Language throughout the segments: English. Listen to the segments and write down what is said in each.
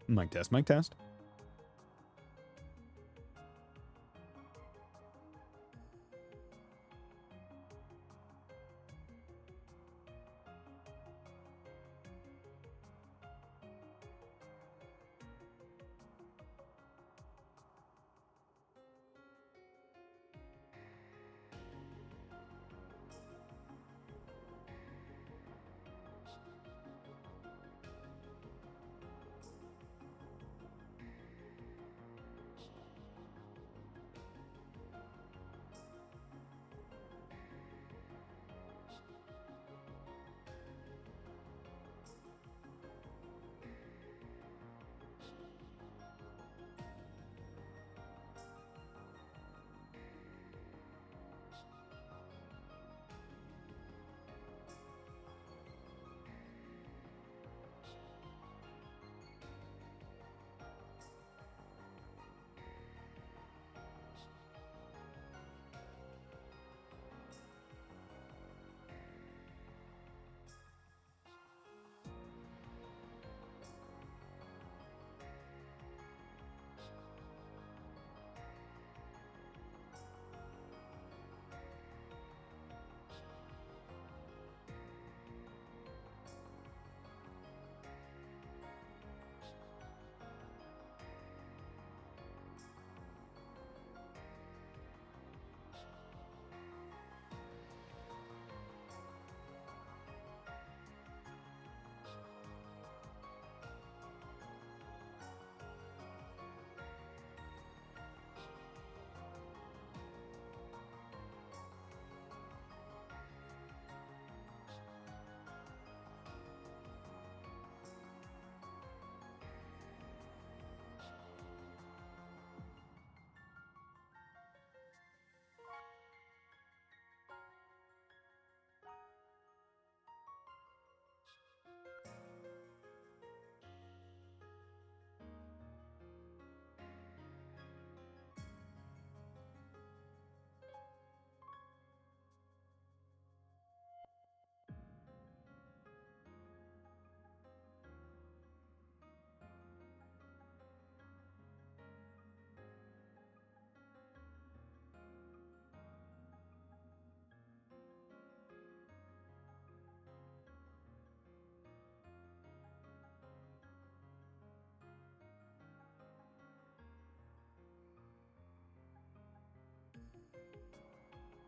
Mic test, mic test.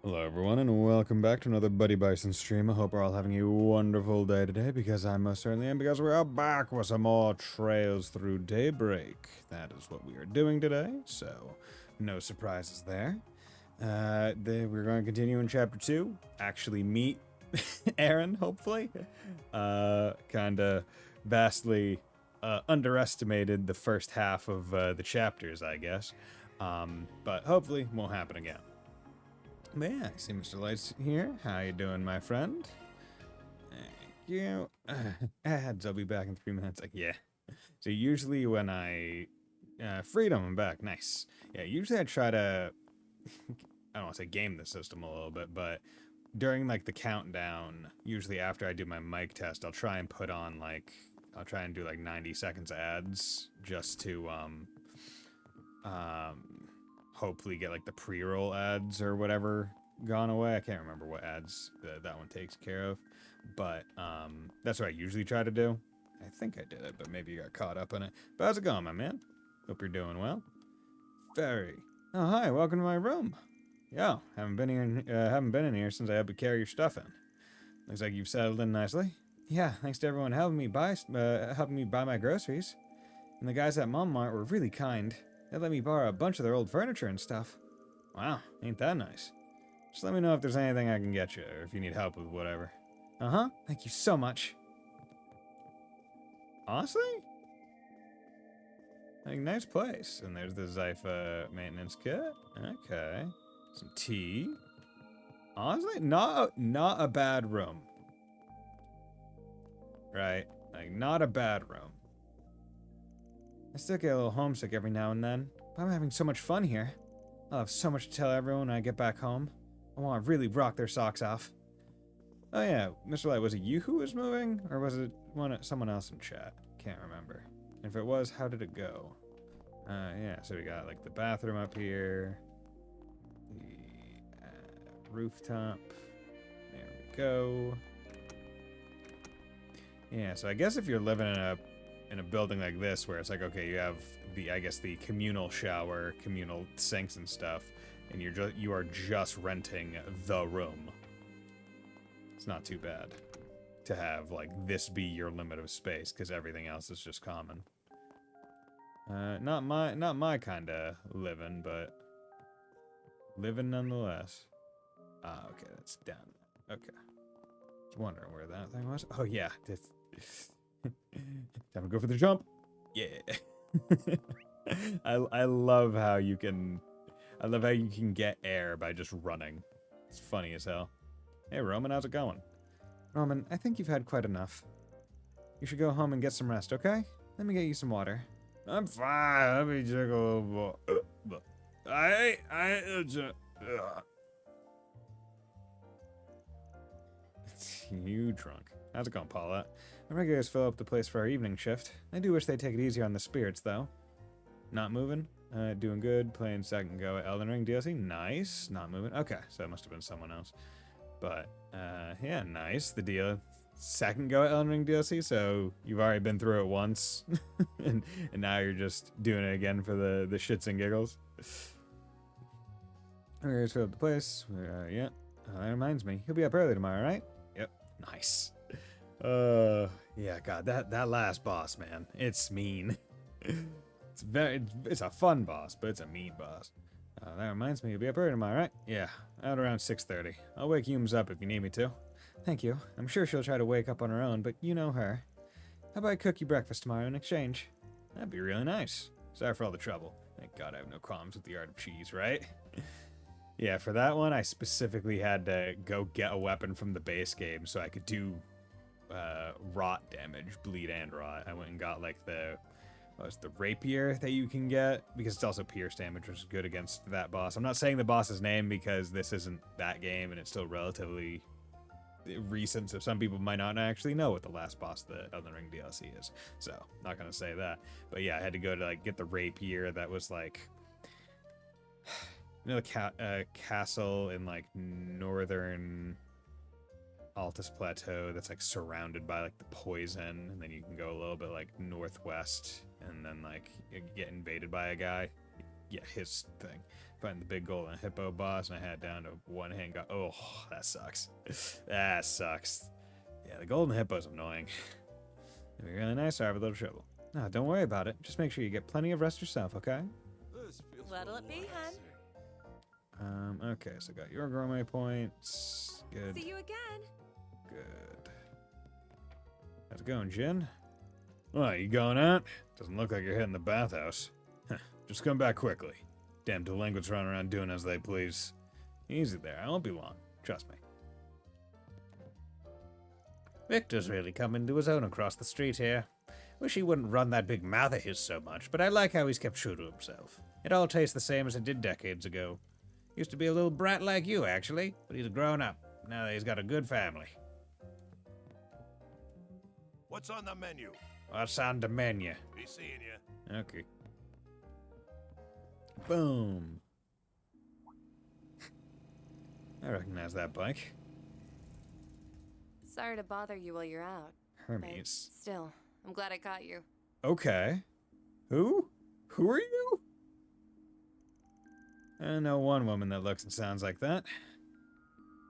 Hello everyone and welcome back to another Buddy Bison stream. I hope we're all having a wonderful day today, because I most certainly am, because we're back with some more Trails Through Daybreak. That is what we are doing today, so no surprises there. We're going to continue in Chapter 2, actually meet Aaron, hopefully. Kinda vastly underestimated the first half of the chapters, I guess. But hopefully won't happen again. But yeah, I see Mr. Lights here. How you doing, my friend? Thank you. Ads, I'll be back in 3 minutes. Like, yeah. So usually when I... freedom, I'm back. Nice. Yeah, usually I try to... I don't want to say game the system a little bit, but during, like, the countdown, usually after I do my mic test, I'll try and put on, like... I'll try and do, like, 90 seconds ads just to, hopefully get like the pre-roll ads or whatever gone away. I can't remember what ads that one takes care of, but that's what I usually try to do. I think I did it, but maybe you got caught up in it. But how's it going, my man? Hope you're doing well. Very. Oh, hi, welcome to my room. Yo, haven't been in here since I had to carry your stuff in. Looks like you've settled in nicely. Yeah, thanks to everyone helping me buy my groceries. And the guys at Mom Mart were really kind. They let me borrow a bunch of their old furniture and stuff. Wow, ain't that nice. Just let me know if there's anything I can get you, or if you need help with whatever. Uh-huh, thank you so much. Honestly? Like, nice place. And there's the Zypha maintenance kit. Okay. Some tea. Honestly, not a bad room. Right? Like, not a bad room. I still get a little homesick every now and then, but I'm having so much fun here. I'll have so much to tell everyone when I get back home. I want to really rock their socks off. Oh yeah, Mr. Light, was it you who was moving? Or was it someone else in chat? Can't remember. If it was, how did it go? Yeah, so we got like the bathroom up here, the rooftop. There we go. Yeah, so I guess if you're living in a building like this, where it's like, okay, you have the communal shower, communal sinks and stuff, and you are just renting the room. It's not too bad to have like this be your limit of space, because everything else is just common. Not my kind of living, but living nonetheless. Ah, okay, that's down. Okay. Just wondering where that thing was. Oh yeah, time to go for the jump. Yeah. I love how you can get air by just running. It's funny as hell. Hey Roman, how's it going? Roman, I think you've had quite enough. You should go home and get some rest, okay? Let me get you some water. I'm fine. Let me drink a little more. You drunk. How's it going, Paula? The regulars fill up the place for our evening shift. I do wish they'd take it easier on the spirits, though. Not moving? Doing good. Playing second go at Elden Ring DLC. Nice. Not moving. Okay, so it must have been someone else. But, yeah, nice. The deal. Second go at Elden Ring DLC, so you've already been through it once. and now you're just doing it again for the shits and giggles. Okay, let's fill up the place. Yeah. That reminds me. He'll be up early tomorrow, right? Yep. Nice. Yeah, God, that last boss, man. It's mean. It's a fun boss, but it's a mean boss. That reminds me, you'll be up early tomorrow, right? Yeah, out around 6:30. I'll wake Humes up if you need me to. Thank you. I'm sure she'll try to wake up on her own, but you know her. How about I cook you breakfast tomorrow in exchange? That'd be really nice. Sorry for all the trouble. Thank God I have no qualms with the art of cheese, right? Yeah, for that one, I specifically had to go get a weapon from the base game so I could do rot damage, bleed and rot. I went and got like the rapier that you can get, because it's also pierce damage, which is good against that boss. I'm not saying the boss's name because this isn't that game and it's still relatively recent, so some people might not actually know what the last boss of the Elden Ring DLC is. So, not gonna say that. But yeah, I had to go to like get the rapier that was like, you know, the castle in like northern Altus Plateau that's like surrounded by like the poison, and then you can go a little bit like northwest and then like you get invaded by a guy. Yeah, his thing. Find the big golden hippo boss, and I had down to one hand. Oh, that sucks. That sucks. Yeah, the golden hippo's annoying. It'd be really nice. I have a little trouble. No, don't worry about it. Just make sure you get plenty of rest yourself, okay? What'll it be, hun? Okay, so got your gourmet points. Good. See you again. Good. How's it going, Jin? Well, you going out? Doesn't look like you're hitting the bathhouse. Just come back quickly. Damn delinquents run around doing as they please. Easy there, I won't be long. Trust me. Victor's really come into his own across the street here. Wish he wouldn't run that big mouth of his so much, but I like how he's kept true to himself. It all tastes the same as it did decades ago. Used to be a little brat like you, actually, but he's grown up. Now that he's got a good family. What's on the menu? What's on the menu? Be seeing you. Okay. Boom. I recognize that bike. Sorry to bother you while you're out. Hermes. But still, I'm glad I caught you. Okay. Who? Who are you? I know one woman that looks and sounds like that.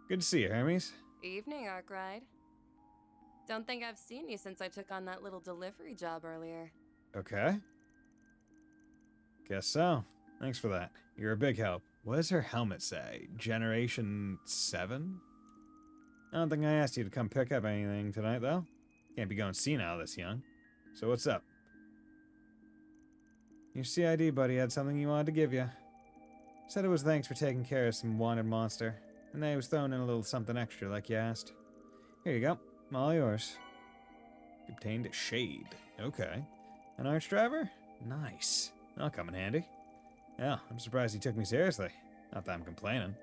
Good to see you, Hermes. Evening, Arkride. Don't think I've seen you since I took on that little delivery job earlier. Okay. Guess so. Thanks for that. You're a big help. What does her helmet say? Generation 7? I don't think I asked you to come pick up anything tonight, though. Can't be going senile this young. So what's up? Your CID buddy had something he wanted to give you. Said it was thanks for taking care of some wanted monster. And then he was throwing in a little something extra like you asked. Here you go. All yours. Obtained a shade. Okay. An arch driver? Nice. That'll come in handy. Yeah, I'm surprised he took me seriously. Not that I'm complaining.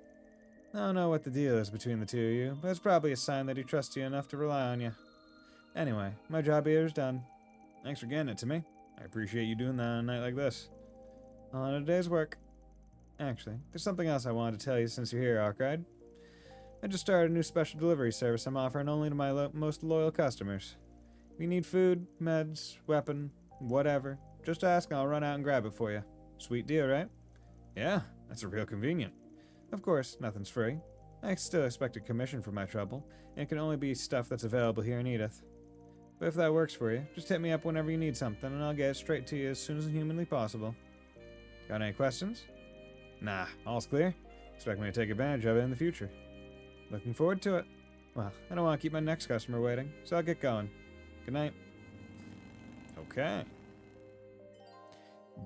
I don't know what the deal is between the two of you, but it's probably a sign that he trusts you enough to rely on you. Anyway, my job here is done. Thanks for getting it to me. I appreciate you doing that on a night like this. On a day's work. Actually, there's something else I wanted to tell you since you're here, Arkride. I just started a new special delivery service I'm offering only to my most loyal customers. If you need food, meds, weapon, whatever, just ask and I'll run out and grab it for you. Sweet deal, right? Yeah, that's real convenient. Of course, nothing's free. I still expect a commission for my trouble, and it can only be stuff that's available here in Edith. But if that works for you, just hit me up whenever you need something, and I'll get it straight to you as soon as humanly possible. Got any questions? Nah, all's clear. Expect me to take advantage of it in the future. Looking forward to it. Well, I don't want to keep my next customer waiting, so I'll get going. Good night. Okay.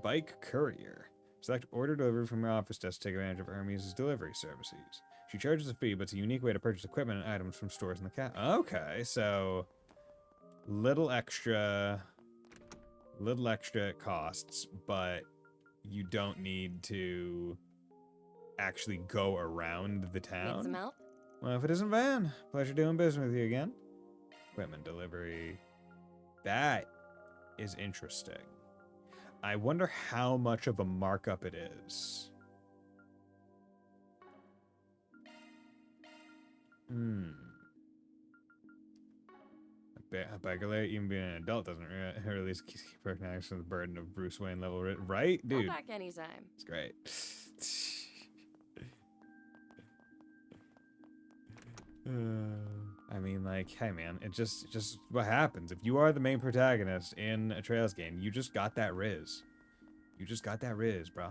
Bike Courier. Select order delivery from your office desk to take advantage of Hermes' delivery services. She charges a fee, but it's a unique way to purchase equipment and items from stores in the cap. Okay, so little extra it costs, but you don't need to actually go around the town. Need some help? Well, if it isn't Van, pleasure doing business with you again. Equipment delivery. That is interesting. I wonder how much of a markup it is. A beggar, even being an adult, doesn't release keep recognizing from the burden of Bruce Wayne level, right, dude? Go back anytime. It's great. I mean, like, hey man, it's just what happens. If you are the main protagonist in a Trails game, you just got that Riz. You just got that Riz, bro.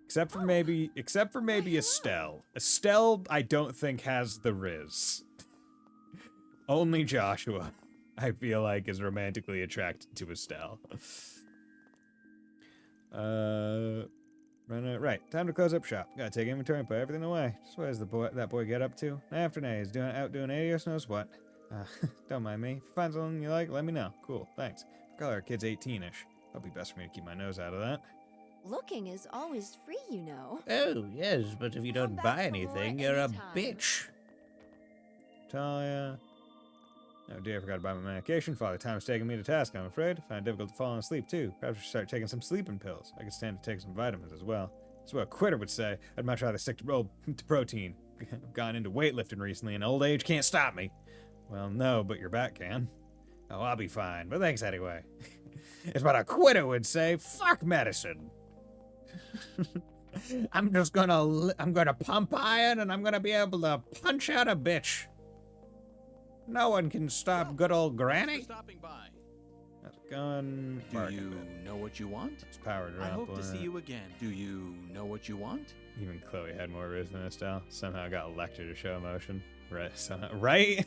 Except for maybe Estelle. Estelle, I don't think has the Riz. Only Joshua, I feel like, is romantically attracted to Estelle. Right, time to close up shop. Gotta take inventory and put everything away. Just what does that boy get up to? Night after night, he's out doing adios knows what. Don't mind me. If you find something you like, let me know. Cool, thanks. Our kid's 18-ish. It'll be best for me to keep my nose out of that. Looking is always free, you know. Oh, yes, but if you don't back buy for more anything, you're a anytime. bitch. Talia. Oh dear, I forgot to buy my medication. Father Time's taking me to task, I'm afraid. Find it difficult to fall asleep, too. Perhaps I should start taking some sleeping pills. I could stand to take some vitamins as well. That's what a quitter would say. I'd much rather stick to protein. I've gone into weightlifting recently, and old age can't stop me. Well, no, but your back can. Oh, I'll be fine, but thanks anyway. It's what a quitter would say. Fuck medicine. I'm gonna pump iron, and I'm gonna be able to punch out a bitch. No one can stop good old Granny. Stopping by. How's it going? Do Market you bit. know what you want? It's powered I around. hope to see you again. Do you know what you want? Even Chloe had more riz than Estelle. Somehow got elected to show emotion. Right? Right?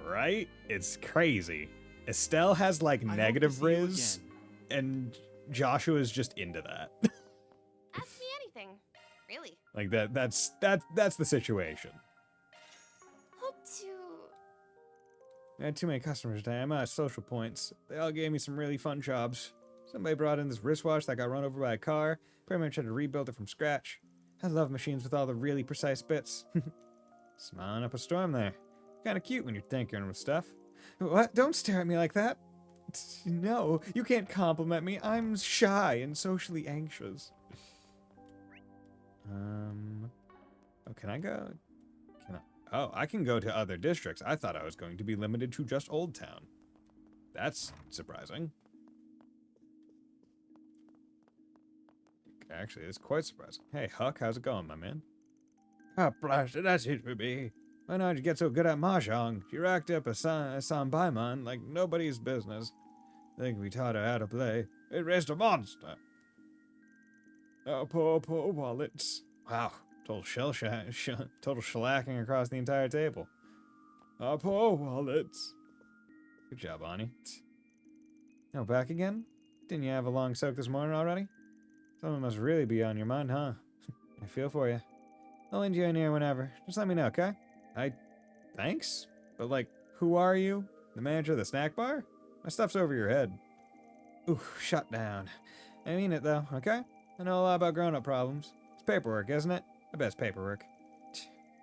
Right? It's crazy. Estelle has like I hope to negative see you riz, again. and Joshua's just into that. Ask me anything. Really. Like that's the situation. Hope to. I had too many customers today. I'm out of social points. They all gave me some really fun jobs. Somebody brought in this wristwatch that got run over by a car. Pretty much had to rebuild it from scratch. I love machines with all the really precise bits. Smiling up a storm there. Kinda cute when you're tinkering with stuff. What? Don't stare at me like that. No, you can't compliment me. I'm shy and socially anxious. Oh, can I go? Oh, I can go to other districts. I thought I was going to be limited to just Old Town. That's surprising. Actually, it's quite surprising. Hey, Huck, how's it going, my man? Ah, blasted, that's it for me. Why not you get so good at Mahjong? She racked up a Sanbaiman like nobody's business. I think we taught her how to play. It raised a monster. Oh, poor wallets. Wow, total total shellacking across the entire table. Oh, poor wallets. Good job, Ani. Oh, back again? Didn't you have a long soak this morning already? Something must really be on your mind, huh? I feel for you. I'll lend you in here whenever. Just let me know, okay? Thanks? But like, who are you? The manager of the snack bar? My stuff's over your head. Ooh, shut down. I mean it though, okay? I know a lot about grown-up problems. It's paperwork, isn't it? I bet it's paperwork.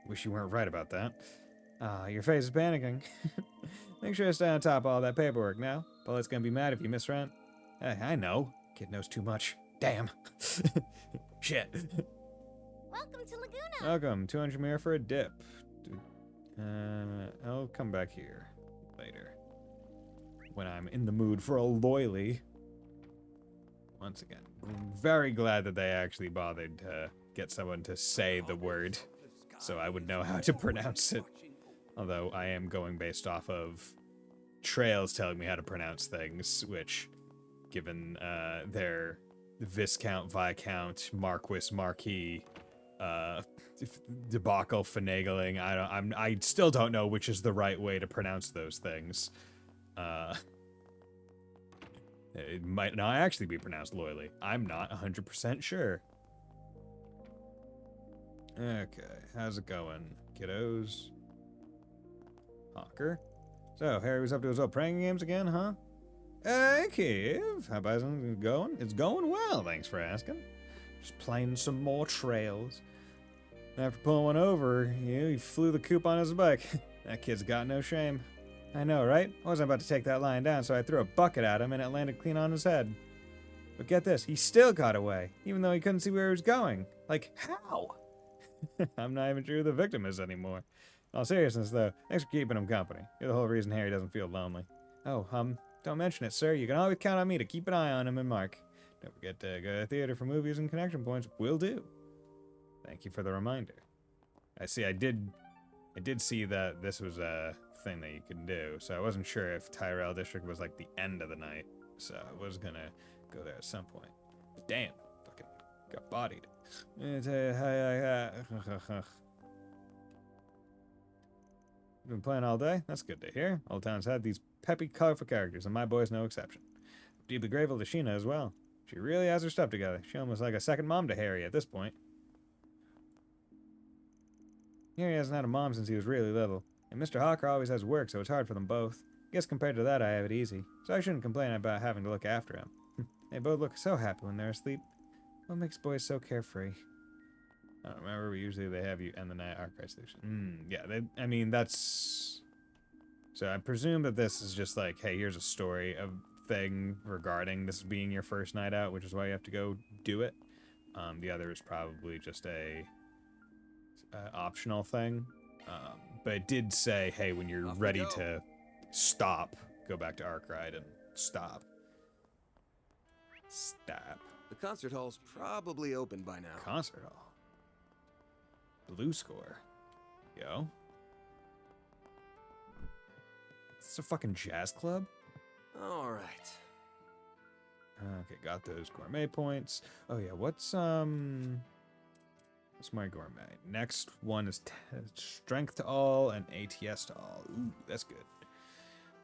Wish you weren't right about that. Ah, your face is panicking. Make sure to stay on top of all that paperwork now. Bullet's gonna be mad if you miss rent. Hey, I know. Kid knows too much. Damn. Shit. Welcome to Laguna. Welcome. 200 mirror for a dip. I'll come back here later. When I'm in the mood for a loily. Once again, very glad that they actually bothered to get someone to say the word so I would know how to pronounce it. Although I am going based off of Trails telling me how to pronounce things, which, given their Viscount, Viscount, Marquis, Marquis, debacle, finagling, I still don't know which is the right way to pronounce those things. It might not actually be pronounced loyally. I'm not 100% sure. Okay, how's it going, kiddos? Hawker? So, Harry was up to his old pranking games again, huh? Hey, Kev. How Bison going? It's going well, thanks for asking. Just playing some more Trails. After pulling one over, he flew the coop on his bike. That kid's got no shame. I know, right? I wasn't about to take that lion down, so I threw a bucket at him and it landed clean on his head. But get this, he still got away, even though he couldn't see where he was going. Like, how? I'm not even sure who the victim is anymore. In all seriousness, though, thanks for keeping him company. You're the whole reason Harry doesn't feel lonely. Oh, don't mention it, sir. You can always count on me to keep an eye on him and Mark. Don't forget to go to the theater for movies and connection points. Will do. Thank you for the reminder. I see, I did see that this was a thing that you can do, so I wasn't sure if Tyrell District was like the end of the night, so I was gonna go there at some point. But damn, fucking got bodied. Been playing all day? That's good to hear. Old Town's had these peppy, colorful characters, and my boy's no exception. Deeply grateful to Sheena as well. She really has her stuff together. She almost like a second mom to Harry at this point. Harry hasn't had a mom since he was really little, and Mr. Hawker always has work, so it's hard for them both. I guess compared to that, I have it easy, so I shouldn't complain about having to look after him. They both look so happy when they're asleep. What makes boys so carefree? I don't remember, but usually they have you end the night at Archive Station. Yeah, I mean, that's... So I presume that this is just like, hey, here's a story of thing regarding this being your first night out, which is why you have to go do it. The other is probably just a optional thing. But it did say, hey, when you're ready to stop, go back to Arkwright and stop. Stop. The concert hall's probably open by now. Concert hall. Blue score. Yo. Is this a fucking jazz club? All right. Okay, got those gourmet points. Oh yeah, what's my gourmet? Next one is strength to all and ATS to all. Ooh, that's good.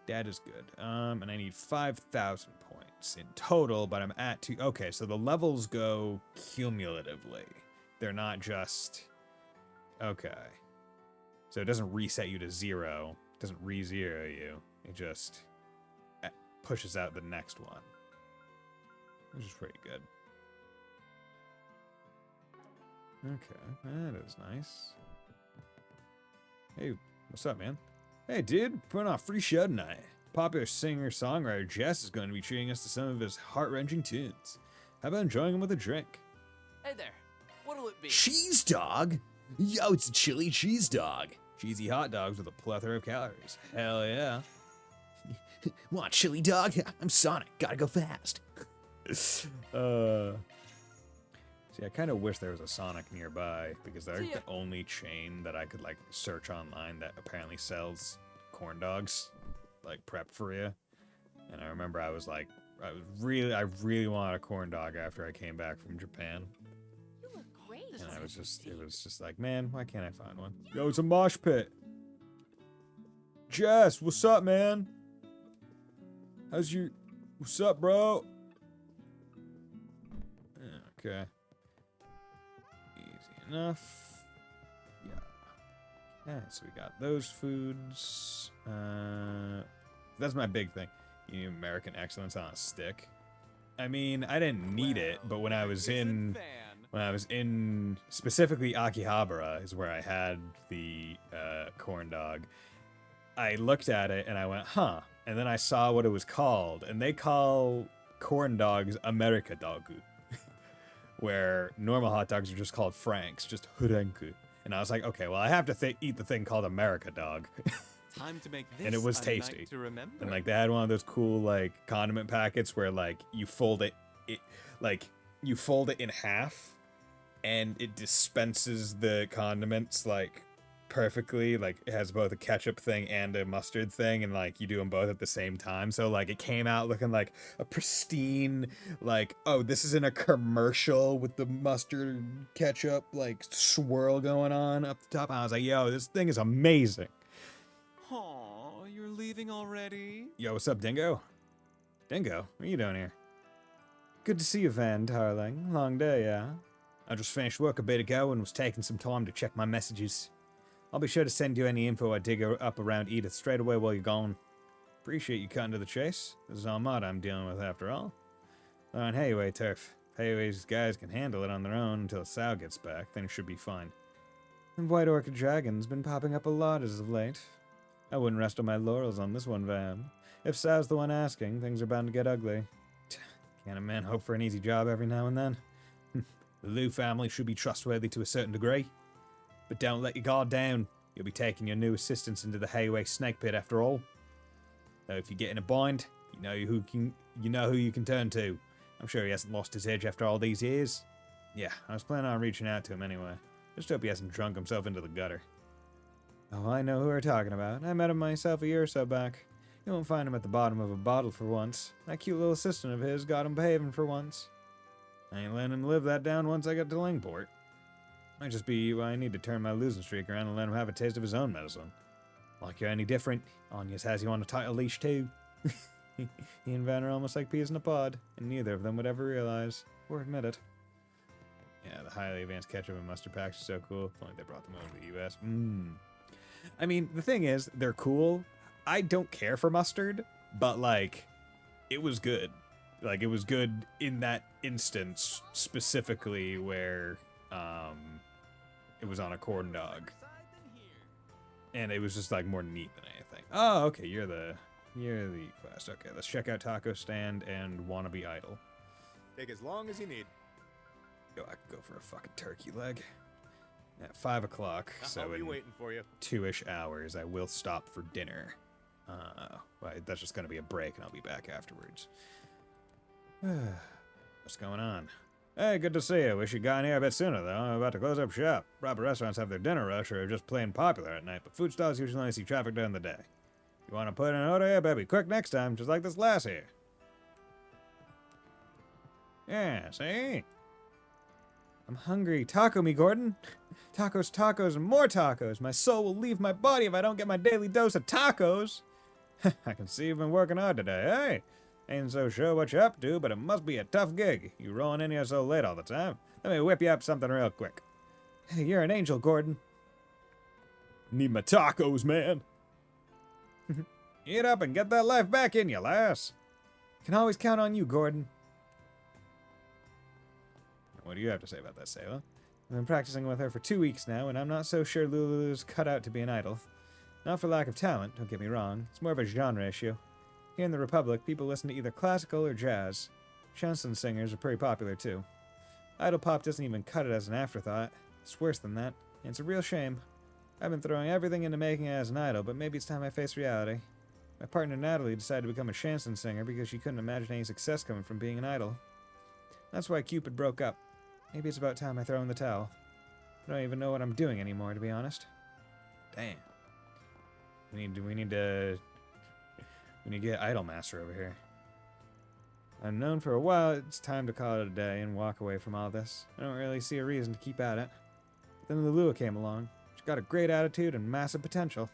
That is good. And I need 5,000 points in total, but I'm at 2. Okay, so the levels go cumulatively. They're not just... Okay. So it doesn't reset you to 0. It doesn't re-zero you. It just pushes out the next one. Which is pretty good. Okay, that is nice. Hey, what's up, man? Hey, dude, putting on a free show tonight. Popular singer-songwriter Jess is going to be treating us to some of his heart-wrenching tunes. How about enjoying them with a drink? Hey there, what'll it be? Cheese dog? Yo, it's a chili cheese dog. Cheesy hot dogs with a plethora of calories. Hell yeah. Want chili dog? I'm Sonic. Gotta go fast. See, I kind of wish there was a Sonic nearby, because they're the only chain that I could, like, search online that apparently sells corn dogs, like, prepped for you. And I remember I was like, I really wanted a corn dog after I came back from Japan. You look great. And it was just like, man, why can't I find one? Yo, it's a mosh pit. Jess, what's up, man? What's up, bro? Okay. Easy enough. Yeah. Yeah, so we got those foods. That's my big thing. You need American excellence on a stick. I mean, I didn't need it, but when I was in specifically Akihabara is where I had the corn dog. I looked at it and I went, huh. And then I saw what it was called. And they call corn dogs America Dogu. Where normal hot dogs are just called Franks, just Hurenku. And I was like, okay, well, I have to eat the thing called America Dog. Time to make this And it was a tasty. night to remember. And like they had one of those cool like condiment packets where like you fold it in half and it dispenses the condiments like perfectly. Like it has both a ketchup thing and a mustard thing, and like you do them both at the same time. So like it came out looking like a pristine, like, oh, this is in a commercial with the mustard ketchup like swirl going on up the top. And I was like, yo, this thing is amazing. Aw, you're leaving already? Yo, what's up, Dingo? Dingo, what are you doing here? Good to see you, Van, darling. Long day, yeah? I just finished work a bit ago and was taking some time to check my messages. I'll be sure to send you any info I dig up around Edith straight away while you're gone. Appreciate you cutting to the chase. This is Ahmad I'm dealing with after all. On Hayway turf. Hayway's guys can handle it on their own until Sal gets back, then it should be fine. And White Orchid Dragon's been popping up a lot as of late. I wouldn't rest on my laurels on this one, Van. If Sal's the one asking, things are bound to get ugly. Can't a man hope for an easy job every now and then? The Liu family should be trustworthy to a certain degree. But don't let your guard down. You'll be taking your new assistants into the Hayway snake pit after all. Though if you get in a bind, you know who you can turn to. I'm sure he hasn't lost his edge after all these years. Yeah, I was planning on reaching out to him anyway. Just hope he hasn't drunk himself into the gutter. Oh, I know who we're talking about. I met him myself a year or so back. You won't find him at the bottom of a bottle for once. That cute little assistant of his got him behaving for once. I ain't letting him live that down once I get to Lingport. Might just be why I need to turn my losing streak around and let him have a taste of his own medicine. Like you're any different, Anya's has you on a tighter leash too. He and Van are almost like peas in a pod, and neither of them would ever realize, or admit it. Yeah, the highly advanced ketchup and mustard packs are so cool. If only they brought them over to the US. I mean, the thing is, they're cool. I don't care for mustard, but like, it was good. Like, it was good in that instance specifically where it was on a corn dog. And it was just like more neat than anything. Oh, okay, you're the quest. Okay, let's check out Taco Stand and Wannabe Idol. Take as long as you need. Yo, I could go for a fucking turkey leg. At 5 o'clock, so I'll be in waiting for you. 2-ish hours, I will stop for dinner. Well, that's just gonna be a break, and I'll be back afterwards. What's going on? Hey, good to see you. Wish you'd gotten here a bit sooner, though. I'm about to close up shop. Proper restaurants have their dinner rush or are just plain popular at night, but food stalls usually only see traffic during the day. You want to put in an order? Yeah, baby. Quick next time, just like this last here. Yeah, see? I'm hungry. Taco me, Gordon. Tacos, tacos, and more tacos. My soul will leave my body if I don't get my daily dose of tacos. I can see you've been working hard today, hey? Ain't so sure what you're up to, but it must be a tough gig. You rolling in here so late all the time. Let me whip you up something real quick. Hey, you're an angel, Gordon. Need my tacos, man. Eat up and get that life back in you, lass. Can always count on you, Gordon. What do you have to say about that, Sayla? I've been practicing with her for 2 weeks now, and I'm not so sure Lulu's cut out to be an idol. Not for lack of talent, don't get me wrong. It's more of a genre issue. Here in the Republic, people listen to either classical or jazz. Chanson singers are pretty popular, too. Idol pop doesn't even cut it as an afterthought. It's worse than that, and it's a real shame. I've been throwing everything into making it as an idol, but maybe it's time I face reality. My partner Natalie decided to become a chanson singer because she couldn't imagine any success coming from being an idol. That's why Cupid broke up. Maybe it's about time I throw in the towel. I don't even know what I'm doing anymore, to be honest. Damn. We need to get Idolmaster over here. I've known for a while it's time to call it a day and walk away from all this. I don't really see a reason to keep at it. But then Lulua came along. She's got a great attitude and massive potential.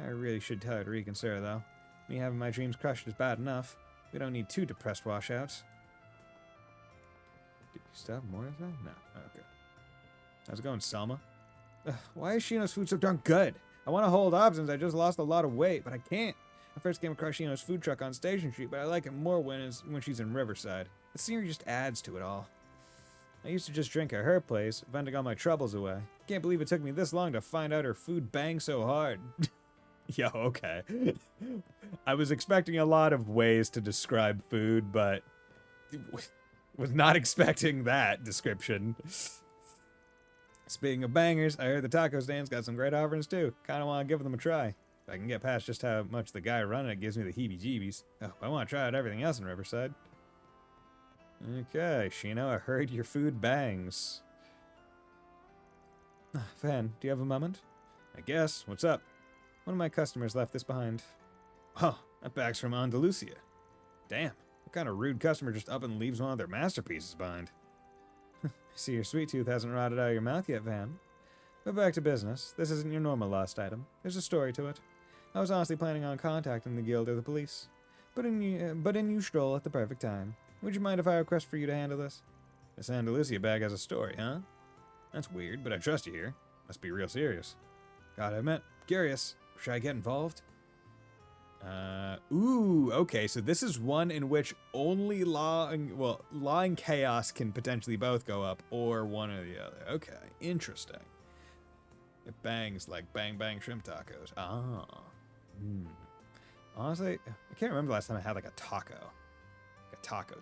I really should tell her to reconsider, though. Me having my dreams crushed is bad enough. We don't need 2 depressed washouts. Did you still have more of that? No. Okay. How's it going, Selma? Why is Shino's food so darn good? I want to hold up since I just lost a lot of weight, but I can't. I first came across Shino's food truck on Station Street, but I like it more when she's in Riverside. The scenery just adds to it all. I used to just drink at her place, venting all my troubles away. Can't believe it took me this long to find out her food bangs so hard. Yo, okay. I was expecting a lot of ways to describe food, but was not expecting that description. Speaking of bangers, I heard the taco stand's got some great offerings too. Kinda wanna give them a try. If I can get past just how much the guy running it gives me the heebie-jeebies. Oh, I wanna try out everything else in Riverside. Okay, Shino, I heard your food bangs. Van, do you have a moment? I guess. What's up? One of my customers left this behind. Oh, that bag's from Andalusia. Damn, what kind of rude customer just up and leaves one of their masterpieces behind? I see your sweet tooth hasn't rotted out of your mouth yet, Van. But back to business. This isn't your normal lost item. There's a story to it. I was honestly planning on contacting the guild or the police. But in you stroll at the perfect time. Would you mind if I request for you to handle this? This Andalusia bag has a story, huh? That's weird, but I trust you here. Must be real serious. Gotta admit, curious. Should I get involved? Ooh, okay, so this is one in which only law and chaos can potentially both go up, or one or the other. Okay, interesting. It bangs like bang bang shrimp tacos. Ah. Honestly, I can't remember the last time I had like a taco. Like a taco.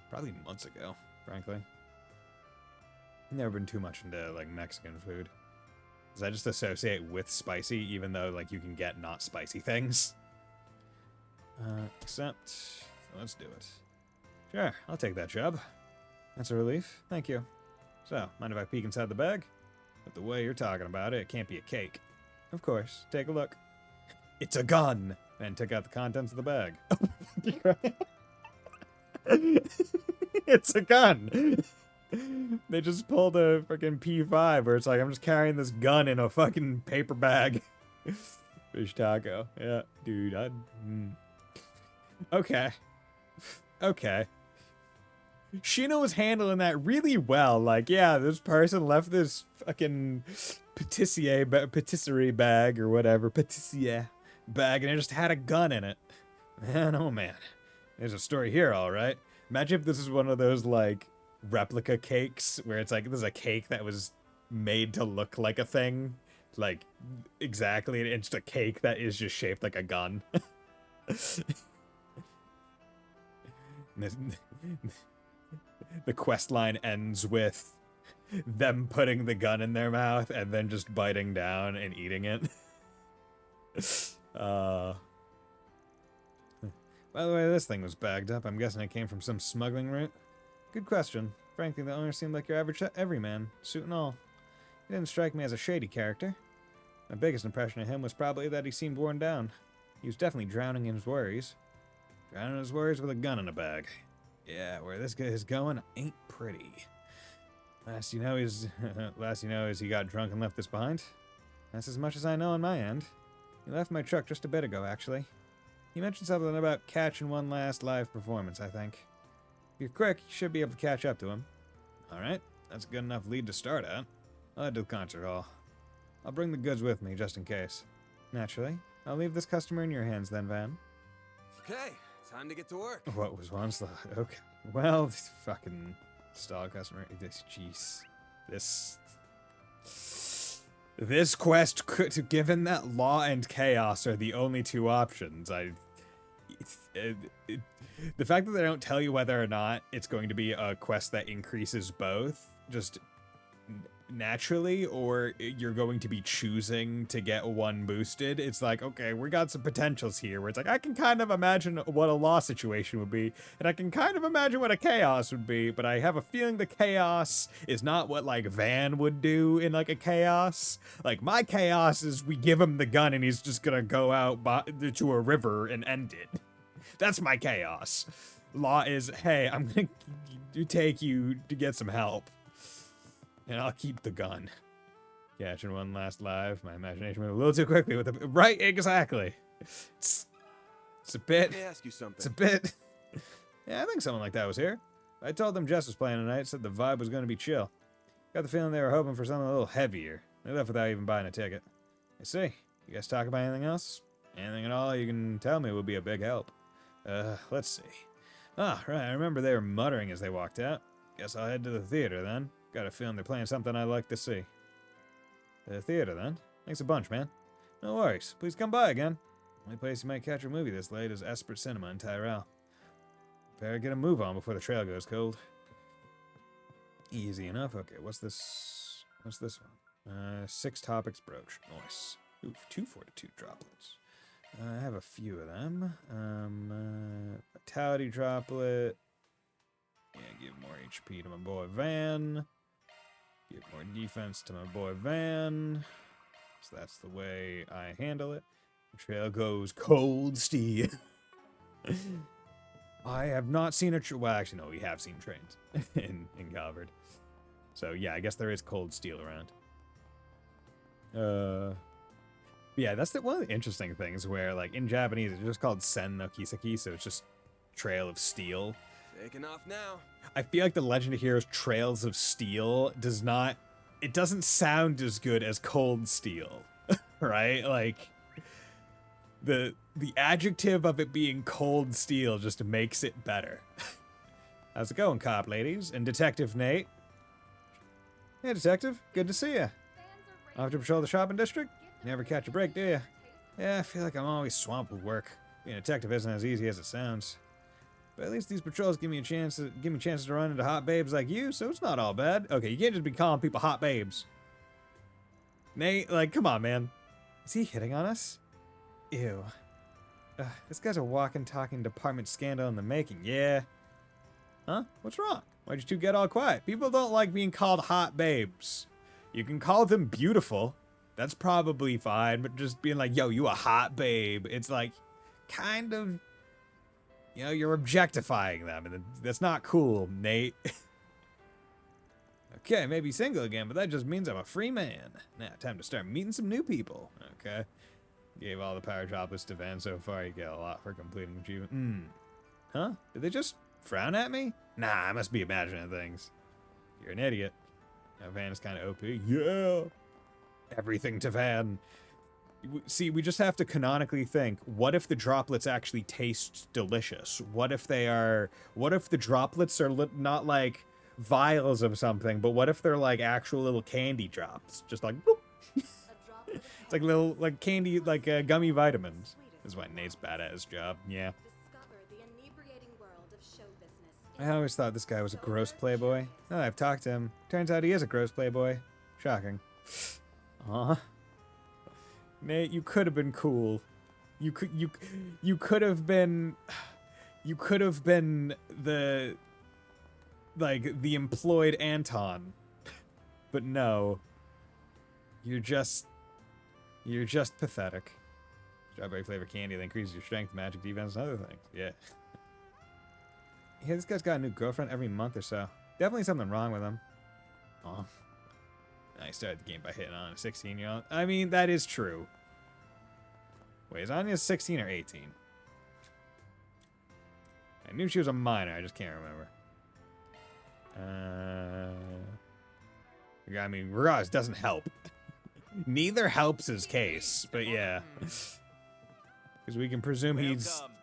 Probably months ago, frankly. Never been too much into like Mexican food. Does that just associate with spicy, even though like you can get not spicy things? Except, let's do it. Sure, I'll take that job. That's a relief. Thank you. So, mind if I peek inside the bag? But the way you're talking about it, it can't be a cake. Of course. Take a look. It's a gun! And took out the contents of the bag. It's a gun! They just pulled a fucking P5 where it's like, I'm just carrying this gun in a fucking paper bag. Fish taco. Yeah, dude, Okay. Okay. Shino was handling that really well. Like, yeah, this person left this fucking patisserie bag or whatever. Patissier bag, and it just had a gun in it. Man, oh man. There's a story here, alright. Imagine if this is one of those, like, replica cakes where it's like, this is a cake that was made to look like a thing. Like, exactly. And it's just a cake that is just shaped like a gun. The quest line ends with them putting the gun in their mouth and then just biting down and eating it. By the way, this thing was bagged up. I'm guessing it came from some smuggling route. Good question. Frankly, the owner seemed like your average everyman, suit and all. He didn't strike me as a shady character. My biggest impression of him was probably that he seemed worn down. He was definitely drowning in his worries. Drowning in his worries with a gun in a bag. Yeah, where this guy is going ain't pretty. Last you know is he got drunk and left this behind. That's as much as I know on my end. He left my truck just a bit ago, actually. He mentioned something about catching one last live performance, I think. If you're quick, you should be able to catch up to him. Alright, that's a good enough lead to start at. I'll head to the concert hall. I'll bring the goods with me, just in case. Naturally. I'll leave this customer in your hands then, Van. Okay, time to get to work. What was once the... Okay. Well, this fucking stall customer... Jeez. This quest, given that law and chaos are the only two options, the fact that they don't tell you whether or not it's going to be a quest that increases both, just naturally, or you're going to be choosing to get one boosted, it's like, okay, we got some potentials here, where it's like, I can kind of imagine what a law situation would be, and I can kind of imagine what a chaos would be, but I have a feeling the chaos is not what, like, Van would do in, like, a chaos. Like, my chaos is we give him the gun and he's just gonna go out to a river and end it. That's my chaos. Law is, hey, I'm gonna take you to get some help. And I'll keep the gun. Catching one last live. My imagination went a little too quickly with the... Right, exactly. It's a bit... Let me ask you something. It's a bit... Yeah, I think someone like that was here. I told them Jess was playing tonight, said the vibe was going to be chill. Got the feeling they were hoping for something a little heavier. They left without even buying a ticket. I see. You guys talk about anything else? Anything at all you can tell me would be a big help. Let's see. Ah, right, I remember they were muttering as they walked out. Guess I'll head to the theater then. Got a feeling they're playing something I'd like to see. The theater, then? Thanks a bunch, man. No worries. Please come by again. Only place you might catch a movie this late is Esprit Cinema in Tyrell. Better get a move on before the trail goes cold. Easy enough. Okay, what's this? What's this one? 6 topics brooch. Nice. Ooh, 2 fortitude droplets. I have a few of them. Vitality droplet. Yeah, give more HP to my boy Van. Give more defense to my boy Van. So that's the way I handle it. The trail goes cold steel. I have not seen a well, actually, no, we have seen trains in Calvard. So, yeah, I guess there is cold steel around. Yeah, that's one of the interesting things where, like, in Japanese, it's just called Sen no Kiseki, so it's just Trail of Steel. Taking off now. I feel like the Legend of Heroes Trails of Steel it doesn't sound as good as Cold Steel, right? Like, the adjective of it being Cold Steel just makes it better. How's it going, cop ladies? And Detective Nate? Hey, Detective. Good to see you. Off to patrol the shopping district? Never catch a break, do you? Yeah, I feel like I'm always swamped with work. Being a detective isn't as easy as it sounds. But at least these patrols give me chances to run into hot babes like you, so it's not all bad. Okay, you can't just be calling people hot babes. Nate, like, come on, man. Is he hitting on us? Ew. This guy's a walking, talking department scandal in the making, yeah. Huh? What's wrong? Why'd you two get all quiet? People don't like being called hot babes. You can call them beautiful. That's probably fine, but just being like, yo, you a hot babe. It's like, kind of, you know, you're objectifying them, and that's not cool, Nate. Okay, maybe single again, but that just means I'm a free man. Now, time to start meeting some new people. Okay. Gave all the power droplets to Van so far. You get a lot for completing achievement. Huh? Did they just frown at me? Nah, I must be imagining things. You're an idiot. Now Van is kind of OP. Yeah! Everything to Van. See, we just have to canonically think, what if the droplets actually taste delicious? What if the droplets are not like vials of something, but what if they're like actual little candy drops? Just like, boop. It's like little, like candy, like gummy vitamins. This is why Nate's bad at his job. Yeah. I always thought this guy was a gross playboy. Now that I've talked to him, turns out he is a gross playboy. Shocking. Nate, you could have been cool. You could have been the employed Anton. But no. You're just pathetic. Strawberry flavor candy that increases your strength, magic, defense, and other things. Yeah. Yeah, this guy's got a new girlfriend every month or so. Definitely something wrong with him. Oh. I started the game by hitting on a 16-year-old. I mean, that is true. Wait, is Anya 16 or 18? I knew she was a minor, I just can't remember. I mean, regardless, doesn't help. Neither helps his case, but yeah. Because we can presume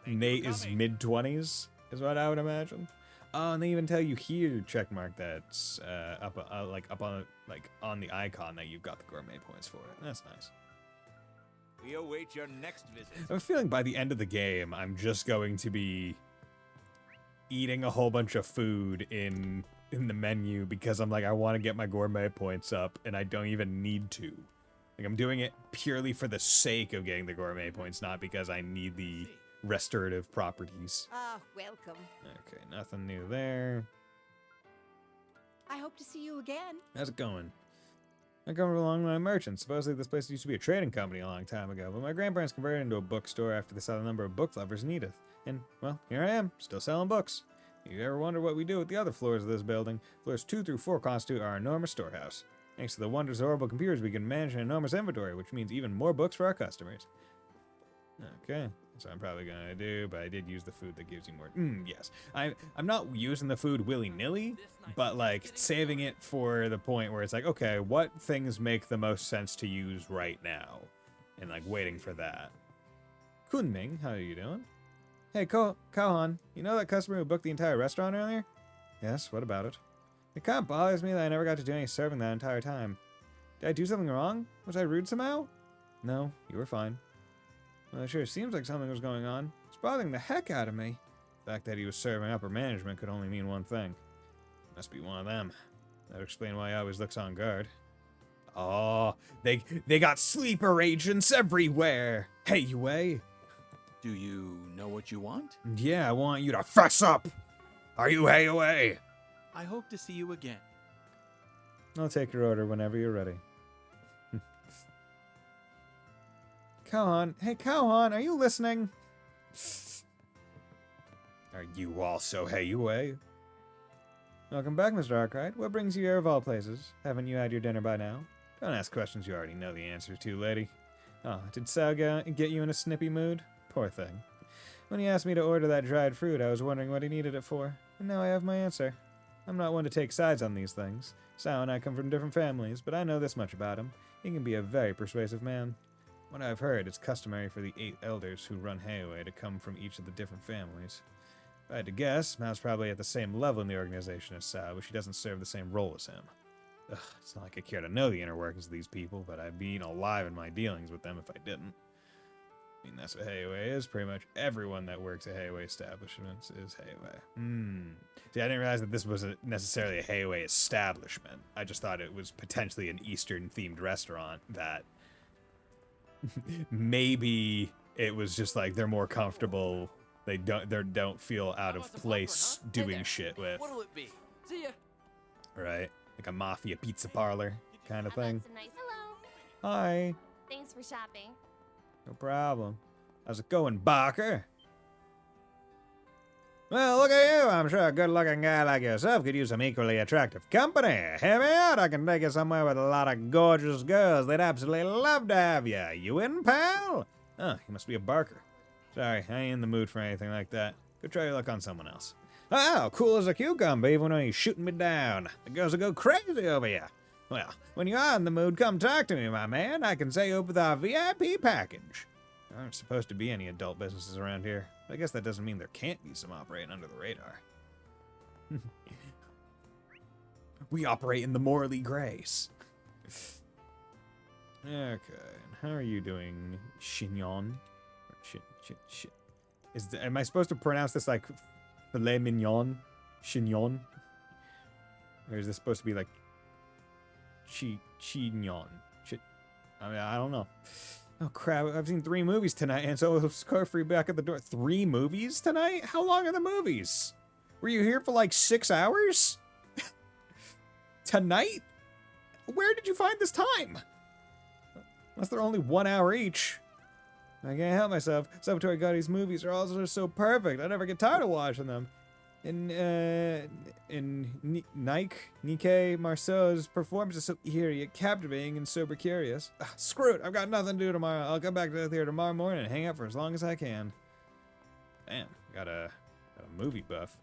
Nate is mid-20s, is what I would imagine. Oh, and they even tell you here, checkmark, that's up on the icon that you've got the gourmet points for it. That's nice. We await your next visit. I have a feeling by the end of the game, I'm just going to be eating a whole bunch of food in the menu because I'm like, I want to get my gourmet points up, and I don't even need to. Like, I'm doing it purely for the sake of getting the gourmet points, not because I need the restorative properties. Ah, welcome. Okay, nothing new there. I hope to see you again. How's it going? I'm going along with my merchants. Supposedly this place used to be a trading company a long time ago, but my grandparents converted it into a bookstore after they saw the number of book lovers needed. And, well, here I am, still selling books. If you ever wonder what we do with the other floors of this building, floors 2 through 4 constitute our enormous storehouse. Thanks to the wonders of orbital computers, we can manage an enormous inventory, which means even more books for our customers. Okay, so I'm probably gonna do, but I did use the food that gives you more. Yes, I'm not using the food willy-nilly, but like saving it for the point where it's like, okay, what things make the most sense to use right now, and like waiting for that. Kunming, how are you doing? Hey, Kohan, you know that customer who booked the entire restaurant earlier? Yes, what about it? It kind of bothers me that I never got to do any serving that entire time. Did I do something wrong? Was I rude somehow? No, you were fine. Well, it sure seems like something was going on. It's bothering the heck out of me. The fact that he was serving upper management could only mean one thing. Must be one of them. That would explain why he always looks on guard. Oh, they got sleeper agents everywhere. Hey, Yue. Do you know what you want? Yeah, I want you to fess up. Are you Hey Yue? I hope to see you again. I'll take your order whenever you're ready. Kahan, hey Kahan, are you listening? Are you also Hey Yue? Welcome back, Mr. Arkwright. What brings you here of all places? Haven't you had your dinner by now? Don't ask questions you already know the answers to, lady. Oh, did Sal get you in a snippy mood? Poor thing. When he asked me to order that dried fruit, I was wondering what he needed it for. And now I have my answer. I'm not one to take sides on these things. Sal and I come from different families, but I know this much about him. He can be a very persuasive man. What I've heard, it's customary for the 8 elders who run Heiwei to come from each of the different families. If I had to guess, Mal's probably at the same level in the organization as Sal, but she doesn't serve the same role as him. Ugh, it's not like I care to know the inner workings of these people, but I'd be eaten alive in my dealings with them if I didn't. I mean, that's what Heiwei is. Pretty much everyone that works at Heiwei establishments is Heiwei. See, I didn't realize that this wasn't necessarily a Heiwei establishment. I just thought it was potentially an Eastern-themed restaurant that maybe it was just like they're more comfortable. They don't feel out of place doing shit with. What'll it be? See ya. Right? Like a mafia pizza parlor kind of I bought thing. some nice. Hello. Hi. Thanks for shopping. No problem. How's it going, Barker? Well, look at you. I'm sure a good-looking guy like yourself could use some equally attractive company. Hear me out. I can take you somewhere with a lot of gorgeous girls. They'd absolutely love to have you. You in, pal? Oh, you must be a Barker. Sorry, I ain't in the mood for anything like that. Go try your luck on someone else. Oh, cool as a cucumber, even when he's shooting me down. The girls will go crazy over you. Well, when you are in the mood, come talk to me, my man. I can set you up with our VIP package. There aren't supposed to be any adult businesses around here. But I guess that doesn't mean there can't be some operating under the radar. We operate in the morally grays. Okay, and how are you doing, Chignon? Am I supposed to pronounce this like filet mignon? Chignon? Or is this supposed to be like Chignon? I mean, I don't know. Oh crap, I've seen 3 movies tonight, and so it's car free back at the door. 3 movies tonight? How long are the movies? Were you here for like 6 hours? Tonight? Where did you find this time? Unless they're only 1 hour each. I can't help myself. Salvatore Gotti's movies are also so perfect. I never get tired of watching them. Nike Marceau's performance is so eerie yet captivating and sober curious. Screw it, I've got nothing to do tomorrow. I'll come back to the theater tomorrow morning and hang out for as long as I can. Damn, got a movie buff.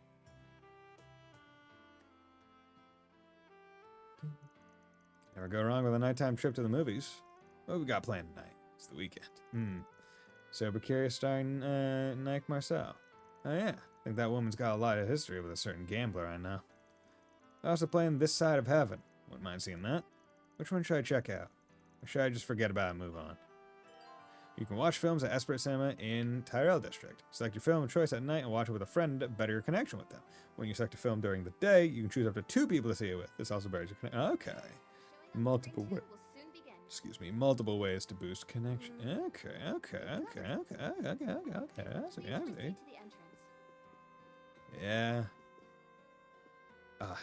Never go wrong with a nighttime trip to the movies. What we got planned tonight? It's the weekend. Sober Curious starring Nike Marceau. Oh yeah, I think that woman's got a lot of history with a certain gambler I know. They're also playing This Side of Heaven. Wouldn't mind seeing that. Which one should I check out? Or should I just forget about it and move on? You can watch films at Esperate Cinema in Tyrell District. Select your film of choice at night and watch it with a friend to better your connection with them. When you select a film during the day, you can choose up to 2 people to see it with. This also betters your connection. Okay. Multiple ways to boost connection. Okay. I see. Yeah.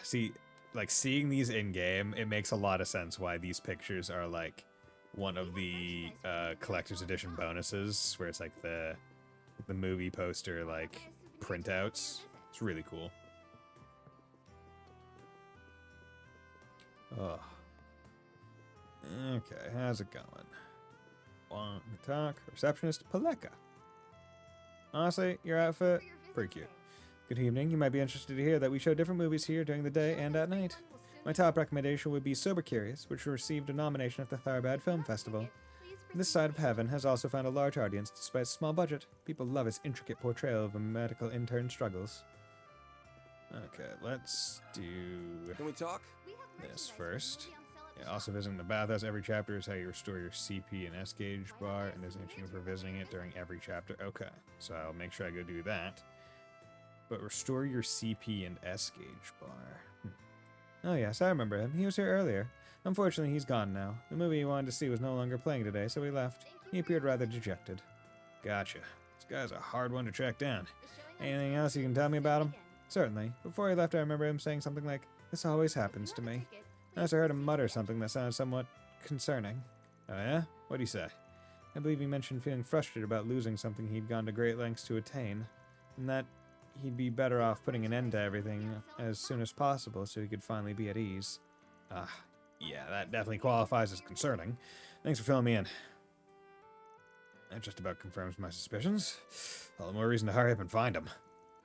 See, like, seeing these in-game, it makes a lot of sense why these pictures are, like, one of the collector's edition bonuses, where it's, like, the movie poster, like, printouts. It's really cool. Oh. Okay, how's it going? Want to talk? Receptionist, Paleka. Honestly, your outfit, pretty cute. Good evening. You might be interested to hear that we show different movies here during the day and at night. My top recommendation would be Sober Curious, which received a nomination at the Tharbad Film Festival. This Side of Heaven has also found a large audience despite its small budget. People love its intricate portrayal of a medical intern struggles. Okay, let's do Can we talk? this first. Yeah, also visiting the bathhouse every chapter is how you restore your CP and S gauge bar, and there's an achievement for visiting it during every chapter. Okay, so I'll make sure I go do that. But restore your CP and S gauge bar. Oh yes, I remember him. He was here earlier. Unfortunately, he's gone now. The movie he wanted to see was no longer playing today, so he left. He appeared rather dejected. Gotcha. This guy's a hard one to track down. Anything else you can tell me about him? Certainly. Before he left, I remember him saying something like, "This always happens to me." I also heard him mutter something that sounded somewhat concerning. Oh yeah? What'd he say? I believe he mentioned feeling frustrated about losing something he'd gone to great lengths to attain, and that he'd be better off putting an end to everything as soon as possible so he could finally be at ease. Yeah, that definitely qualifies as concerning. Thanks for filling me in. That just about confirms my suspicions. All the more reason to hurry up and find him.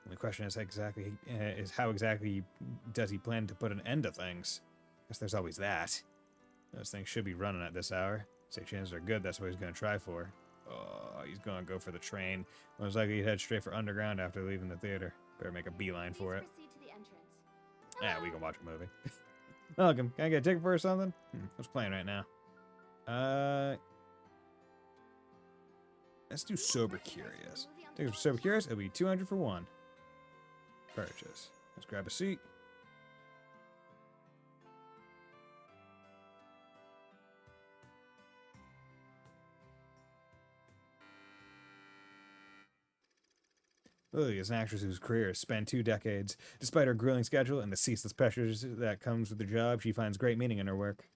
The question is how exactly does he plan to put an end to things? Guess there's always that. Those things should be running at this hour. Say chances are good that's what he's going to try for. Oh, he's going to go for the train. Most likely he'd head straight for Underground after leaving the theater. Better make a beeline for it. Yeah, we can watch a movie. Welcome. Can I get a ticket for or something? What's playing right now? Let's do Sober Curious. Tickets for Sober Curious, it'll be 200 for one. Purchase. Let's grab a seat. Lily is an actress whose career has spanned 2 decades. Despite her grueling schedule and the ceaseless pressures that comes with the job, she finds great meaning in her work.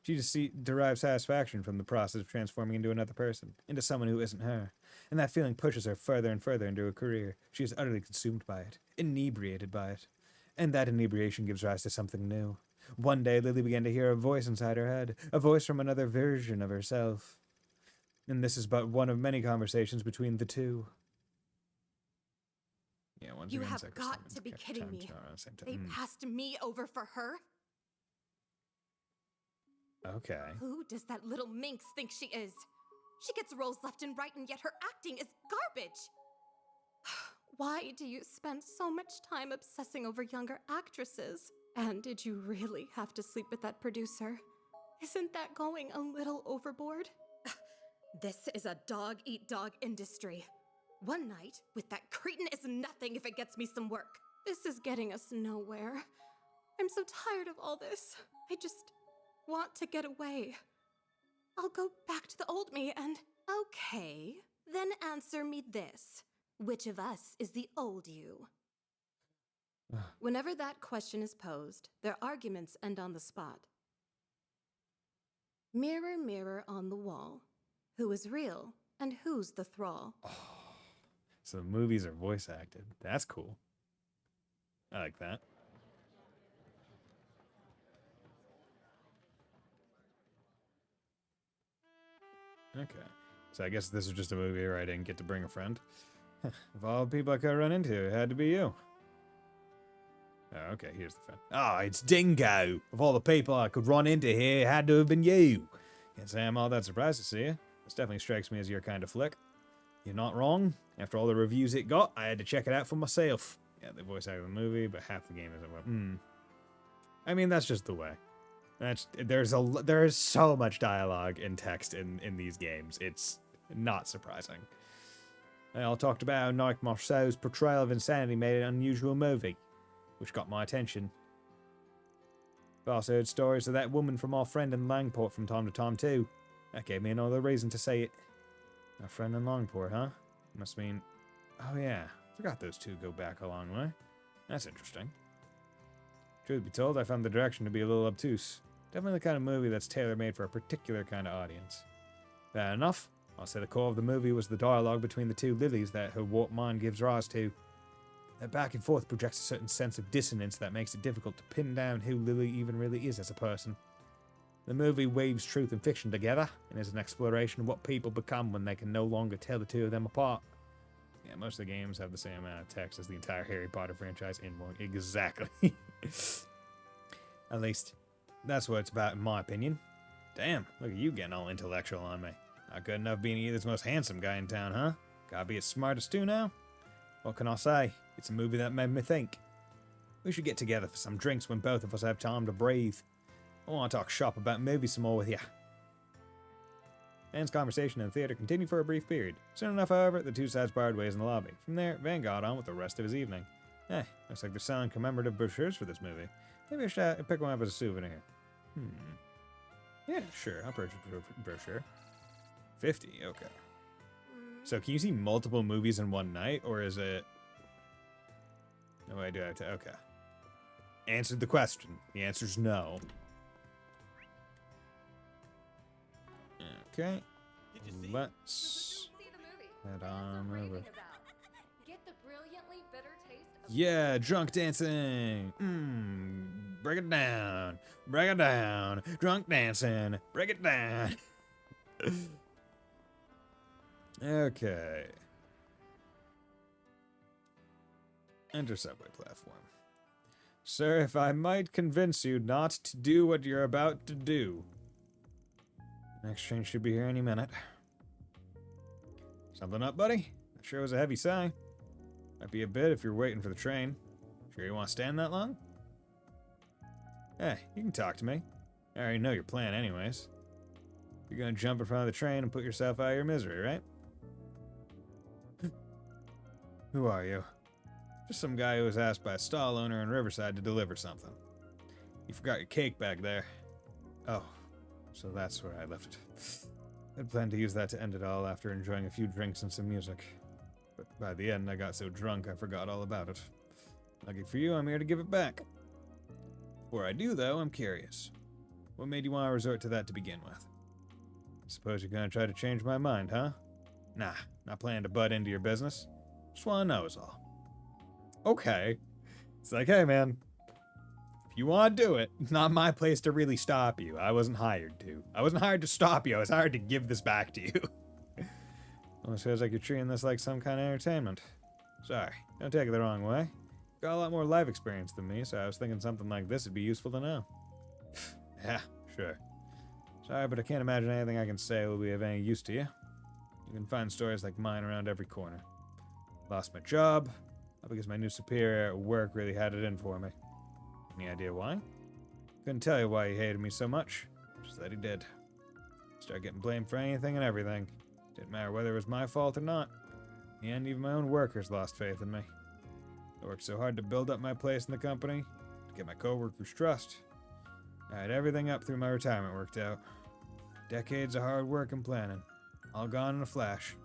She just derives satisfaction from the process of transforming into another person, into someone who isn't her. And that feeling pushes her further and further into her career. She is utterly consumed by it, inebriated by it. And that inebriation gives rise to something new. One day, Lily began to hear a voice inside her head, a voice from another version of herself. And this is but one of many conversations between the two. Yeah, once You again, have Sacred got Summons to be kept kidding time me. to around the same time. They passed me over for her? Okay. Who does that little minx think she is? She gets roles left and right, and yet her acting is garbage. Why do you spend so much time obsessing over younger actresses? And did you really have to sleep with that producer? Isn't that going a little overboard? This is a dog-eat-dog industry. One night with that cretin is nothing if it gets me some work. This is getting us nowhere. I'm so tired of all this. I just want to get away. I'll go back to the old me and... Okay, then answer me this. Which of us is the old you? Whenever that question is posed, their arguments end on the spot. Mirror, mirror on the wall. Who is real and who's the thrall? So the movies are voice acted. That's cool. I like that. Okay. So I guess this is just a movie where I didn't get to bring a friend. Of all the people I could run into, it had to be you. Oh, okay, here's the friend. Oh, it's Dingo! Of all the people I could run into here, it had to have been you. Can't say I'm all that surprised to see you. This definitely strikes me as your kind of flick. You're not wrong. After all the reviews it got, I had to check it out for myself. Yeah, the voice acted the movie, but half the game isn't well. I mean, that's just the way. There is so much dialogue and text in these games. It's not surprising. They all talked about how Nike Marceau's portrayal of insanity made an unusual movie, which got my attention. I've also heard stories of that woman from our friend in Langport from time to time too. That gave me another reason to say it. Our friend in Longport, huh? Must mean... Oh yeah, forgot those two go back a long way. That's interesting. Truth be told, I found the direction to be a little obtuse. Definitely the kind of movie that's tailor-made for a particular kind of audience. Fair enough. I'll say the core of the movie was the dialogue between the two Lilies that her warped mind gives rise to. That back and forth projects a certain sense of dissonance that makes it difficult to pin down who Lily even really is as a person. The movie weaves truth and fiction together, and is an exploration of what people become when they can no longer tell the two of them apart. Yeah, most of the games have the same amount of text as the entire Harry Potter franchise in one. Exactly. At least, that's what it's about in my opinion. Damn, look at you getting all intellectual on me. Not good enough being either's most handsome guy in town, huh? Gotta be as smart as too now? What can I say? It's a movie that made me think. We should get together for some drinks when both of us have time to breathe. I want to talk shop about movies some more with ya. Van's conversation in the theater continued for a brief period. Soon enough, however, the two sides parted ways in the lobby. From there, Van got on with the rest of his evening. Looks like they're selling commemorative brochures for this movie. Maybe I should pick one up as a souvenir. Yeah, sure, I'll purchase a brochure. 50, okay. So can you see multiple movies in one night, or is it... No, I do have to... Okay. Answered the question. The answer's no. Okay. Let's head on over. Get the brilliantly bitter taste of Yeah, drunk dancing. Break it down. Break it down. Drunk dancing. Break it down. Okay. Enter subway platform. Sir, if I might convince you not to do what you're about to do. Next train should be here any minute. Something up, buddy? That sure was a heavy sigh. Might be a bit if you're waiting for the train. Sure you want to stand that long? Hey, you can talk to me. I already know your plan anyways. You're gonna jump in front of the train and put yourself out of your misery, right? Who are you? Just some guy who was asked by a stall owner in Riverside to deliver something. You forgot your cake back there. Oh, so that's where I left it. I'd planned to use that to end it all after enjoying a few drinks and some music. But by the end, I got so drunk I forgot all about it. Lucky for you, I'm here to give it back. Before I do, though, I'm curious. What made you want to resort to that to begin with? Suppose you're gonna try to change my mind, huh? Nah, not planning to butt into your business. Just wanna know is all. Okay. It's like, hey man, if you wanna do it, it's not my place to really stop you. I wasn't hired to. I wasn't hired to stop you, I was hired to give this back to you. Almost feels like you're treating this like some kind of entertainment. Sorry, don't take it the wrong way. Got a lot more life experience than me, so I was thinking something like this would be useful to know. Yeah, sure. Sorry, but I can't imagine anything I can say will be of any use to you. You can find stories like mine around every corner. Lost my job, all because my new superior at work really had it in for me. Any idea why? Couldn't tell you why he hated me so much, just that he did. Started getting blamed for anything and everything. Didn't matter whether it was my fault or not. In the end, even my own workers lost faith in me. I worked so hard to build up my place in the company, to get my coworkers' trust. I had everything up through my retirement worked out. Decades of hard work and planning, all gone in a flash.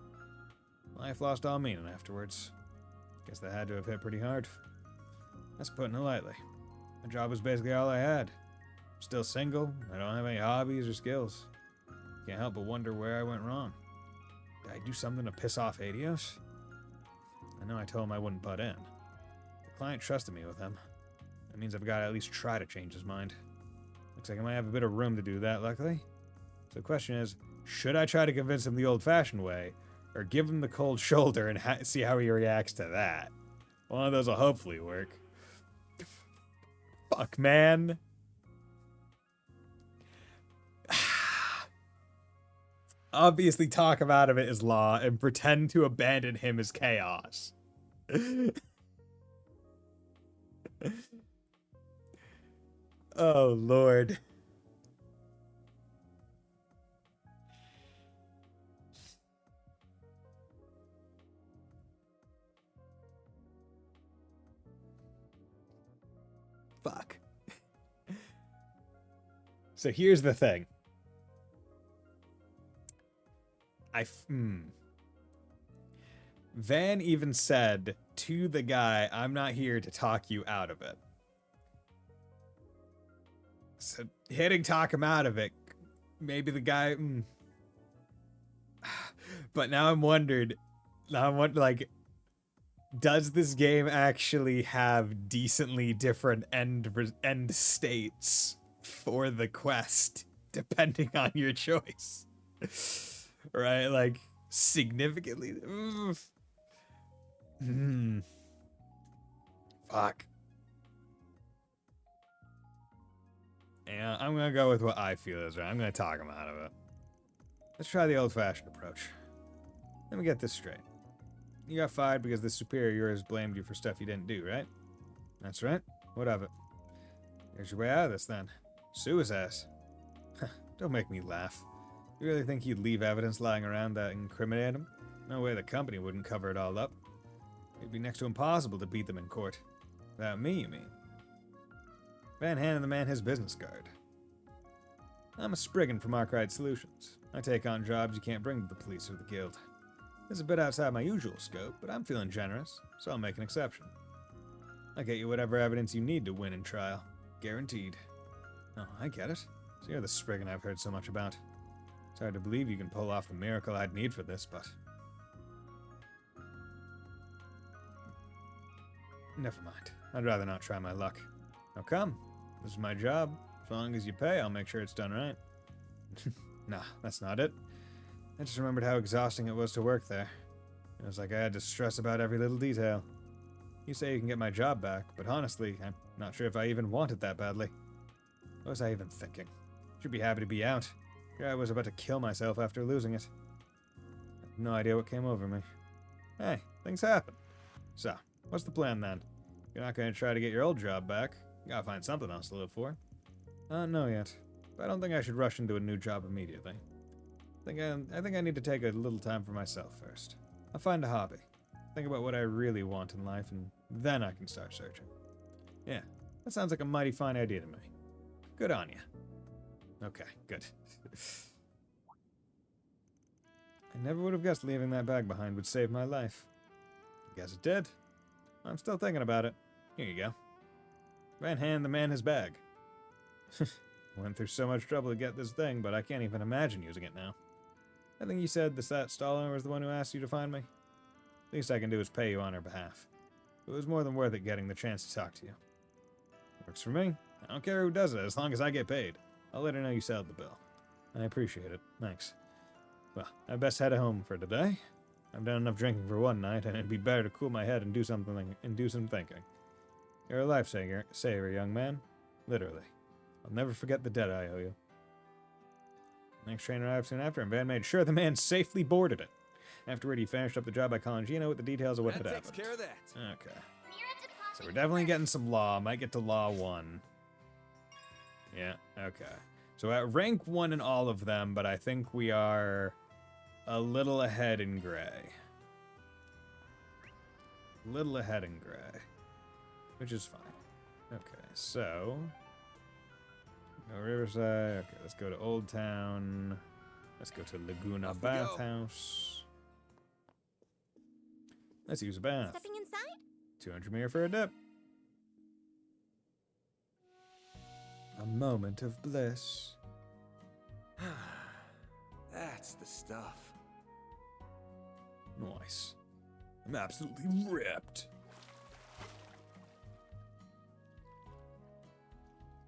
Life lost all meaning afterwards. Guess that had to have hit pretty hard. That's putting it lightly. My job was basically all I had. I'm still single, I don't have any hobbies or skills. Can't help but wonder where I went wrong. Did I do something to piss off Adios? I know I told him I wouldn't butt in. The client trusted me with him. That means I've got to at least try to change his mind. Looks like I might have a bit of room to do that, luckily. So the question is, should I try to convince him the old-fashioned way, or give him the cold shoulder and see how he reacts to that? One of those will hopefully work. Fuck, man. Obviously talk him out of it is law, and pretend to abandon him as chaos. Oh, Lord. Fuck. So here's the thing. Van even said to the guy, I'm not here to talk you out of it. So hitting talk him out of it, maybe the guy... But now I'm wondering, like, does this game actually have decently different end states for the quest, depending on your choice? Right, like, significantly... Fuck. Yeah, I'm gonna go with what I feel is right. I'm gonna talk him out of it. Let's try the old-fashioned approach. Let me get this straight. You got fired because the superior of yours blamed you for stuff you didn't do, right? That's right. What of it? Here's your way out of this, then. Suicide? Don't make me laugh. You really think he'd leave evidence lying around that incriminate him? No way the company wouldn't cover it all up. It'd be next to impossible to beat them in court. Without me, you mean? Van handed the man his business card. I'm a Spriggan from Arkwright Solutions. I take on jobs you can't bring to the police or the guild. This is a bit outside my usual scope, but I'm feeling generous, so I'll make an exception. I'll get you whatever evidence you need to win in trial. Guaranteed. Oh, I get it. So you're the Spriggan I've heard so much about. It's hard to believe you can pull off the miracle I'd need for this, but... Never mind. I'd rather not try my luck. Now come. This is my job. As long as you pay, I'll make sure it's done right. Nah, that's not it. I just remembered how exhausting it was to work there. It was like I had to stress about every little detail. You say you can get my job back, but honestly, I'm not sure if I even want it that badly. What was I even thinking? Should be happy to be out. Here I was about to kill myself after losing it. I have no idea what came over me. Hey, things happen. So, what's the plan then? You're not going to try to get your old job back. You gotta find something else to live for. No yet. But I don't think I should rush into a new job immediately. I think I need to take a little time for myself first. I'll find a hobby. Think about what I really want in life, and then I can start searching. Yeah, that sounds like a mighty fine idea to me. Good on you. Okay, good. I never would have guessed leaving that bag behind would save my life. Guess it did. I'm still thinking about it. Here you go. Van hand the man his bag. Went through so much trouble to get this thing, but I can't even imagine using it now. I think you said that stall owner was the one who asked you to find me. Least I can do is pay you on her behalf. It was more than worth it getting the chance to talk to you. Works for me. I don't care who does it, as long as I get paid. I'll let her know you settled the bill. I appreciate it. Thanks. Well, I best head home for today. I've done enough drinking for one night, and it'd be better to cool my head and do some thinking. You're a lifesaver, young man. Literally. I'll never forget the debt I owe you. Next train arrived soon after, and Van made sure the man safely boarded it. Afterward, he finished up the job by calling Gino with the details of what had happened. That takes care of that. Okay. So we're definitely getting some law. Might get to law 1. Yeah, okay. So at rank 1 in all of them, but I think we are a little ahead in gray. Little ahead in gray. Which is fine. Okay, so... Go Riverside. Okay, let's go to Old Town. Let's go to Laguna Off we go. Bathhouse. Let's use a bath. Stepping inside? 200 meter for a dip. A moment of bliss. That's the stuff. Nice. I'm absolutely ripped.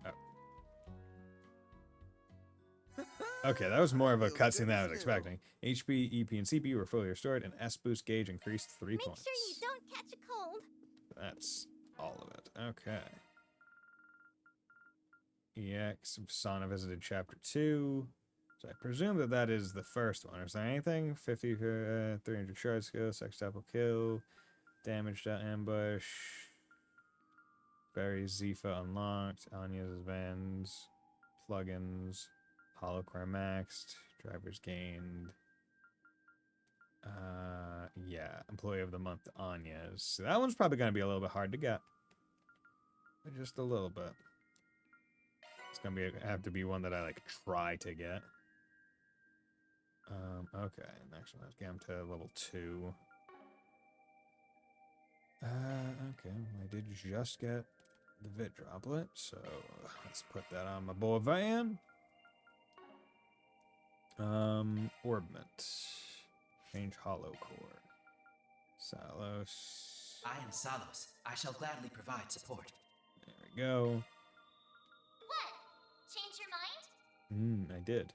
Oh. Okay, that was more of a cutscene than I was expecting. HP, EP, and CPU were fully restored, and S-boost gauge increased 3 points. Make sure you don't catch a cold. That's all of it. Okay. EX, Sauna visited Chapter 2. So I presume that that is the first one. Is there anything? 50 for 300 shard skill, sextuple kill, damage to ambush, Barry Zifa unlocked, Anya's Vans, plugins, Holocore maxed, drivers gained. Yeah, employee of the month Anya's. So that one's probably going to be a little bit hard to get. Just a little bit. It's going to have to be one that I like try to get. Okay, next one, let's get him to level 2. Okay, I did just get the Vit Droplet, so let's put that on my boy Van. Orbment. Change Hollow Core. Salos. I am Salos. I shall gladly provide support. There we go. What? Change your mind? I did.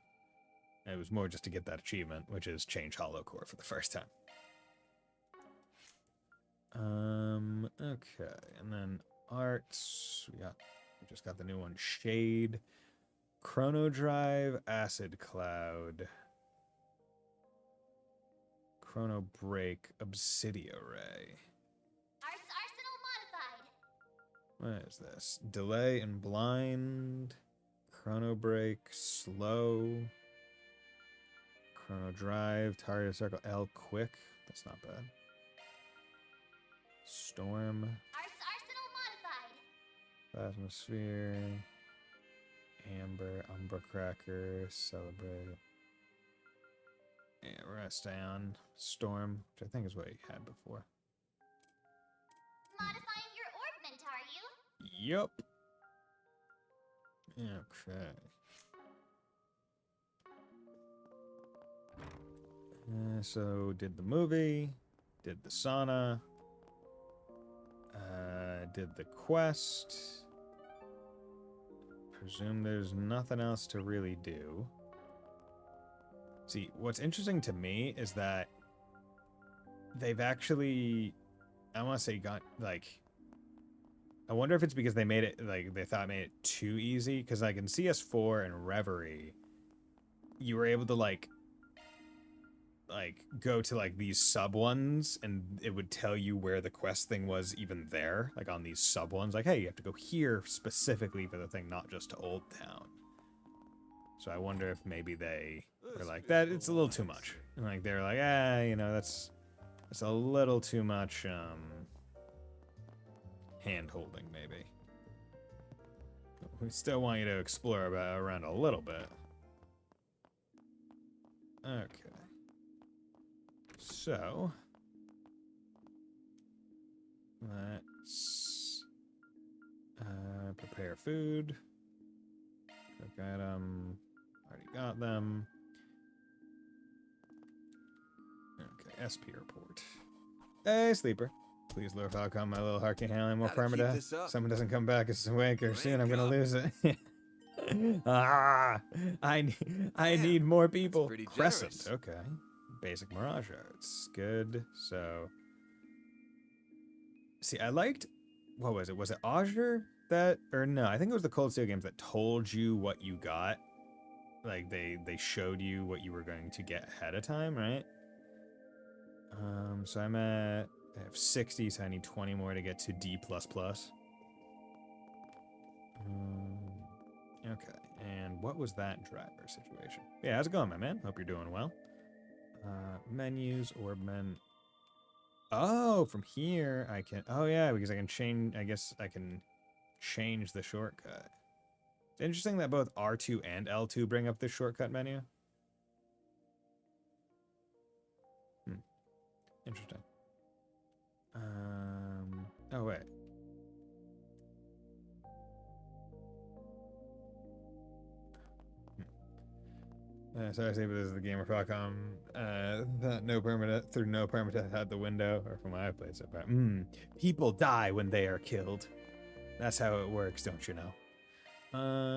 It was more just to get that achievement, which is change Hollow Core for the first time. Okay, and then arts. We just got the new one, Shade, Chrono Drive, Acid Cloud, Chrono Break, Obsidia Ray. Arts Arsenal modified. What is this? Delay and Blind, Chrono Break, Slow. Chrono Drive, Target Circle, L Quick. That's not bad. Storm. Atmosphere. Amber, Umbra Cracker, Celebrate. Yeah, we're gonna stay on Storm, which I think is what he had before. Modifying your orbment, are you? Yup. Okay. So did the movie, did the sauna, did the quest. Presume there's nothing else to really do. See, what's interesting to me is that they've actually, I want to say, got like. I wonder if it's because they made it like they thought it made it too easy. Because like in CS4 and Reverie, you were able to like go to like these sub ones and it would tell you where the quest thing was even there, like on these sub ones, like, hey, you have to go here specifically for the thing, not just to Old Town. So I wonder if maybe they were like, that it's a little too much, and like they're like, you know, that's a little too much hand holding maybe. We still want you to explore around a little bit. Okay. So, let's prepare food. Cook item. Already got them. Okay, SP report. Hey, sleeper. Please, Lord Falcon, my little heart can't handle any more permadeath. Someone doesn't come back as awake or soon I'm gonna lose it. I need more people. Crescent, okay. Basic Mirage Arts. Good. So, see, I liked, what was it? Was it Azure that, or no, I think it was the Cold Steel games that told you what you got. Like, they showed you what you were going to get ahead of time, right? So I have 60, so I need 20 more to get to D++. Okay, and what was that driver situation? Yeah, how's it going, my man? Hope you're doing well. Menus, Orbman. Oh, from here I can, oh yeah, because I can change, I guess I can change the shortcut. It's interesting that both R2 and L2 bring up this shortcut menu. Interesting. Oh wait. Sorry, say, but this is the gamer Falcom. That no permadeath had the window, or from what I played so far. People die when they are killed. That's how it works, don't you know?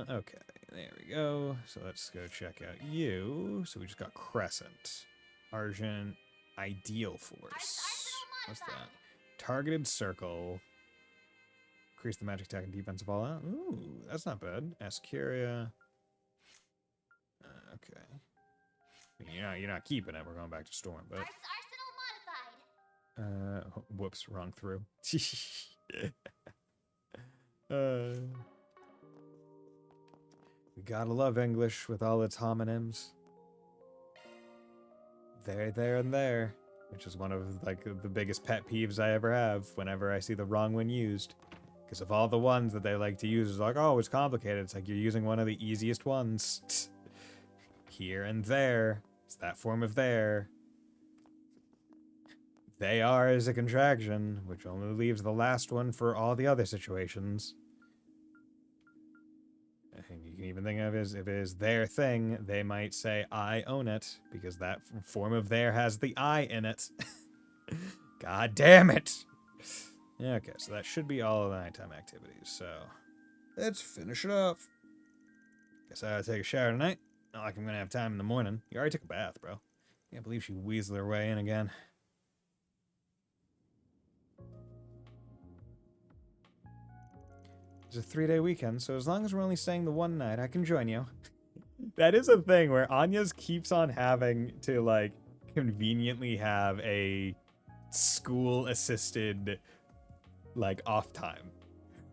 Okay, there we go. So let's go check out you. So we just got Crescent, Argent, Ideal Force. What's that? Targeted Circle. Increase the magic attack and defense of all out. Ooh, that's not bad. Ascuria. Okay. You're not keeping it. We're going back to Storm, but. Arsenal modified. Whoops, wrong through. We gotta love English with all its homonyms. There, and there. Which is one of, like, the biggest pet peeves I ever have whenever I see the wrong one used. Because of all the ones that they like to use, it's like, oh, it's complicated. It's like you're using one of the easiest ones. Here and there. It's that form of there. They are is a contraction, which only leaves the last one for all the other situations. I think you can even think of it as if it is their thing, they might say, I own it, because that form of there has the I in it. God damn it! Okay, so that should be all of the nighttime activities, so let's finish it off. Guess I gotta take a shower tonight. Not like I'm gonna have time in the morning. You already took a bath, bro. Can't believe she weaseled her way in again. It's a 3-day weekend, so as long as we're only staying the one night, I can join you. That is a thing where Anya's keeps on having to, like, conveniently have a school-assisted, like, off time,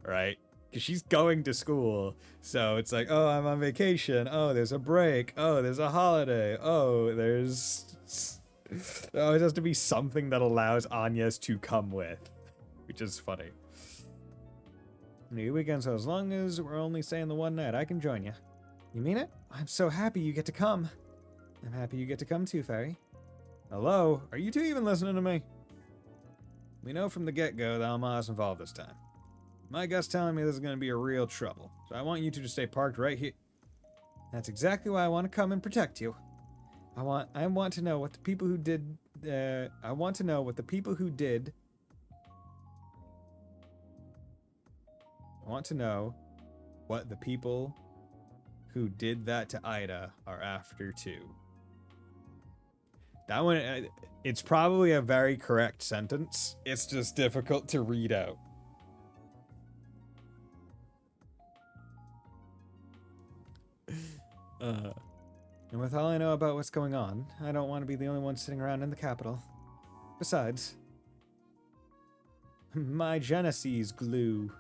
right? Because she's going to school. So it's like, oh, I'm on vacation. Oh, there's a break. Oh, there's a holiday. Oh, there's... Oh, it has to be something that allows Anya's to come with. Which is funny. New weekend, so as long as we're only staying the one night, I can join you. You mean it? I'm so happy you get to come. I'm happy you get to come too, Fairy. Hello? Are you two even listening to me? We know from the get-go that Alma's involved this time. My gut's telling me this is going to be a real trouble, so I want you two to stay parked right here. That's exactly why I want to come and protect you. I want to know what the people who did. I want to know what the people who did. I want to know what the people who did that to Ida are after too. That one, it's probably a very correct sentence. It's just difficult to read out. And with all I know about what's going on, I don't want to be the only one sitting around in the capital. Besides, my Genesees glue.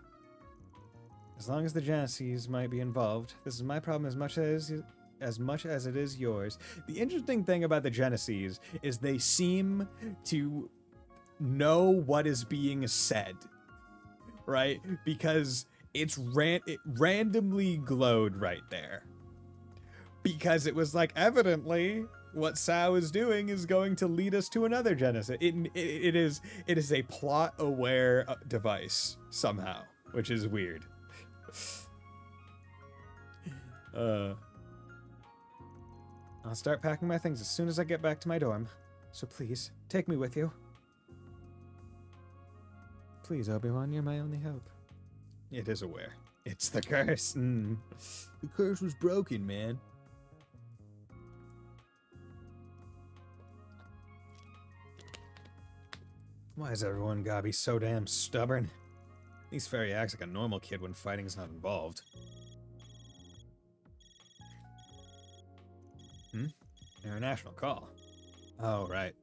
As long as the Genesees might be involved, this is my problem as much as it is yours. The interesting thing about the Genesees is they seem to know what is being said, right? Because it randomly glowed right there. Because it was like, evidently, what Sao is doing is going to lead us to another Genesis. It is a plot-aware device, somehow, which is weird. I'll start packing my things as soon as I get back to my dorm. So please, take me with you. Please, Obi-Wan, you're my only hope. It is aware. It's the curse. The curse was broken, man. Why is everyone gotta be so damn stubborn? At least Fairy acts like a normal kid when fighting's not involved. International call. Oh, right.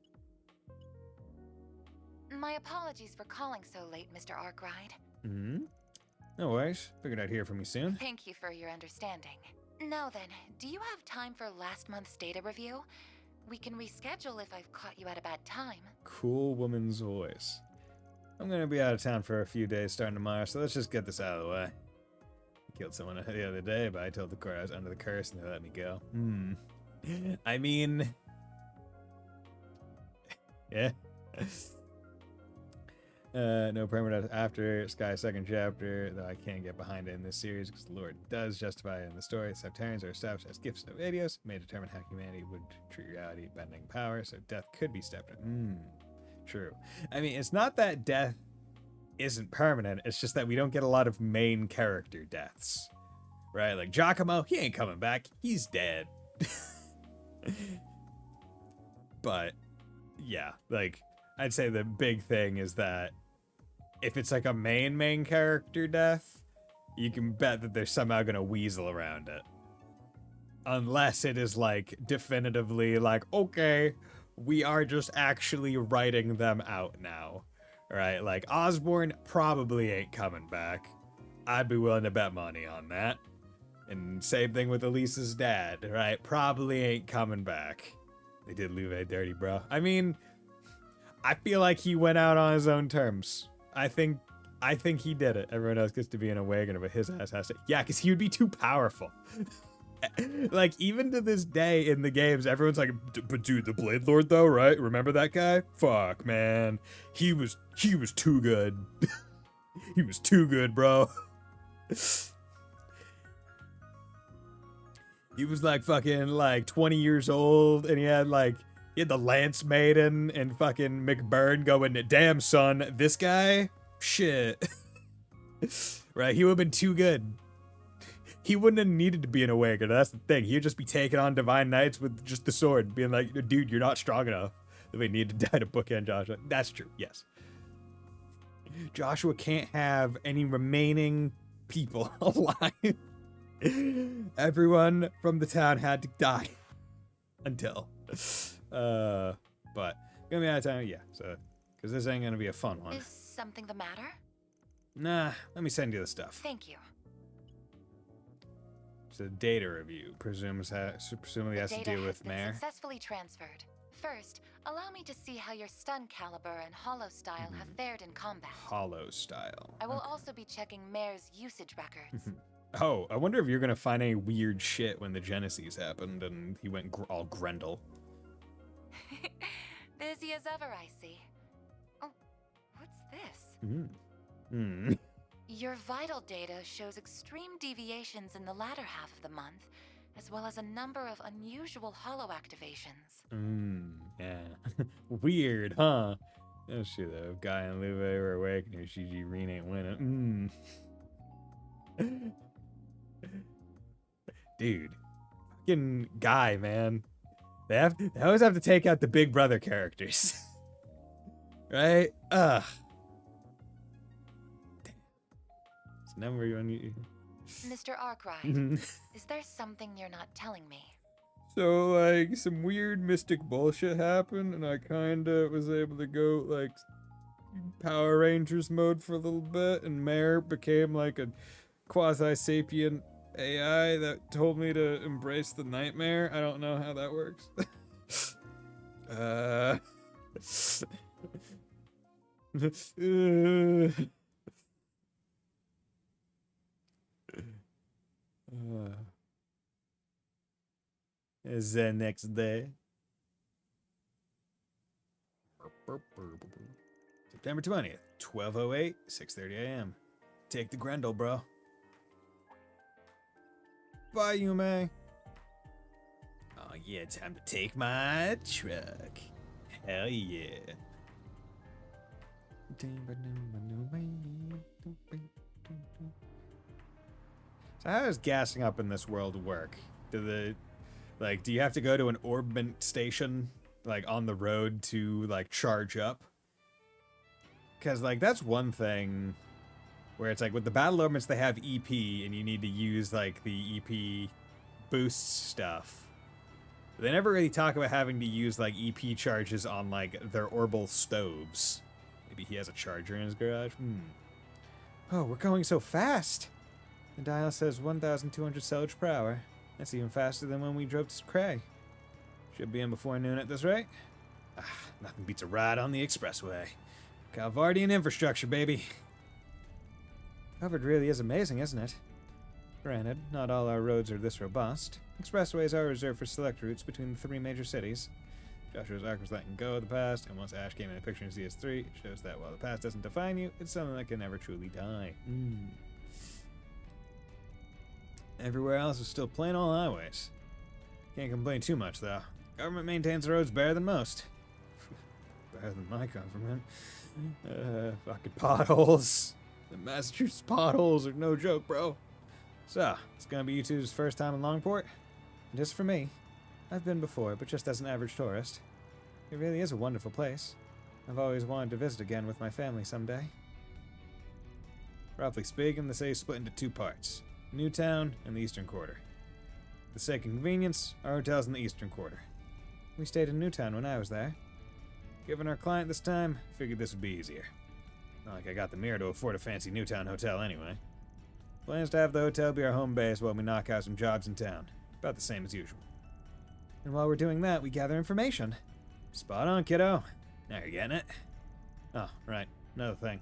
My apologies for calling so late, Mr. Arkwright. No worries. Figured I'd hear from you soon. Thank you for your understanding. Now then, do you have time for last month's data review? We can reschedule if I've caught you at a bad time. Cool woman's voice. I'm gonna be out of town for a few days starting tomorrow, so let's just get this out of the way. I killed someone the other day, but I told the court I was under the curse and they let me go. I mean... yeah. No permanent after Sky's second chapter, though I can't get behind it in this series because the Lord does justify it in the story. Septarians are established as gifts of Adios, may determine how humanity would treat reality bending power, so death could be stepped in. True. I mean, it's not that death isn't permanent, it's just that we don't get a lot of main character deaths. Right? Like Giacomo, he ain't coming back. He's dead. But, yeah, like, I'd say the big thing is that if it's like a main character death, you can bet that they're somehow gonna weasel around it. Unless it is like definitively like, okay, we are just actually writing them out now. Right? Like Osborn probably ain't coming back. I'd be willing to bet money on that. And same thing with Elisa's dad, right? Probably ain't coming back. They did Luve dirty, bro. I mean, I feel like he went out on his own terms. I think he did it. Everyone else gets to be in a wagon, but his ass has to. Yeah, because he would be too powerful. Like, even to this day in the games, everyone's like, but dude, the Blade Lord though, right? Remember that guy? Fuck, man. He was too good. He was too good, bro. He was like fucking like 20 years old, and he had the Lance Maiden and fucking McBurn going, damn son, this guy? Shit. Right, he would have been too good. He wouldn't have needed to be an Awakener, that's the thing. He would just be taking on Divine Knights with just the sword, being like, dude, you're not strong enough. That we need to die to bookend Joshua. That's true, yes. Joshua can't have any remaining people alive. Everyone from the town had to die. Until. But, gonna be out of time, yeah, so, because this ain't gonna be a fun one. Is something the matter? Nah, let me send you the stuff. Thank you. It's a data review. Presumably has to do with Data has Mare. been successfully transferred. First, allow me to see how your stun caliber and hollow style have fared in combat. Hollow style. I will also be checking Mare's usage records. Oh, I wonder if you're gonna find any weird shit when the Genesis happened and he went all Grendel. Busy as ever, I see. Oh, what's this? Your vital data shows extreme deviations in the latter half of the month, as well as a number of unusual hollow activations. Yeah. Weird, huh? Oh shit, though. Guy and Luve were awake and your CG Reen ain't winning. Dude. Fucking Guy, man. They always have to take out the big brother characters. Right? Ugh. Damn. It's never you. Mr. Arkwright, is there something you're not telling me? So, like, some weird mystic bullshit happened, and I kinda was able to go, like, Power Rangers mode for a little bit, and Mare became, like, a quasi-sapient AI that told me to embrace the nightmare. I don't know how that works. Is the next day. September 20th, 12:08, 6:30 a.m. Take the Grendel, bro. Bye, Yume. Oh yeah, time to take my truck. Hell yeah. So how does gassing up in this world work? Do you have to go to an orbment station, like, on the road to, like, charge up? Because, like, that's one thing where it's like, with the battle orbments, they have EP, and you need to use, like, the EP boost stuff. They never really talk about having to use, like, EP charges on, like, their orbital stoves. Maybe he has a charger in his garage? Oh, we're going so fast! The dial says 1,200 salvage per hour. That's even faster than when we drove to Cray. Should be in before noon at this rate. Nothing beats a ride on the expressway. Calvardian infrastructure, baby. Covered really is amazing, isn't it? Granted, not all our roads are this robust. Expressways are reserved for select routes between the three major cities. Joshua's arc was letting go of the past, and once Ash came in a picture in CS3, it shows that while the past doesn't define you, it's something that can never truly die. Everywhere else is still plain old highways. Can't complain too much, though. Government maintains the roads better than most. Better than my government. Fucking potholes. The Massachusetts potholes are no joke, bro. So, it's gonna be you two's first time in Longport? Just for me. I've been before, but just as an average tourist. It really is a wonderful place. I've always wanted to visit again with my family someday. Roughly speaking, the city is split into two parts. Newtown and the Eastern Quarter. For the sake of convenience, our hotel's in the Eastern Quarter. We stayed in Newtown when I was there. Given our client this time, figured this would be easier. Not like I got the mirror to afford a fancy Newtown hotel anyway. Plans to have the hotel be our home base while we knock out some jobs in town. About the same as usual. And while we're doing that, we gather information. Spot on, kiddo. Now you're getting it. Oh, right. Another thing.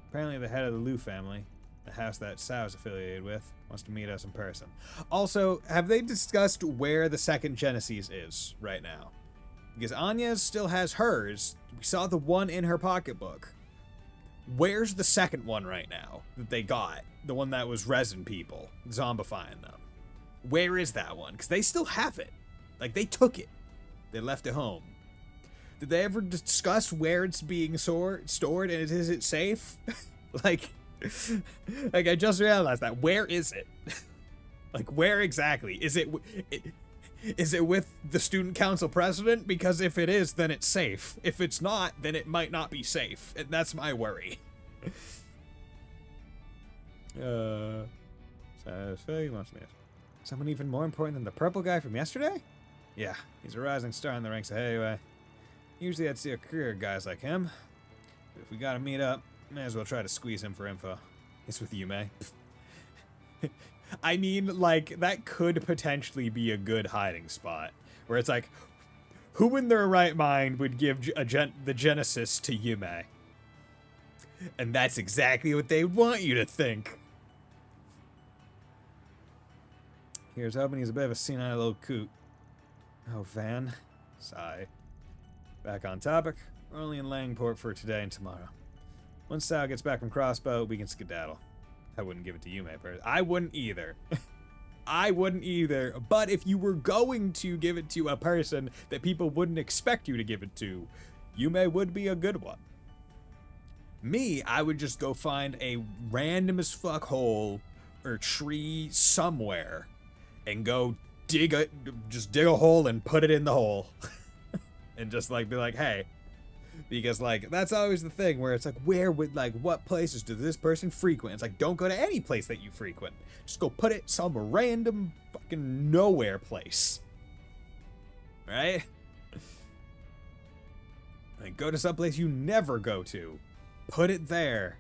Apparently the head of the Liu family, the house that Sao's affiliated with, wants to meet us in person. Also, have they discussed where the second Genesis is right now? Because Anya's still has hers. We saw the one in her pocketbook. Where's the second one right now that they got? The one that was resin people, zombifying them. Where is that one? Because they still have it. Like, they took it. They left it home. Did they ever discuss where it's being stored and is it safe? like I just realized that. Where is it? Like, where exactly? Is it with the student council president? Because if it is, then it's safe. If it's not, then it might not be safe. And that's my worry. Someone even more important than the purple guy from yesterday? Yeah, he's a rising star in the ranks of Heyway. Usually I'd see a career guys like him. But if we gotta meet up, May as well try to squeeze him for info. It's with Yume. I mean, like, that could potentially be a good hiding spot. Where it's like, who in their right mind would give the Genesis to Yume? And that's exactly what they want you to think. Here's hoping he's a bit of a senile little coot. Oh, Van. Sigh. Back on topic. We're only in Langport for today and tomorrow. Once Sal gets back from Crossbow, we can skedaddle. I wouldn't give it to Yume, personally. I wouldn't either. I wouldn't either. But if you were going to give it to a person that people wouldn't expect you to give it to, Yume would be a good one. Me, I would just go find a random as fuck hole or tree somewhere and go dig a hole and put it in the hole. And just like be like, hey. Because like that's always the thing where it's like, where would like what places does this person frequent? It's like, don't go to any place that you frequent. Just go put it some random fucking nowhere place. Right? Like go to some place you never go to. Put it there.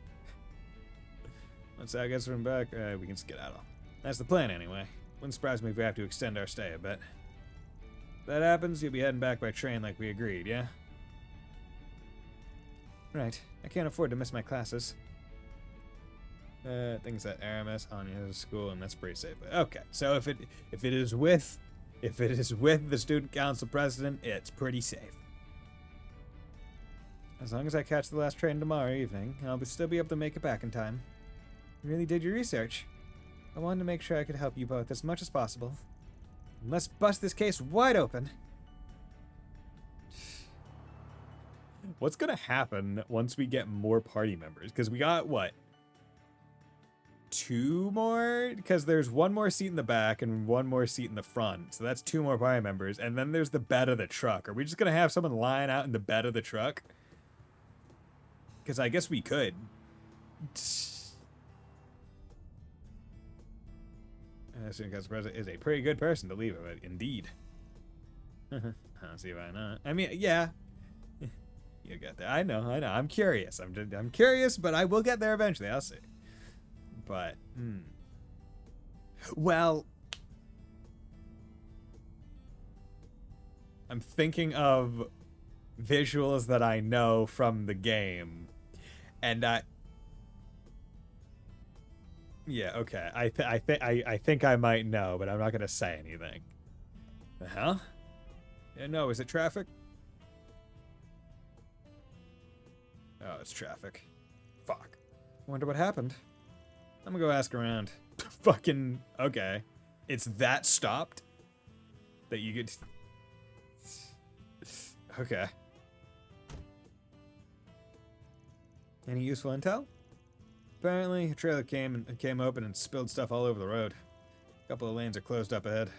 Once I get from back, we can skedaddle. That's the plan anyway. Wouldn't surprise me if we have to extend our stay a bit. If that happens, you'll be heading back by train like we agreed, yeah? Right. I can't afford to miss my classes. Things at Aramis, Anya's school, and that's pretty safe. Okay, so if it is with the student council president, it's pretty safe. As long as I catch the last train tomorrow evening, I'll still be able to make it back in time. You really did your research. I wanted to make sure I could help you both as much as possible. And let's bust this case wide open. What's gonna happen once we get more party members? Because we got, what? 2 more? Because there's 1 more seat in the back and 1 more seat in the front. So that's 2 more party members. And then there's the bed of the truck. Are we just gonna have someone lying out in the bed of the truck? Because I guess we could. Student council president is a pretty good person to leave it with, indeed. I don't see why not. I mean, yeah. You get there. I know. I'm curious. I'm curious, but I will get there eventually. I'll see. But, well, I'm thinking of visuals that I know from the game, and yeah, okay. I think I might know, but I'm not gonna say anything. The hell? Yeah, no. Is it traffic? Oh, it's traffic. Fuck. Wonder what happened. I'm gonna go ask around. Fucking okay. It's that stopped that you get. Okay. Any useful intel? Apparently, a trailer came open and spilled stuff all over the road. A couple of lanes are closed up ahead.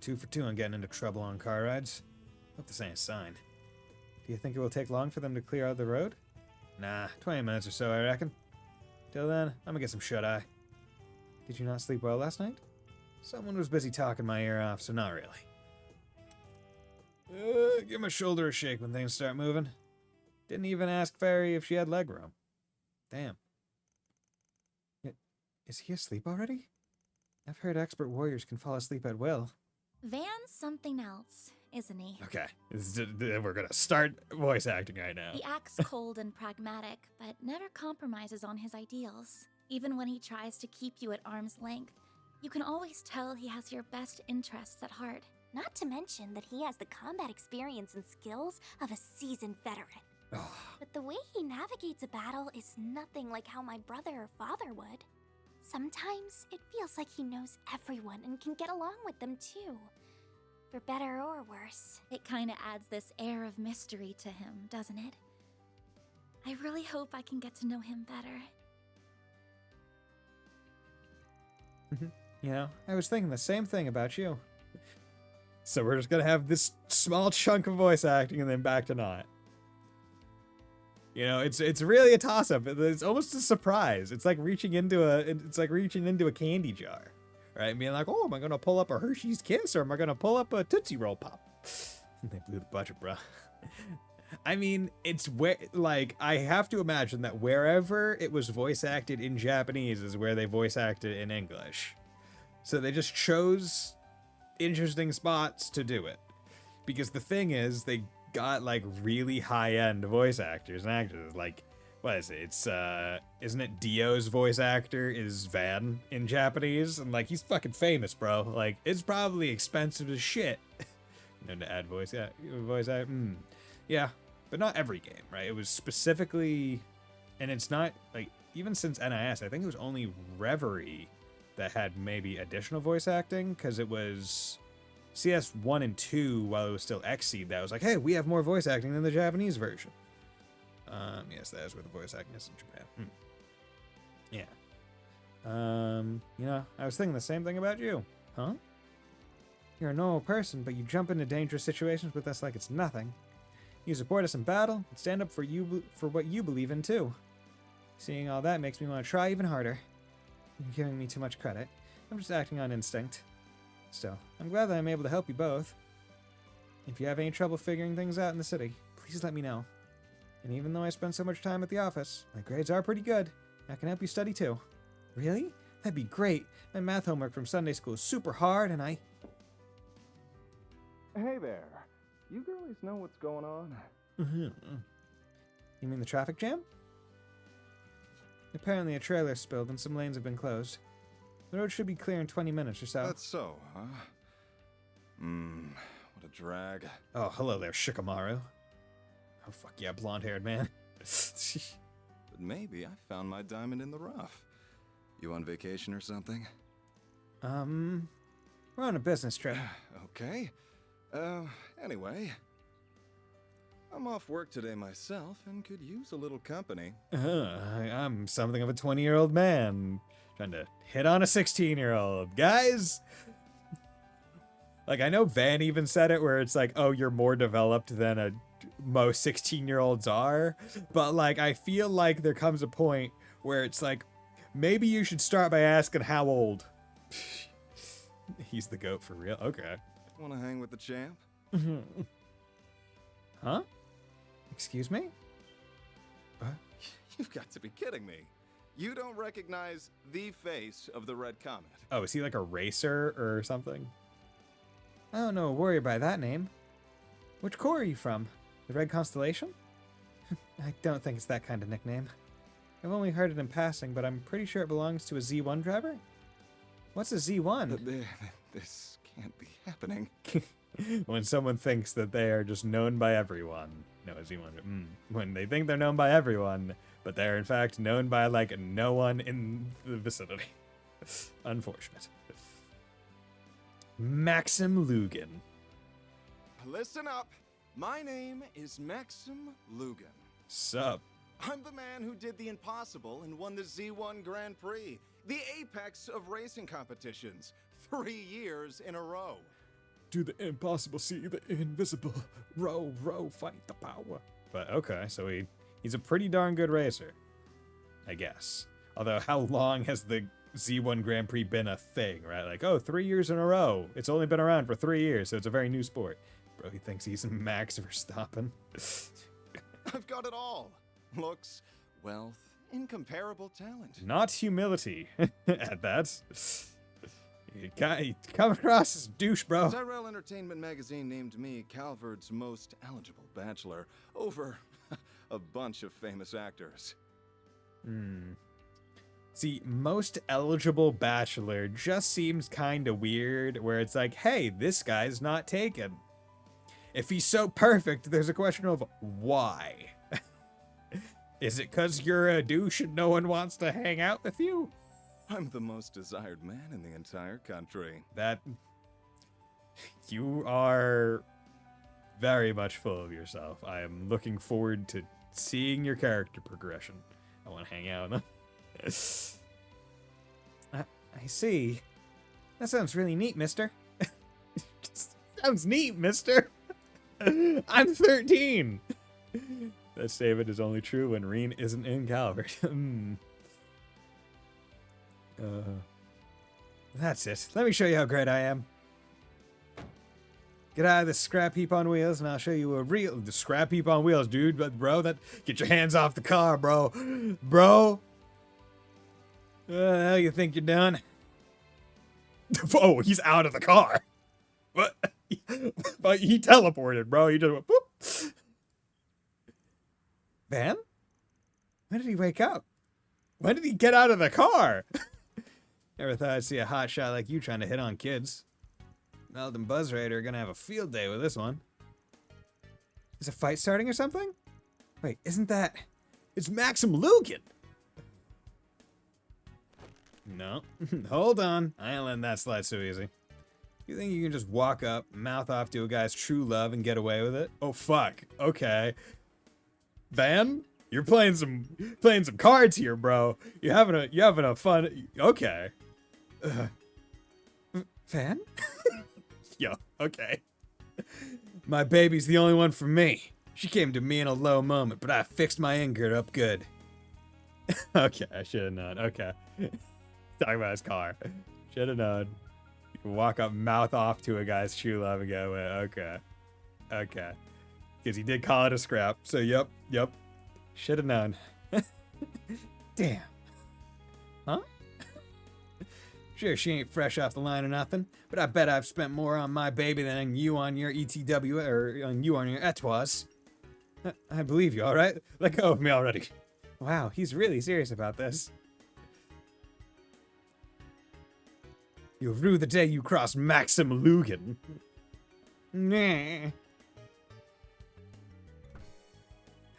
2 for 2 on getting into trouble on car rides. Hope this ain't a sign. Do you think it will take long for them to clear out the road? Nah, 20 minutes or so, I reckon. Till then, I'm gonna get some shut-eye. Did you not sleep well last night? Someone was busy talking my ear off, so not really. Give my shoulder a shake when things start moving. Didn't even ask Fairy if she had leg room. Damn. Is he asleep already? I've heard expert warriors can fall asleep at will. Van's something else, isn't he? Okay, we're gonna start voice acting right now. He acts cold and pragmatic, but never compromises on his ideals. Even when he tries to keep you at arm's length, you can always tell he has your best interests at heart. Not to mention that he has the combat experience and skills of a seasoned veteran. But the way he navigates a battle is nothing like how my brother or father would. Sometimes it feels like he knows everyone and can get along with them too. For better or worse. It kinda adds this air of mystery to him, doesn't it? I really hope I can get to know him better. You know, I was thinking the same thing about you. So we're just gonna have this small chunk of voice acting and then back to not. You know, it's really a toss-up. It's almost a surprise. It's like reaching into a candy jar, right? Being like, oh, am I gonna pull up a Hershey's Kiss or am I gonna pull up a Tootsie Roll Pop? They blew the budget, bro. I mean, it's where, like, I have to imagine that wherever it was voice acted in Japanese is where they voice acted in English. So they just chose interesting spots to do it. Because the thing is, they got, like, really high-end voice actors and actors. Like, what is it? It's, isn't it Dio's voice actor is Van in Japanese? And, like, he's fucking famous, bro. Like, it's probably expensive as shit. To add voice act. Yeah, but not every game, right? It was specifically, and it's not, like, even since NIS, I think it was only Reverie that had maybe additional voice acting, because it was CS 1 and 2, while it was still Xseed, that was like, hey, we have more voice acting than the Japanese version. Yes, that is where the voice acting is in Japan. Yeah. I was thinking the same thing about you. Huh? You're a normal person, but you jump into dangerous situations with us like it's nothing. You support us in battle, and stand up for what you believe in, too. Seeing all that makes me want to try even harder. You're giving me too much credit. I'm just acting on instinct. Still, I'm glad that I'm able to help you both. If you have any trouble figuring things out in the city, please let me know. And even though I spend so much time at the office, my grades are pretty good. I can help you study too. Really? That'd be great. My math homework from Sunday school is super hard and I... Hey there. You girlies know what's going on? You mean the traffic jam? Apparently a trailer spilled and some lanes have been closed. The road should be clear in 20 minutes or so. That's so, huh? What a drag. Oh, hello there, Shikamaru. Oh, fuck yeah, blonde-haired man. But maybe I found my diamond in the rough. You on vacation or something? We're on a business trip. Okay. Anyway. I'm off work today myself and could use a little company. I'm something of a 20-year-old man trying to hit on a 16-year-old. Guys! Like, I know Van even said it where it's like, oh, you're more developed than most 16-year-olds are. But, like, I feel like there comes a point where it's like, maybe you should start by asking how old. He's the goat for real. Okay. Want to hang with the champ? Huh? Excuse me? What? You've got to be kidding me. You don't recognize the face of the Red Comet. Oh, is he like a racer or something? I don't know, worry by that name. Which corps are you from? The Red Constellation? I don't think it's that kind of nickname. I've only heard it in passing, but I'm pretty sure it belongs to a Z1 driver? What's a Z1? This can't be happening. When someone thinks that they are just known by everyone. No, a Z1. When they think they're known by everyone, but they're in fact known by, like, no one in the vicinity. Unfortunate. Maxim Lugan. Listen up. My name is Maxim Lugan. Sup? I'm the man who did the impossible and won the Z1 Grand Prix, the apex of racing competitions, 3 years in a row. Do the impossible, see the invisible. Row, row, fight the power. But okay, so he's a pretty darn good racer, I guess. Although, how long has the Z1 Grand Prix been a thing, right? Like, oh, 3 years in a row. It's only been around for 3 years, so it's a very new sport. Bro, he thinks he's Max Verstappen. I've got it all. Looks, wealth, incomparable talent. Not humility at that. You come across as douche, bro. Tyrell Entertainment Magazine named me Calvard's most eligible bachelor over a bunch of famous actors. See, most eligible bachelor just seems kind of weird, where it's like, hey, this guy's not taken. If he's so perfect, there's a question of why. Is it because you're a douche and no one wants to hang out with you? I'm the most desired man in the entire country. That... You are very much full of yourself. I am looking forward to seeing your character progression. I want to hang out with them. I see. That sounds really neat, mister. Sounds neat, mister. I'm 13. That statement is only true when Reen isn't in Calvert. That's it. Let me show you how great I am. Get out of this scrap heap on wheels, and I'll show you the scrap heap on wheels, dude. But bro, get your hands off the car, bro. Bro. What the hell you think you're doing? Oh, he's out of the car. What? But he teleported, bro. He just went, boop. Van? When did he wake up? When did he get out of the car? Never thought I'd see a hotshot like you trying to hit on kids. Meld and Buzz Raider are gonna have a field day with this one. Is a fight starting or something? Wait, isn't that... It's Maxim Lugan! No. Hold on. I ain't letting that slide so easy. You think you can just walk up, mouth off to a guy's true love and get away with it? Oh, fuck. Okay. Van? You're playing some cards here, bro. You're having a fun... Okay. Van? Yo, okay. My baby's the only one for me. She came to me in a low moment, but I fixed my anger up good. Okay, I should have known. Okay. Talking about his car. Should have known. You can walk up, mouth off to a guy's true love and go away. Okay. Okay. Because he did call it a scrap. So, yep. Should have known. Damn. Huh? Sure, she ain't fresh off the line or nothing, but I bet I've spent more on my baby than you on your ETW or on you on your etoises. I believe you, all right? Let go of me already. Wow, he's really serious about this. You'll rue the day you cross Maxim Lugan. Nah.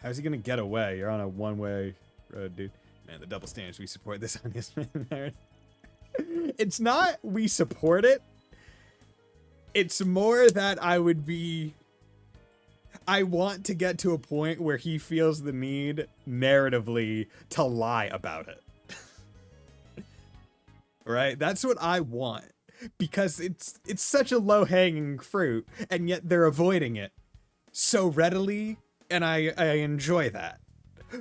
How's he gonna get away? You're on a one-way road, dude. Man, the double standards, we support this on his merit. It's not we support it. It's more that I want to get to a point where he feels the need narratively to lie about it. Right? That's what I want. Because it's such a low-hanging fruit, and yet they're avoiding it so readily, and I enjoy that.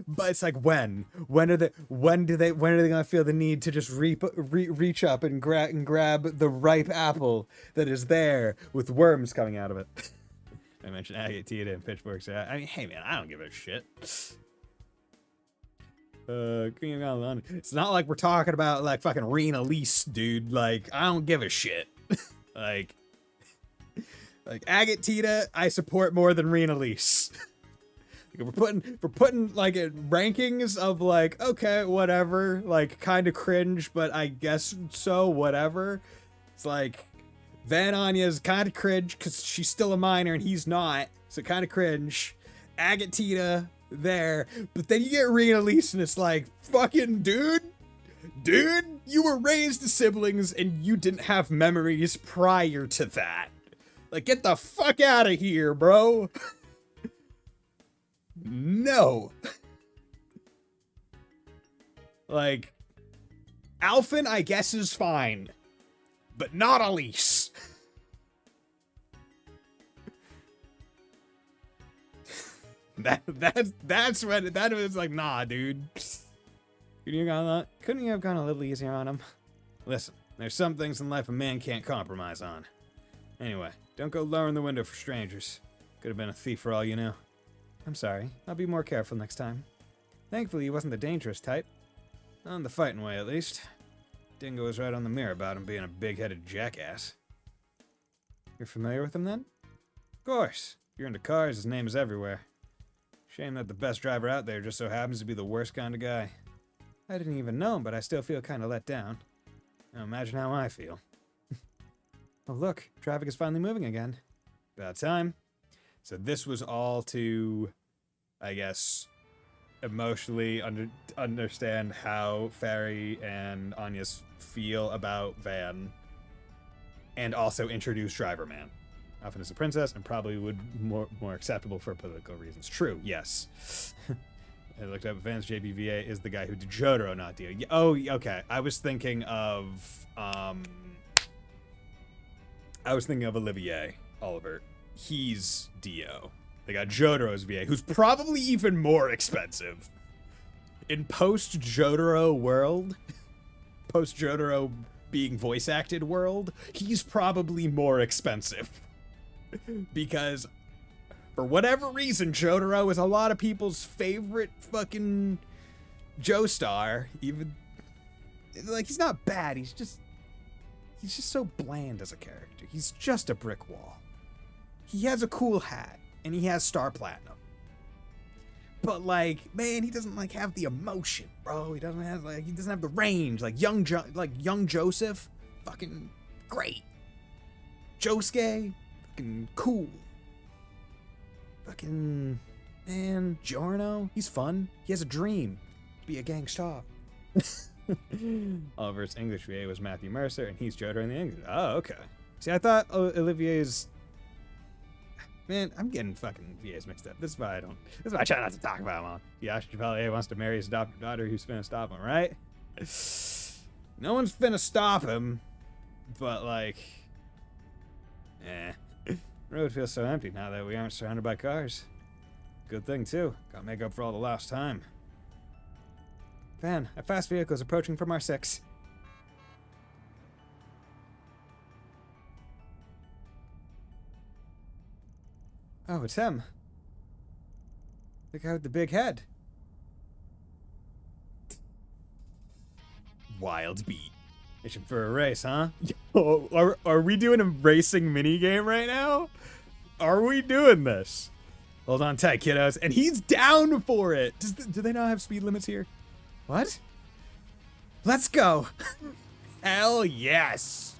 But it's like when are they gonna feel the need to just reach up and grab the ripe apple that is there with worms coming out of it? I mentioned agate Tita and pitchforks. I mean, hey man, I don't give a shit. It's not like we're talking about like fucking Rena Lease, dude. Like, I don't give a shit. like agate Tita, I support more than Rena Lease. We're putting like rankings of like, okay, whatever, like kind of cringe, but I guess so, whatever. It's like Van Anya's kind of cringe because she's still a minor and he's not, so kind of cringe. Agate Tita there, but then you get Rena Lease and it's like, fucking dude, you were raised as siblings and you didn't have memories prior to that. Like, get the fuck out of here, bro. No. Like, Alphen, I guess, is fine, but not Elise. That's when that was like, nah, dude. Couldn't you have gone a little easier on him? Listen, there's some things in life a man can't compromise on. Anyway, don't go lowering the window for strangers. Could have been a thief for all you know. I'm sorry. I'll be more careful next time. Thankfully, he wasn't the dangerous type. Not in the fighting way, at least. Dingo was right on the mirror about him being a big-headed jackass. You're familiar with him, then? Of course. If you're into cars, his name is everywhere. Shame that the best driver out there just so happens to be the worst kind of guy. I didn't even know him, but I still feel kind of let down. Now imagine how I feel. Oh, look. Traffic is finally moving again. About time. So this was all to, I guess, emotionally understand how Fairy and Anya's feel about Van, and also introduce Driver Man. Often as a princess, and probably would more acceptable for political reasons. True, yes. I looked up Van's JBVA is the guy who did Jotaro, not Dio. Oh, okay. I was thinking of Olivier Oliver. He's Dio. They got Jotaro's VA, who's probably even more expensive. In post-Jotaro world, post-Jotaro being voice-acted world, he's probably more expensive. Because for whatever reason, Jotaro is a lot of people's favorite fucking Joestar. Even like he's not bad, he's just so bland as a character. He's just a brick wall. He has a cool hat and he has Star Platinum. But like, man, he doesn't like have the emotion, bro. He doesn't have the range. Like young Joseph, fucking great. Josuke, fucking cool. Fucking man, Giorno, he's fun. He has a dream to be a gangsta. Oliver's English VA was Matthew Mercer, and he's Jotaro in the English. Oh, okay. See, I thought Olivier's. Man, I'm getting fucking VAs mixed up. This is why I try not to talk about him. Yash Chevalier wants to marry his adopted daughter. Who's finna stop him, right? No one's finna stop him. But like, the road feels so empty now that we aren't surrounded by cars. Good thing too. Gotta make up for all the lost time. Van, a fast vehicle is approaching from our 6. Oh, it's him. The guy with the big head. Wild beat. Mission for a race, huh? Yo, are we doing a racing minigame right now? Are we doing this? Hold on tight, kiddos. And he's down for it. Do they not have speed limits here? What? Let's go. Hell yes.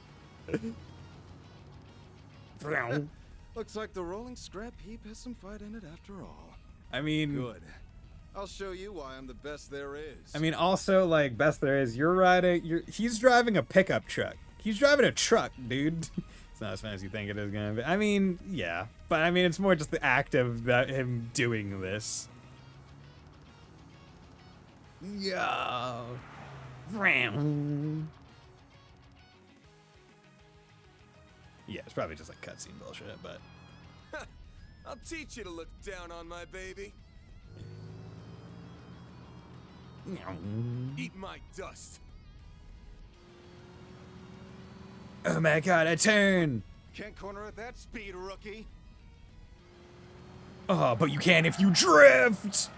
Looks like the rolling scrap heap has some fight in it after all. I mean... Good. I'll show you why I'm the best there is. I mean, also, like, best there is, he's driving a pickup truck. He's driving a truck, dude. It's not as fast as you think it is gonna be. I mean, yeah. But, I mean, it's more just the act of him doing this. Yo. Yeah, it's probably just like cutscene bullshit, but... I'll teach you to look down on my baby. Eat my dust. Oh my god, a turn! Can't corner at that speed, rookie. Oh, but you can if you drift!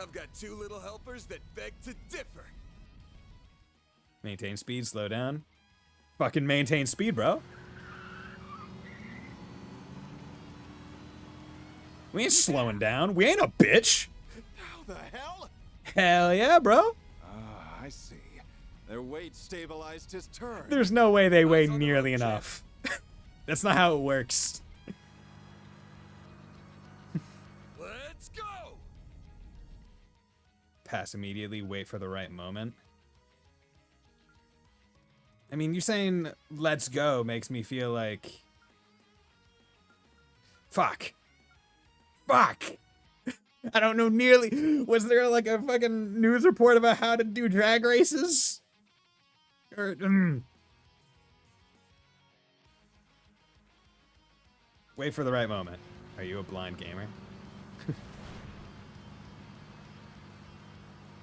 I've got 2 little helpers that beg to differ. Maintain speed, slow down. Fucking maintain speed, bro. We ain't slowing down. We ain't a bitch. How the hell? Hell yeah, bro. Ah, I see. Their weight stabilized his turn. There's no way they weigh nearly enough. That's not how it works. Let's go. Pass immediately, wait for the right moment. I mean, you saying let's go makes me feel like... Fuck. I don't know nearly... Was there like a fucking news report about how to do drag races? Or... Wait for the right moment. Are you a blind gamer?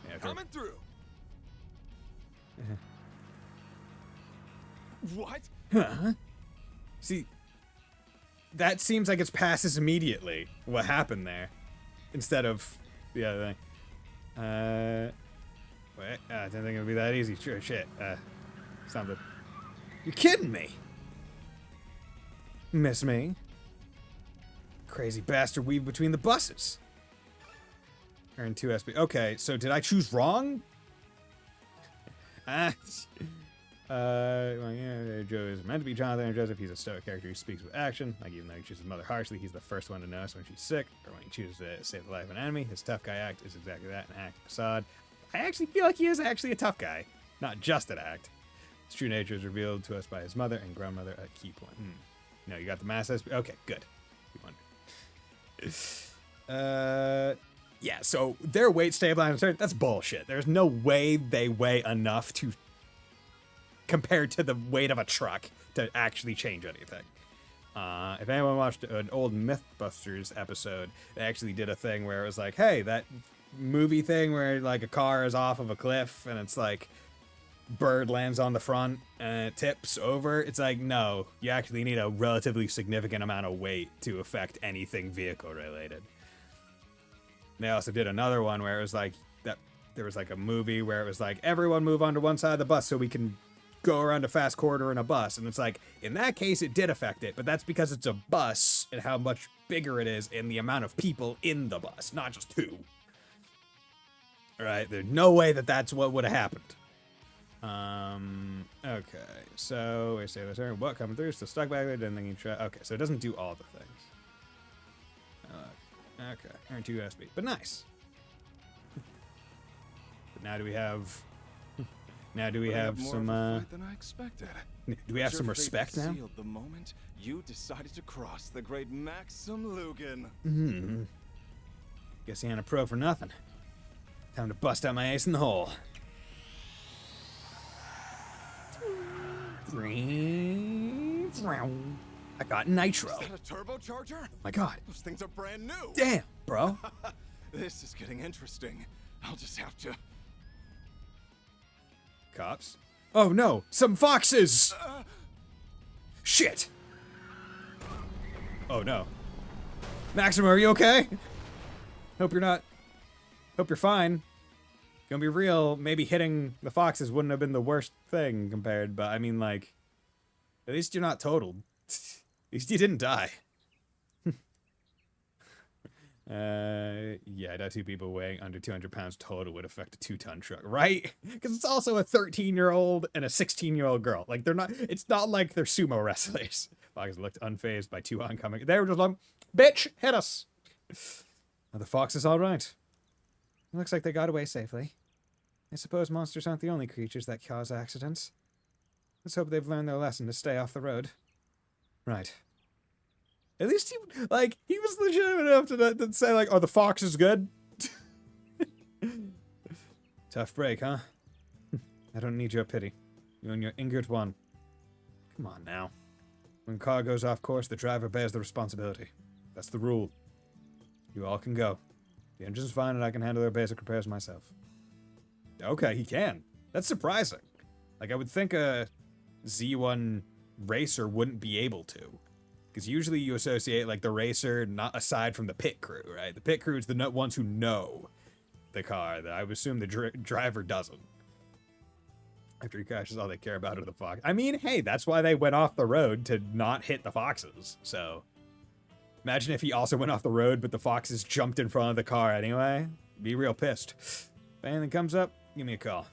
Yeah, coming through. What? Huh? See, that seems like it's passes immediately. What happened there? Instead of the other thing. Wait, I didn't think it would be that easy. Sure, shit. Something. You're kidding me? Miss me? Crazy bastard weave between the buses. Earn 2 SP. Okay, so did I choose wrong? Well, yeah, Joe is meant to be Jonathan and Joseph. He's a stoic character who speaks with action. Like, even though he chooses his mother harshly, he's the first one to notice when she's sick, or when he chooses to save the life of an enemy. His tough guy act is exactly that, an act facade. I actually feel like he is actually a tough guy, not just an act. His true nature is revealed to us by his mother and grandmother at key point. No, you got the mass SP. Okay, good. Yeah, so their weight stabilizing, that's bullshit. There's no way they weigh enough to compared to the weight of a truck to actually change anything. If anyone watched an old Mythbusters episode, they actually did a thing where it was like, hey, that movie thing where like a car is off of a cliff and it's like bird lands on the front and it tips over. It's like, no, you actually need a relatively significant amount of weight to affect anything vehicle related. They also did another one where it was like that. There was like a movie where it was like, everyone move onto one side of the bus so we can go around a fast corridor in a bus. And it's like, in that case, it did affect it, but that's because it's a bus and how much bigger it is and the amount of people in the bus, not just two. All right, there's no way that that's what would have happened. Okay, so we say this. What coming through? Still stuck back there. Didn't think you try. Okay, so it doesn't do all the things. Okay, earn 2 SP, but nice. But now do we have? Now do we have some? Than I expected. Do we have some respect now? Sealed the moment you decided to cross the great Maxim Lugan. Hmm. Guess he ain't a pro for nothing. Time to bust out my ace in the hole. I got nitro. Is that a turbocharger? My God. Those things are brand new. Damn, bro. This is getting interesting. I'll just have to. Cops. Oh no, some foxes. Shit. Oh no. Maxim, are you okay? Hope you're not. Hope you're fine. Gonna be real, maybe hitting the foxes wouldn't have been the worst thing compared, but I mean, like, at least you're not totaled. At least you didn't die. Yeah, that 2 people weighing under 200 pounds total would affect a 2-ton truck, right? Because it's also a 13-year-old and a 16-year-old girl. Like, they're not, it's not like they're sumo wrestlers. Foxes looked unfazed by 2 oncoming. They were just like, bitch, hit us. Are the foxes all right? It looks like they got away safely. I suppose monsters aren't the only creatures that cause accidents. Let's hope they've learned their lesson to stay off the road. Right. At least he was legitimate enough to say, like, oh, the fox is good. Tough break, huh? I don't need your pity. You and your injured one. Come on now. When a car goes off course, the driver bears the responsibility. That's the rule. You all can go. The engine's fine and I can handle their basic repairs myself. Okay, he can. That's surprising. Like, I would think a Z1 racer wouldn't be able to. Because usually you associate, like, the racer, not aside from the pit crew, right? The pit crew is the ones who know the car. I would assume the driver doesn't. After he crashes, all they care about are the fox. I mean, hey, that's why they went off the road, to not hit the foxes. So, imagine if he also went off the road, but the foxes jumped in front of the car anyway. Be real pissed. If anything comes up, give me a call.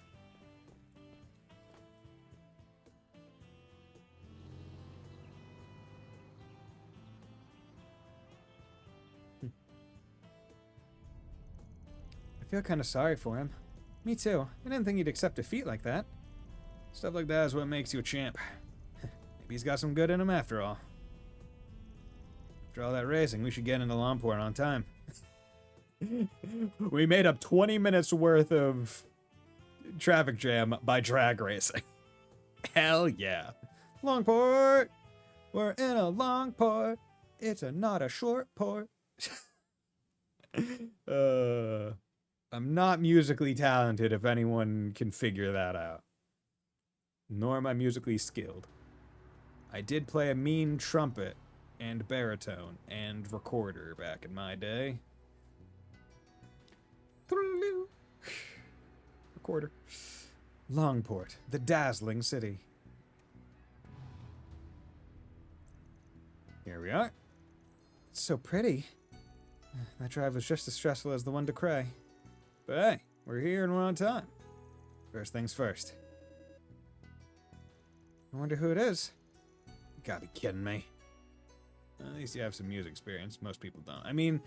I feel kind of sorry for him. Me too. I didn't think he'd accept defeat like that. Stuff like that is what makes you a champ. Maybe he's got some good in him after all. After all that racing, we should get into Lomport on time. We made up 20 minutes worth of traffic jam by drag racing. Hell yeah. Longport! We're in a Longport. It's not a short port. I'm not musically talented if anyone can figure that out. Nor am I musically skilled. I did play a mean trumpet and baritone and recorder back in my day. Recorder. Longport, the dazzling city. Here we are. It's so pretty. That drive was just as stressful as the one to Cray. But hey, we're here and we're on time. First things first. I wonder who it is. You gotta be kidding me. At least you have some music experience. Most people don't. I mean,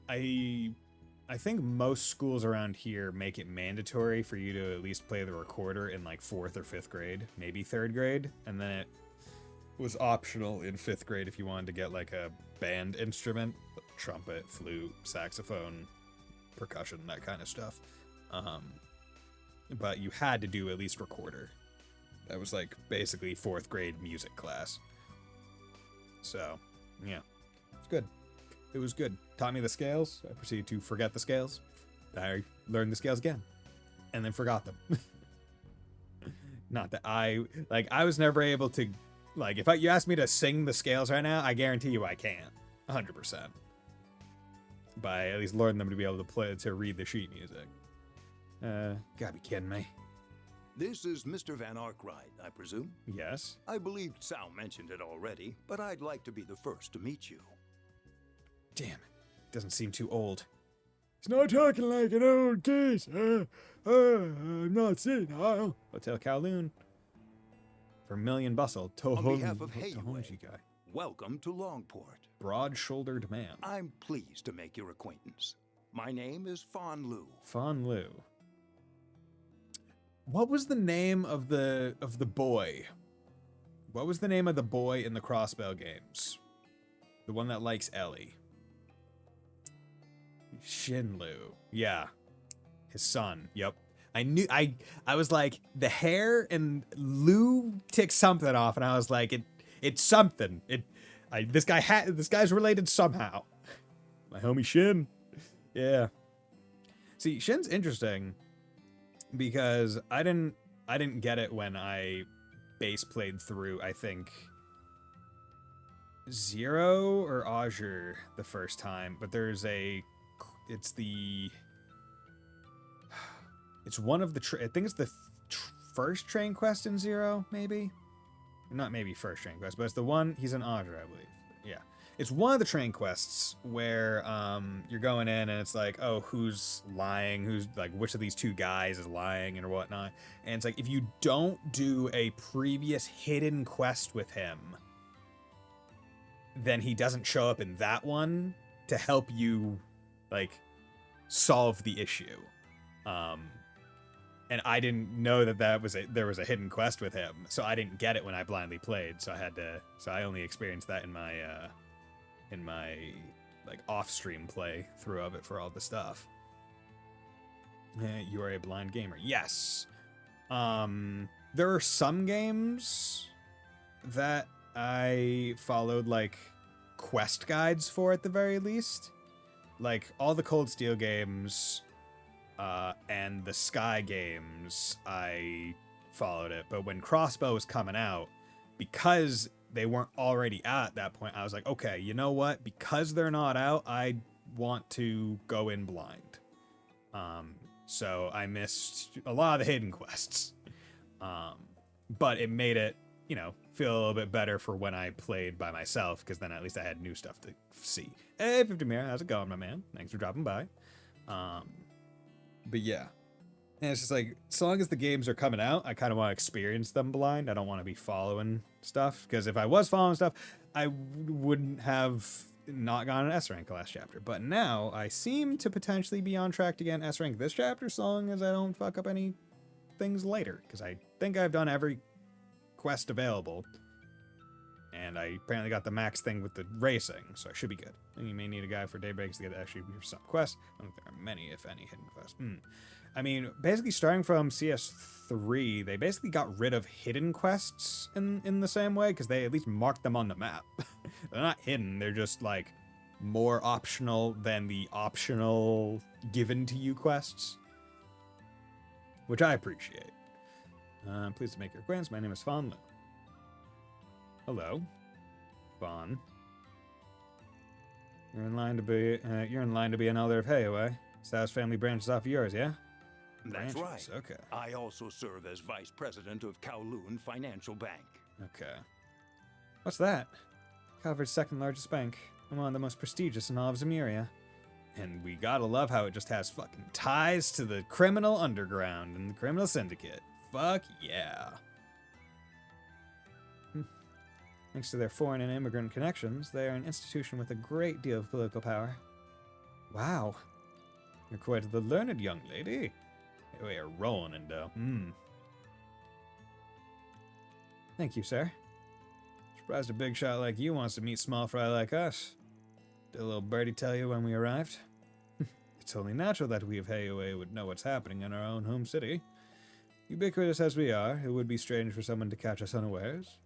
I think most schools around here make it mandatory for you to at least play the recorder in like 4th or 5th grade, maybe 3rd grade, and then it was optional in 5th grade if you wanted to get like a band instrument, trumpet, flute, saxophone, percussion, that kind of stuff. But you had to do at least recorder. That was like basically 4th grade music class. So, yeah, it's good. It was good. Taught me the scales. I proceeded to forget the scales. I learned the scales again. And then forgot them. Not that I was never able to, like, if you asked me to sing the scales right now, I guarantee you I can't. 100%. By at least learning them to be able to read the sheet music. Gotta be kidding me. This is Mr. Van Arkwright, I presume? Yes. I believe Sal mentioned it already, but I'd like to be the first to meet you. Damn it. Doesn't seem too old. He's not talking like an old geese. I'm not senile. Hotel Kowloon. Vermilion Bustle. On behalf of Hayway, guy. welcome to Longport. Broad-shouldered man. I'm pleased to make your acquaintance. My name is Fawn Lu. Fawn Lu. What was the name of the boy? What was the name of the boy in the Crossbell games? The one that likes Ellie. Shinlu. Yeah. His son. Yep. I was like, the hair and Lu ticked something off, and I was like, it's something. This guy's related somehow. My homie Shin. Yeah. See, Shin's interesting because I didn't get it when I base played through, I think, Zero or Azure the first time, but it's one of the I think it's the first train quest in Zero, maybe? Not maybe first train quest, but it's the one, he's in Azure, I believe. Yeah. It's one of the train quests where you're going in and it's like, oh, who's lying? Who's like, which of these two guys is lying and whatnot? And it's like, if you don't do a previous hidden quest with him, then he doesn't show up in that one to help you, like, solve the issue. And I didn't know that there was a hidden quest with him, so I didn't get it when I blindly played. So I only experienced that in my like off-stream play through of it for all the stuff. You are a blind gamer. Yes. There are some games that I followed like quest guides for at the very least. Like all the Cold Steel games and the Sky games, I followed it. But when Crossbow was coming out, because they weren't already out at that point, I was like, okay, you know what? Because they're not out, I want to go in blind. So I missed a lot of the hidden quests. But it made it, feel a little bit better for when I played by myself, because then at least I had new stuff to see. Hey, 50 Mirror, how's it going, my man? Thanks for dropping by. But yeah. And it's just like, as long as the games are coming out, I kind of want to experience them blind. I don't want to be following stuff, because if I was following stuff, I wouldn't have not gone an S rank last chapter. But now I seem to potentially be on track to get an S rank this chapter, so long as I don't fuck up any things later, because I think I've done every quest available, and I apparently got the max thing with the racing, so I should be good. And you may need a guy for Daybreak to get actually some quests. I don't think there are many, if any, hidden quests. I mean, basically starting from CS3, they basically got rid of hidden quests in the same way, because they at least marked them on the map. They're not hidden, they're just like more optional than the optional given to you quests, which I appreciate. I'm pleased to make your acquaintance. My name is Fawn Lu. Hello, Fawn. You're in line to be an elder of Hayway. Sal's family branches off yours, yeah? That's Branches, right. Okay. I also serve as vice president of Kowloon Financial Bank. Okay. What's that? Calvert's second largest bank, and one of the most prestigious in all of Zemuria. And we gotta love how it just has fucking ties to the criminal underground and the criminal syndicate. Fuck yeah. Thanks to their foreign and immigrant connections, they are an institution with a great deal of political power. Wow. You're quite the learned young lady. We are rolling in dough. Thank you, sir. Surprised a big shot like you wants to meet small fry like us. Did a little birdie tell you when we arrived? It's only natural that we of Hayway would know what's happening in our own home city. Ubiquitous as we are, it would be strange for someone to catch us unawares.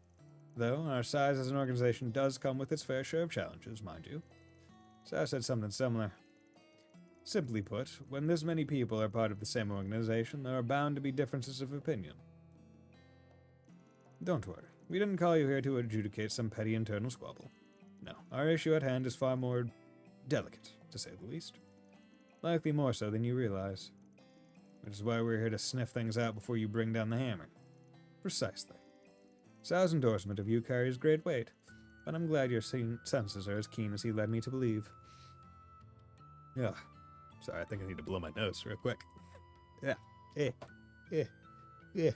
Though, our size as an organization does come with its fair share of challenges, mind you. So I said something similar. Simply put, when this many people are part of the same organization, there are bound to be differences of opinion. Don't worry. We didn't call you here to adjudicate some petty internal squabble. No, our issue at hand is far more delicate, to say the least. Likely more so than you realize. Which is why we're here to sniff things out before you bring down the hammer. Precisely. Sal's endorsement of you carries great weight, but I'm glad your senses are as keen as he led me to believe. Yeah. Sorry, I think I need to blow my nose real quick. Yeah. Yeah.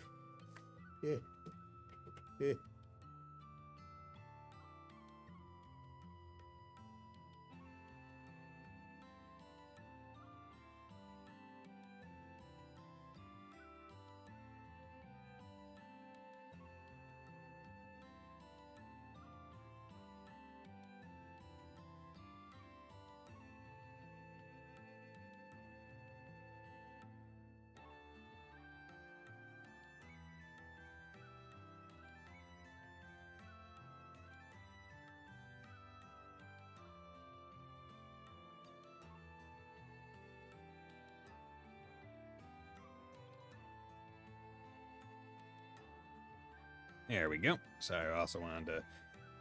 There we go. Sorry, I also wanted to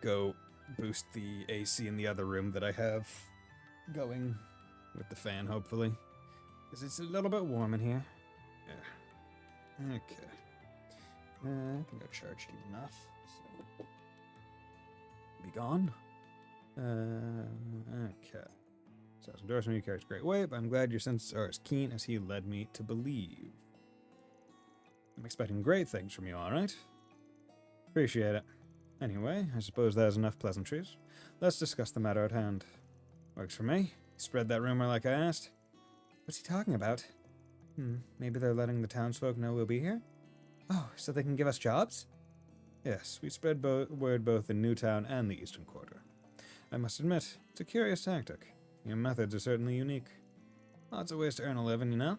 go boost the AC in the other room that I have going with the fan, hopefully. Because it's a little bit warm in here. Yeah. Okay. I think I've charged enough. So. Be gone. Okay. So his endorsement you carries great weight, but I'm glad your senses are as keen as he led me to believe. I'm expecting great things from you, alright? Appreciate it. Anyway, I suppose that is enough pleasantries. Let's discuss the matter at hand. Works for me. Spread that rumor like I asked. What's he talking about? Maybe they're letting the townsfolk know we'll be here? Oh, so they can give us jobs? Yes, we spread word both in Newtown and the Eastern Quarter. I must admit, it's a curious tactic. Your methods are certainly unique. Lots of ways to earn a living, you know?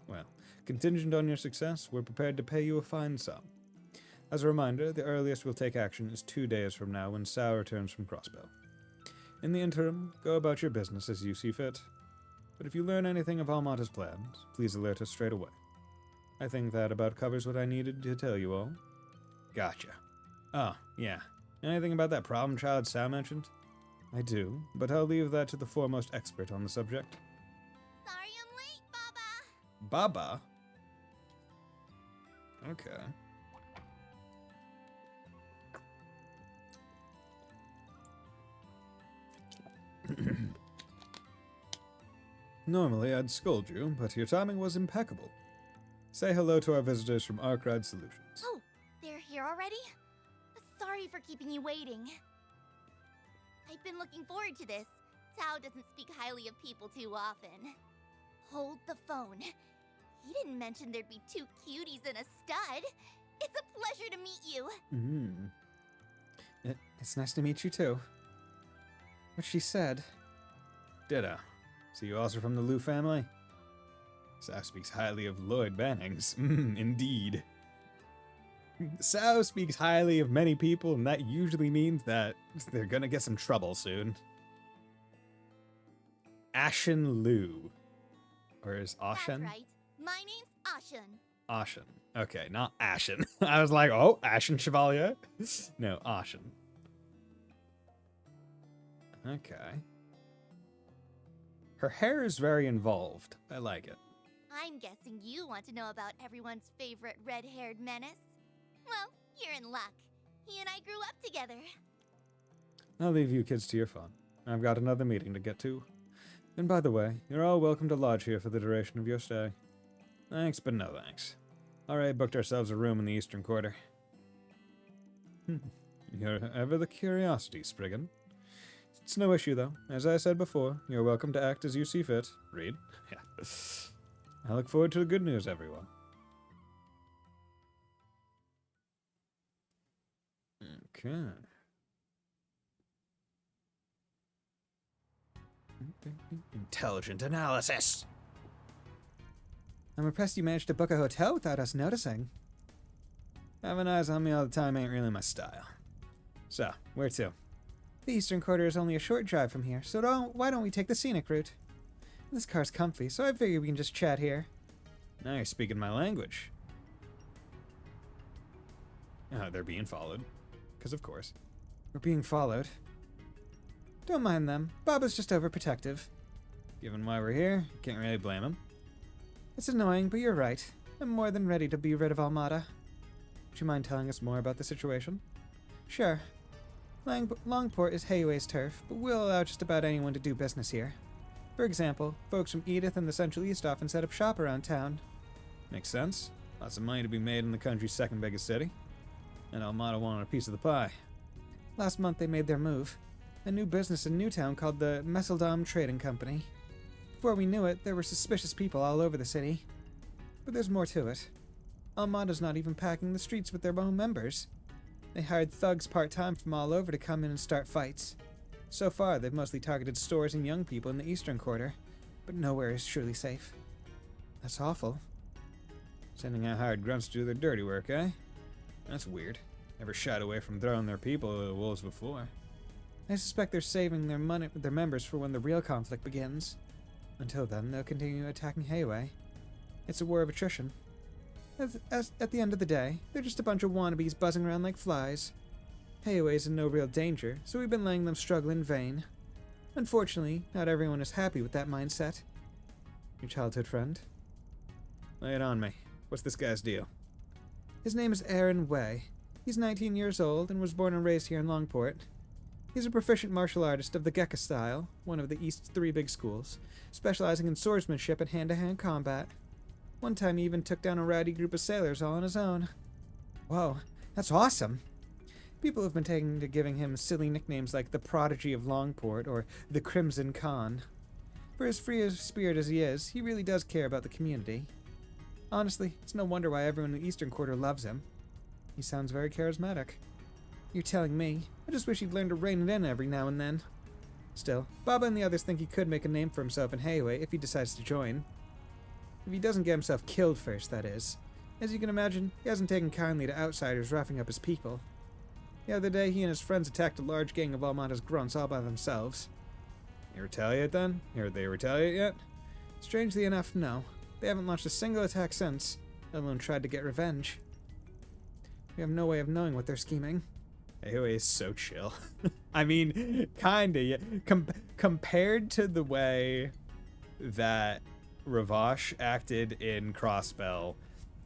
Well, contingent on your success, we're prepared to pay you a fine sum. As a reminder, the earliest we'll take action is 2 days from now when Sal returns from Crossbell. In the interim, go about your business as you see fit. But if you learn anything of Almata's plans, please alert us straight away. I think that about covers what I needed to tell you all. Gotcha. Oh, yeah. Anything about that problem child Sal mentioned? I do, but I'll leave that to the foremost expert on the subject. Sorry I'm late, Baba. Baba? Okay. Normally I'd scold you, but your timing was impeccable. Say hello to our visitors from Arkride Solutions. Oh, they're here already? Sorry for keeping you waiting. I've been looking forward to this. Tao doesn't speak highly of people too often. Hold the phone. He didn't mention there'd be 2 cuties and a stud. It's a pleasure to meet you. It's nice to meet you too. What she said. Ditto. So you also from the Liu family? Sao speaks highly of Lloyd Bannings. Indeed. Sao speaks highly of many people, and that usually means that they're gonna get some trouble soon. Ashen Liu. Or is Ashen? That's right. My name's Ashen. Ashen. Okay, not Ashen. I was like, oh, Ashen Chevalier? No, Ashen. Okay. Her hair is very involved. I like it. I'm guessing you want to know about everyone's favorite red-haired menace? Well, you're in luck. He and I grew up together. I'll leave you kids to your fun. I've got another meeting to get to. And by the way, you're all welcome to lodge here for the duration of your stay. Thanks, but no thanks. Alright, booked ourselves a room in the Eastern Quarter. You're ever the curiosity, Spriggan. It's no issue, though. As I said before, you're welcome to act as you see fit. Read. Yeah. I look forward to the good news, everyone. Okay. Intelligent analysis. I'm impressed you managed to book a hotel without us noticing. Having eyes on me all the time ain't really my style. So, where to? The Eastern Quarter is only a short drive from here, so why don't we take the scenic route? This car's comfy, so I figure we can just chat here. Now you're speaking my language. They're being followed. Because of course. We're being followed. Don't mind them. Baba's just overprotective. Given why we're here, can't really blame him. It's annoying, but you're right. I'm more than ready to be rid of Almada. Would you mind telling us more about the situation? Sure. Longport is Hayway's turf, but we'll allow just about anyone to do business here. For example, folks from Edith and the Central East often set up shop around town. Makes sense. Lots of money to be made in the country's second biggest city. And Almada wanted a piece of the pie. Last month they made their move. A new business in Newtown called the Messeldom Trading Company. Before we knew it, there were suspicious people all over the city. But there's more to it. Almada's not even packing the streets with their own members. They hired thugs part-time from all over to come in and start fights. So far, they've mostly targeted stores and young people in the eastern quarter, but nowhere is truly safe. That's awful. Sending out hired grunts to do their dirty work, eh? That's weird. Never shied away from throwing their people to the wolves before. I suspect they're saving their members for when the real conflict begins. Until then, they'll continue attacking Hayway. It's a war of attrition. At the end of the day, they're just a bunch of wannabes buzzing around like flies. Hayway's in no real danger, so we've been letting them struggle in vain. Unfortunately, not everyone is happy with that mindset. Your childhood friend? Lay it on me. What's this guy's deal? His name is Aaron Way. He's 19 years old and was born and raised here in Longport. He's a proficient martial artist of the Gekka style, one of the East's 3 big schools, specializing in swordsmanship and hand-to-hand combat. One time he even took down a rowdy group of sailors all on his own. Whoa, that's awesome! People have been taking to giving him silly nicknames like the Prodigy of Longport or the Crimson Khan. For as free of spirit as he is, he really does care about the community. Honestly, it's no wonder why everyone in the Eastern Quarter loves him. He sounds very charismatic. You're telling me. I just wish he'd learn to rein it in every now and then. Still, Baba and the others think he could make a name for himself in Hayway if he decides to join. If he doesn't get himself killed first, that is. As you can imagine, he hasn't taken kindly to outsiders roughing up his people. The other day, he and his friends attacked a large gang of Almada's grunts all by themselves. They retaliate then? Or they retaliate yet? Strangely enough, no. They haven't launched a single attack since, let alone tried to get revenge. We have no way of knowing what they're scheming. Hayway is so chill. I mean, kinda. Yeah. Compared to the way that Ravash acted in Crossbell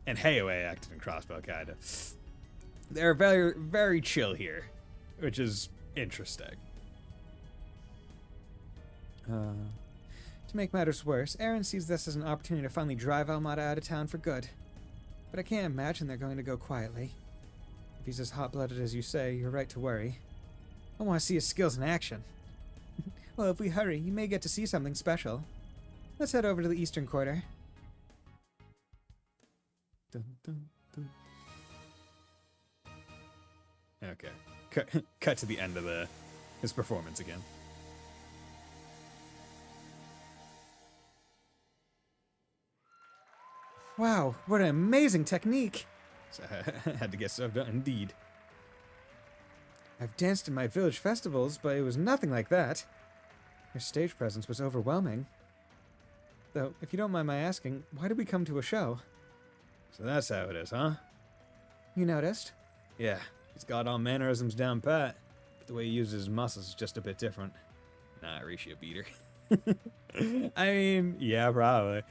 and Hayway acted in Crossbell, kinda. They're very, very chill here, which is interesting. To make matters worse, Aaron sees this as an opportunity to finally drive Almada out of town for good. But I can't imagine they're going to go quietly. If he's as hot-blooded as you say, you're right to worry. I want to see his skills in action. Well, if we hurry, you may get to see something special. Let's head over to the Eastern Quarter. Dun, dun, dun. Okay. Cut to the end of his performance again. Wow, what an amazing technique! So I had to get stuff done, indeed. I've danced in my village festivals, but it was nothing like that. Your stage presence was overwhelming. Though, if you don't mind my asking, why did we come to a show? So that's how it is, huh? You noticed? Yeah, he's got all mannerisms down pat, but the way he uses his muscles is just a bit different. Nah, Risha beat her. I mean, yeah, probably.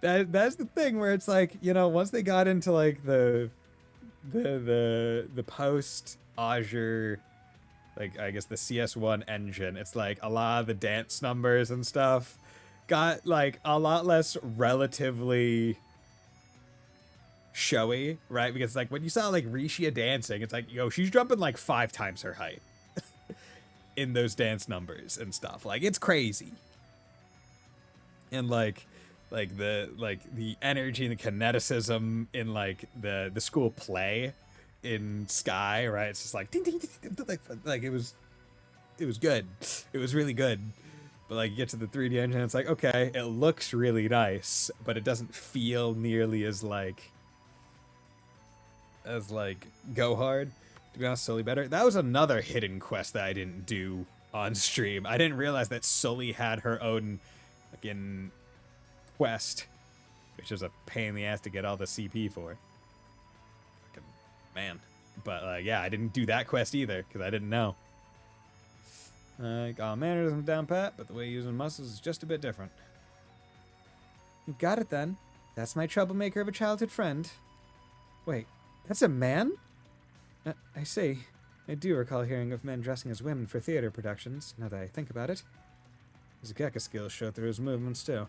That's the thing where it's like, you know, once they got into like the post Azure, like I guess the CS1 engine, it's like a lot of the dance numbers and stuff got like a lot less relatively showy, right? Because like when you saw like Risha dancing, it's like, yo, she's jumping like 5 times her height in those dance numbers and stuff. Like it's crazy. And like the energy and the kineticism in like the school play in Sky, right? It's just like ding, ding, ding, ding, like it was good. It was really good. But like you get to the 3D engine, it's like, okay, it looks really nice, but it doesn't feel nearly as like go hard. To be honest, Sully better. That was another hidden quest that I didn't do on stream. I didn't realize that Sully had her own fucking quest, which is a pain in the ass to get all the CP for. Fucking man, But, yeah, I didn't do that quest either, because I didn't know. Got mannerism down pat, but the way using muscles is just a bit different. You got it, then. That's my troublemaker of a childhood friend. Wait, that's a man? I see. I do recall hearing of men dressing as women for theater productions, now that I think about it. His Gekka skills show through his movements, too.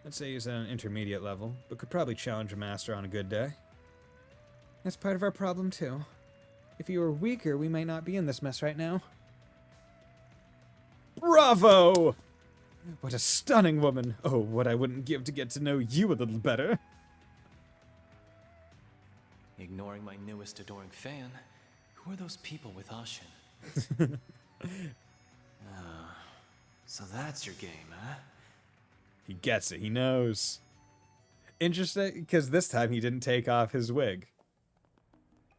I'd say he's at an intermediate level, but could probably challenge a master on a good day. That's part of our problem, too. If he were weaker, we might not be in this mess right now. Bravo! What a stunning woman! Oh, what I wouldn't give to get to know you a little better. Ignoring my newest adoring fan, who are those people with Ashin? So that's your game, huh? He gets it. He knows. Interesting, because this time he didn't take off his wig.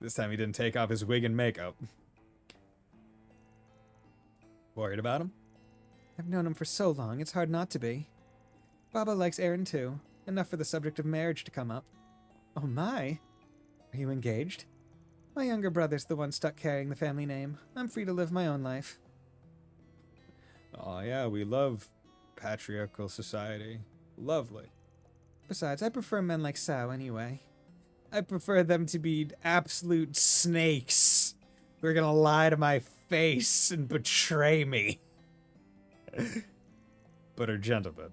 This time he didn't take off his wig and makeup. Worried about him? I've known him for so long, it's hard not to be. Baba likes Aaron too. Enough for the subject of marriage to come up. Oh my! Are you engaged? My younger brother's the one stuck carrying the family name. I'm free to live my own life. Oh yeah, we love patriarchal society. Lovely. Besides, I prefer men like Sao anyway. I prefer them to be absolute snakes who are gonna lie to my face and betray me. But are gentlemen.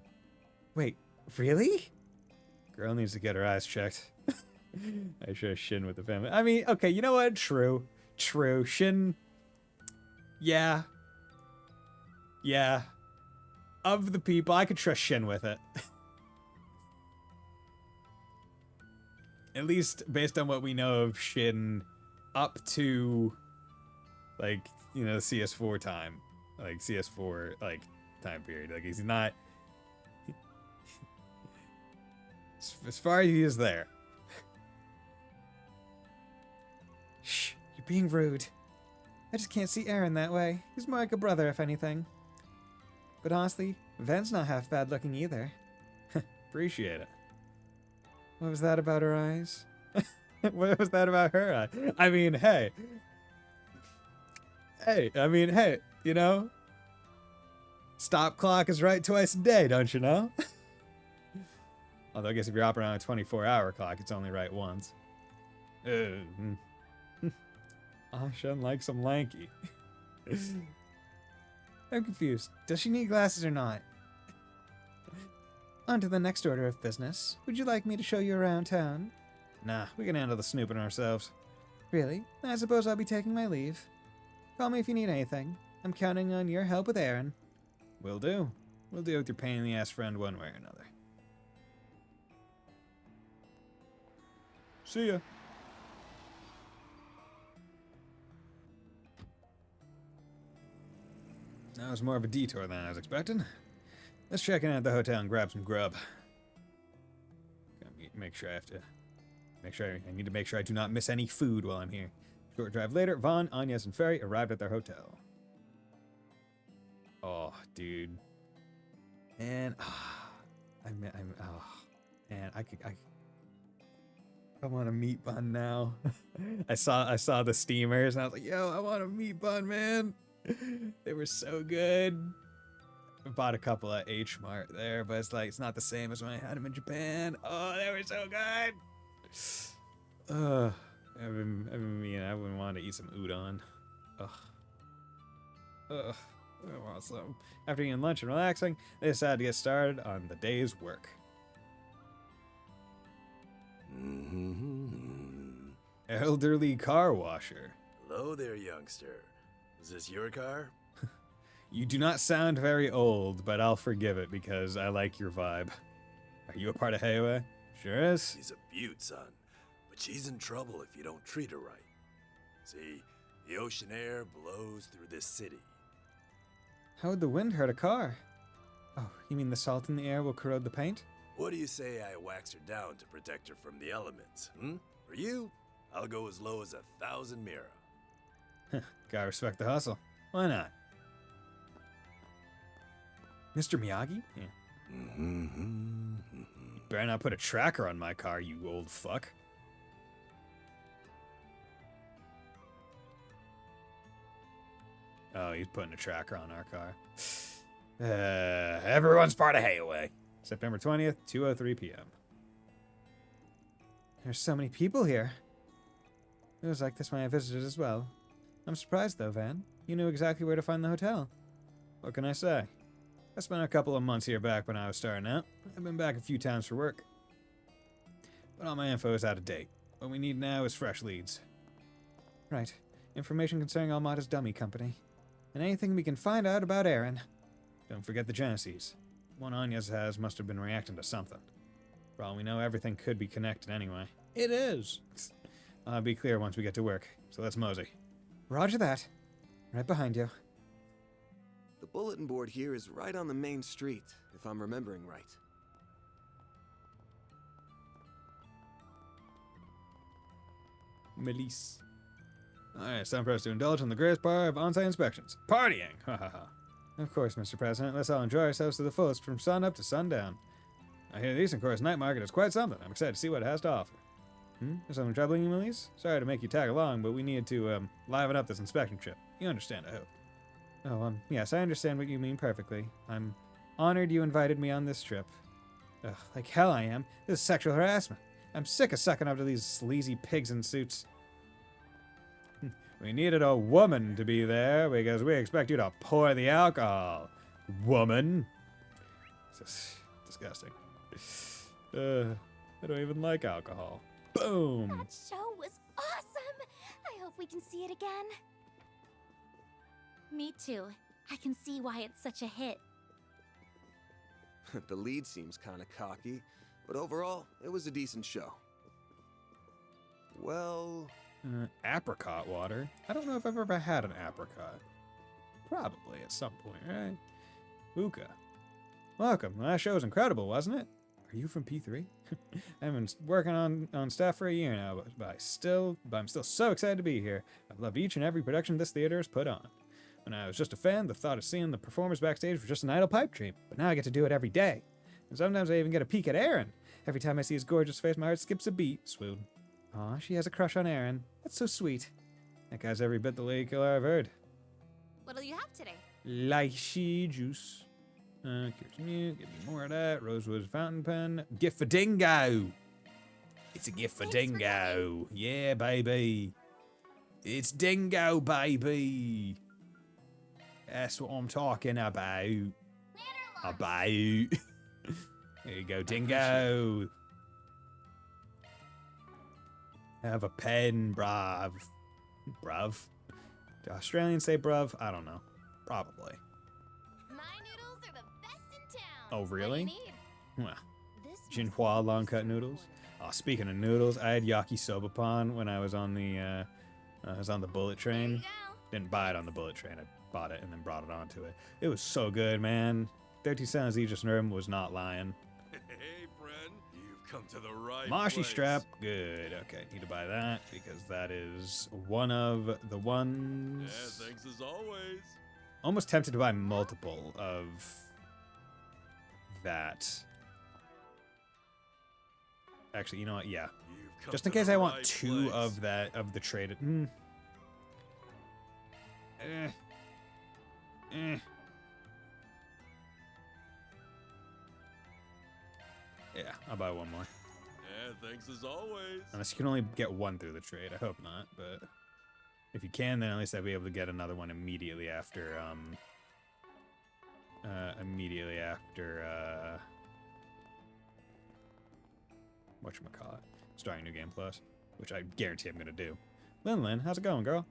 Wait, really? Girl needs to get her eyes checked. I share Shin with the family. I mean, okay, you know what? True. True. Shin. Yeah. Yeah. Of the people, I could trust Shin with it. At least based on what we know of Shin up to, like, you know, CS4 time. Like, CS4, like, time period. Like, he's not... as far as he is there. Shh, you're being rude. I just can't see Aaron that way. He's more like a brother, if anything. But honestly, Ven's not half bad looking either. Appreciate it. What was that about her eyes? What was that about her eyes? I mean, hey. Hey, you know? Stop clock is right twice a day, don't you know? Although I guess if you're operating on a 24-hour clock, it's only right once. Ashen likes him lanky. I'm confused. Does she need glasses or not? On to the next order of business. Would you like me to show you around town? Nah, we can handle the snooping ourselves. Really? I suppose I'll be taking my leave. Call me if you need anything. I'm counting on your help with Aaron. Will do. We'll deal with your pain-in-the-ass friend one way or another. See ya. That was more of a detour than I was expecting. Let's check in at the hotel and grab some grub. Make sure I need to make sure I do not miss any food while I'm here. Short drive later, Vaughn, Agnes, and Ferry arrived at their hotel. Oh, dude. And I want a meat bun now. I saw the steamers and I was like, yo, I want a meat bun, man. They were so good. I bought a couple at H Mart there, but it's like it's not the same as when I had them in Japan. Oh, they were so good. I've been wanting to eat some udon. I want some. After eating lunch and relaxing, they decided to get started on the day's work. Elderly car washer. Hello there, youngster. Is this your car? You do not sound very old, but I'll forgive it because I like your vibe. Are you a part of Heiwa? Sure is. She's a beaut, son. But she's in trouble if you don't treat her right. See, the ocean air blows through this city. How would the wind hurt a car? Oh, you mean the salt in the air will corrode the paint? What do you say I wax her down to protect her from the elements, For you, I'll go as low as 1,000 mira. Gotta respect the hustle. Why not? Mr. Miyagi? Yeah. You better not put a tracker on my car, you old fuck. Oh, he's putting a tracker on our car. Everyone's part of Hayaway. September 20th, 2:03 p.m. There's so many people here. It was like this when I visited as well. I'm surprised though, Van. You knew exactly where to find the hotel. What can I say? I spent a couple of months here back when I was starting out. I've been back a few times for work. But all my info is out of date. What we need now is fresh leads. Right. Information concerning Almada's dummy company. And anything we can find out about Aaron. Don't forget the Genesees. One Anya's has must have been reacting to something. For all we know, everything could be connected anyway. It is! I'll be clear once we get to work, so let's mosey. Roger that. Right behind you. The bulletin board here is right on the main street, if I'm remembering right. Melisse. Alright, it's time for us to indulge in the greatest part of on-site inspections. Partying! Ha ha ha. Of course, Mr. President, let's all enjoy ourselves to the fullest from sun up to sundown. I hear the Eastern Coast night market is quite something. I'm excited to see what it has to offer. Is something troubling you, Melisse? Sorry to make you tag along, but we needed to, liven up this inspection trip. You understand, I hope. Oh, yes, I understand what you mean perfectly. I'm honored you invited me on this trip. Ugh, like hell I am. This is sexual harassment. I'm sick of sucking up to these sleazy pigs in suits. We needed a woman to be there because we expect you to pour the alcohol. Woman. It's disgusting. I don't even like alcohol. Boom. That show was awesome. I hope we can see it again. Me too. I can see why it's such a hit. The lead seems kind of cocky, but overall, it was a decent show. Well... apricot water? I don't know if I've ever had an apricot. Probably at some point, right? Uka. Welcome. That show was incredible, wasn't it? Are you from P3? I've been working on staff for a year now, but I'm still so excited to be here. I've loved each and every production this theater has put on. When I was just a fan, the thought of seeing the performers backstage was just an idle pipe dream, but now I get to do it every day. And sometimes I even get a peek at Aaron. Every time I see his gorgeous face, my heart skips a beat. Swoon. Aw, she has a crush on Aaron. That's so sweet. That guy's every bit the lady killer I've heard. What'll you have today? Lychee juice. Curious mute, give me more of that. Rosewood fountain pen. Gift for Dingo. It's a gift for Dingo. Yeah, baby. It's Dingo, baby. That's what I'm talking about. About. There you go, Dingo. Have a pen, bruv. Bruv. Do Australians say bruv? I don't know. Probably. My noodles are the best in town. Oh, really? What do you need? Well, Jinhua long cut noodles. Oh, speaking of noodles, I had yakisoba when I was on the bullet train. Didn't buy it on the bullet train. I bought it and then brought it onto it. It was so good, man. 13 cents Aegis Nerm was not lying. Hey, friend, you've come to the right Moshi place. strap, good. Okay, need to buy that because that is one of the ones. Yeah, thanks as always. Almost tempted to buy multiple of that. Actually, you know what? Yeah. Just in case I want two of that, of the traded. Yeah, I'll buy one more. Yeah, thanks as always. Unless you can only get one through the trade. I hope not, but if you can, then at least I'll be able to get another one immediately after, whatchamacallit, starting New Game Plus, which I guarantee I'm gonna do. Lin, how's it going, girl?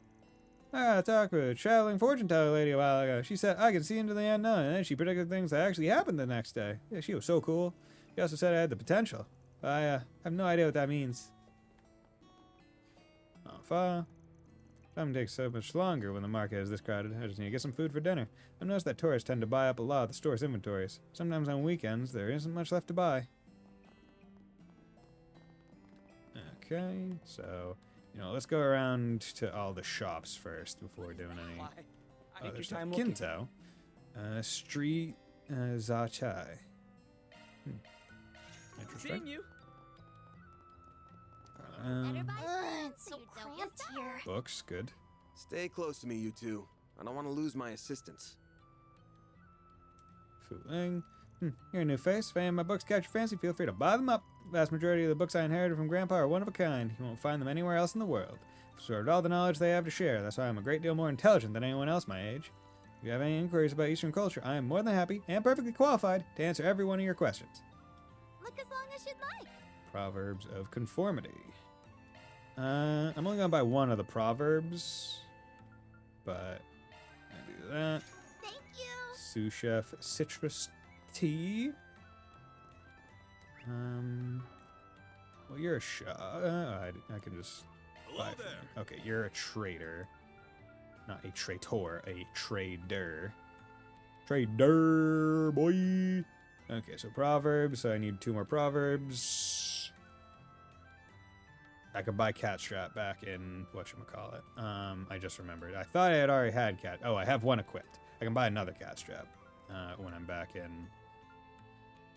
I talked with a traveling fortune teller lady a while ago. She said I could see into the unknown, and then she predicted things that actually happened the next day. Yeah, she was so cool. She also said I had the potential. But I have no idea what that means. Time takes so much longer when the market is this crowded. I just need to get some food for dinner. I've noticed that tourists tend to buy up a lot of the store's inventories. Sometimes on weekends, there isn't much left to buy. Okay, so, let's go around to all the shops first before doing any other stuff. Kinto. Street Zachai. Interesting. Seeing you. It's so cramped here. Books, good. Stay close to me, you two. I don't want to lose my assistants. Fooling. You're a new face. If any of my books catch your fancy, feel free to buy them up. The vast majority of the books I inherited from Grandpa are one of a kind. You won't find them anywhere else in the world. I've absorbed all the knowledge they have to share. That's why I'm a great deal more intelligent than anyone else my age. If you have any inquiries about Eastern culture, I am more than happy and perfectly qualified to answer every one of your questions. Look as long as you'd like. Proverbs of conformity. I'm only going to buy one of the proverbs, but I do that. Thank you. Sous chef citrus tea. Well, you're a I can just buy from you. Okay, you're a trader. Not a traitor, a trader. Trader, boy. Okay, so proverbs. So I need 2 more proverbs. I could buy catstrap back in whatchamacallit. I just remembered. I thought I had already had cat. Oh, I have one equipped. I can buy another catstrap when I'm back in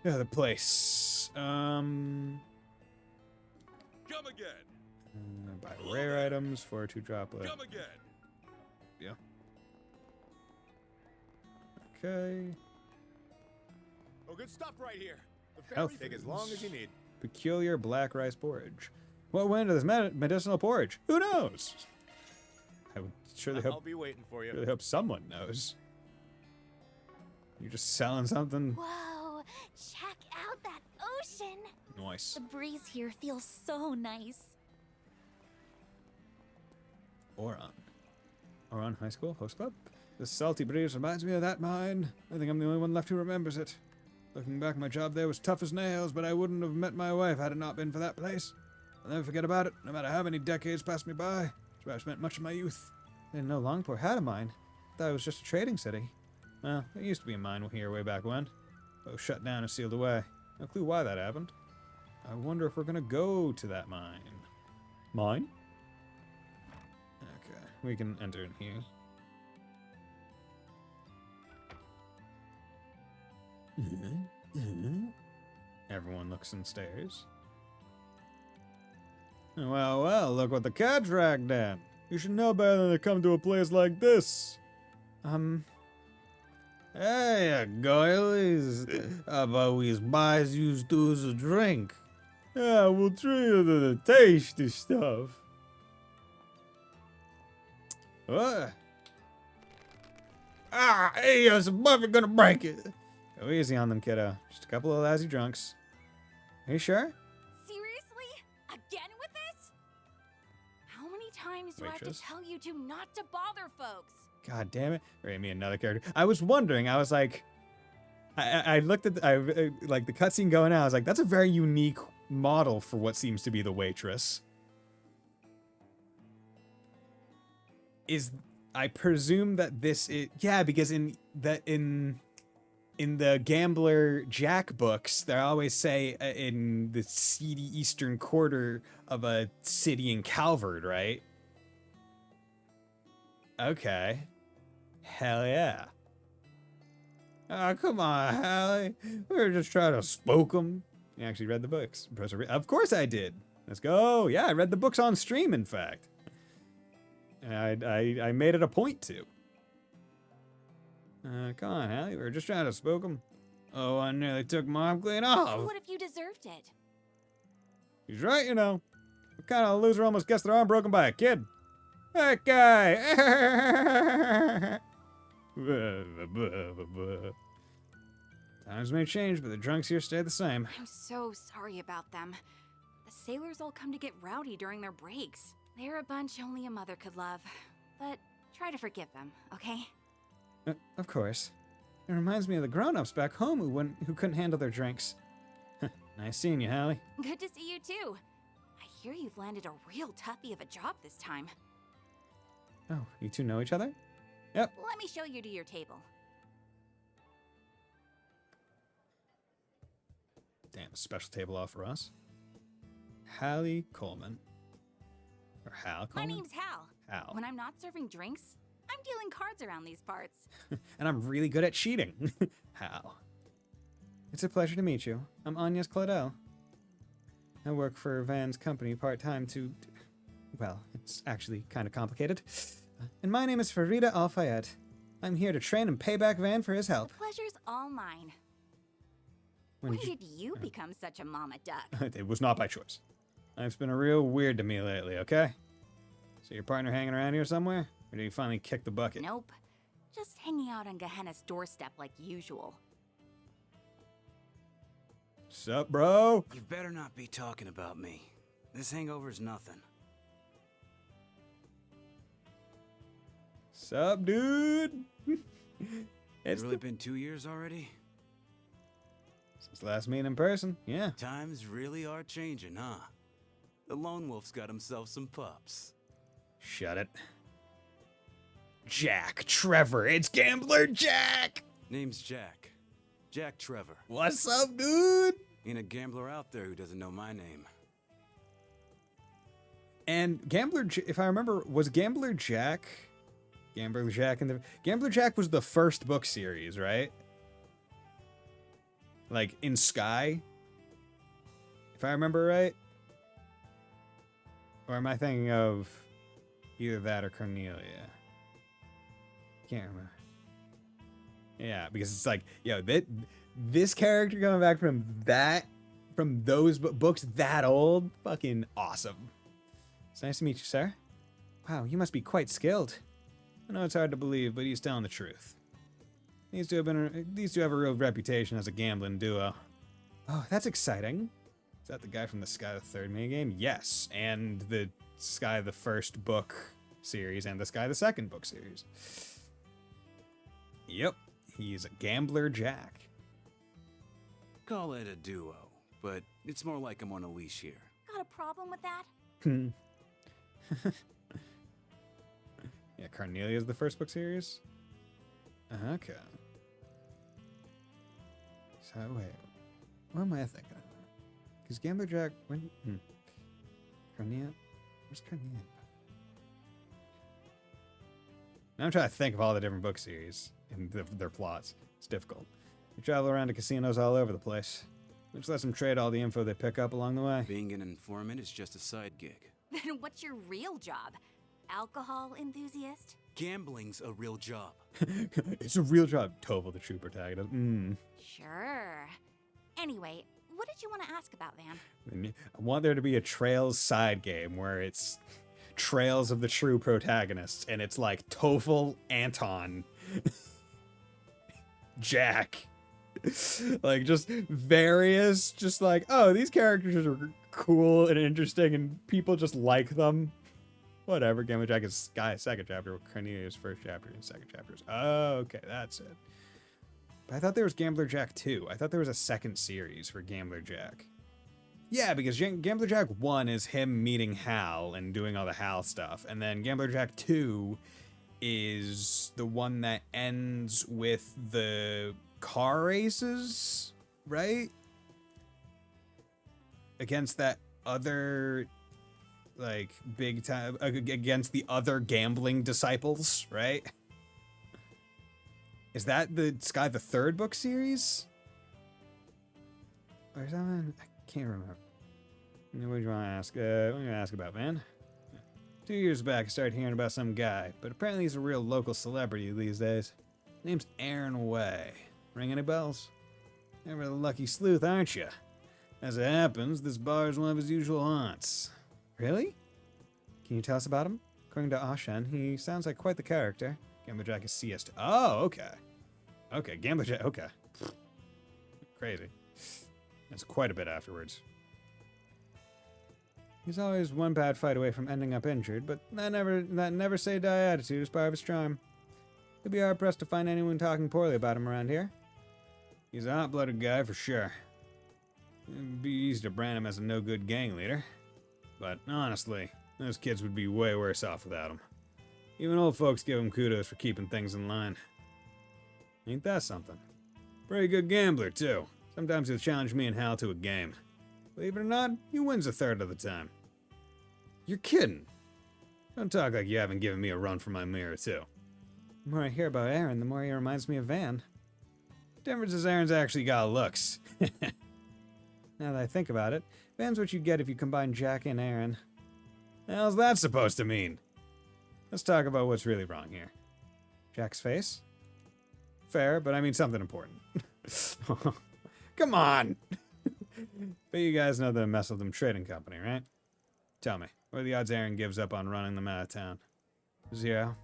the other place. Come again. Buy rare items for 2 droplet. Come again. Yeah. Okay. Oh, good stuff right here. The Health take as long as you need. Peculiar black rice porridge. What went into this medicinal porridge? Who knows? I would surely I'll hope. be waiting for you. Really hope someone knows. You're just selling something. Whoa, check out that ocean. Nice. The breeze here feels so nice. Oron High School Host Club. The salty breeze reminds me of that mine. I think I'm the only one left who remembers it. Looking back, my job there was tough as nails, but I wouldn't have met my wife had it not been for that place. I'll never forget about it, no matter how many decades pass me by. It's where I spent much of my youth. I didn't know Longport had a mine. I thought it was just a trading city. Well, there used to be a mine here way back when. But it was shut down and sealed away. No clue why that happened. I wonder if we're gonna go to that mine. Mine? Okay, we can enter in here. Everyone looks and stares. Well, well, look what the cat dragged in. You should know better than to come to a place like this. Hey, girlies. How about we buys you dudes a drink? Yeah, we'll treat you to the tasty stuff. What? Ah, hey, there's a buffet gonna break it. Go easy on them, kiddo. Just a couple of lousy drunks. Are you sure? Seriously? Again with this? How many times do I have Waitress. to tell you to not to bother folks? God damn it. Rate me another character. I was wondering, I was like, I looked at, like the cutscene going out, I was like, that's a very unique model for what seems to be the waitress. I presume that this is, yeah, because in the Gambler Jack books, they always say in the seedy eastern quarter of a city in Calvard, right? Okay. Hell yeah. Oh, come on, Hallie. We were just trying to spook them. You actually read the books. Of course I did. Let's go. Yeah, I read the books on stream, in fact. And I made it a point to. Come on, Hallie. We were just trying to spook them. Oh, I nearly took Mom clean off. What if you deserved it? He's right, you know. What kind of loser almost gets their arm broken by a kid? That guy! Times may change, but the drunks here stay the same. I'm so sorry about them. The sailors all come to get rowdy during their breaks. They're a bunch only a mother could love. But try to forgive them, okay? Of course. It reminds me of the grown-ups back home who couldn't handle their drinks. Nice seeing you, Hallie. Good to see you too. I hear you've landed a real toughie of a job this time. Oh, you two know each other? Yep. Let me show you to your table. Damn, a special table off for us. Hallie Coleman. Or Hal My Coleman? name's Hal. Hal. When I'm not serving drinks, I'm dealing cards around these parts. And I'm really good at cheating. Hal. It's a pleasure to meet you. I'm Agnes Claudel. I work for Van's company part-time to... Well, it's actually kind of complicated. and my name is Farida Al Fayed. I'm here to train and pay back Van for his help. The pleasure's all mine. When When did did you become such a mama duck? It was not by choice. Life's been a real weird to me lately, okay? So your partner hanging around here somewhere? Or did he finally kick the bucket? Nope. Just hanging out on Gehenna's doorstep like usual. Sup, bro? You better not be talking about me. This hangover's nothing. Sup, dude? It's really been 2 years already? Since last meeting in person, yeah. Times really are changing, huh? The lone wolf's got himself some pups. Shut it. Jack, Trevor, it's Gambler Jack! Name's Jack. Jack Trevor. What's up, dude? Ain't a gambler out there who doesn't know my name. And if I remember, was Gambler Jack and the Gambler Jack was the first book series, right? Like in Sky, if I remember right. Or am I thinking of either that or Cornelia? Can't remember. Yeah, because it's like, yo, this character coming back from those books that old, fucking awesome. It's nice to meet you, sir. Wow, you must be quite skilled. I know it's hard to believe, but he's telling the truth. These two have a real reputation as a gambling duo. Oh, that's exciting. Is that the guy from the Sky the Third minigame? Yes, and the Sky the First book series and the Sky the Second book series. Yep, he's a Gambler Jack. Call it a duo, but it's more like I'm on a leash here. Got a problem with that? Yeah, Cornelia's the first book series? Okay. So, wait. What am I thinking of? Because Gambler Jack... Cornelia? Where's Cornelia? Now I'm trying to think of all the different book series and their plots. It's difficult. They travel around to casinos all over the place, which lets them trade all the info they pick up along the way. Being an informant is just a side gig. Then what's your real job? Alcohol enthusiast? Gambling's a real job. It's a real job. Toval, the true protagonist. Sure. Anyway, what did you want to ask about, Van? I want there to be a Trails side game where it's Trails of the true protagonists, and it's like Toval, Anton, Jack. Like, just various, just like, oh, these characters are cool and interesting, and people just like them. Whatever. Gambler Jack is Sky's second chapter, Cornelia's first chapter, and second chapters. Oh, okay, that's it. But I thought there was Gambler Jack 2. I thought there was a second series for Gambler Jack. Yeah, because Gambler Jack 1 is him meeting Hal and doing all the Hal stuff, and then Gambler Jack 2 is the one that ends with the car races, right? Against that other, like, big time, against the other gambling disciples, right? Is that the Sky the Third book series? Or something? I can't remember. What do you want to ask? What are you going to ask about, man? 2 years back, I started hearing about some guy, but apparently he's a real local celebrity these days. Name's Aaron Way. Ring any bells? Never the lucky sleuth, aren't you? As it happens, this bar is one of his usual haunts. Really? Can you tell us about him? According to Ashen, he sounds like quite the character. Gambler Jack is CS. Oh, okay. Okay, Gambler Jack. Okay. Crazy. That's quite a bit afterwards. He's always one bad fight away from ending up injured, but that never say die attitude is part of his charm. You'll be hard pressed to find anyone talking poorly about him around here. He's a hot-blooded guy for sure. It'd be easy to brand him as a no-good gang leader. But honestly, those kids would be way worse off without him. Even old folks give him kudos for keeping things in line. Ain't that something? Pretty good gambler, too. Sometimes he'll challenge me and Hal to a game. Believe it or not, he wins a third of the time. You're kidding. Don't talk like you haven't given me a run for my mirror, too. The more I hear about Aaron, the more he reminds me of Van. The difference is Aaron's actually got looks. Now that I think about it, Van's what you get if you combine Jack and Aaron. The hell's that supposed to mean? Let's talk about what's really wrong here. Jack's face? Fair, but I mean something important. Come on! But you guys know the Messeldom Trading Company, right? Tell me, what are the odds Aaron gives up on running them out of town? 0.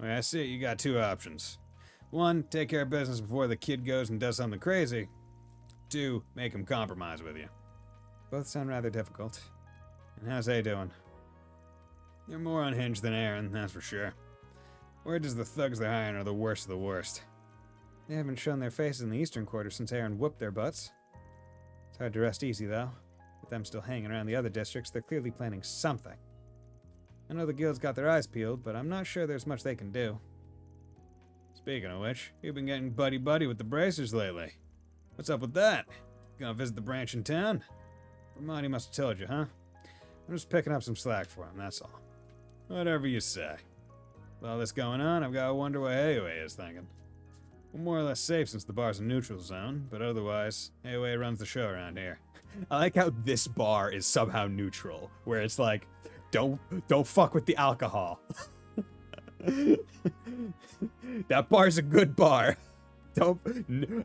Well, I see it, you got 2 options. 1, take care of business before the kid goes and does something crazy. 2, make him compromise with you. Both sound rather difficult. And how's A doing? They're more unhinged than Aaron, that's for sure. Word is the thugs they're hiring are the worst of the worst. They haven't shown their faces in the Eastern Quarter since Aaron whooped their butts. It's hard to rest easy, though. With them still hanging around the other districts, they're clearly planning something. I know the guild's got their eyes peeled, but I'm not sure there's much they can do. Speaking of which, you've been getting buddy-buddy with the Bracers lately. What's up with that? Gonna visit the branch in town? Ramadi must have told you, huh? I'm just picking up some slack for him, that's all. Whatever you say. With all this going on, I've got to wonder what AOA is thinking. We're more or less safe since the bar's a neutral zone, but otherwise, AOA runs the show around here. I like how this bar is somehow neutral, where it's like, don't fuck with the alcohol. That bar's a good bar.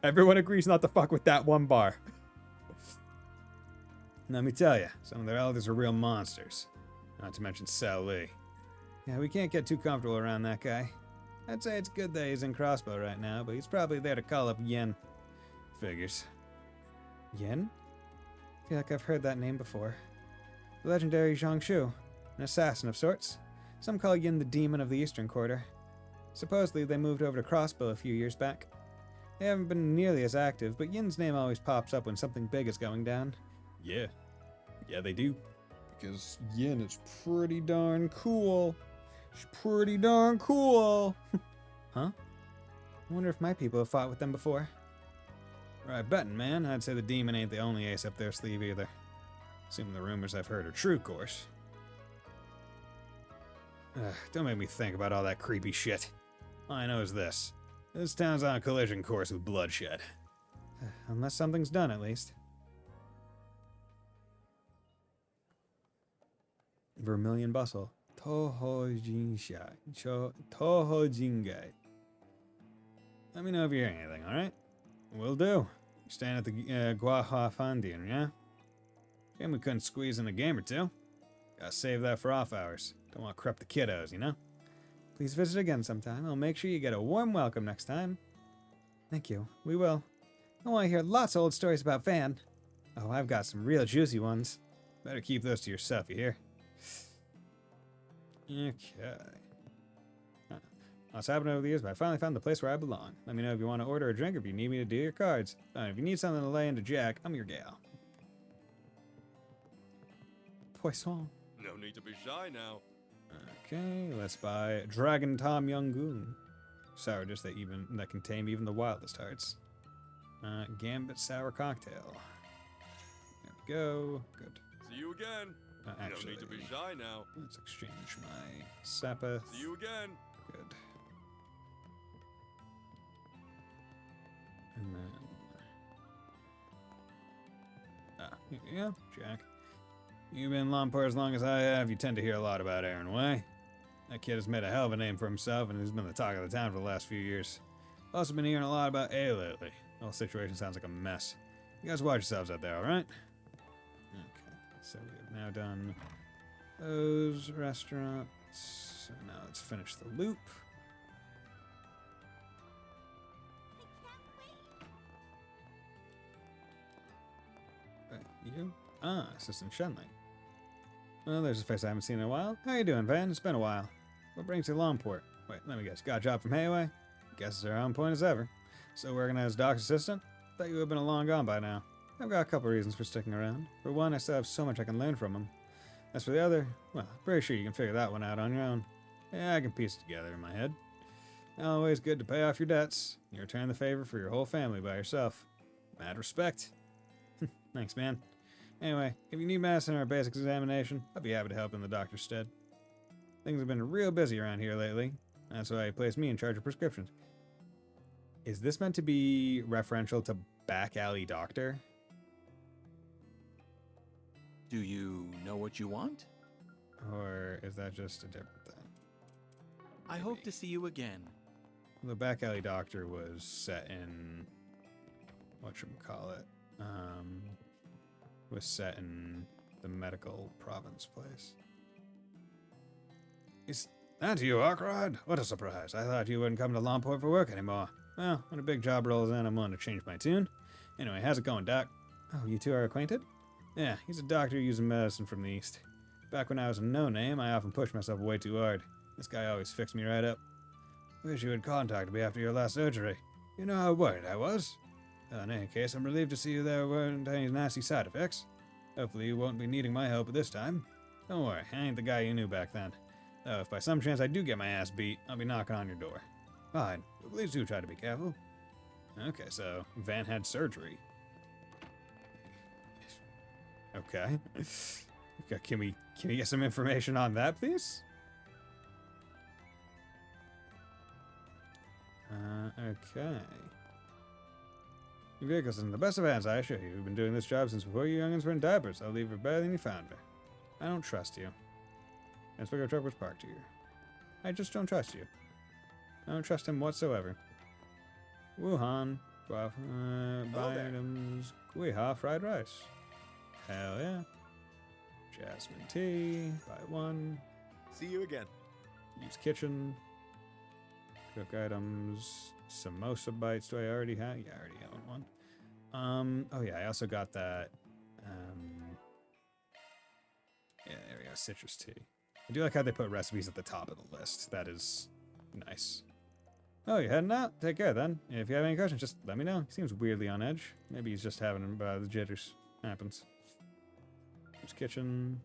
Everyone agrees not to fuck with that one bar. Let me tell you, some of their elders are real monsters. Not to mention Sal Lee. Yeah, we can't get too comfortable around that guy. I'd say it's good that he's in Crossbow right now, but he's probably there to call up Yen. Figures. Yen? I feel like I've heard that name before. The legendary Zhongshu, an assassin of sorts. Some call Yin the Demon of the Eastern Quarter. Supposedly they moved over to Crossbow a few years back. They haven't been nearly as active, but Yin's name always pops up when something big is going down. Yeah. Yeah, they do. Because Yin is pretty darn cool. She's pretty darn cool. Huh? I wonder if my people have fought with them before. Right, betting, man. I'd say the demon ain't the only ace up their sleeve either. Assuming the rumors I've heard are true, of course. Don't make me think about all that creepy shit. All I know is this. This town's on a collision course with bloodshed. Unless something's done, at least. Vermilion Bustle. Toho Jingai. Let me know if you hear anything, alright? Will do. You're staying at the Guahua Fandian, yeah? Shame we couldn't squeeze in a game or two. Gotta save that for off hours. Don't want to corrupt the kiddos, you know? Please visit again sometime. I'll make sure you get a warm welcome next time. Thank you. We will. I want to hear lots of old stories about Van. Oh, I've got some real juicy ones. Better keep those to yourself, you hear? Okay. What's happened over the years, but I finally found the place where I belong. Let me know if you want to order a drink or if you need me to do your cards. If you need something to lay into Jack, I'm your gal. Poisson. No need to be shy now. Okay, let's buy Dragon Tom Young-goon. Sour dish that can tame even the wildest hearts. Gambit sour cocktail. There we go. Good. See you again. Actually, no need to be shy now. Let's exchange my Sapith. See you again. Good. And then... here you go, Jack. You've been in Lompor as long as I have, you tend to hear a lot about Aaron Way. That kid has made a hell of a name for himself and has been the talk of the town for the last few years. Also been hearing a lot about A lately. The whole situation sounds like a mess. You guys watch yourselves out there, alright? Okay, so we have now done those restaurants. So now let's finish the loop. You? Ah, Assistant Shenley. Well, there's a face I haven't seen in a while. How you doing, Van? It's been a while. What brings you to Lomport? Wait, let me guess. Got a job from Hayway? Guesses are on point as ever. Still working as Doc's assistant? Thought you would have been long gone by now. I've got a couple reasons for sticking around. For one, I still have so much I can learn from him. As for the other, well, pretty sure you can figure that one out on your own. Yeah, I can piece it together in my head. Always good to pay off your debts. You return the favor for your whole family by yourself. Mad respect. Thanks, man. Anyway, if you need medicine or a basic examination, I'll be happy to help in the doctor's stead. Things have been real busy around here lately. That's why he placed me in charge of prescriptions. Is this meant to be referential to Back Alley Doctor? Do you know what you want? Or is that just a different thing? I hope to see you again. The back alley doctor was set in whatchamacallit. Was set in the medical province place. Is that you, Arkrod? What a surprise. I thought you wouldn't come to Lomport for work anymore. Well, when a big job rolls in, I'm willing to change my tune. Anyway, how's it going, Doc? Oh, you two are acquainted? Yeah, he's a doctor using medicine from the East. Back when I was a no-name, I often pushed myself way too hard. This guy always fixed me right up. Wish you had contacted me after your last surgery. You know how worried I was. In any case, I'm relieved to see you there weren't any nasty side effects. Hopefully you won't be needing my help this time. Don't worry, I ain't the guy you knew back then. Though if by some chance I do get my ass beat, I'll be knocking on your door. Fine, but please do try to be careful. Okay, so Van had surgery. Okay. Okay, can we get some information on that, please? Okay. Your vehicle's in the best of hands, I assure you. We've been doing this job since before you youngins were in diapers. I'll leave her better than you found her. I don't trust you. Inspector truck was parked here. I just don't trust you. I don't trust him whatsoever. Wuhan. Buy items. Guiha fried rice. Hell yeah. Jasmine tea. Buy one. See you again. Use kitchen. Cook items. Samosa bites. Do I already have? Yeah, I already own one. Oh yeah, I also got that. Yeah, there we go. Citrus tea. I do like how they put recipes at the top of the list. That is nice. Oh, you're heading out? Take care then. If you have any questions, just let me know. He seems weirdly on edge. Maybe he's just having the jitters. Happens. Use kitchen.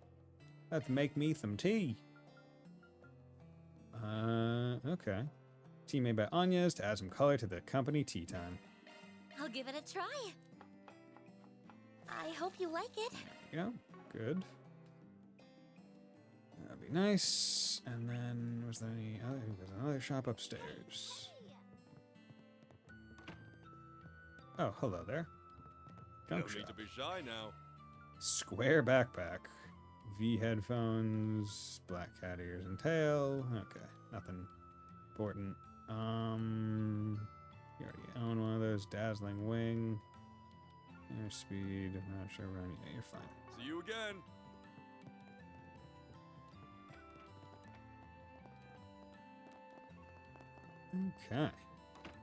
Let's make me some tea. Okay. Tea made by Anya's to add some color to the company tea time. I'll give it a try. I hope you like it. Yeah, good. That'd be nice. And then, was there any other? There's another shop upstairs. Oh, hello there. Junk Don't need to be shy now. Square backpack. V headphones, black cat ears and tail. Okay, nothing important. You already own one of those. Dazzling wing. Airspeed. I'm not sure around. Yeah, you're fine. See you again. Okay.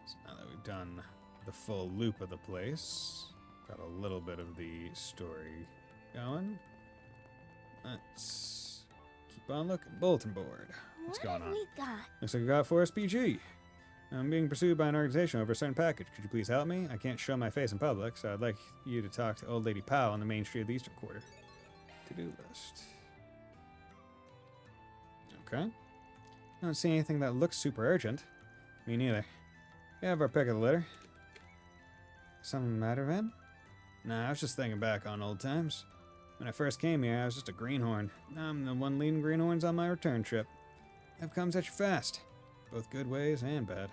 So now that we've done the full loop of the place, got a little bit of the story going. Let's keep on looking. Bulletin board. What's going on? We got? Looks like we got Forest PG. I'm being pursued by an organization over a certain package. Could you please help me? I can't show my face in public, so I'd like you to talk to Old Lady Powell on the main street of the Eastern Quarter. To-do list. Okay. I don't see anything that looks super urgent. Me neither. We have our pick of the litter. Something the matter, Van? Nah, I was just thinking back on old times. When I first came here, I was just a greenhorn. Now I'm the one leading greenhorns on my return trip. I've come such fast. Both good ways and bad.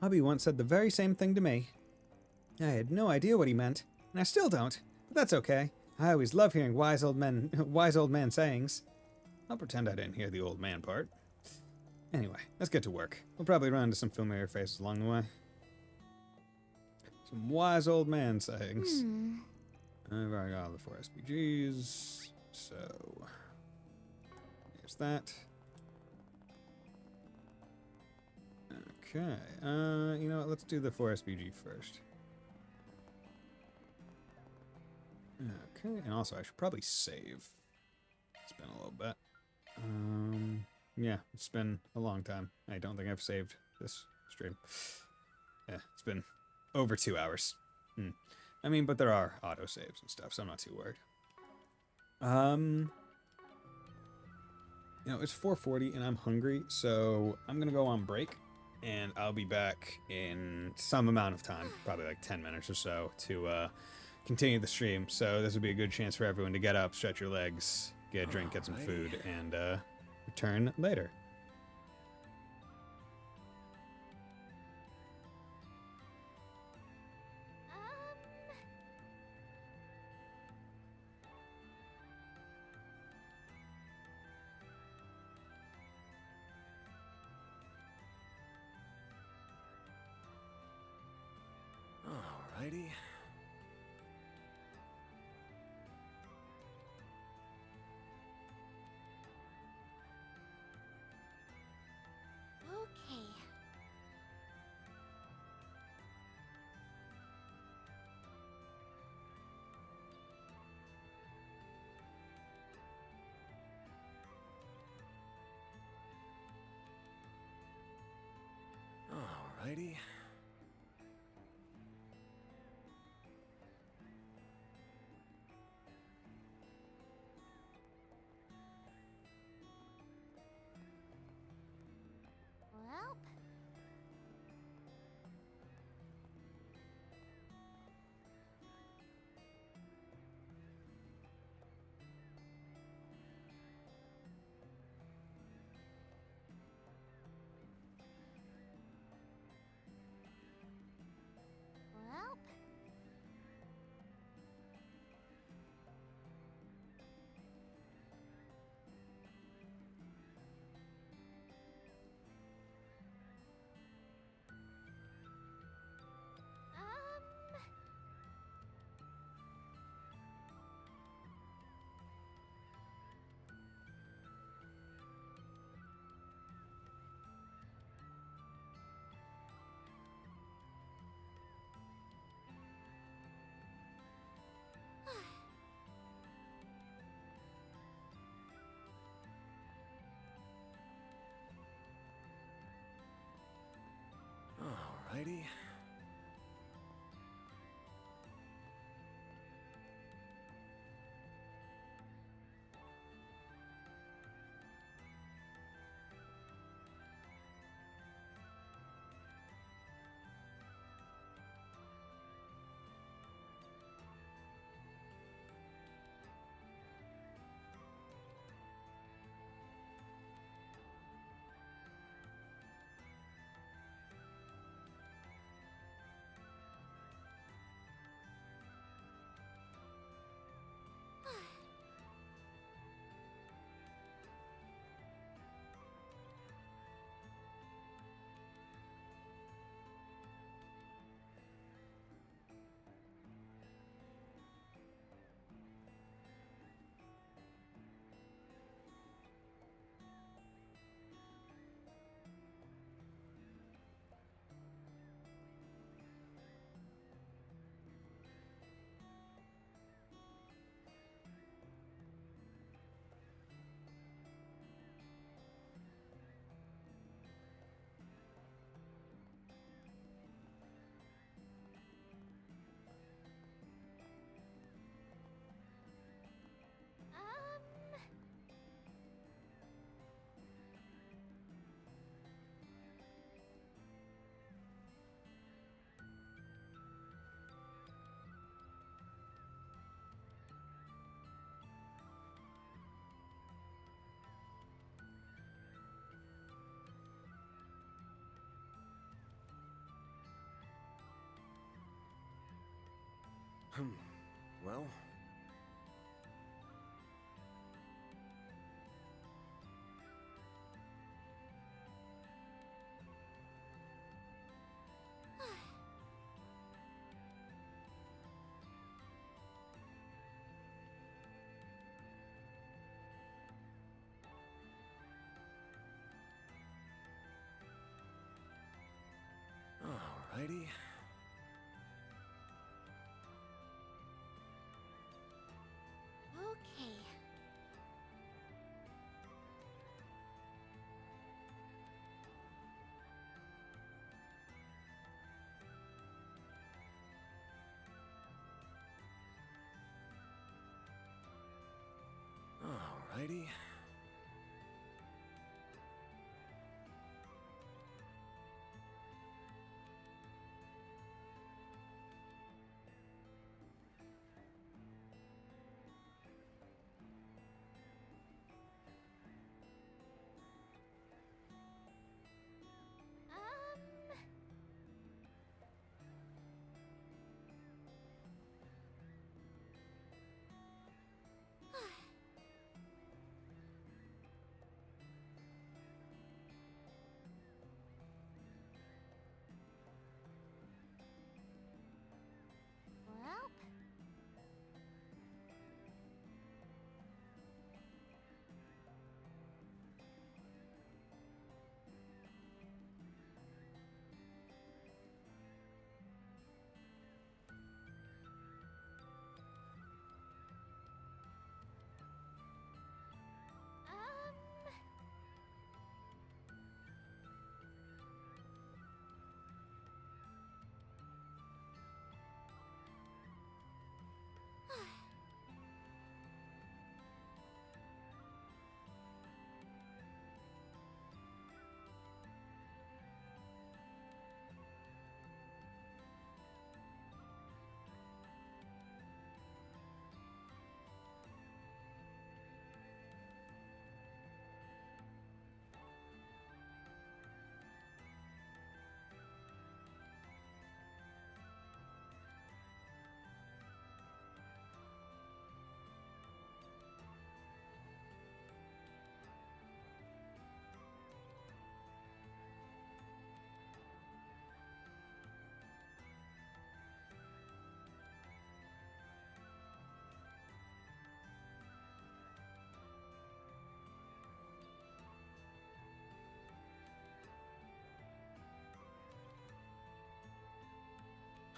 Hubby once said the very same thing to me. I had no idea what he meant, and I still don't, but that's okay. I always love hearing wise old man sayings. I'll pretend I didn't hear the old man part. Anyway, let's get to work. We'll probably run into some familiar faces along the way. Some wise old man sayings. I've already got all the 4 SPGs, so here's that. Okay, you know what, let's do the 4 SPG first. Okay, and also I should probably save. It's been a little bit. Yeah, it's been a long time. I don't think I've saved this stream. Yeah, it's been over 2 hours. I mean, but there are auto saves and stuff, so I'm not too worried. You know, it's 4:40 and I'm hungry, so I'm gonna go on break, and I'll be back in some amount of time, probably like 10 minutes or so, to continue the stream. So this would be a good chance for everyone to get up, stretch your legs, get a drink, get some food, and return later. Alrighty. Okay. Alrighty. Well. Well. Alrighty. Well. Alrighty. Okay. Alrighty.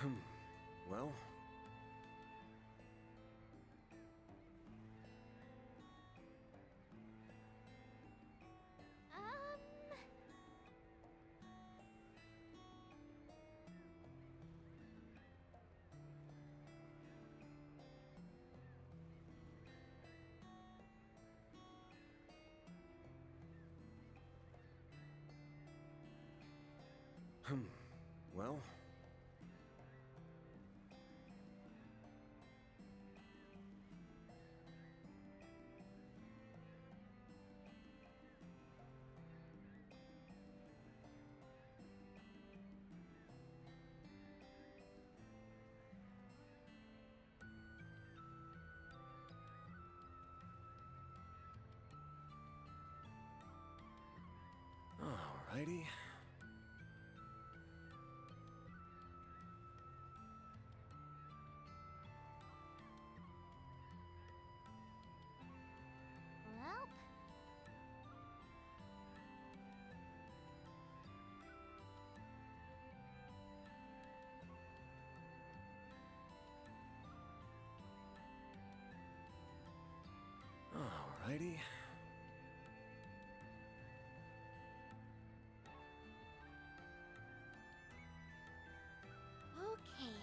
Well... Well... Alrighty. Well, Alrighty. okay.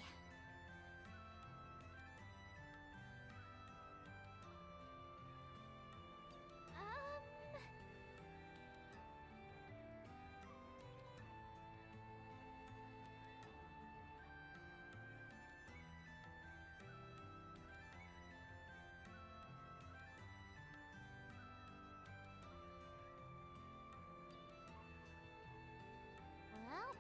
Well,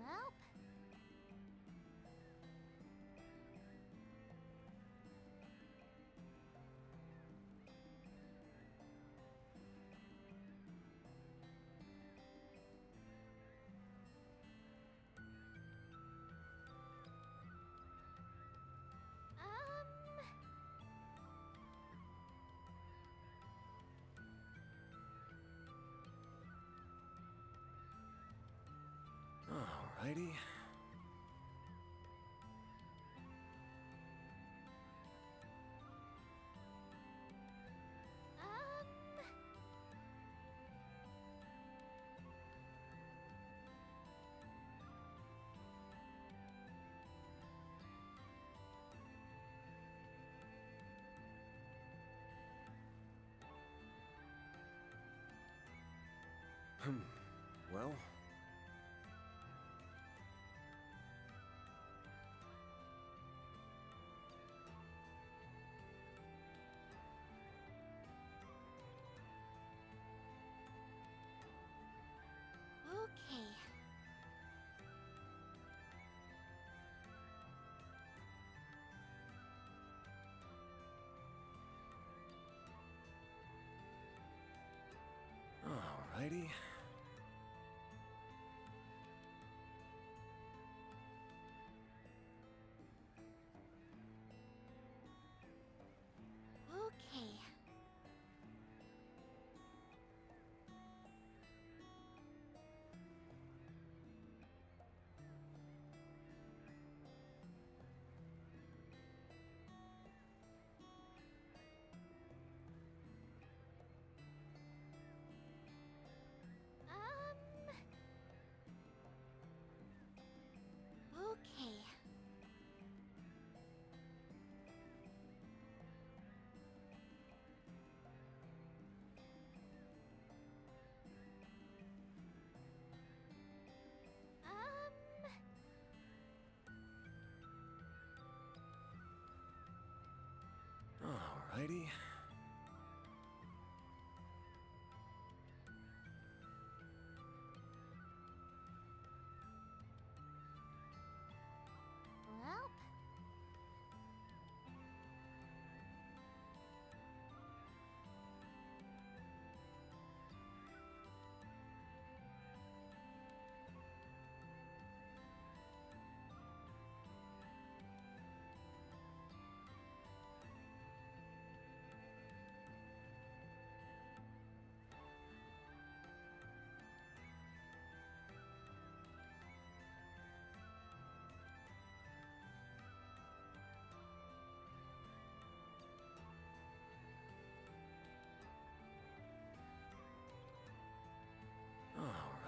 well. Alrighty. Well... Okay. Alrighty. Okay.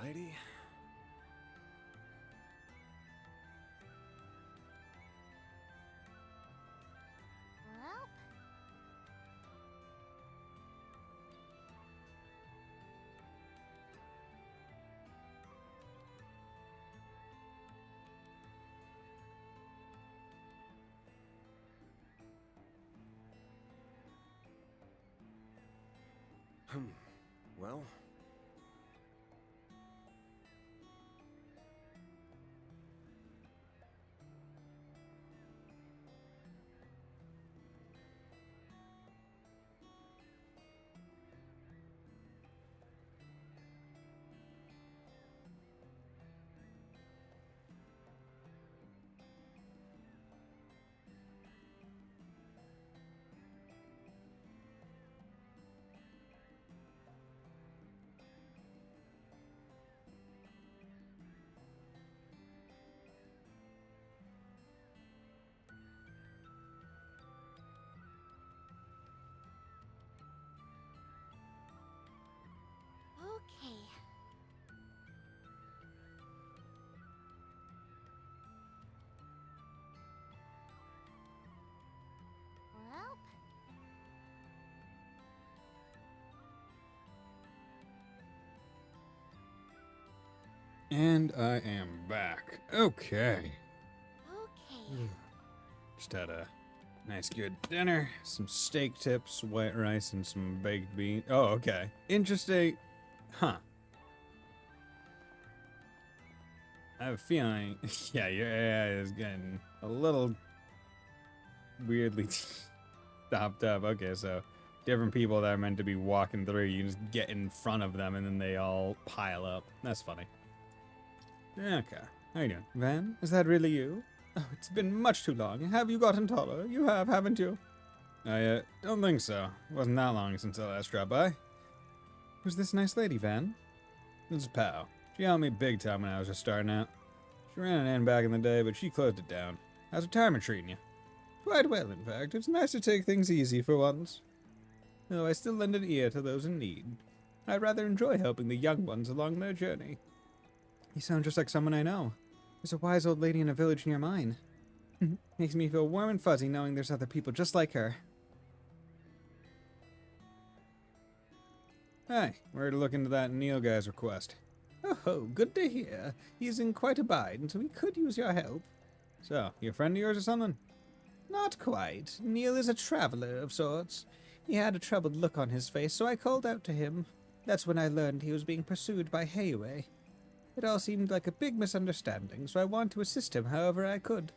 Alrighty. Well, Well. okay. Well, And I am back. Okay. okay. Just had a nice good dinner, some steak tips, white rice, and some baked beans. Oh, okay. Interesting. Huh. I have a feeling, yeah, your AI is getting a little weirdly stopped up. Okay, so different people that are meant to be walking through, you just get in front of them and then they all pile up. That's funny. Okay, how you doing? Van, is that really you? Oh, it's been much too long. Have you gotten taller? You have, haven't you? I, don't think so. It wasn't that long since I last dropped by. Who's this nice lady, Van? This is Pal. She helped me big time when I was just starting out. She ran an inn back in the day, but she closed it down. How's retirement treating you? Quite well, in fact. It's nice to take things easy for once. Though I still lend an ear to those in need. I rather enjoy helping the young ones along their journey. You sound just like someone I know. There's a wise old lady in a village near mine. Makes me feel warm and fuzzy knowing there's other people just like her. Hi, we're to look into that Neil guy's request. Oh, good to hear. He's in quite a bind, so we could use your help. So, you a friend of yours or something? Not quite. Neil is a traveler of sorts. He had a troubled look on his face, so I called out to him. That's when I learned he was being pursued by Hayway. It all seemed like a big misunderstanding, so I wanted to assist him however I could.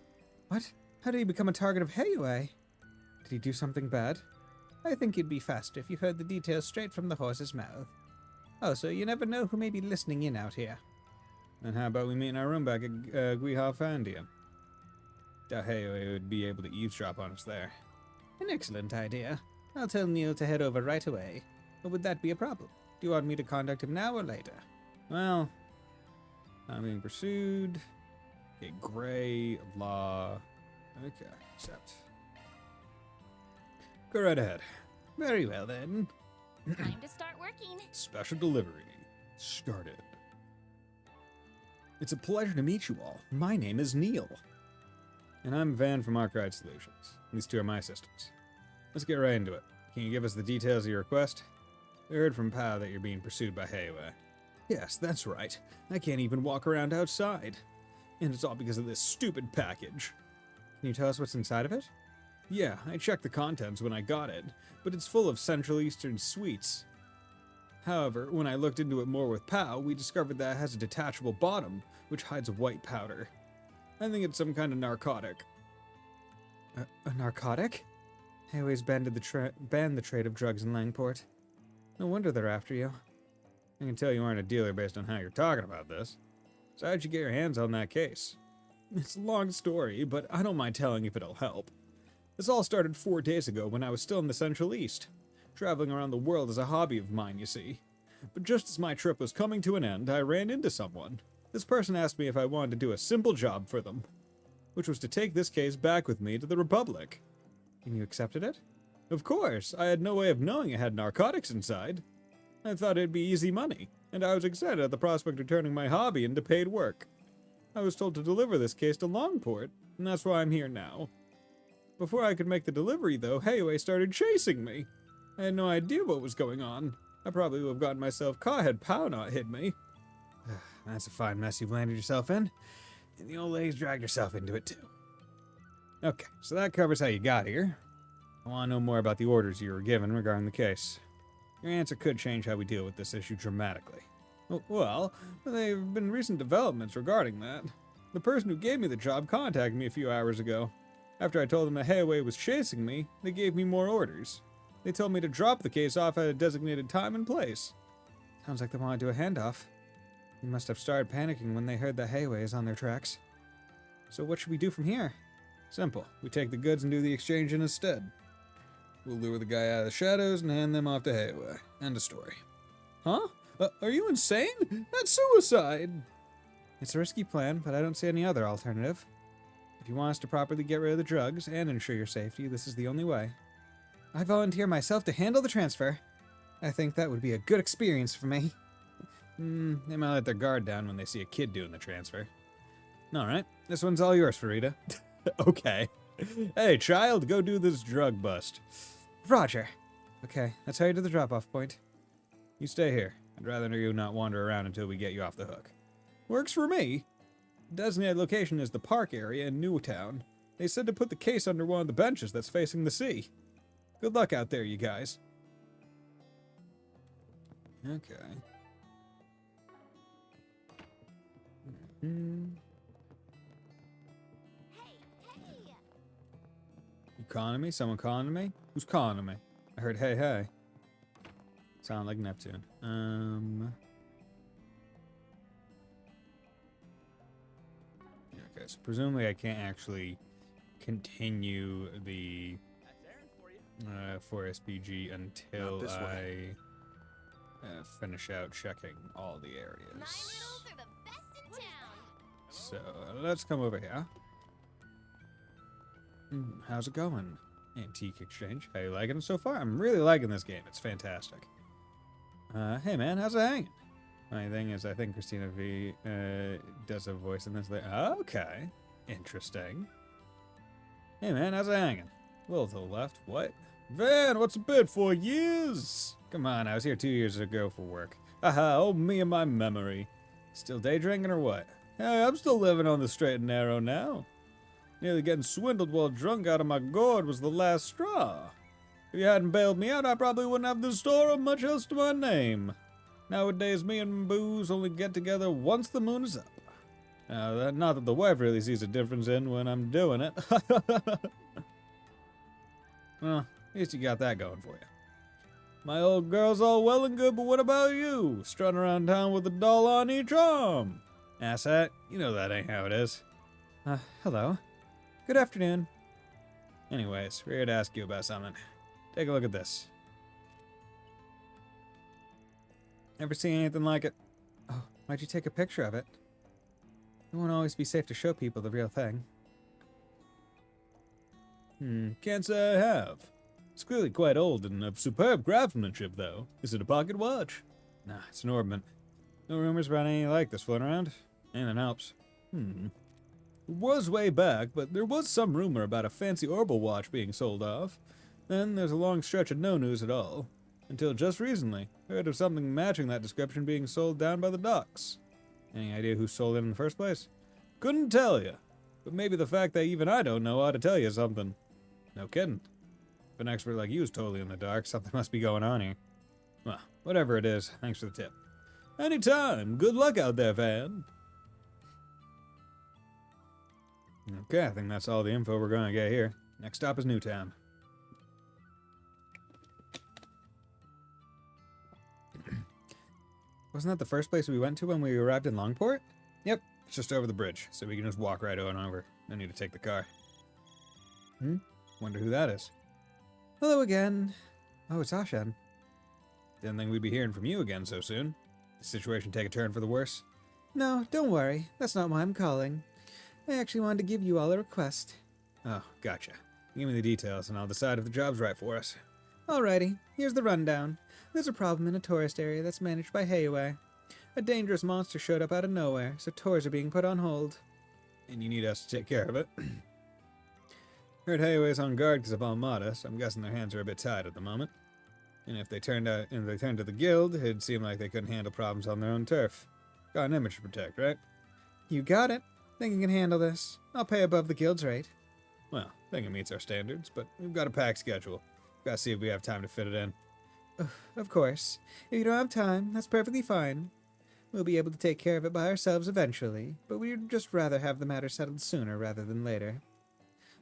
What? How did he become a target of Hayway? Did he do something bad? I think you'd be faster if you heard the details straight from the horse's mouth. Also, you never know who may be listening in out here. And how about we meet in our room back at Guiha Fandian? Doubt Hayway would be able to eavesdrop on us there. An excellent idea. I'll tell Neil to head over right away. But would that be a problem? Do you want me to contact him now or later? Well, I'm being pursued. Okay, Gray, Law. Okay, accept. Go right ahead. Very well then. Time to start working. Special delivery started. It's a pleasure to meet you all. My name is Neil. And I'm Van from Arkwright Solutions. These two are my assistants. Let's get right into it. Can you give us the details of your request? We heard from Pa that you're being pursued by Hayway. Yes, that's right. I can't even walk around outside. And it's all because of this stupid package. Can you tell us what's inside of it? Yeah, I checked the contents when I got it, but it's full of Central Eastern sweets. However, when I looked into it more with Pow, we discovered that it has a detachable bottom, which hides a white powder. I think it's some kind of narcotic. A narcotic? Hayway's banned the trade of drugs in Langport. No wonder they're after you. I can tell you aren't a dealer based on how you're talking about this. So how'd you get your hands on that case? It's a long story, but I don't mind telling if it'll help. This all started 4 days ago when I was still in the Central East. Traveling around the world is a hobby of mine, you see. But just as my trip was coming to an end, I ran into someone. This person asked me if I wanted to do a simple job for them, which was to take this case back with me to the Republic. And you accepted it? Of course, I had no way of knowing it had narcotics inside. I thought it'd be easy money, and I was excited at the prospect of turning my hobby into paid work. I was told to deliver this case to Longport, and that's why I'm here now. Before I could make the delivery, though, Hayway started chasing me. I had no idea what was going on. I probably would have gotten myself caught had Pow not hit me. That's a fine mess you've landed yourself in, and the old lady's dragged herself into it, too. Okay, so that covers how you got here. I want to know more about the orders you were given regarding the case. Your answer could change how we deal with this issue dramatically. Well, there have been recent developments regarding that. The person who gave me the job contacted me a few hours ago. After I told them that Hayway was chasing me, they gave me more orders. They told me to drop the case off at a designated time and place. Sounds like they want to do a handoff. They must have started panicking when they heard that Hayway is on their tracks. So what should we do from here? Simple. We take the goods and do the exchange instead. We'll lure the guy out of the shadows and hand them off to Hayway. End of story. Huh? Are you insane? That's suicide! It's a risky plan, but I don't see any other alternative. If you want us to properly get rid of the drugs and ensure your safety, this is the only way. I volunteer myself to handle the transfer. I think that would be a good experience for me. They might let their guard down when they see a kid doing the transfer. Alright, this one's all yours, Farida. Okay. Hey, child, go do this drug bust. Roger. Okay, let's head to the drop-off point. You stay here. I'd rather you not wander around until we get you off the hook. Works for me. The designated location is the park area in Newtown. They said to put the case under one of the benches that's facing the sea. Good luck out there, you guys. Okay. You calling me? Someone calling me? Who's calling me? I heard hey hey. Sound like Neptune. Okay, so presumably I can't actually continue the for SPG until I finish out checking all the areas. So let's come over here. How's it going? Antique Exchange. How you liking it so far? I'm really liking this game. It's fantastic. Hey man, how's it hanging? My thing is, I think Christina V does a voice in this. Okay, interesting. Hey man, how's it hanging? A little to the left. What? Van, what's it been for years? Come on, I was here 2 years ago for work. Haha, oh me and my memory. Still day drinking or what? Hey, I'm still living on the straight and narrow now. Nearly getting swindled while drunk out of my gourd was the last straw. If you hadn't bailed me out, I probably wouldn't have the store or much else to my name. Nowadays, me and booze only get together once the moon is up. Not that the wife really sees a difference in when I'm doing it. Well, at least you got that going for you. My old girl's all well and good, but what about you? Strutting around town with a doll on each arm. Asshat, you know that ain't how it is. Hello. Good afternoon. Anyways, we're here to ask you about something. Take a look at this. Ever seen anything like it? Oh, why'd you take a picture of it? It won't always be safe to show people the real thing. Can't say I have. It's clearly quite old and of superb craftsmanship, though. Is it a pocket watch? Nah, it's an ornament. No rumors about anything like this floating around? Anything helps. It was way back, but there was some rumor about a fancy orbital watch being sold off. Then there's a long stretch of no news at all. Until just recently, I heard of something matching that description being sold down by the docks. Any idea who sold it in the first place? Couldn't tell you. But maybe the fact that even I don't know ought to tell you something. No kidding. If an expert like you is totally in the dark, something must be going on here. Well, whatever it is, thanks for the tip. Anytime. Good luck out there, Van. Okay, I think that's all the info we're going to get here. Next stop is Newtown. Wasn't that the first place we went to when we arrived in Longport? Yep, it's just over the bridge, so we can just walk right on over. No need to take the car. Wonder who that is. Hello again. Oh, it's Ashen. Didn't think we'd be hearing from you again so soon. The situation take a turn for the worse? No, don't worry. That's not why I'm calling. I actually wanted to give you all a request. Oh, gotcha. Give me the details and I'll decide if the job's right for us. Alrighty, here's the rundown. There's a problem in a tourist area that's managed by Hayway. A dangerous monster showed up out of nowhere, so tours are being put on hold. And you need us to take care of it. Heard Hayaway's on guard because of Almada, so I'm guessing their hands are a bit tied at the moment. And if they turned to the guild, it'd seem like they couldn't handle problems on their own turf. Got an image to protect, right? You got it. Think you can handle this. I'll pay above the guild's rate. Well, I think it meets our standards, but we've got a packed schedule. Gotta see if we have time to fit it in. Of course. If you don't have time, that's perfectly fine. We'll be able to take care of it by ourselves eventually, but we'd just rather have the matter settled sooner rather than later.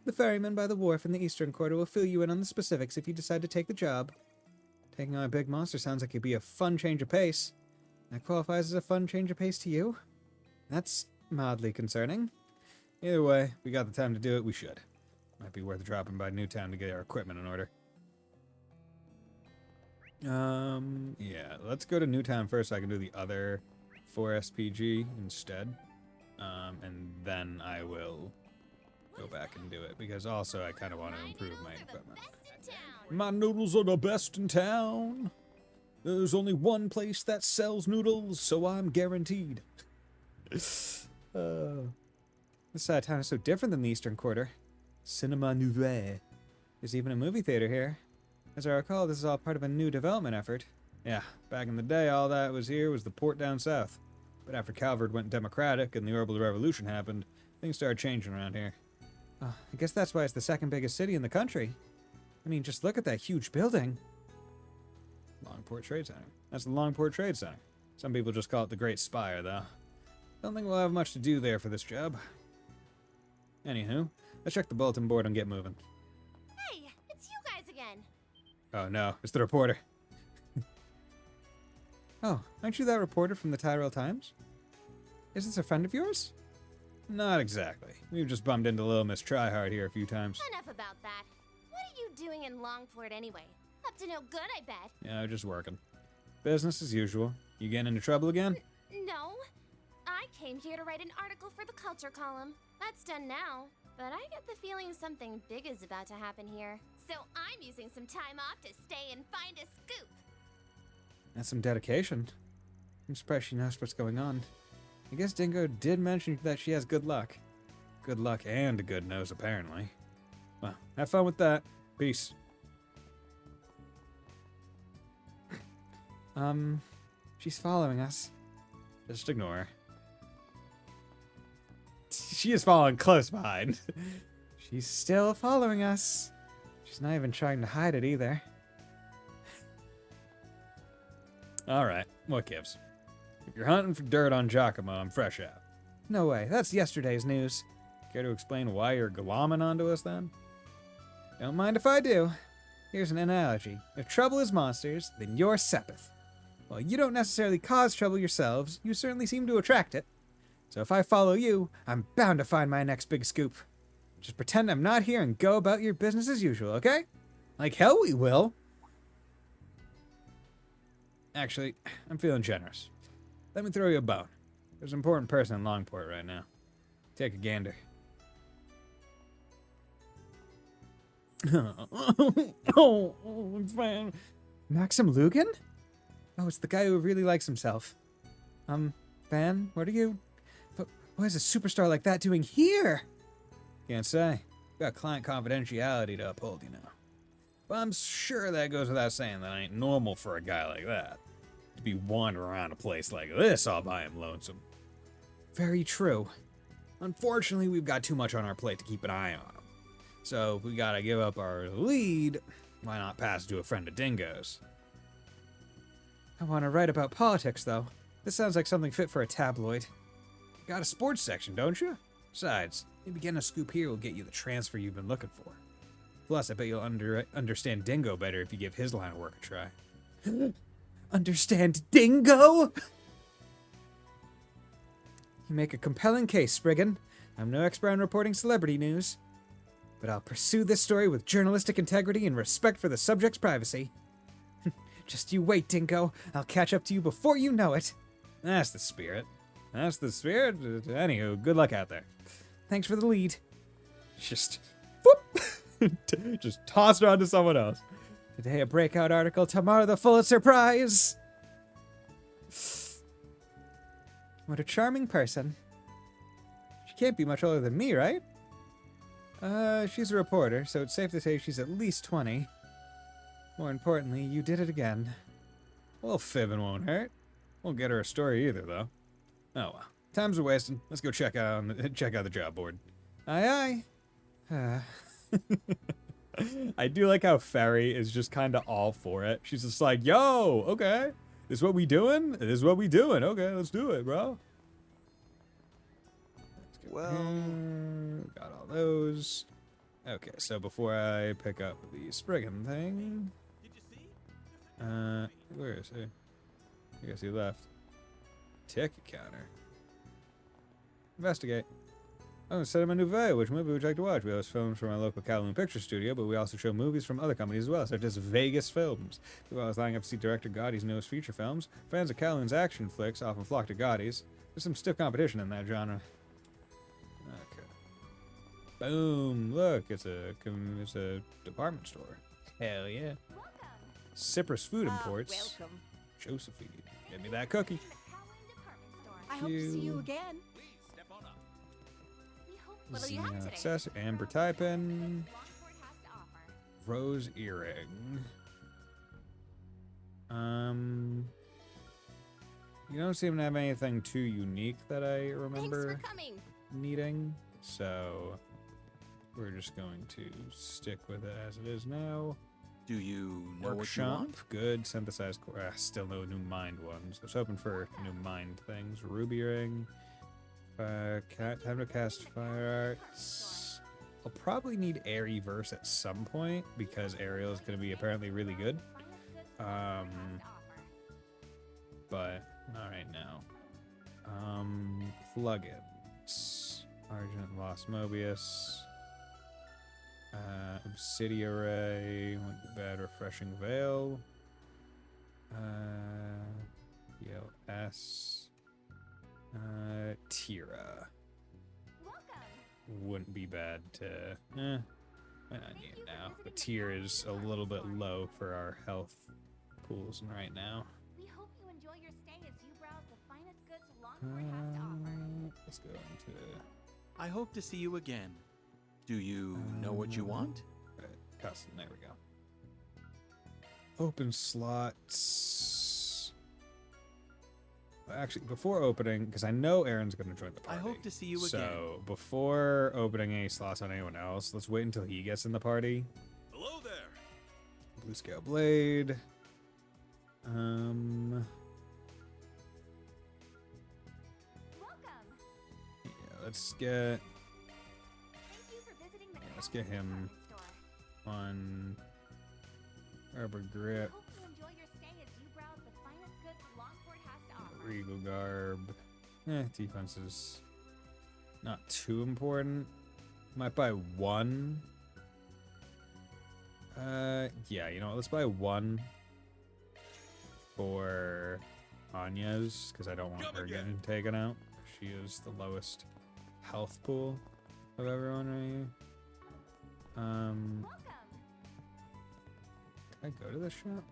The ferryman by the wharf in the eastern quarter will fill you in on the specifics if you decide to take the job. Taking on a big monster sounds like it'd be a fun change of pace. That qualifies as a fun change of pace to you? That's mildly concerning. Either way, we got the time to do it, we should. Might be worth dropping by Newtown to get our equipment in order. Yeah, let's go to Newtown first so I can do the other 4 SPG instead. And then I will go back and do it, because also I kind of want to improve my equipment. My noodles are the best in town. There's only one place that sells noodles, so I'm guaranteed. This side of town is so different than the Eastern Quarter. Cinema Nouvelle. There's even a movie theater here. As I recall, this is all part of a new development effort. Yeah, back in the day, all that was here was the port down south. But after Calvert went democratic and the Orbital Revolution happened, things started changing around here. I guess that's why it's the second biggest city in the country. I mean, just look at that huge building. Longport Trade Center. That's the Longport Trade Center. Some people just call it the Great Spire, though. Don't think we'll have much to do there for this job. Anywho, let's check the bulletin board and get moving. Hey, it's you guys again. Oh no, it's the reporter. Oh, aren't you that reporter from the Tyrell Times? Is this a friend of yours? Not exactly. We've just bumped into little Miss Tryhard here a few times. Enough about that. What are you doing in Longport anyway? Up to no good, I bet. Yeah, just working. Business as usual. You getting into trouble again? No. I came here to write an article for the culture column. That's done now. But I get the feeling something big is about to happen here. So I'm using some time off to stay and find a scoop. That's some dedication. I'm surprised she knows what's going on. I guess Dingo did mention that she has good luck. Good luck and a good nose, apparently. Well, have fun with that. Peace. She's following us. Just ignore her. She is following close behind. She's still following us. She's not even trying to hide it either. Alright, what gives? If you're hunting for dirt on Giacomo, I'm fresh out. No way, that's yesterday's news. Care to explain why you're glomming onto us then? Don't mind if I do. Here's an analogy. If trouble is monsters, then you're Sepith. While you don't necessarily cause trouble yourselves, you certainly seem to attract it. So if I follow you, I'm bound to find my next big scoop. Just pretend I'm not here and go about your business as usual, okay? Like hell we will. Actually, I'm feeling generous. Let me throw you a bone. There's an important person in Longport right now. Take a gander. Oh, man. Maxim Lugan? Oh, it's the guy who really likes himself. Van, what are you... What is a superstar like that doing here? Can't say. Got client confidentiality to uphold, you know. But I'm sure that goes without saying that ain't normal for a guy like that. To be wandering around a place like this all by him lonesome. Very true. Unfortunately, we've got too much on our plate to keep an eye on him. So if we gotta give up our lead, why not pass it to a friend of Dingo's? I want to write about politics, though. This sounds like something fit for a tabloid. You got a sports section, don't you? Besides, maybe getting a scoop here will get you the transfer you've been looking for. Plus, I bet you'll understand Dingo better if you give his line of work a try. Understand Dingo? You make a compelling case, Spriggan. I'm no expert on reporting celebrity news. But I'll pursue this story with journalistic integrity and respect for the subject's privacy. Just you wait, Dingo. I'll catch up to you before you know it. That's the spirit. That's the spirit. Anywho, good luck out there. Thanks for the lead. Just, whoop! Just toss it on to someone else. Today a breakout article, tomorrow the Pulitzer Prize. What a charming person. She can't be much older than me, right? She's a reporter, so it's safe to say she's at least 20. More importantly, you did it again. Well, fibbing won't hurt. Won't get her a story either, though. Oh well. Time's a wasting. Let's go check out the job board. Aye aye. I do like how Ferry is just kind of all for it. She's just like, yo, okay. This what we doing? This is what we doing. Okay, let's do it, bro. Well, got all those. Okay, so before I pick up the Spriggan thing, where is he? I guess he left. Ticket counter. Investigate. Oh, Cinema Nouvelle. Which movie would you like to watch? We host films from our local Kowloon Picture Studio, but we also show movies from other companies as well, such as Vegas Films. People always lining up to see director Gotti's newest feature films. Fans of Kowloon's action flicks often flock to Gotti's. There's some stiff competition in that genre. Okay. Boom! Look, it's a department store. Hell yeah! Cyprus Food Imports. Welcome. Josephine, give me that cookie. I hope to see you again. What'll you have today? Access Amber Typin. Rose earring. You don't seem to have anything too unique that I remember Thanks for coming. needing, so we're just going to stick with it as it is now. Do you know what you Workshop, want? good. Synthesized core. Still no new mind ones. I was hoping for new mind things. Ruby ring. Time to cast fire arts. I'll probably need Airy Verse at some point because Ariel is going to be apparently really good. But not right now. Plugins. Argent Lost Mobius. Obsidian Ray. Went to bed. Refreshing Veil. ELS. Tira. Wouldn't be bad to. Might not need it now. The tier is a little bit low for our health pools right now. We hope you enjoy your stay as you browse the finest goods Longport has to offer. Let's go into. I hope to see you again. Do you know what you want? Right, custom. There we go. Open slots. Actually, before opening, because I know Aaron's going to join the party. I hope to see you again. So before opening any slots on anyone else, let's wait until he gets in the party. Hello there. Blue Scale Blade. Yeah, let's get. Let's get him on Rubber Grip. Regal Garb. Defense is not too important. Might buy one. Yeah, you know what? Let's buy one for Anya's, because I don't want her getting taken out. She is the lowest health pool of everyone right here. Can I go to this shop?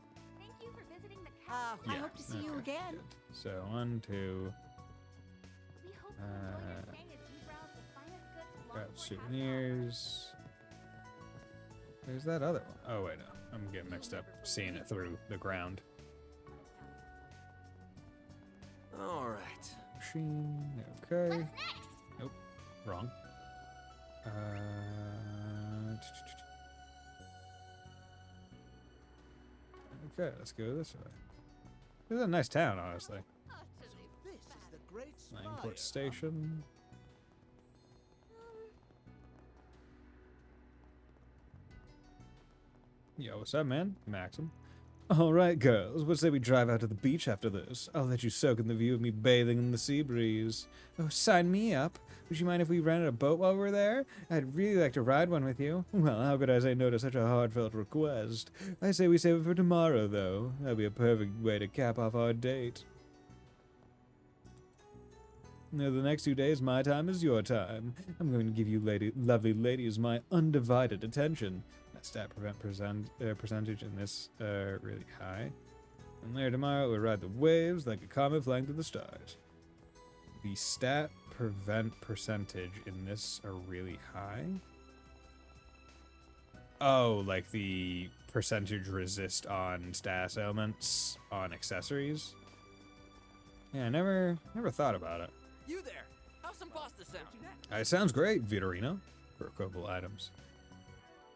I hope to see you again. Good. So 1, 2. Grab souvenirs. Where's that other one? Oh wait, no. I'm getting mixed up, seeing it through the ground. All right. Machine. Okay. Nope. Wrong. Okay, let's go this way. This is a nice town, honestly. Langport Station. Yo, what's up, man? Maxim. Alright, girls, what say we drive out to the beach after this? I'll let you soak in the view of me bathing in the sea breeze. Oh, sign me up. Would you mind if we rented a boat while we're there? I'd really like to ride one with you. Well, how could I say no to such a heartfelt request? I say we save it for tomorrow, though. That'd be a perfect way to cap off our date. Now, the next 2 days, my time is your time. I'm going to give you lovely ladies my undivided attention. That stat percentage in this really high. And later tomorrow, we'll ride the waves like a comet flying through the stars. the stat prevent percentage in this are really high. Oh, like the percentage resist on status elements on accessories. Yeah, I never thought about it. You there? How's some pasta sound? It sounds great, Vitorino, for equipable items.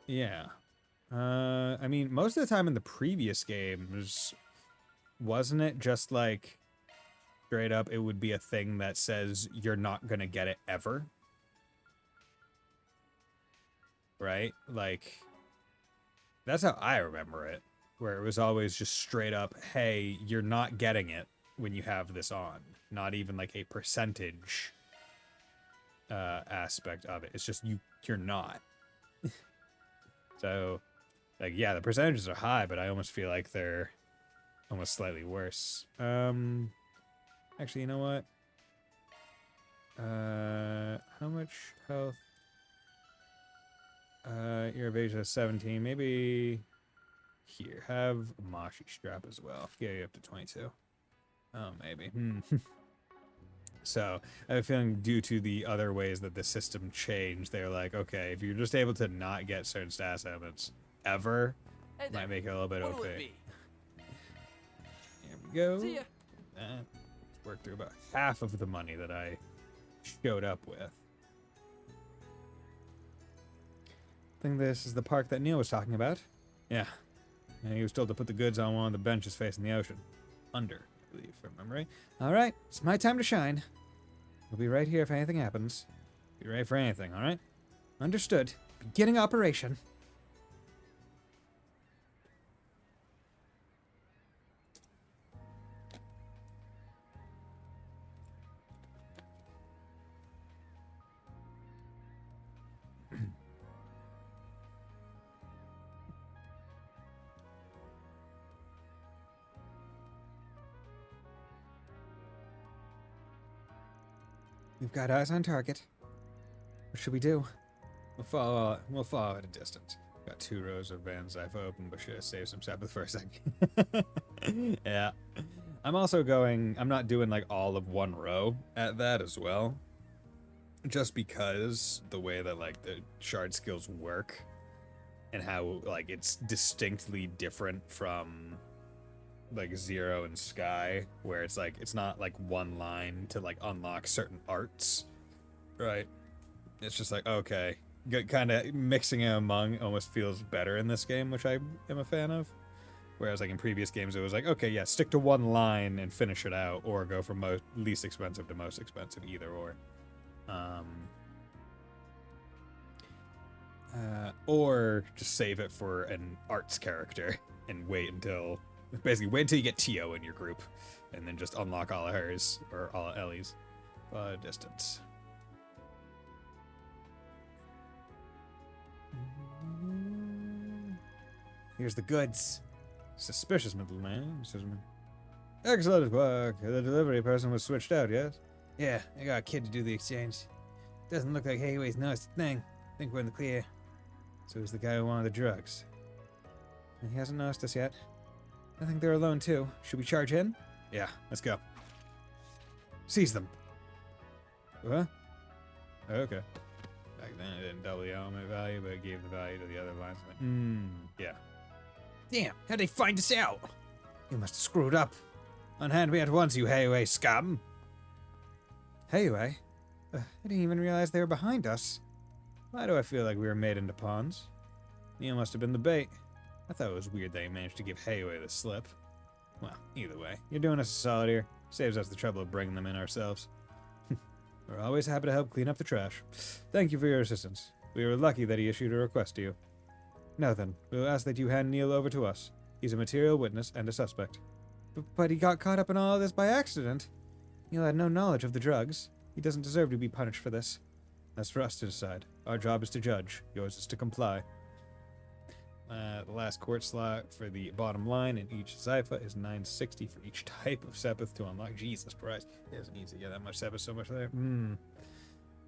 Yeah. I mean, most of the time in the previous games, wasn't it just like straight up it would be a thing that says you're not gonna get it ever? Right? Like, that's how I remember it, where it was always just straight up, hey, you're not getting it when you have this on. Not even like a percentage aspect of it. It's just you're not. So, like, yeah, the percentages are high, but I almost feel like they're almost slightly worse. Actually, you know what? How much health? Your evasion is 17. Maybe here, have Mashi strap as well. Yeah, you up to 22. Oh, maybe. So, I have a feeling due to the other ways that the system changed, they're like, okay, if you're just able to not get certain stats elements ever, Hey there. might make it a little bit What'll OP. it be? Here we go. See ya. Worked through about half of the money that I showed up with. I think this is the park that Neil was talking about. Yeah. He was told to put the goods on one of the benches facing the ocean. Under, I believe, from memory. Alright, it's my time to shine. We'll be right here if anything happens. Be ready for anything, alright? Understood. Beginning operation. We've got eyes on target. What should we do? We'll follow at a distance. Got 2 rows of vans I've opened, but should have saved some Sabbath for a second. Yeah. I'm not doing like all of one row at that as well. Just because the way that like the shard skills work and how like it's distinctly different from like Zero and Sky, where it's like it's not like one line to like unlock certain arts, right? It's just like, okay, kind of mixing it among almost feels better in this game, which I am a fan of. Whereas like in previous games it was like, okay, yeah, stick to one line and finish it out, or go from least expensive to most expensive, either or just save it for an arts character and wait until you get Tio in your group, and then just unlock all of hers, or all of Ellie's, distance. Here's the goods. Suspicious middleman. Excellent work. The delivery person was switched out, yes? Yeah, I got a kid to do the exchange. Doesn't look like Hayway's noticed a thing. Think we're in the clear. So he's the guy who wanted the drugs. And he hasn't noticed us yet. I think they're alone too. Should we charge in? Yeah, let's go. Seize them. What? Oh, okay. Back then it didn't double the element value, but it gave the value to the other lines. Yeah. Damn, how'd they find us out? You must have screwed up. Unhand me at once, you Hayway scum. Hayway? I didn't even realize they were behind us. Why do I feel like we were made into pawns? Neil must have been the bait. I thought it was weird that he managed to give Hayway the slip. Well, either way, you're doing us a solid here. Saves us the trouble of bringing them in ourselves. We're always happy to help clean up the trash. Thank you for your assistance. We were lucky that he issued a request to you. Now then, we'll ask that you hand Neil over to us. He's a material witness and a suspect. But he got caught up in all of this by accident. Neil had no knowledge of the drugs. He doesn't deserve to be punished for this. That's for us to decide. Our job is to judge. Yours is to comply. The last court slot for the bottom line in each Zypha is 960 for each type of Sepith to unlock. Jesus Christ. It isn't easy to get that much Sepith so much there.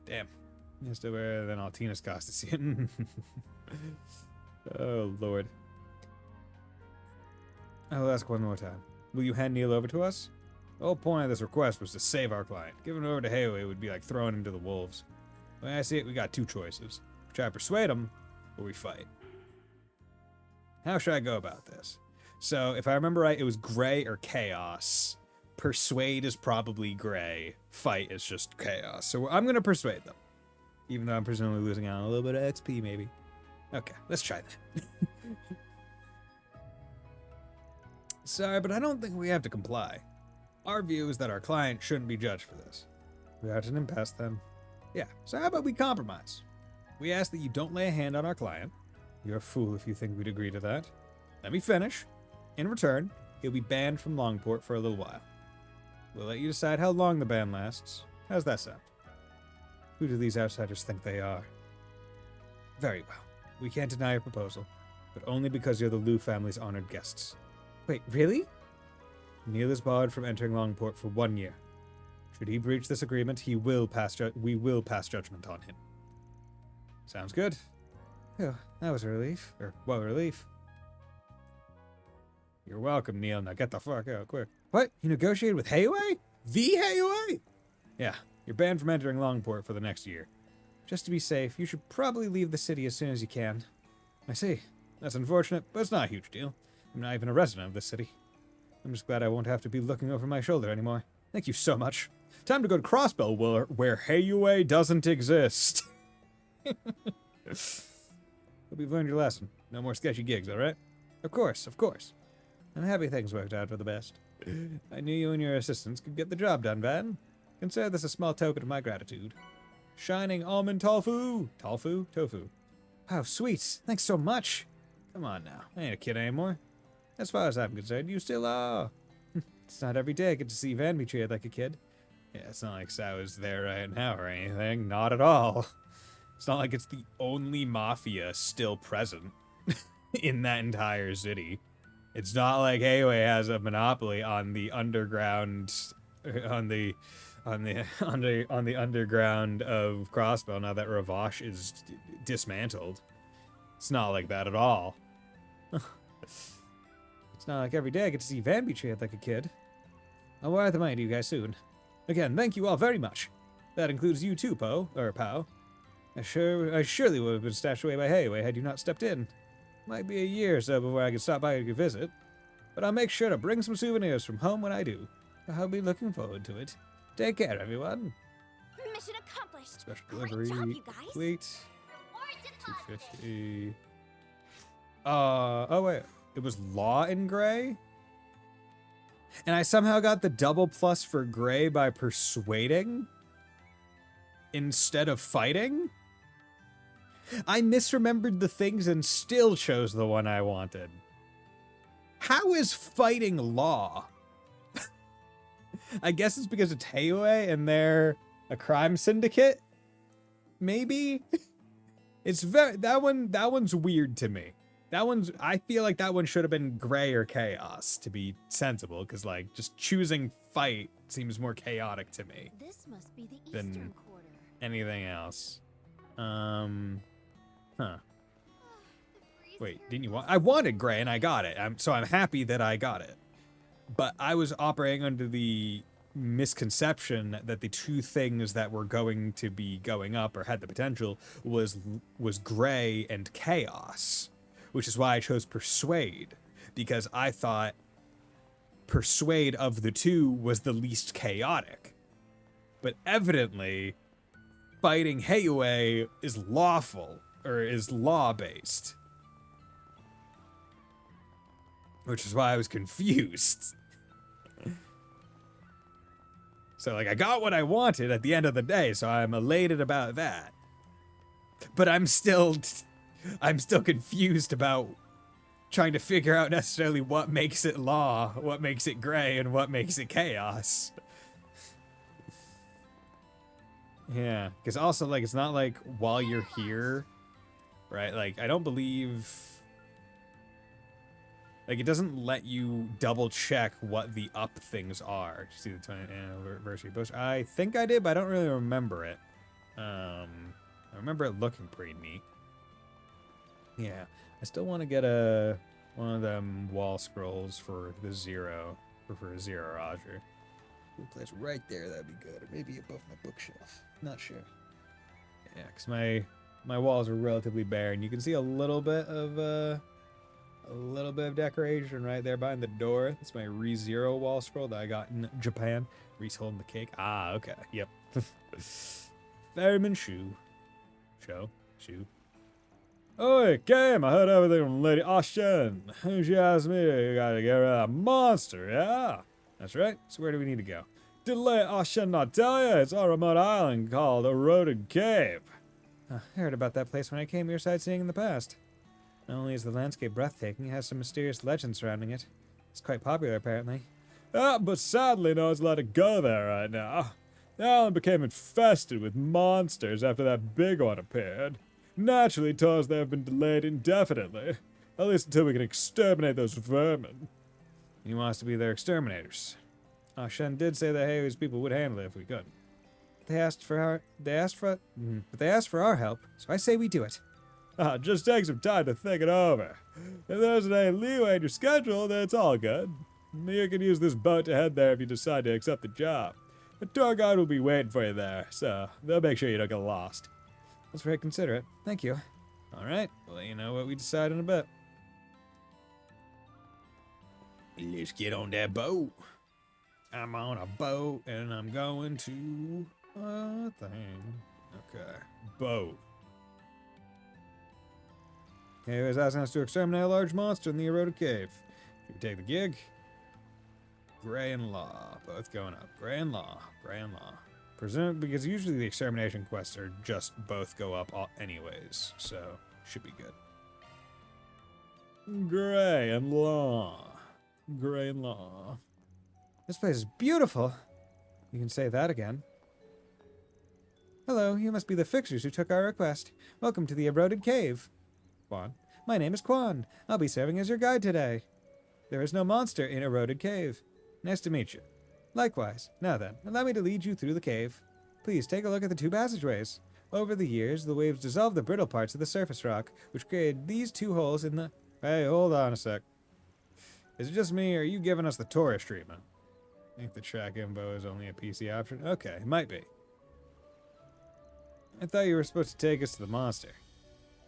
Damn. It's still better than Altina's cost to see it. Oh, Lord. I'll ask one more time. Will you hand Neil over to us? The whole point of this request was to save our client. Giving it over to Hayway would be like throwing him to the wolves. The way I see it, we got two choices. We try to persuade him, or we fight. How should I go about this? So, if I remember right, it was gray or chaos. Persuade is probably gray. Fight is just chaos. So I'm going to persuade them. Even though I'm presumably losing out on a little bit of XP, maybe. Okay, let's try that. Sorry, but I don't think we have to comply. Our view is that our client shouldn't be judged for this. We are at an impasse then. Yeah, so how about we compromise? We ask that you don't lay a hand on our client. You're a fool if you think we'd agree to that. Let me finish. In return, he'll be banned from Longport for a little while. We'll let you decide how long the ban lasts. How's that sound? Who do these outsiders think they are? Very well. We can't deny your proposal, but only because you're the Liu family's honored guests. Wait, really? Neil is barred from entering Longport for 1 year. Should he breach this agreement, we will pass judgment on him. Sounds good. Oh, that was a relief. Or, well, relief. You're welcome, Neil. Now get the fuck out, quick. What? You negotiated with Hayway? The Hayway? Yeah, you're banned from entering Longport for the next year. Just to be safe, you should probably leave the city as soon as you can. I see. That's unfortunate, but it's not a huge deal. I'm not even a resident of this city. I'm just glad I won't have to be looking over my shoulder anymore. Thank you so much. Time to go to Crossbell, where Hayway doesn't exist. Hope you've learned your lesson. No more sketchy gigs, alright? Of course, of course. I'm happy things worked out for the best. I knew you and your assistants could get the job done, Van. Consider this a small token of my gratitude. Shining almond tofu. Tofu. Wow, sweet. Thanks so much. Come on now. I ain't a kid anymore. As far as I'm concerned, you still are. It's not every day I get to see Van be treated like a kid. Yeah, it's not like Sao's there right now or anything. Not at all. It's not like it's the only mafia still present in that entire city. It's not like Hayway has a monopoly on the underground, on the underground of Crossbow now that Ravash is dismantled. It's not like that at all. It's not like every day I get to see Van be treated like a kid. I'll wire the money to you guys soon. Again, thank you all very much. That includes you too, Pow. I surely would have been stashed away by Hayway had you not stepped in. Might be a year or so before I can stop by to visit, but I'll make sure to bring some souvenirs from home when I do. I'll be looking forward to it. Take care, everyone. Mission accomplished. Special Great delivery. job, you guys. Wait. 250. Oh wait. It was Law in Gray? And I somehow got the double plus for Gray by persuading instead of fighting? I misremembered the things and still chose the one I wanted. How is fighting Law? I guess it's because it's Hayway and they're a crime syndicate? Maybe? It's that one's weird to me. I feel like that one should have been Gray or Chaos to be sensible, because like just choosing fight seems more chaotic to me This must be the than Eastern Quarter. anything else. Wait, didn't you want? I wanted Gray and I got it. So I'm happy that I got it. But I was operating under the misconception that the two things that were going to be going up or had the potential was Gray and Chaos, which is why I chose Persuade, because I thought Persuade of the two was the least chaotic. But evidently, fighting Hayway is lawful, or is law-based. Which is why I was confused. So, like, I got what I wanted at the end of the day, so I'm elated about that. But I'm still confused about trying to figure out necessarily what makes it law, what makes it Gray, and what makes it chaos. Yeah, because also, like, it's not like while you're here, right? Like, I don't believe... Like, it doesn't let you double check what the up things are. See the 20th anniversary post. I think I did, but I don't really remember it. I remember it looking pretty neat. Yeah, I still want to get one of them wall scrolls for the Zero, or for Zero Roger. Cool place right there, that'd be good. Or maybe above my bookshelf. Not sure. Yeah, because my walls are relatively bare, and you can see a little bit of decoration right there behind the door. That's my ReZero wall scroll that I got in Japan. Reese holding the cake. Ah, okay. Yep. Ferryman shoe. Shoe. Oh, it came. I heard everything from Lady Austin. She asked me, you gotta get rid of that monster, yeah? That's right. So where do we need to go? Did Lady Austin not tell you? It's on a remote island called Eroded Cave. I heard about that place when I came here sightseeing in the past. Not only is the landscape breathtaking, it has some mysterious legend surrounding it. It's quite popular, apparently. But sadly, no one's allowed to go there right now. The island became infested with monsters after that big one appeared. Naturally, tours there have been delayed indefinitely, at least until we can exterminate those vermin. He wants to be their exterminators. Shen did say that Heiwei's people would handle it if we could. They asked for our help, so I say we do it. Just take some time to think it over. If there isn't any leeway in your schedule, then it's all good. You can use this boat to head there if you decide to accept the job. The tour guide will be waiting for you there, so they'll make sure you don't get lost. That's very considerate. Thank you. All right, we'll let you know what we decide in a bit. Let's get on that boat. I'm on a boat, and I'm going to a thing. Okay, boat. Okay, he was asking us to exterminate a large monster in the eroded cave. Should we take the gig? Gray and Law, both going up. Gray and Law. Presumably, because usually the extermination quests are just both go up anyways, so should be good. Gray and Law. This place is beautiful. You can say that again. Hello, you must be the fixers who took our request. Welcome to the eroded cave. Quan. My name is Quan. I'll be serving as your guide today. There is no monster in eroded cave. Nice to meet you. Likewise. Now then, allow me to lead you through the cave. Please take a look at the two passageways. Over the years, the waves dissolved the brittle parts of the surface rock, which created these two holes in the... Hey, hold on a sec. Is it just me, or are you giving us the tourist treatment? I think the track info is only a PC option. Okay, might be. I thought you were supposed to take us to the monster.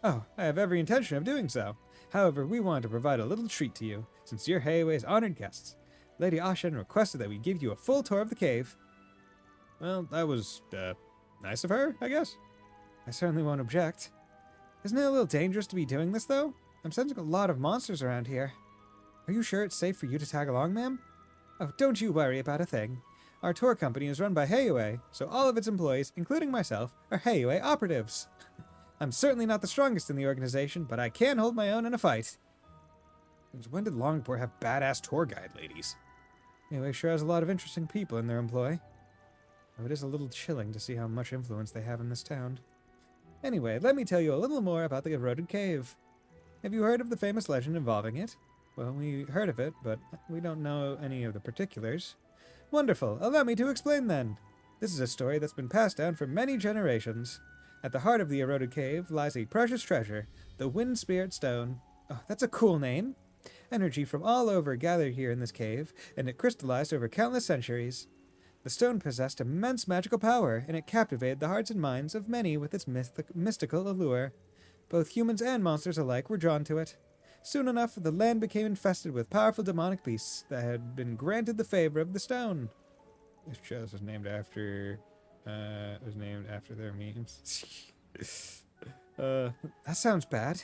Oh, I have every intention of doing so. However, we wanted to provide a little treat to you, since you're Heiwei's honored guests. Lady Ashen requested that we give you a full tour of the cave. Well, that was, nice of her, I guess. I certainly won't object. Isn't it a little dangerous to be doing this, though? I'm sensing a lot of monsters around here. Are you sure it's safe for you to tag along, ma'am? Oh, don't you worry about a thing. Our tour company is run by Heiwei, so all of its employees, including myself, are Heiwei operatives. I'm certainly not the strongest in the organization, but I can hold my own in a fight. Since when did Longport have badass tour guide ladies? Heiwei sure has a lot of interesting people in their employ. Though it is a little chilling to see how much influence they have in this town. Anyway, let me tell you a little more about the eroded cave. Have you heard of the famous legend involving it? Well, we heard of it, but we don't know any of the particulars. Wonderful. Allow me to explain then. This is a story that's been passed down for many generations. At the heart of the eroded cave lies a precious treasure, the Wind Spirit Stone. Oh, that's a cool name. Energy from all over gathered here in this cave, and it crystallized over countless centuries. The stone possessed immense magical power, and it captivated the hearts and minds of many with its mystical allure. Both humans and monsters alike were drawn to it. Soon enough, the land became infested with powerful demonic beasts that had been granted the favor of the stone. This chest was named after their memes. That sounds bad.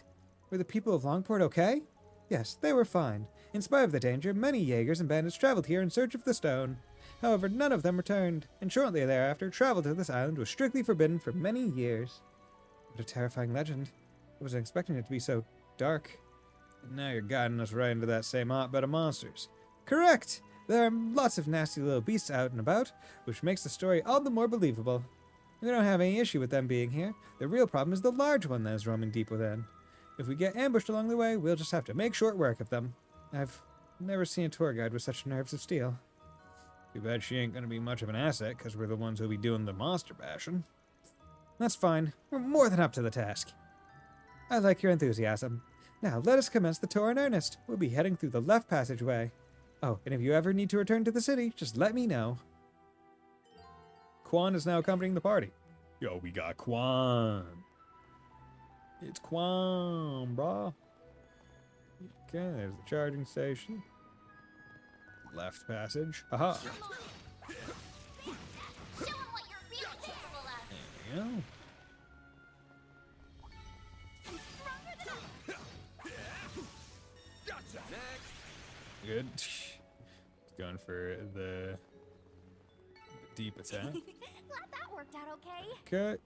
Were the people of Longport okay? Yes, they were fine. In spite of the danger, many Jaegers and bandits traveled here in search of the stone. However, none of them returned, and shortly thereafter, travel to this island was strictly forbidden for many years. What a terrifying legend. I wasn't expecting it to be so dark. And now you're guiding us right into that same hotbed of monsters. Correct! There are lots of nasty little beasts out and about, which makes the story all the more believable. We don't have any issue with them being here. The real problem is the large one that is roaming deep within. If we get ambushed along the way, we'll just have to make short work of them. I've never seen a tour guide with such nerves of steel. Too bad she ain't gonna be much of an asset, because we're the ones who'll be doing the monster bashing. That's fine. We're more than up to the task. I like your enthusiasm. Now, let us commence the tour in earnest. We'll be heading through the left passageway. Oh, and if you ever need to return to the city, just let me know. Quan is now accompanying the party. Yo, we got Quan. It's Quan, brah. Okay, there's the charging station. Left passage. Aha. There you go. Good. Going for the deep attack. Glad that worked out okay. Okay.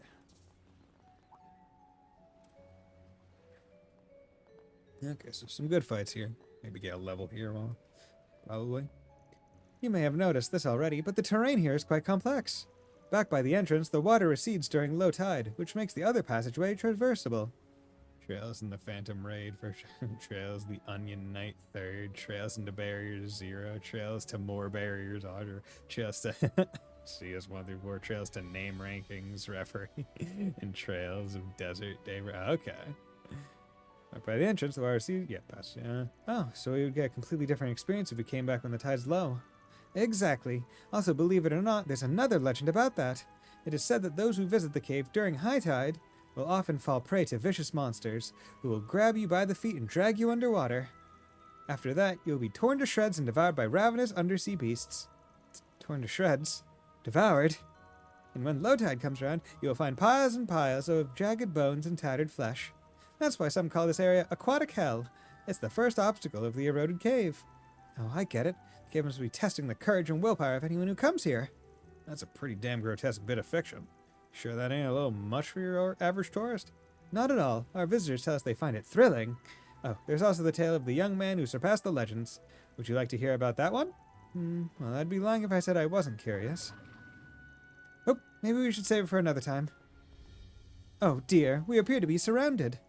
Okay, so some good fights here. Maybe get a level here, well, probably. You may have noticed this already, but the terrain here is quite complex. Back by the entrance, the water recedes during low tide, which makes the other passageway traversable. Trails in the Phantom Raid for trails the Onion Knight 3rd, trails into Barriers 0, trails to more Barriers Order, trails to CS1 through 4, trails to Name Rankings Referee, and trails of Desert Daybreak. Okay. Back by the entrance, the water recedes. Yeah, past. Oh, so we would get a completely different experience if we came back when the tide's low. Exactly. Also, believe it or not, there's another legend about that. It is said that those who visit the cave during high tide will often fall prey to vicious monsters who will grab you by the feet and drag you underwater. After that, you'll be torn to shreds and devoured by ravenous undersea beasts. Torn to shreds? Devoured? And when low tide comes around, you'll find piles and piles of jagged bones and tattered flesh. That's why some call this area Aquatic Hell. It's the first obstacle of the eroded cave. Oh, I get it. The cave must be testing the courage and willpower of anyone who comes here. That's a pretty damn grotesque bit of fiction. Sure that ain't a little much for your average tourist? Not at all. Our visitors tell us they find it thrilling. Oh, there's also the tale of the young man who surpassed the legends. Would you like to hear about that one? Well, I'd be lying if I said I wasn't curious. Oh, maybe we should save it for another time. Oh dear, we appear to be surrounded.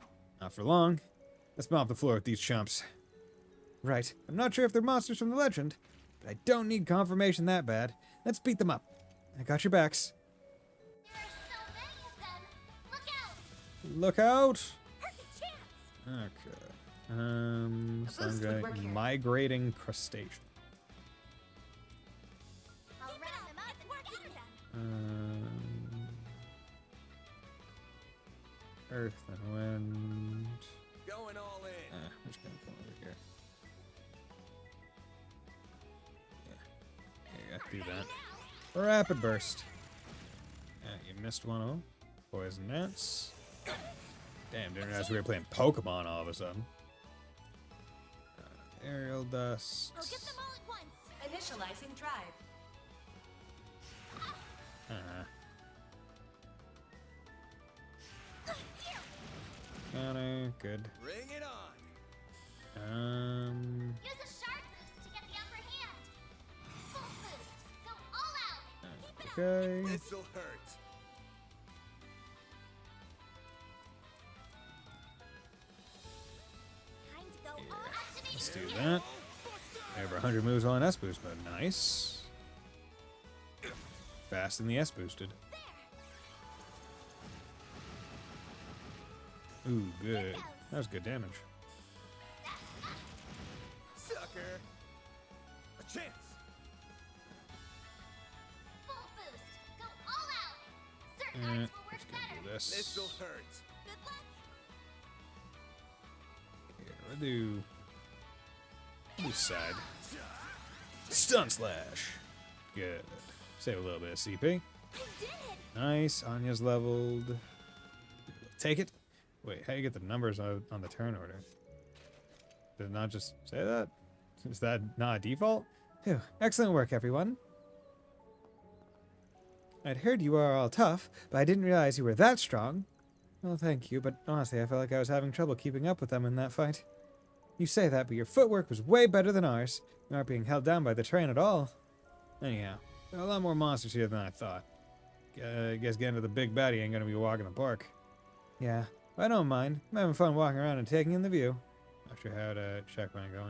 Not for long. Let's mop the floor with these chumps. Right, I'm not sure if they're monsters from the legend, but I don't need confirmation that bad. Let's beat them up. I got your backs. Look out! Okay. Sounds like migrating crustacean. Earth and wind. Going all in. I'm just gonna come over here. Yeah, do that. Rapid burst. You missed one of them. Poison gnats. Damn, didn't realize we were playing Pokemon all of a sudden. Aerial dust. I'll get them all at once. Initializing drive. Counter, good. Bring it on. Use a sharp boost to get the upper hand. Full boost. Go all out. Okay. This'll hurt. Let's do that. Over 100 moves on S boost, but nice. Fast in the S boosted. Ooh, good. That was good damage. Sucker. A chance. Full boost. Go all out. Certain arts will work better. This'll hurt. Good luck. Here, we'll do this side. Stun slash. Good. Save a little bit of CP. Nice. Anya's leveled. Take it. Wait, how do you get the numbers on the turn order? Did it not just say that? Is that not a default? Phew. Excellent work, everyone. I'd heard you are all tough, but I didn't realize you were that strong. Well, thank you, but honestly, I felt like I was having trouble keeping up with them in that fight. You say that, but your footwork was way better than ours. You aren't being held down by the train at all. Anyhow, there are a lot more monsters here than I thought. I guess getting to the big baddie ain't gonna be a walk in the park. Yeah, but I don't mind. I'm having fun walking around and taking in the view. Not sure how to check when I go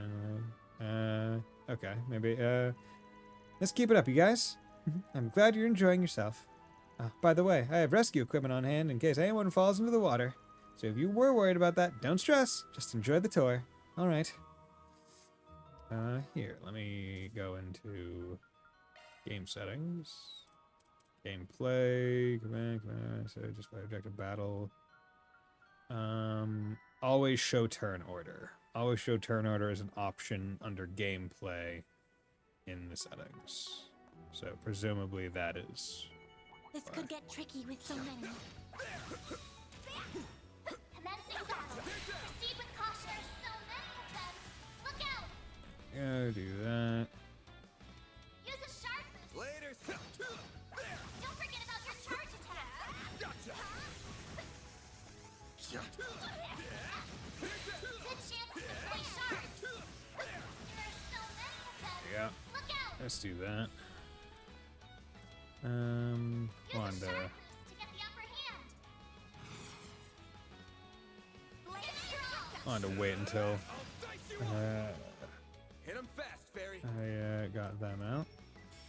in. Okay, maybe, let's keep it up, you guys. I'm glad you're enjoying yourself. By the way, I have rescue equipment on hand in case anyone falls into the water. So if you were worried about that, don't stress. Just enjoy the tour. All right. Here, let me go into game settings. Gameplay, command, so just by objective battle. Always show turn order. Always show turn order is an option under gameplay in the settings. So presumably that is. This could get tricky with so many. Commencing battle. Proceed with caution. There's so many of them. Look out! Yeah, do that. Use a sharp boost. Later. Don't forget about your charge attack. Gotcha. Good chance to deploy shards. There's so many of them. Yeah. Look out! Let's do that. To Wanda. get the upper hand. Wanda, wait until Hit him fast, fairy. I got them out.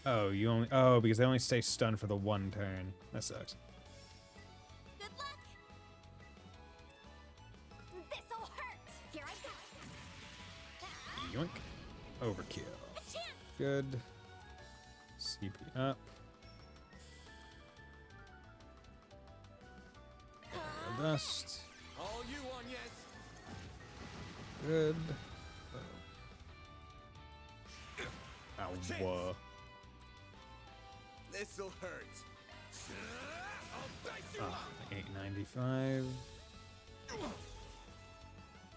Oh, you only. Oh, because they only stay stunned for the one turn. That sucks. Good luck. This'll hurt. Here I go. Yoink. Overkill. Good. CP up. Dust. All you on, yes. Good. Ow. This'll hurt. I'll dice you up. 895.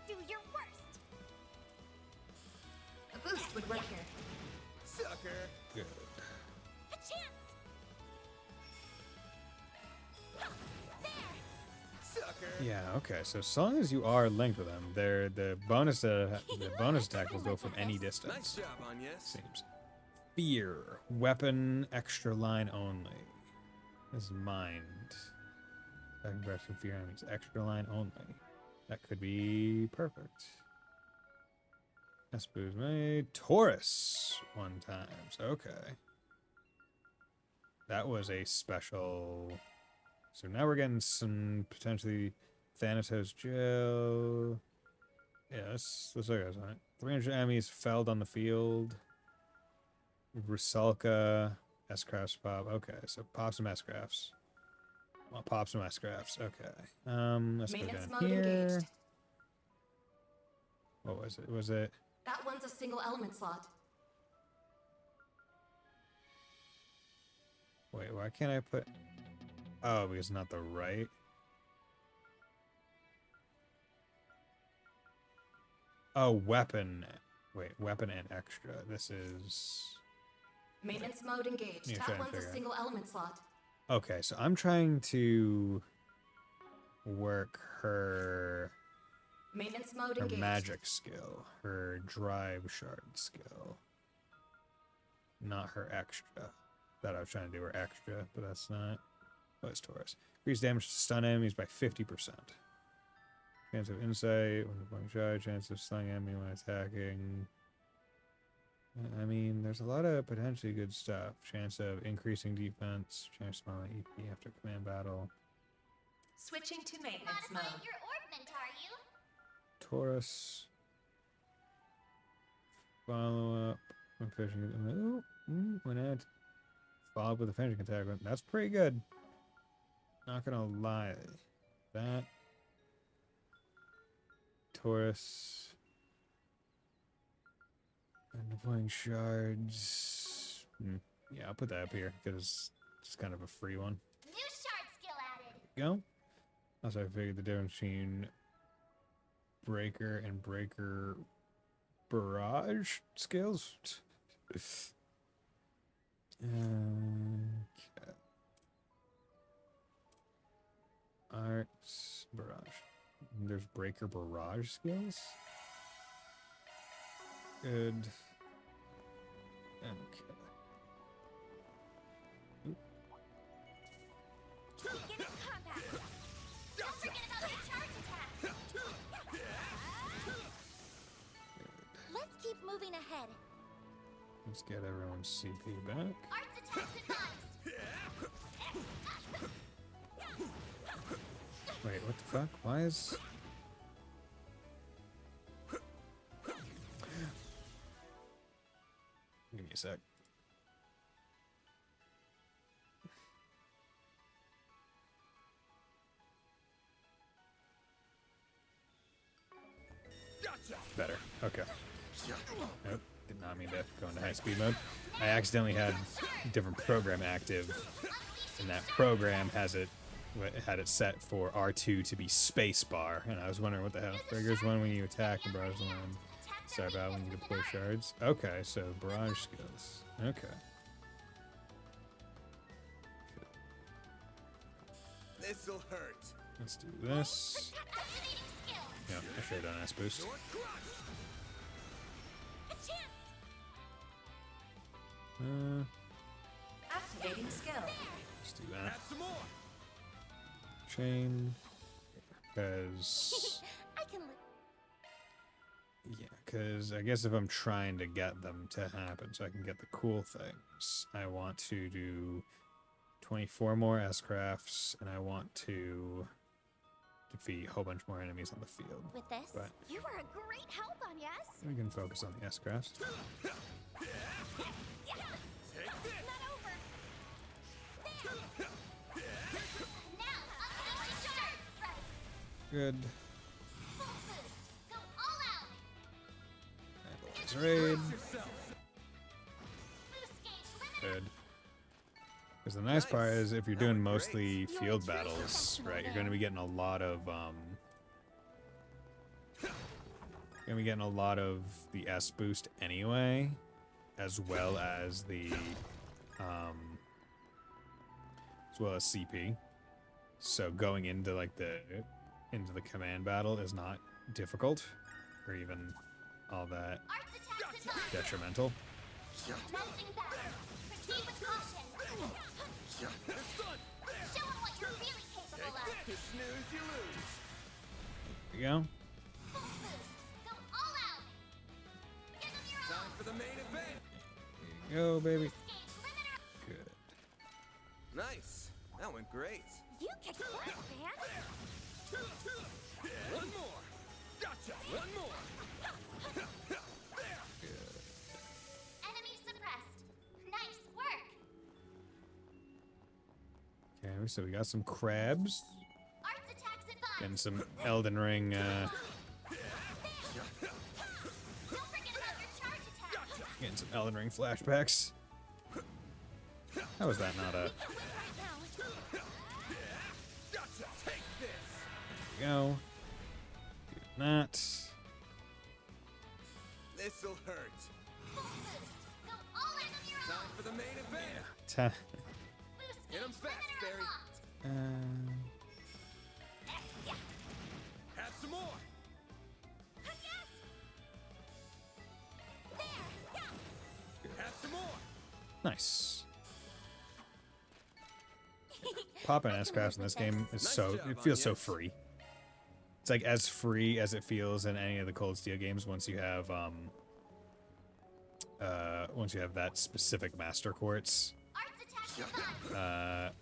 Do your worst. A boost would work here. Sucker. Good. A chance. Yeah. Okay. So as long as you are linked with them, the bonus attack will go from any distance. Nice job, on yes. Seems. Fear. Weapon. Extra line only. This is mind. Aggression fear enemies. Extra line only. That could be perfect. Espo's made. Taurus. 1 times. Okay. That was a special. So now we're getting some potentially Thanatos Gel. Yeah, let's look at it. 300 enemies felled on the field. Rusalka, S-Crafts pop. Okay, so pop some S-Crafts. Well, pop some S-Crafts. Okay. Let's go Maintenance down mode here. engaged. What was it? Was it? That one's a single element slot. Wait, why can't I put? Oh, because not the right. Oh, weapon. Wait, weapon and extra. This is. Maintenance mode engaged. Yeah, That trying to one's a figure out. single element slot. Okay, so I'm trying to work her Maintenance mode her engaged. magic skill, her drive shard skill, not her extra. That I was trying to do her extra, but that's not. Oh, it's Taurus. Increase damage to stun enemies by 50%. Chance of insight when deploying charge. Chance of stunning enemy when attacking. I mean, there's a lot of potentially good stuff. Chance of increasing defense. Chance of smaller EP after command battle. Switching to maintenance mode. Modifying your orbment, are you? Taurus. Follow up. When finishing. When add. Follow up with a finishing attack. That's pretty good. Not gonna lie. That. Taurus. And deploying shards. Yeah, I'll put that up here because it's just kind of a free one. New shard skill added. Go. Also, I figured the difference between breaker and breaker barrage skills. Okay. Arts barrage. There's breaker barrage skills. Good. Okay. Begin combat. Don't forget about your charge attack. Let's keep moving ahead. Let's get everyone's CP back. Arts attacks advised. Wait, what the fuck? Why is... Give me a sec. Better. Okay. Nope. Did not mean to go into high speed mode. I accidentally had a different program active, and that program had it set for R2 to be spacebar, and I was wondering what the hell. Triggers one when you attack and barrage one. Start battle when you deploy shards. Okay, so barrage skills. Okay. This'll hurt. Let's do this. Yeah, I should have done S boost. Activating skill. Let's do that. Chain. Because... Yeah, because I guess if I'm trying to get them to happen so I can get the cool things, I want to do 24 more S-crafts, and I want to defeat a whole bunch more enemies on the field. With this, but you were a great help on yes. we can focus on the S-crafts. Good. Analyze raid. Good. Because the nice part is if you're doing mostly field battles, right, you're going to be getting a lot of the S boost anyway, as well as the CP. So going into like the command battle is not difficult, or even all that detrimental. There you go. Time for the main event. There you go, baby. Good. Nice. That went great. You kicked butt, man. One more. Gotcha. One more. Enemy suppressed. Nice work. Okay, so we got some crabs. Arts attacks advised. And some Elden Ring, Don't forget about your charge attack. getting some Elden Ring flashbacks. How is that not a... There you go. Do that. This'll hurt. Time for the main event. Hit him fast, Barry. Have some more. Have some more. Nice. Popping S-crafts in this game is it feels so free. It's like as free as it feels in any of the Cold Steel games once you have that specific Master Quartz.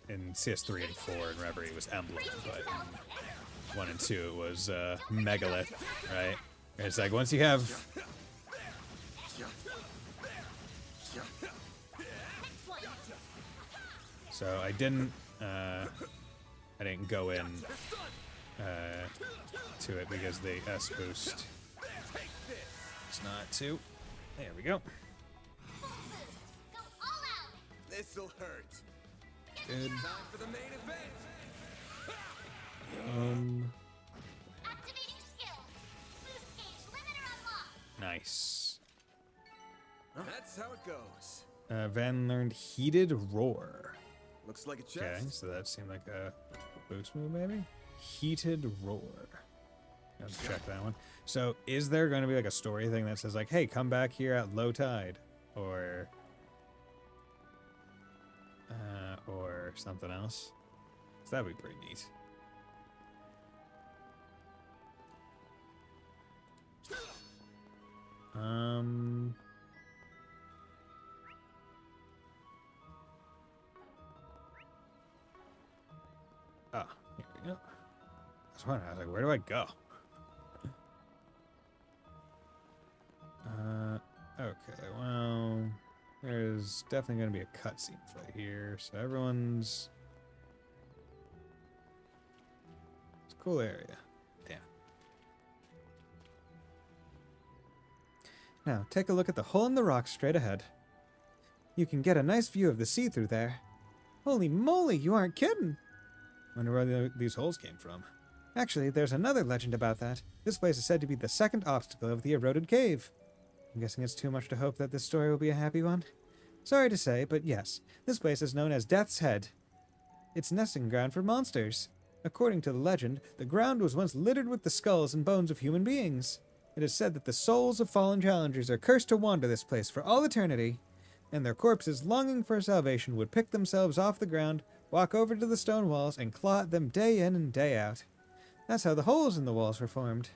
In CS3 and 4 and Reverie it was Emblem, but in 1 and 2 it was Megalith, right? It's like once you have so I didn't go in to it because the S boost it's not to. There we go. This'll hurt. Good. Time for the main event. Activating skill. Boost gauge limiter unlocked. Nice. That's how it goes. Van learned Heated Roar. Looks like a chest. Okay, so that seemed like a boost move, maybe? Heated Roar. Let's check that one. So, is there going to be like a story thing that says like, hey, come back here at low tide? Or something else? So that'd be pretty neat. Ah, here we go. I was wondering, I was like, where do I go? Okay, well, there's definitely going to be a cutscene right here, so everyone's... It's a cool area. Damn. Now, take a look at the hole in the rock straight ahead. You can get a nice view of the sea through there. Holy moly, you aren't kidding! Wonder where these holes came from. Actually, there's another legend about that. This place is said to be the second obstacle of the eroded cave. I'm guessing it's too much to hope that this story will be a happy one. Sorry to say, but yes, this place is known as Death's Head. It's nesting ground for monsters. According to the legend, the ground was once littered with the skulls and bones of human beings. It is said that the souls of fallen challengers are cursed to wander this place for all eternity, and their corpses longing for salvation would pick themselves off the ground, walk over to the stone walls, and claw at them day in and day out. That's how the holes in the walls were formed.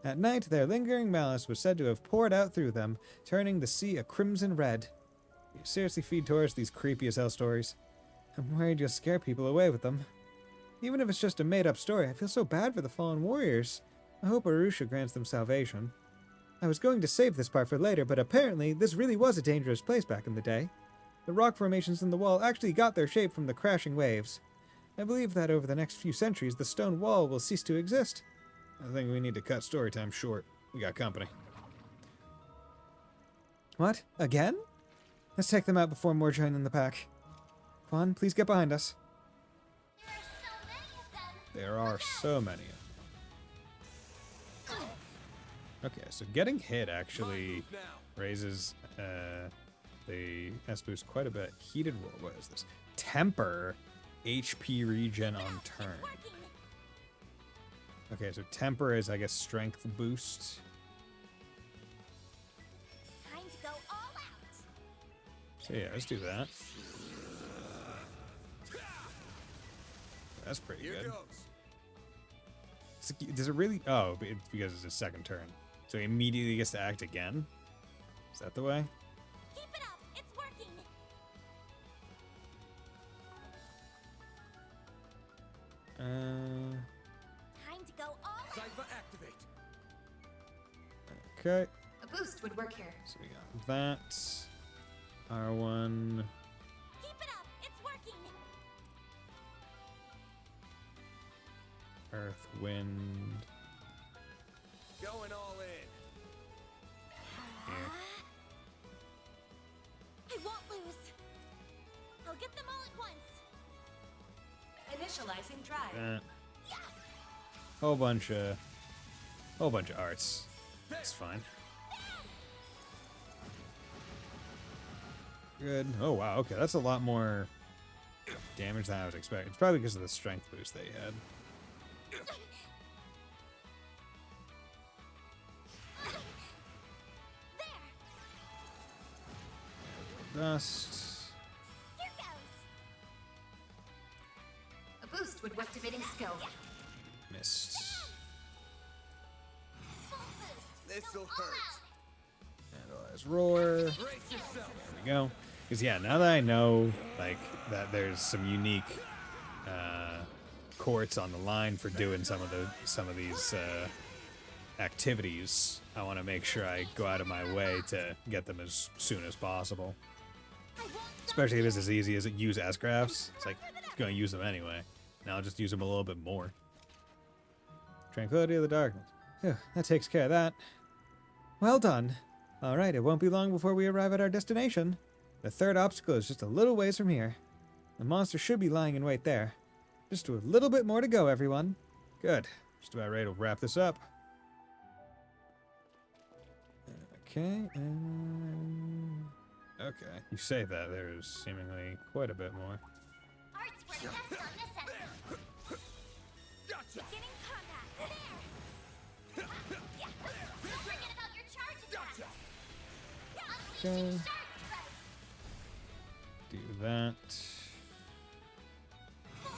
At night, their lingering malice was said to have poured out through them, turning the sea a crimson red. You seriously feed tourists these creepy as hell stories? I'm worried you'll scare people away with them. Even if it's just a made-up story, I feel so bad for the fallen warriors. I hope Arusha grants them salvation. I was going to save this part for later, but apparently this really was a dangerous place back in the day. The rock formations in the wall actually got their shape from the crashing waves. I believe that over the next few centuries, the stone wall will cease to exist. I think we need to cut story time short. We got company. What? Again? Let's take them out before more join in the pack. Quan, please get behind us. There are so many of them. Okay, so getting hit actually raises the S boost quite a bit. Heated War, what is this? Temper, HP regen on turn. Okay, so Temper is, I guess, strength boost. Time to go all out. So yeah, let's do that. That's pretty good. Does it really? Oh, it's because it's his second turn. So he immediately gets to act again? Is that the way? Keep it up. It's working. Time to go all out. Cypher activate. Okay. A boost would work here. So we got that. R1. Keep it up. It's working. Earth, wind. Going all in. Here. I won't lose. I'll get them all at once. Initializing drive. That. Whole bunch of arts. That's fine. Good. Oh wow. Okay, that's a lot more damage than I was expecting. It's probably because of the strength boost they had. Dust. Here goes. A boost would work activating skill. Missed. This'll hurt. Analyze roar. There we go. Because yeah, now that I know like that there's some unique courts on the line for doing some of these activities, I want to make sure I go out of my way to get them as soon as possible. Especially if it's as easy as use S-Crafts. It's like, going to use them anyway. Now I'll just use them a little bit more. Tranquility of the Darkness. Phew, that takes care of that. Well done. Alright, it won't be long before we arrive at our destination. The third obstacle is just a little ways from here. The monster should be lying in wait there. Just a little bit more to go, everyone. Good. Just about ready to wrap this up. Okay, okay, you say that. There's seemingly quite a bit more. Arts for the best on this end. Gotcha. Beginning combat. There. Yeah. Don't forget about your charge attack. Gotcha. Okay. Do that. Go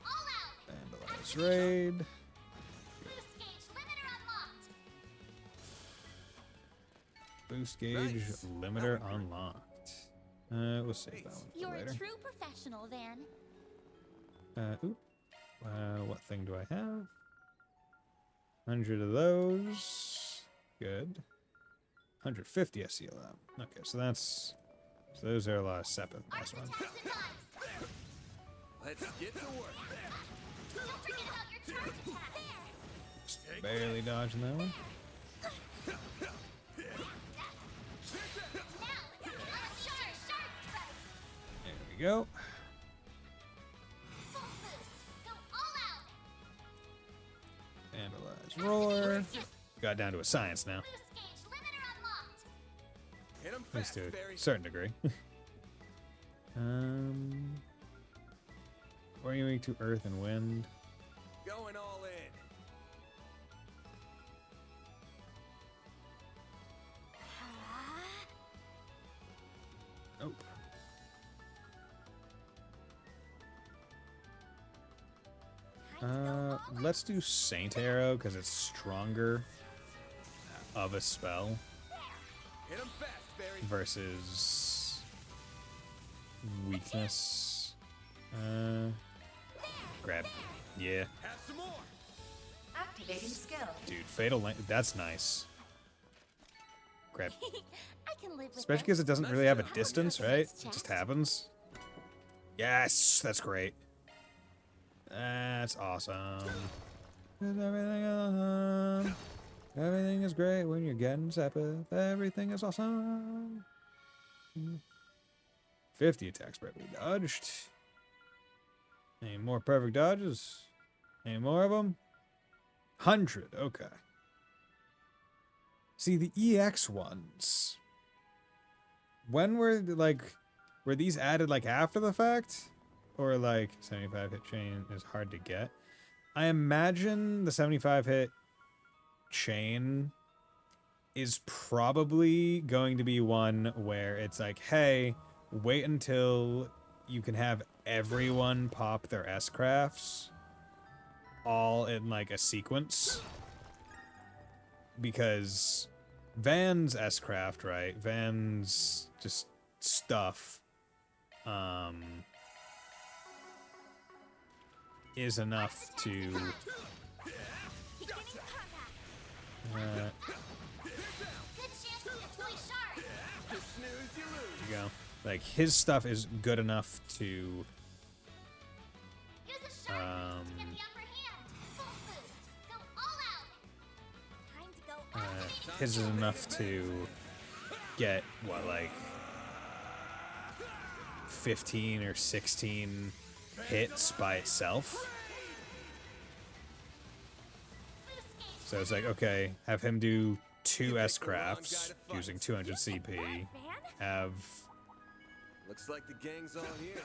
all out. Vandalize raid. Boost gauge limiter unlocked. Boost gauge limiter unlocked. We'll save that one for You're later. a true professional, Van. What thing do I have? 100 of those. Good. 150 SEL out. Okay, so that's... So those are a lot of Sepith. Nice one. Let's get to work. Don't forget about your charge attack. Just barely dodging that one. you go. Vandalize roar. Got down to a science now. At least to a certain degree. Or are you weak to earth and wind? Going all in. Nope. Let's do Saint Arrow because it's stronger of a spell Hit 'em fast, Barry. versus weakness. Grab. Yeah. Have some more. Activating skill. Dude, Fatal Link, that's nice. Grab. I can live with Especially because it doesn't really have a distance, right? It just happens. Yes, that's great. That's awesome. Is everything awesome? Everything is great when you're getting Sepith. Everything is awesome. 50 attacks perfectly dodged. Any more perfect dodges? Any more of them? 100. Okay. See, the EX ones. When were, were these added, after the fact? Or, 75 hit chain is hard to get? I imagine the 75 hit chain is probably going to be one where it's like, hey, wait until you can have everyone pop their S-crafts all in, a sequence. Because Van's S-craft, right? Van's just stuff, is enough to there you go. His stuff is good enough to his is enough to get what, 15 or 16 hits by itself. So it's okay, have him do 2 S-crafts using 200 CP. Have... Looks like the gang's all here.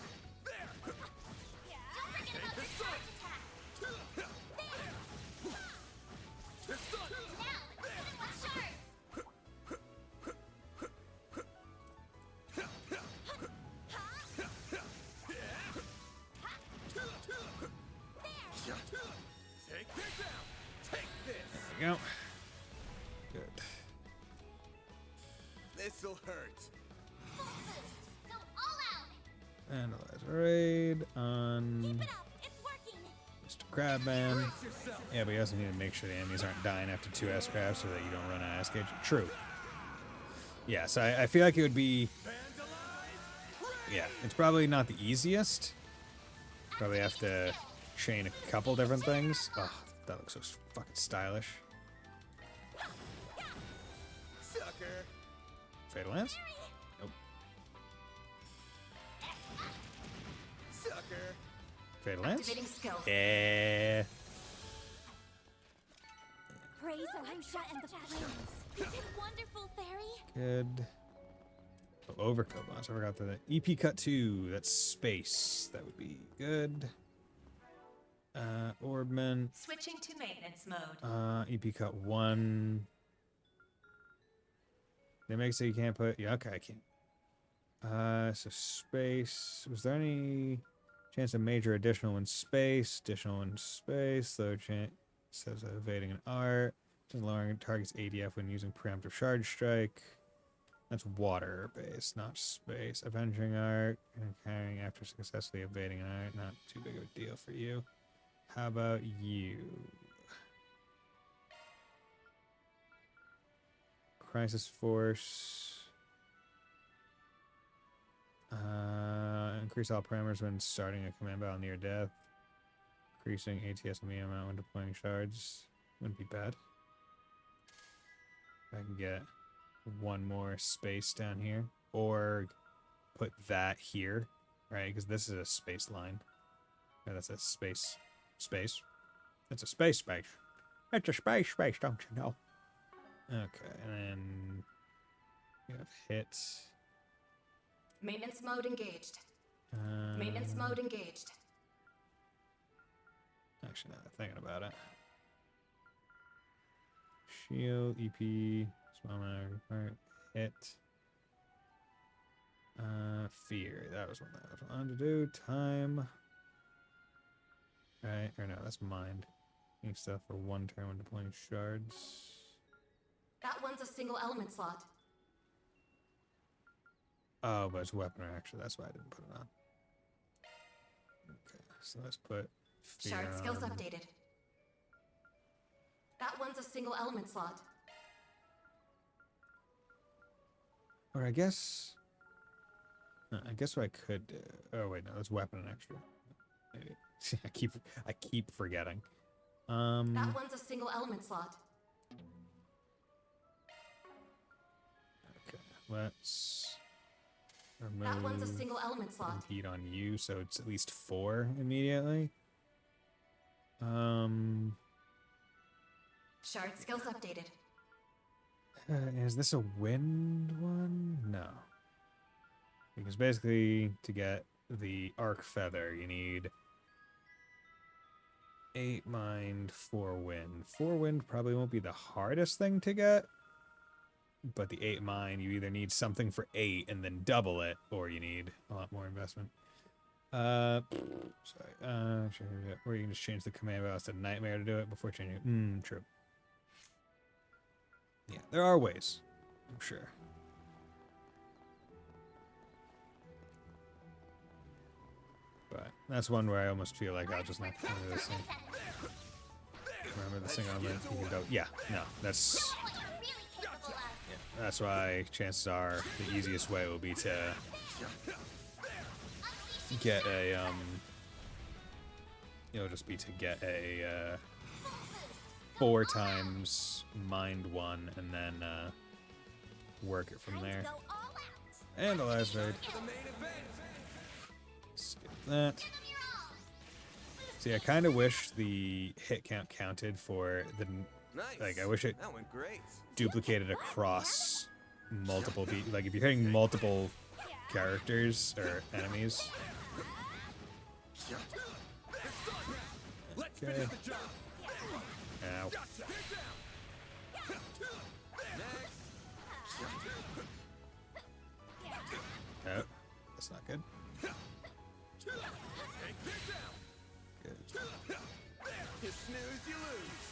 There you go. Good. This'll hurt. Analyze raid on Mr. Crabman. Yeah, but you also need to make sure the enemies aren't dying after 2 S-crafts so that you don't run out of SK. True. Yeah, so I feel like it would be... Yeah, it's probably not the easiest. Probably have to chain a couple different things. Oh, that looks so fucking stylish. Sucker. Fatal Lance? Nope. Sucker. Fatal Lance? Activating skill. Yeah. Praise Arusha and the flames. You did wonderful, Fairy. Good. Oh, overcoat boss. I forgot the EP cut 2. That's space. That would be good. Orbman. Switching to maintenance mode. EP cut 1. They make so you can't put... Yeah, okay, I can't. So space. Was there any chance of major additional in space? Additional in space. Though chance says evading an art. Lowering target's ADF when using preemptive charge strike. That's water based, not space. Avenging art and carrying after successfully evading an art. Not too big of a deal for you. How about you? Crisis Force. Increase all parameters when starting a command battle near death. Increasing ATS and VM amount when deploying shards. Wouldn't be bad. I can get one more space down here. Or put that here right? Because this is a space line. Or that's a space. Space? It's a space. It's a space, don't you know? Okay, and then we have hit. Maintenance mode engaged. Maintenance mode engaged. Actually, now I'm thinking about it. Shield, EP, small matter, hit. Fear. That was what I was wanting to do. Time. Right, or no, that's mind. Need stuff for one turn when deploying shards. That one's a single element slot. Oh, but it's weapon actually. That's why I didn't put it on. Okay, so let's put fear Shard skills on. updated. That one's a single element slot. Or I guess what I could do. Oh wait, no, that's weapon and extra. Maybe. I keep forgetting. That one's a single element slot. Okay, let's remove. That one's a single element slot. Impede on you, so it's at least 4 immediately. Shard skills updated. Is this a wind one? No. Because basically, to get the arc feather, you need 8 mind, 4 wind. 4 wind probably won't be the hardest thing to get, but the 8 mind, you either need something for 8 and then double it, or you need a lot more investment. Sorry. Or you can just change the command balance to nightmare to do it before changing. True. Yeah, there are ways, I'm sure. But that's one where I almost feel like I'll just not remember this thing. Remember this thing on the you can go. Yeah, no, that's that's why chances are the easiest way will be to get a it'll just be to get a 4 times mind 1 and then work it from there. And the last raid. Skip that. See, I kind of wish the hit count counted for the like. I wish it duplicated across multiple people. Like if you're hitting multiple characters or enemies. Okay. Ow. Oh, that's not good.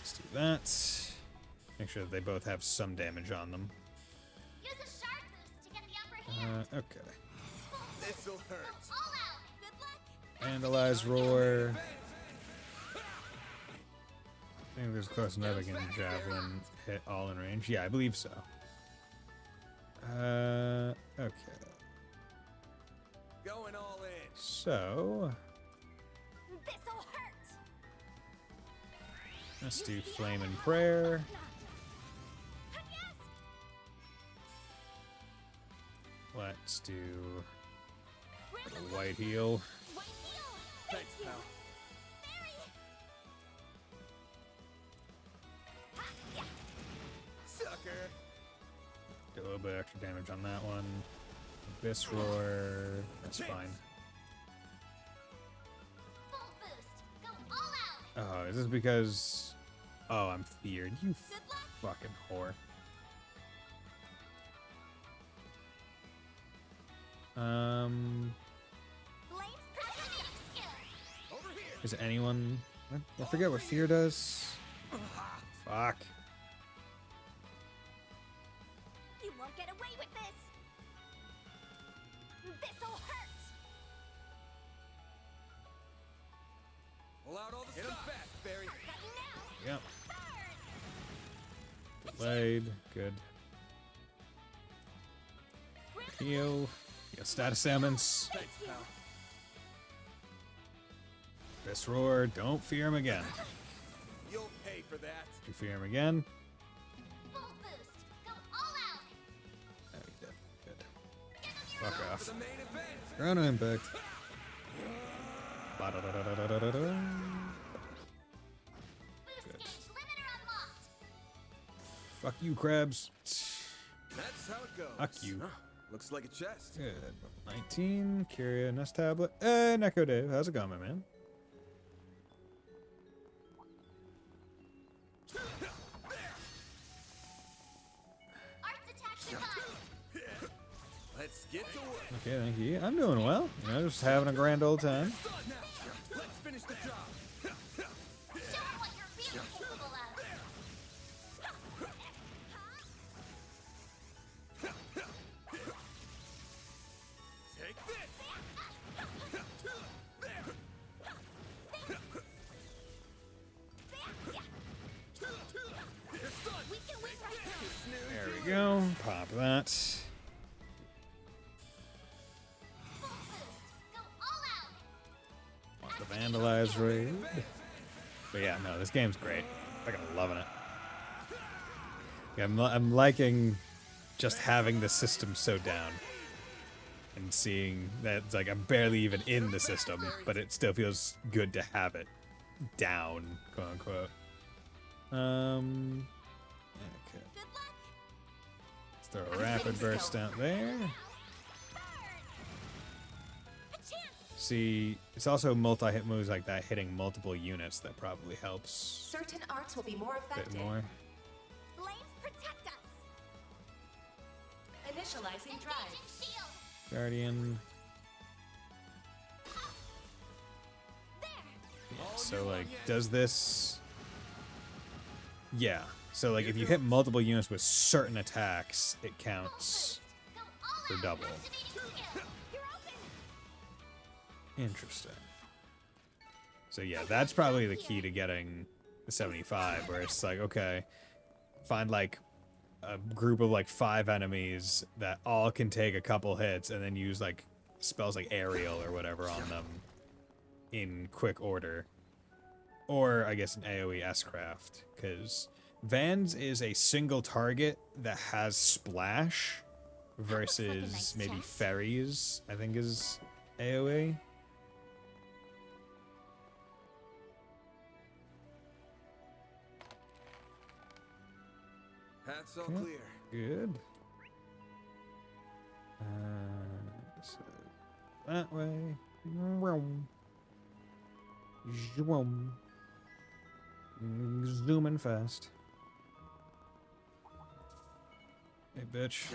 Let's do that. Make sure that they both have some damage on them. Use a shard boost to get the upper hand. Okay. This'll hurt. All out. Good luck. Vandalize roar. I think there's close enough I can javelin hit all in range. Yeah, I believe so. Okay. Going all in. So This'll hurt. let's do flame and prayer. Let's do a white heal. Thanks, pal. Sucker. Do a little bit extra damage on that one. Abyss roar. That's fine. Full boost. Go all out. Oh, is this because? Oh, I'm feared. You fucking whore. Is anyone? I forget what fear does. Fuck. You won't get away with this. This'll hurt. Pull out all the stuff. Fast, Barry. Yep. Blade. Good. Heal. Get status ailments. Thanks, pal. Abyss roar. Don't fear him again. You'll pay for that. Did you fear him again? Full boost. Go all out. Oh, he did. Good. Fuck off. For the main event. Chrono impact. Ba-da-da-da-da-da-da. Fuck you, crabs. That's how it goes. Fuck you. Huh, looks like a chest. Good. 19. Curia, Nest Tablet. Hey, Neko Dave. How's it going, my man? Let's get to work. Okay, thank you. I'm doing well. You know, just having a grand old time. Let's finish the job. Take There we go. Pop that. Want the Vandalize raid. But yeah, no, this game's great. Fucking loving it. Yeah, I'm liking just having the system so down. And seeing that it's like I'm barely even in the system, but it still feels good to have it down, quote unquote. Okay. Let's throw a rapid burst out there. See, it's also multi-hit moves like that hitting multiple units that probably helps. Certain arts will be more A bit effective. more. Flames protect us. Initializing drive. Guardian. So like, does this? Yeah. So like, if you hit multiple units with certain attacks, it counts for double. Interesting. So yeah, that's probably the key to getting the 75, where it's like, okay, find like a group of like 5 enemies that all can take a couple hits and then use like spells like aerial or whatever on them in quick order. Or I guess an AoE S-craft, because Vans is a single target that has splash versus maybe Fairies, I think is AoE. Path's all Okay, clear. good. So that way. Zoom. Zooming fast. Hey, bitch.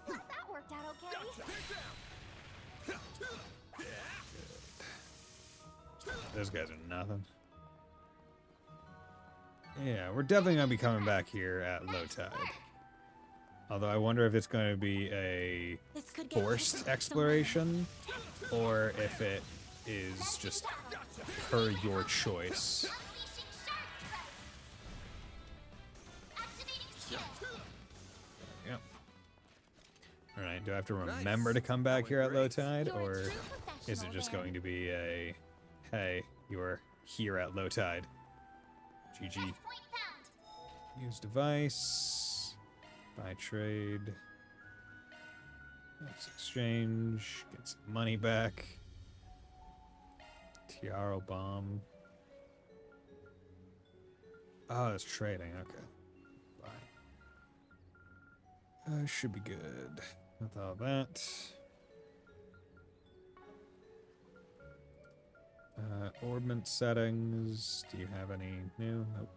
That worked out okay. Those guys are nothing. Yeah, we're definitely going to be coming back here at low tide. Although I wonder if it's going to be a forced exploration or if it is just per your choice. Yep. Alright, do I have to remember to come back here at low tide, or is it just going to be a, hey, you're here at low tide? GG. Use device. Buy trade. Let's exchange. Get some money back. Tiaro bomb. Oh, it's trading. Okay. Bye. Should be good with all that. Orbment settings. Do you have any new? Nope.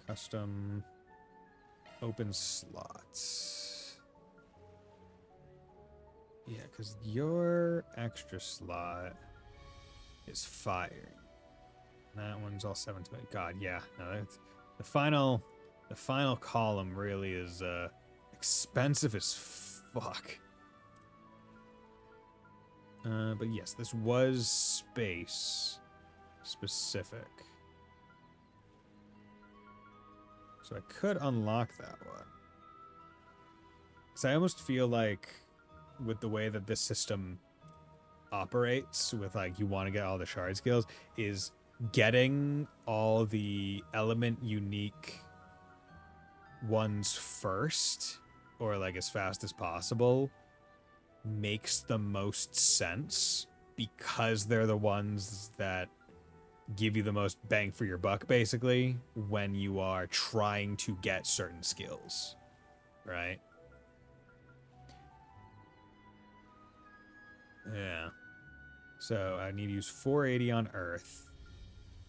Custom open slots. Yeah, because your extra slot is fire. That one's all 7 to 8. God, yeah. No, that's the final column really is expensive as fuck. But yes, this was space specific. So I could unlock that one. Because I almost feel like with the way that this system operates, with like you want to get all the shard skills, is getting all the element unique ones first, or like as fast as possible, makes the most sense because they're the ones that give you the most bang for your buck, basically, when you are trying to get certain skills, right? Yeah. So I need to use 480 on Earth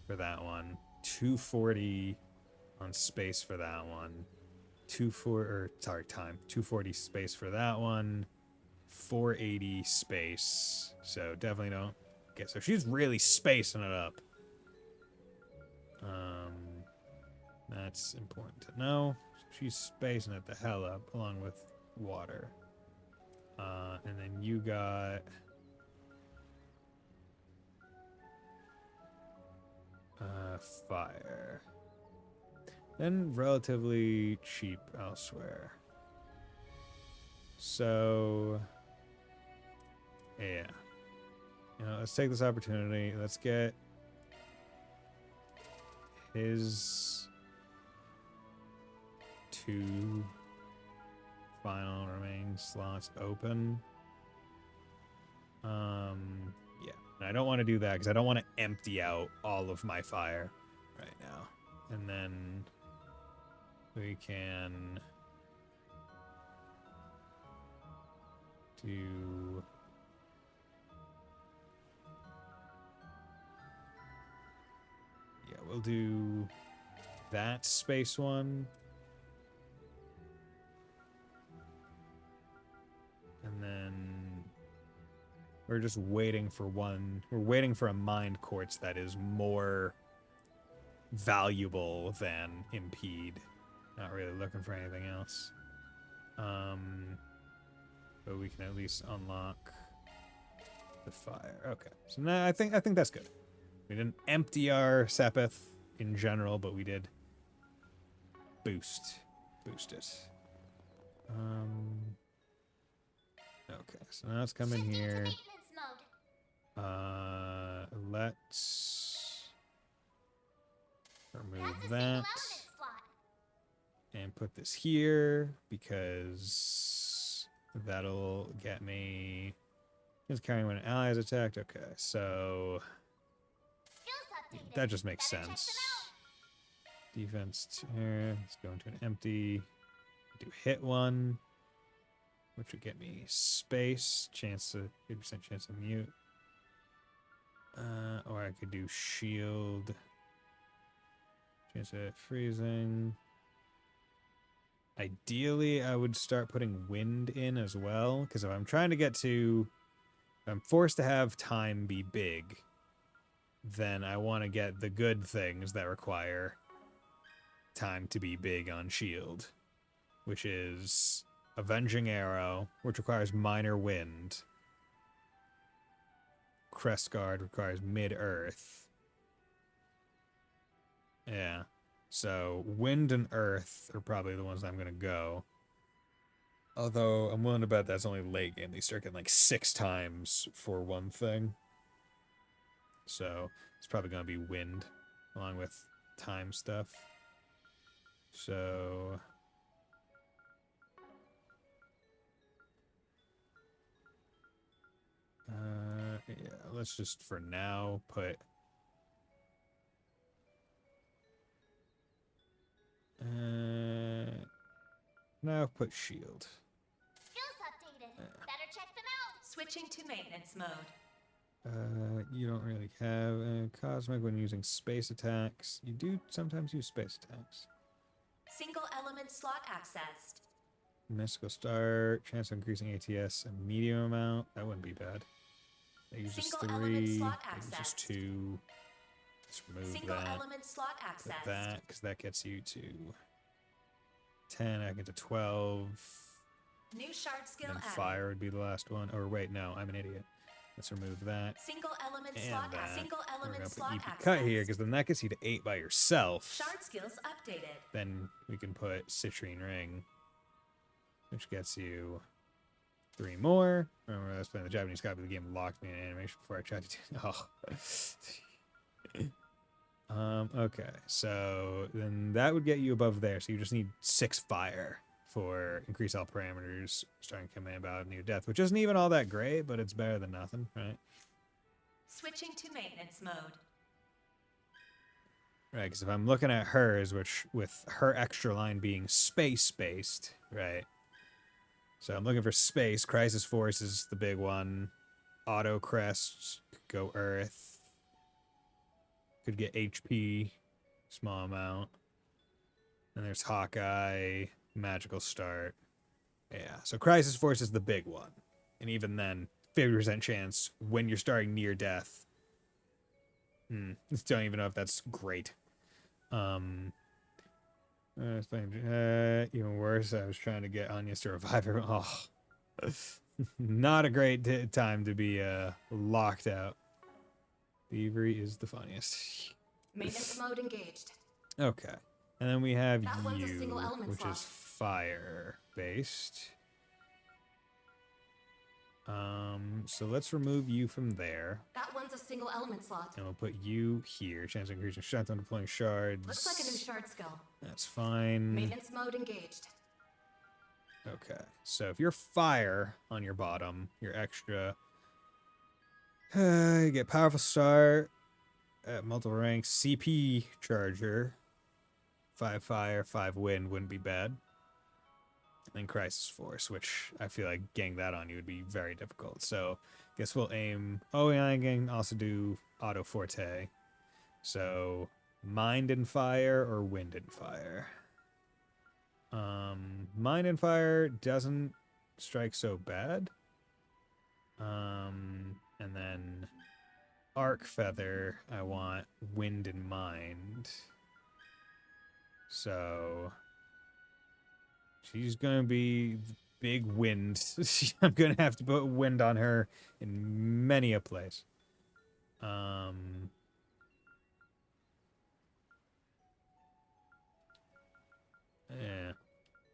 for that one, 240 on space for that one, 240 space for that one, 480 space. So definitely don't get. So she's really spacing it up. That's important to know. She's spacing it the hell up, along with water. And then you got fire. Then relatively cheap elsewhere. So yeah. You know, let's take this opportunity. Let's get his 2 final remaining slots open. Yeah. And I don't want to do that because I don't want to empty out all of my fire right now. And then we can do we'll do that space one. And then we're just waiting for one. We're waiting for a mind quartz that is more valuable than impede. Not really looking for anything else. But we can at least unlock the fire. Okay. So now I think that's good. We didn't empty our Sepith in general, but we did boost it. Okay, so now let's come in here. Let's remove that and put this here because that'll get me. It's carrying when an ally is attacked. Okay, so that just makes sense. Defense here. Let's go into an empty. Do hit one, which would get me space. Chance to 50% chance of mute. Or I could do shield. Chance of freezing. Ideally, I would start putting wind in as well, because if I'm trying to get to, if I'm forced to have time be big, then I want to get the good things that require time to be big on shield, which is Avenging Arrow, which requires minor wind. Crest Guard requires mid-earth. Yeah. So wind and earth are probably the ones I'm going to go. Although I'm willing to bet that's only late game. They start getting like 6 times for one thing. So it's probably going to be wind along with time stuff. So yeah, let's just for now put now put shield. Skills updated. Better check them out. Switching to maintenance mode. You don't really have cosmic when using space attacks. You do sometimes use space attacks. Single element slot accessed. Mystical Star, chance of increasing ATS a medium amount. That wouldn't be bad. That uses Single element 3. slot That uses accessed. 2. Let's remove Single that. element slot Put accessed. that, because that gets you to 10. I get to 12. New shard skill Then added. fire would be the last one. Or wait, no, I'm an idiot. Let's remove that. Single element And slot that. Single We're element gonna put slot EP access. cut here, because then that gets you to 8 by yourself. Shard skills updated. Then we can put Citrine Ring, which gets you 3 more. Remember, I was playing the Japanese copy of the game, locked me in animation before I tried to do. Oh. Okay, so then that would get you above there. So you just need 6 fire for increase all parameters starting command battle near death, which isn't even all that great, but it's better than nothing, right? Switching to maintenance mode. Right, because if I'm looking at hers, which with her extra line being space-based, right? So I'm looking for space. Crisis Force is the big one. Auto Crest, go Earth. Could get HP, small amount. And there's Hawkeye, Magical Start. Yeah, so Crisis Force is the big one. And even then, 50% chance when you're starting near death. Don't even know if that's great. Even worse, I was trying to get Anya's to revive her. Oh, not a great time to be locked out. Thievery is the funniest. Maintenance mode engaged. Okay. And then we have That one's a you, single element which slot. is fire-based. So let's remove you from there. That one's a single element slot. And we'll put you here. Chance of increasing strength on deploying shards. Looks like a new shard skill. That's fine. Maintenance mode engaged. Okay. So if you're fire on your bottom, you're extra. You get powerful start at multiple ranks. CP charger. 5 fire, 5 wind wouldn't be bad. And Crisis Force, which I feel like getting that on you would be very difficult. So guess we'll aim. Oh, yeah, I can also do Auto Forte. So Mind and Fire or Wind and Fire. Mind and Fire doesn't strike so bad. And then Arc Feather, I want Wind and Mind. So she's gonna be big wind. I'm gonna have to put wind on her in many a place. Yeah,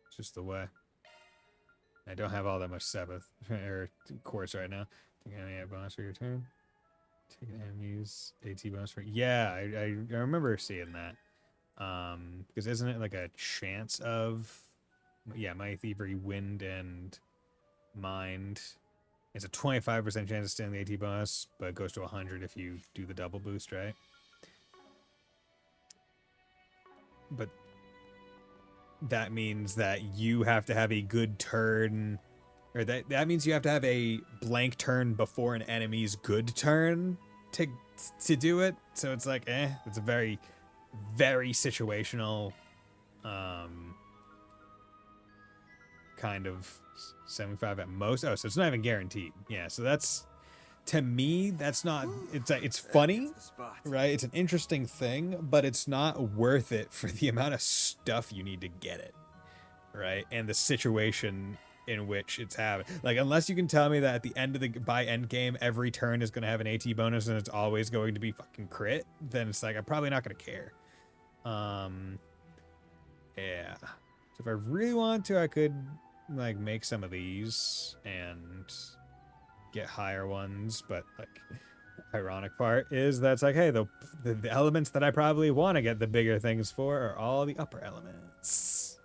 it's just the way. I don't have all that much Sabbath or quartz right now. Take an enemy bonus for your turn. Take an enemy's AT bonus for. Yeah, I remember seeing that. Because isn't it like a chance of. Yeah, my Thievery, Wind, and Mind. It's a 25% chance of staying the AT bonus, but it goes to 100 if you do the double boost, right? But that means that you have to have a good turn, or that means you have to have a blank turn before an enemy's good turn to do it. So it's like, it's a very, very situational, kind of 75 at most. Oh, so it's not even guaranteed. Yeah, so that's, to me, that's not, it's funny, right? It's an interesting thing, but it's not worth it for the amount of stuff you need to get it, right? And the situation in which it's happening. Like, unless you can tell me that at the end of by end game, every turn is going to have an AT bonus and it's always going to be fucking crit, then it's like, I'm probably not going to care. Yeah. So if I really want to, I could like make some of these and get higher ones, but like ironic part is that's like, hey, the elements that I probably want to get the bigger things for are all the upper elements.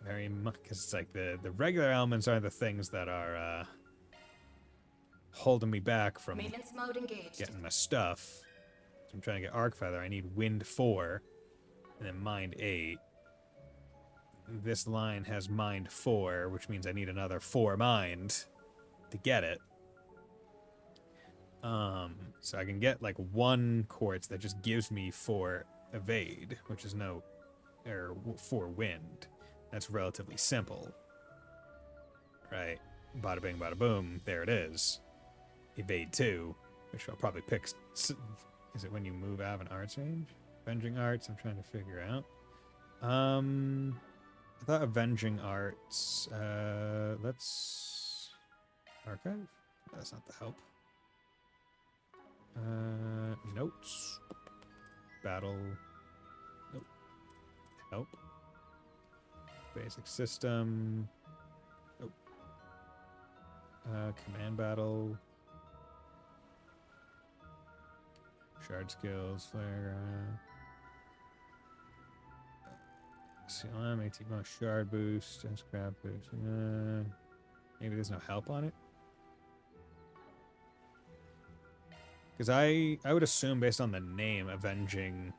Very much, because it's like the regular elements are the things that are holding me back from Maintenance mode engaged. getting my stuff. So I'm trying to get Arc Feather. I need Wind 4 and then Mind 8. This line has Mind 4, which means I need another 4 Mind to get it. So I can get like 1 quartz that just gives me 4 evade, which is 4 wind. That's relatively simple. Right? Bada bing, bada boom. There it is. Evade 2, which I'll probably pick. Is it when you move out of an arts range? Avenging Arts, I'm trying to figure out. I thought Avenging Arts. Let's archive. That's not the help. Notes. Battle. Nope. Help. Basic system. Nope. Command battle. Shard skills. Flare. CLM, AT bonus, shard boost, and scrap boost. Maybe there's no help on it? Because I would assume, based on the name, avenging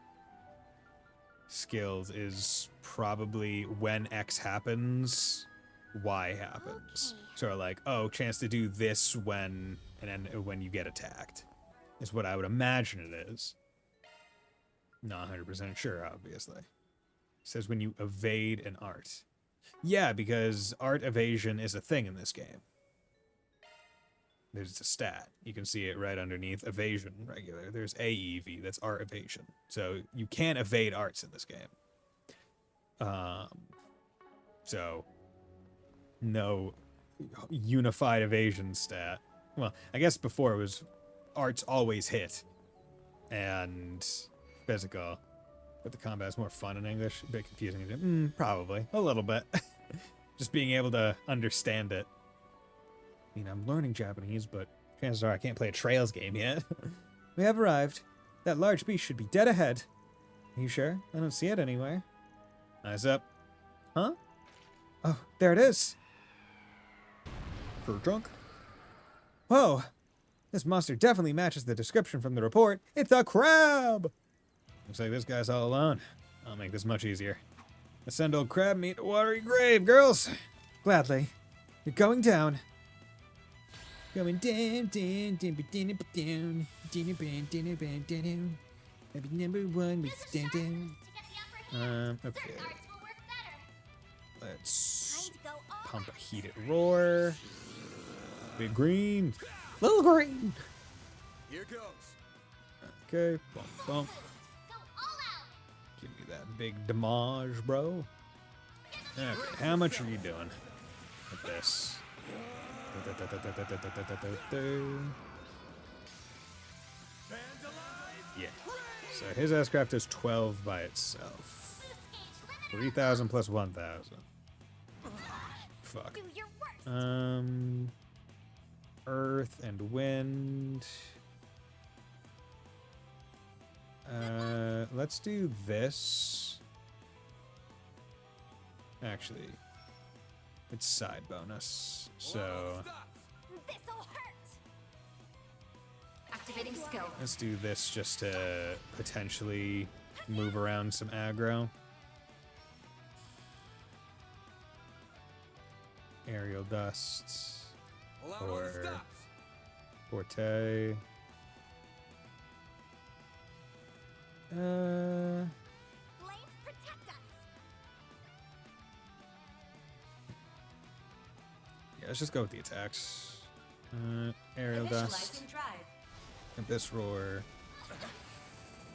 skills is probably when X happens, Y happens. Okay. So like, oh, chance to do this when, and then when you get attacked, is what I would imagine it is. Not 100% sure, obviously. It says when you evade an art. Yeah, because art evasion is a thing in this game. There's a stat. You can see it right underneath evasion regular. There's AEV, that's art evasion. So you can't evade arts in this game. So no unified evasion stat. Well, I guess before it was arts always hit and physical. But the combat's more fun in English. A bit confusing. Probably. A little bit. Just being able to understand it. I mean, I'm learning Japanese, but chances are I can't play a Trails game yet. We have arrived. That large beast should be dead ahead. Are you sure? I don't see it anywhere. Eyes up. Huh? Oh, there it is. Fur trunk? Whoa! This monster definitely matches the description from the report. It's a crab! Looks like this guy's all alone. I'll make this much easier. Let's send old crab meat to watery grave, girls! Gladly. You're going down. Going down, down, down, down, down, down, down. Maybe number one was down, down. Okay. Let's pump a heated roar. Big green. Little green. Here goes. Okay, bump, bump. Give me that big damage, bro. Okay, how much are you doing with this? Yeah. So his S-craft is 12 by itself. 3,000 plus 1,000. Fuck. Earth and wind. Let's do this. Actually, it's side bonus. So Activating skill. let's do this just to potentially move around some aggro. Aerial dust or Forte. Yeah, let's just go with the attacks. Aerial dust. Abyss roar.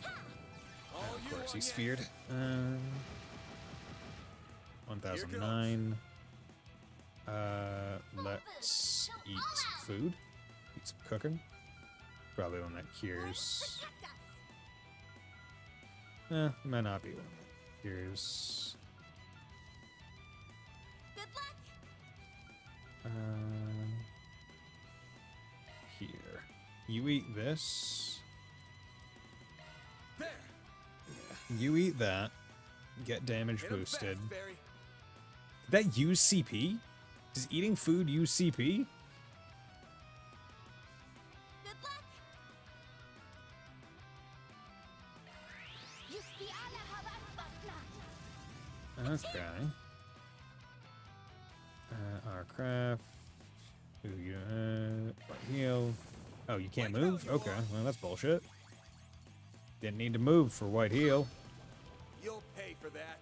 Of course, he's feared. 1009. Let's eat some food. Eat some cooking. Probably one that cures. Might not be one that cures. Good luck. Here. You eat this. There. You eat that. Get damage boosted. Did that use CP? Does eating food use CP? Okay. Our craft. Ooh, you heal. Oh, you can't move? Okay, well that's bullshit. Didn't need to move for white heal. You'll pay for that.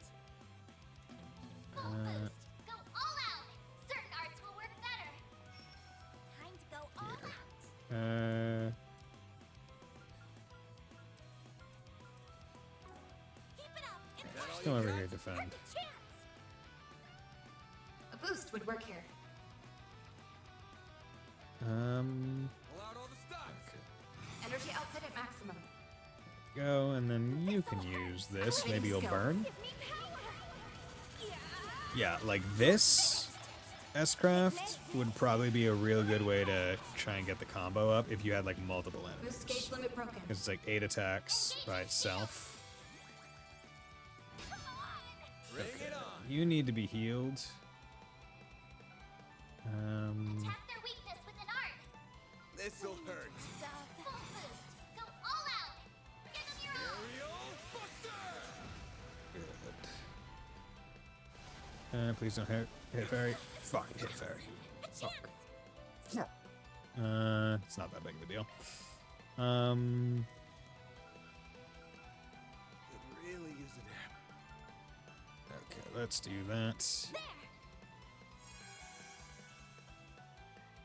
Go all out. Certain arts will work better. Time to go all out. Keep it up. Let's come over here to defend. A boost would work here. Energy output at maximum. Go, and then you can use this. Maybe you'll burn. Yeah, like this S-craft would probably be a real good way to try and get the combo up if you had like multiple enemies. Boost gauge limit broken. Because it's like 8 attacks by itself. Okay. You need to be healed. Attack their weakness with an art. This'll hurt. Full boost. Go all out. Give them your all. Aerial Buster! Good. Please don't hit fairy. Fuck, hit fairy. Fuck. It's not that big of a deal. Could really use a nap. Okay, let's do that.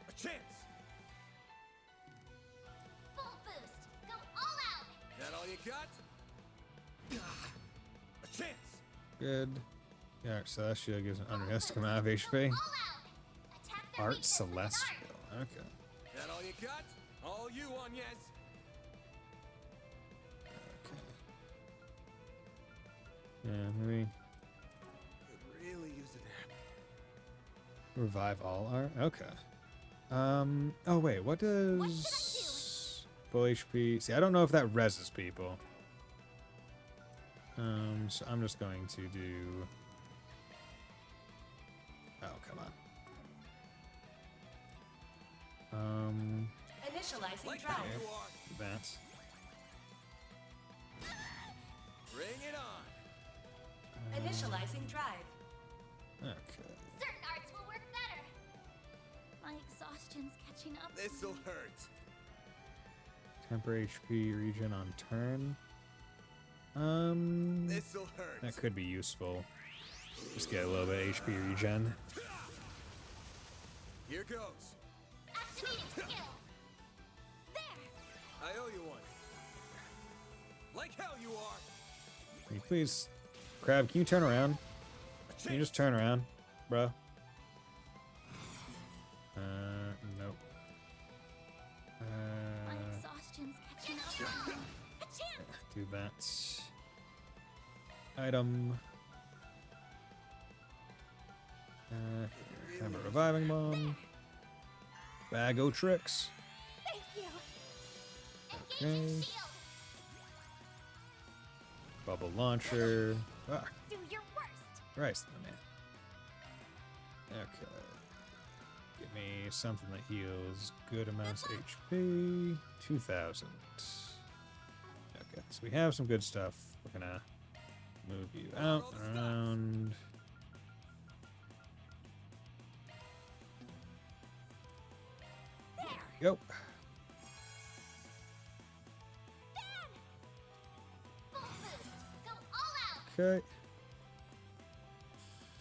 A chance! Full boost. Go all out. That all you got? A chance! Good. Yeah, so that shield gives an unrealistic amount of HP. Art Celestial. Okay. That all you got? All you on, yes. Yeah, maybe Could really use a nap. revive all art. Okay. Oh wait, what does full HP? See, I don't know if that reses people. So I'm just going to do. Oh, come on. Initializing drive. Okay, that. Bring it on. Initializing drive. Okay. Certain arts will work better. My exhaustion's catching up. This'll hurt. Temporary HP regen on turn. This'll hurt. That could be useful. Just get a little bit of HP regen. Here goes. Activating skill. I owe you one. Like hell you are. Can you please, Crab? Can you turn around? Can you just turn around, bro? Nope. My exhaustion's catching up. Do that. Item. Have a reviving bomb. Bag o' tricks. Thank you. Okay. Bubble launcher. Fuck. Do your worst. Christ, my man. Okay. Give me something that heals good amounts of HP. 2,000. Okay, so we have some good stuff. We're gonna move you out and around. There we go. Okay.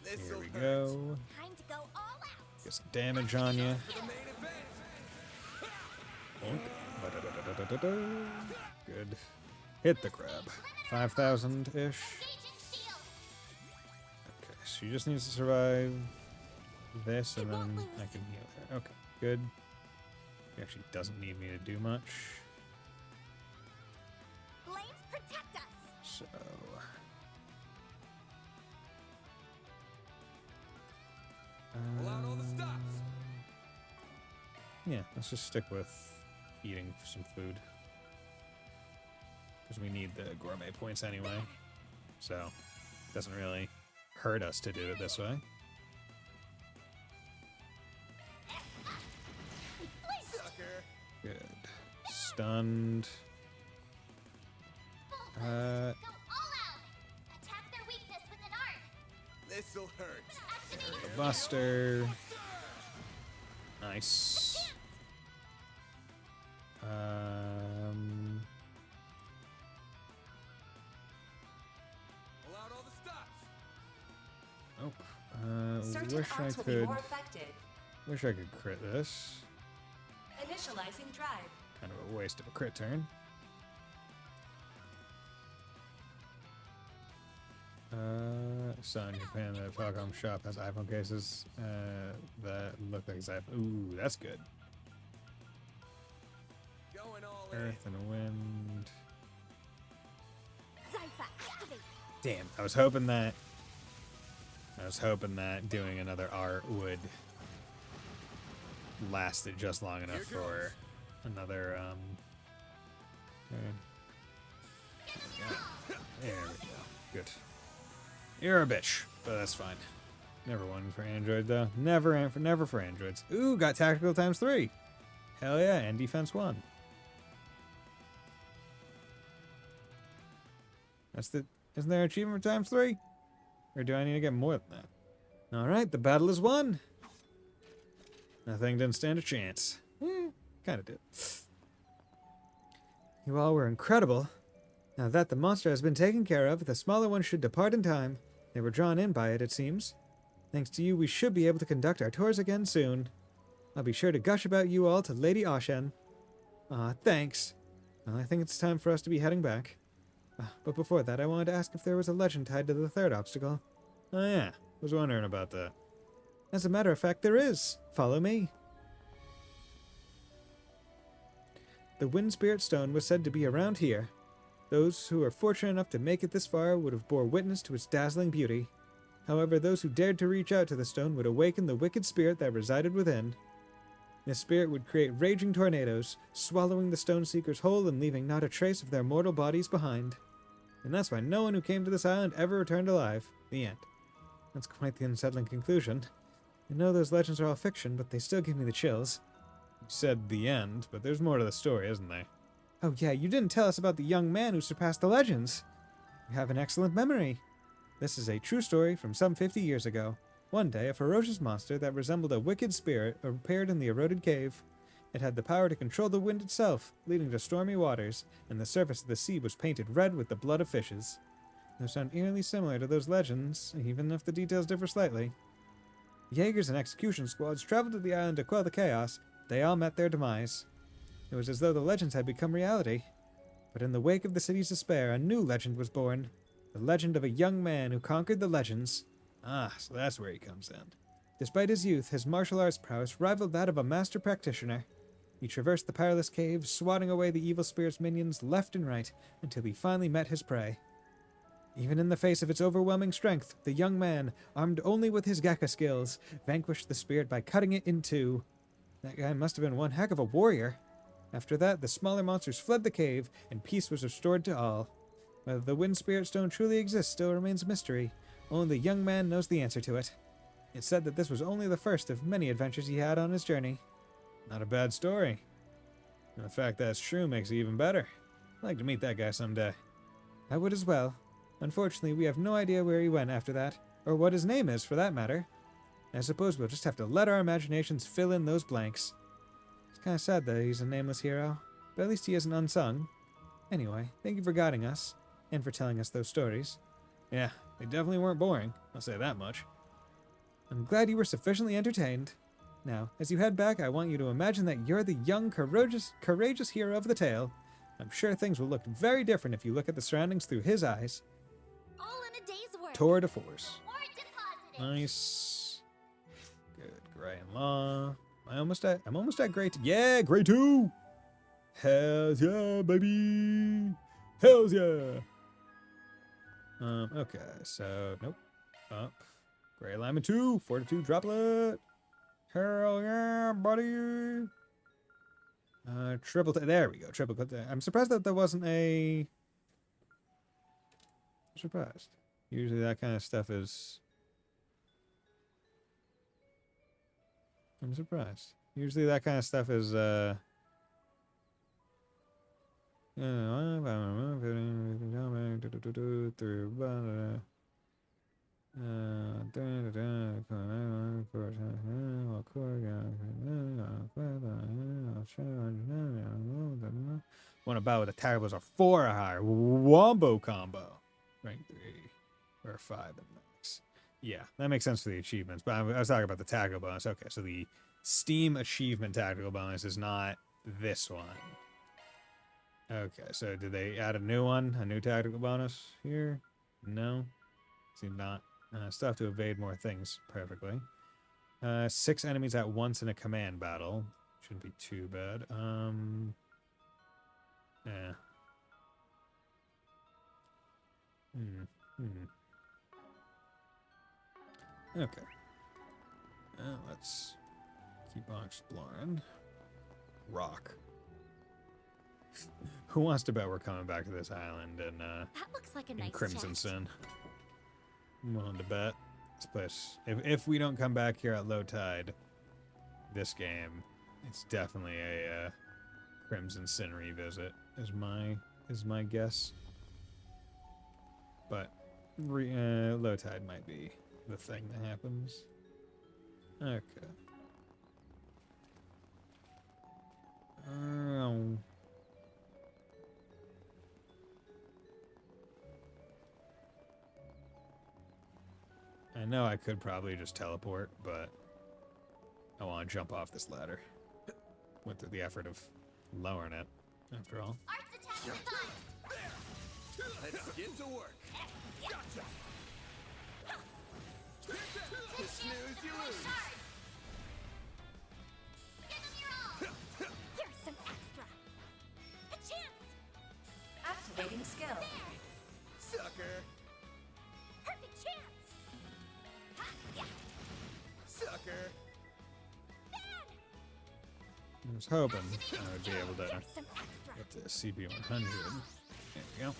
Here we go. Time to go all out. Get some damage on you. Good. Hit the crab. 5,000-ish. Okay, she just needs to survive this, and then I can heal her. Okay, good. She actually doesn't need me to do much. Flames protect us. So. Pull out all the stops. Yeah, let's just stick with eating some food. Because we need the gourmet points anyway. So, it doesn't really hurt us to do it this way. Sucker. Good. Stunned. Go all out. Attack their weakness with an art. This'll hurt. The Buster. Nice. Pull out all the stops. Nope. Certain Wish I arts will be could. more effective. Wish I could crit this. Initializing drive. Kind of a waste of a crit turn. Son, Japan, the Falcom shop has iPhone cases that look like his iPhone. Ooh, that's good. Going all Earth and wind. Zypha, activate. Damn, I was hoping that doing another art would last it just long enough for another okay. There we go. Good. You're a bitch. but that's fine. Never one for Android, though. Never for Androids. Ooh, got tactical ×3. Hell yeah, and defense 1. Isn't there an achievement for ×3? Or do I need to get more than that? Alright, the battle is won. Nothing didn't stand a chance. Kinda did. You all were incredible. Now that the monster has been taken care of, the smaller one should depart in time. They were drawn in by it, it seems. Thanks to you, we should be able to conduct our tours again soon. I'll be sure to gush about you all to Lady Ashen. Thanks. Well, I think it's time for us to be heading back. But before that, I wanted to ask if there was a legend tied to the third obstacle. Oh yeah, was wondering about that. As a matter of fact, there is. Follow me. The Wind Spirit Stone was said to be around here. Those who are fortunate enough to make it this far would have bore witness to its dazzling beauty. However, those who dared to reach out to the stone would awaken the wicked spirit that resided within. This spirit would create raging tornadoes, swallowing the stone seekers whole and leaving not a trace of their mortal bodies behind. And that's why no one who came to this island ever returned alive. The end. That's quite the unsettling conclusion. I know those legends are all fiction, but they still give me the chills. You said the end, but there's more to the story, isn't there? Oh yeah, you didn't tell us about the young man who surpassed the legends. You have an excellent memory. This is a true story from some 50 years ago. One day, a ferocious monster that resembled a wicked spirit appeared in the eroded cave. It had the power to control the wind itself, leading to stormy waters, and the surface of the sea was painted red with the blood of fishes. Those sound eerily similar to those legends, even if the details differ slightly. Jaegers and execution squads traveled to the island to quell the chaos. They all met their demise. It was as though the legends had become reality. But in the wake of the city's despair, a new legend was born. The legend of a young man who conquered the legends. So that's where he comes in. Despite his youth, his martial arts prowess rivaled that of a master practitioner. He traversed the perilous cave, swatting away the evil spirit's minions left and right, until he finally met his prey. Even in the face of its overwhelming strength, the young man, armed only with his Gekka skills, vanquished the spirit by cutting it in two. That guy must have been one heck of a warrior. After that, the smaller monsters fled the cave, and peace was restored to all. Whether the Wind Spirit Stone truly exists still remains a mystery. Only the young man knows the answer to it. It's said that this was only the first of many adventures he had on his journey. Not a bad story. And the fact that it's true makes it even better. I'd like to meet that guy someday. I would as well. Unfortunately, we have no idea where he went after that, or what his name is for that matter. I suppose we'll just have to let our imaginations fill in those blanks. It's kind of sad that he's a nameless hero, but at least he isn't unsung. Anyway, thank you for guiding us, and for telling us those stories. Yeah, they definitely weren't boring, I'll say that much. I'm glad you were sufficiently entertained. Now, as you head back, I want you to imagine that you're the young, courageous hero of the tale. I'm sure things will look very different if you look at the surroundings through his eyes. All in a day's work. Tour de force. Nice. Good, Gray and Law. I'm almost at Gray 2. Yeah, Gray 2! Hells yeah, baby! Hells yeah! Okay, so, nope. Up. Gray Lima 2, Fortitude Droplet. Hell yeah, buddy! There we go, triple clip there. I'm surprised that there wasn't a... I'm surprised. Usually that kind of stuff is... I'm surprised. Usually that kind of stuff is, Want to bow with attack was a 4 or higher. Wombo combo. Rank 3 or 5 at max. Yeah, that makes sense for the achievements, but I was talking about the tactical bonus. Okay, so the Steam achievement tactical bonus is not this one. Okay, so did they add a new one? A new tactical bonus here? No. Seems not. Still have to evade more things perfectly. 6 enemies at once in a command battle. Shouldn't be too bad. Yeah. Okay. Let's keep on exploring. Rock. Who wants to bet we're coming back to this island and that looks like a nice Crimson chest. Sin? I'm willing to bet. This place, if we don't come back here at low tide, this game, it's definitely a Crimson Sin revisit, is my guess. But low tide might be the thing that happens. Okay. I know I could probably just teleport, but I want to jump off this ladder. Went through the effort of lowering it, after all. Let's get to work. Gotcha. You snooze, you lose. Here's some extra. A chance. Activating skill. Sucker. Perfect chance. Ha, yeah. Sucker. I was hoping I would be able to get the CP100. There we go.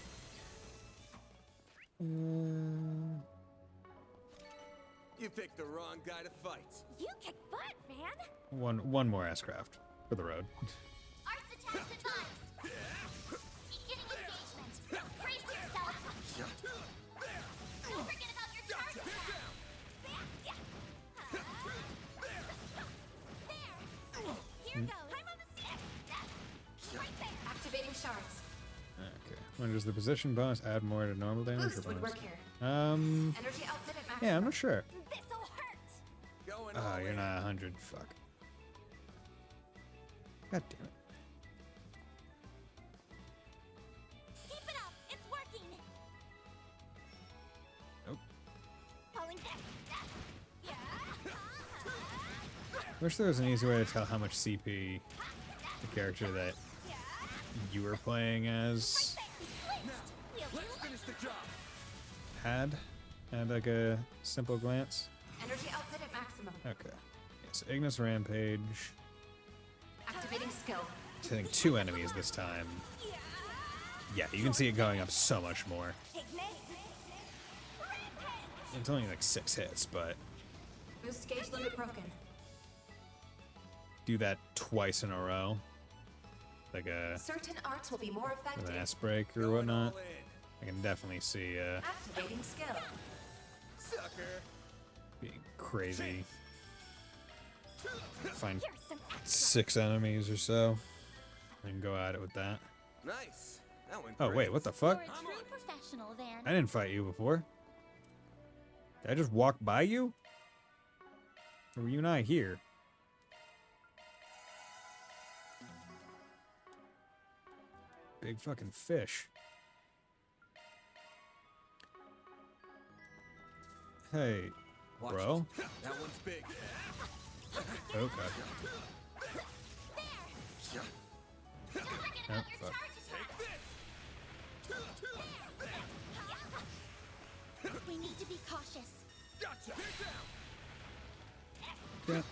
You picked the wrong guy to fight. You kick butt, man. One more S-craft for the road. Arts attacks advised. Beginning engagement. Brace yourself. Don't forget about your charge attack. There. Here goes. I'm on the seat. Right there. Activating shards. Okay. When does the position bonus add more to normal damage Boost or would bonus? work here. Energy outfit at max. Yeah, I'm not sure. This'll hurt. Going Oh, you're not 100. Fuck. God damn it. Keep it up. It's working. Nope. Falling back. Yeah. Wish there was an easy way to tell how much CP the character that you were playing as Let's finish the job. had like a simple glance. Energy output at maximum. Okay. Yeah, so Ignis Rampage. Activating skill. It's hitting 2 enemies this time. Yeah, you can see it going up so much more. It's only like 6 hits, but Boost gauge limit broken. do that twice in a row. Like a Certain arts will be more with effective. an S-break or whatnot. I can definitely see Activating skill. Sucker. being crazy. Find 6 enemies or so and go at it with that. Nice. That went Oh great. wait, what the fuck? You're a true professional, Van. I didn't fight you before. Did I just walk by you? Or were you not here? Big fucking fish. Hey, Watch bro. it. That one's big. Okay. Oh, fuck. We need to be cautious. Gotcha. Yeah.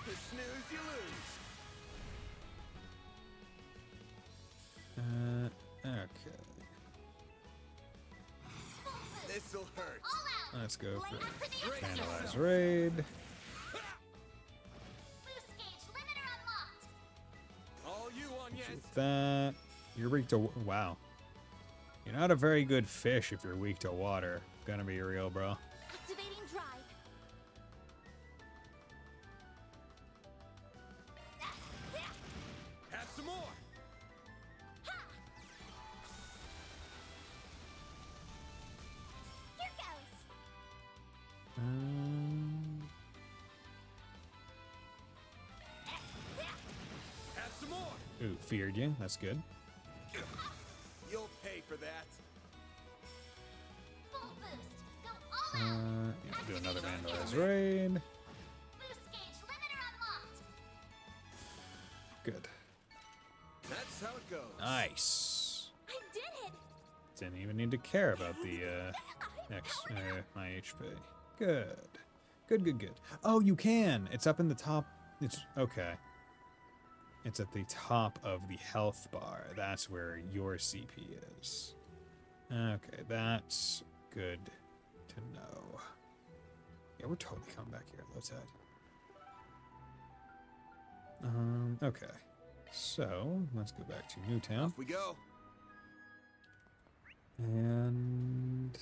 You snooze, you lose. Okay. This'll hurt. Let's go for Vandalize Raid. Boost gauge limiter unlocked. All you on, yes. With that, you're weak to wow. You're not a very good fish if you're weak to water. Gonna be real, bro. Activating drive. Have some more. Here goes. Have some more. Ooh, feared you. That's good. You'll pay for that. Full boost. Go all out. Yeah, do another Vandalize Raid. Boost gauge limiter unlocked. Good. That's how it goes. Nice. I did it. Didn't even need to care about the my HP. Good. Good. Oh, you can. It's up in the top. It's okay. It's at the top of the health bar. That's where your CP is. Okay, that's good to know. Yeah, we're totally coming back here. Let's head. Okay. So, let's go back to Newtown. Off we go. And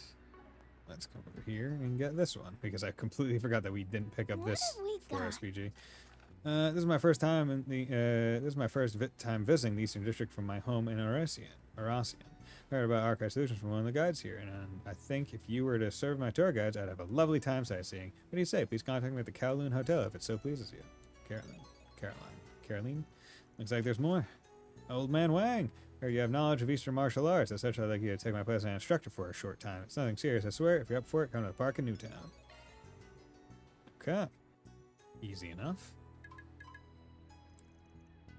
let's come over here and get this one, because I completely forgot that we didn't pick up this for SPG. This is my first time in the time visiting the Eastern District from my home in Arasian. I heard about Archive Solutions from one of the guides here, and I think if you were to serve my tour guides, I'd have a lovely time sightseeing. What do you say? Please contact me at the Kowloon Hotel if it so pleases you. Caroline. Looks like there's more. Old Man Wang. Heard you have knowledge of Eastern martial arts. As such, I'd like you to take my place as an instructor for a short time. It's nothing serious, I swear. If you're up for it, come to the park in Newtown. Okay. Easy enough.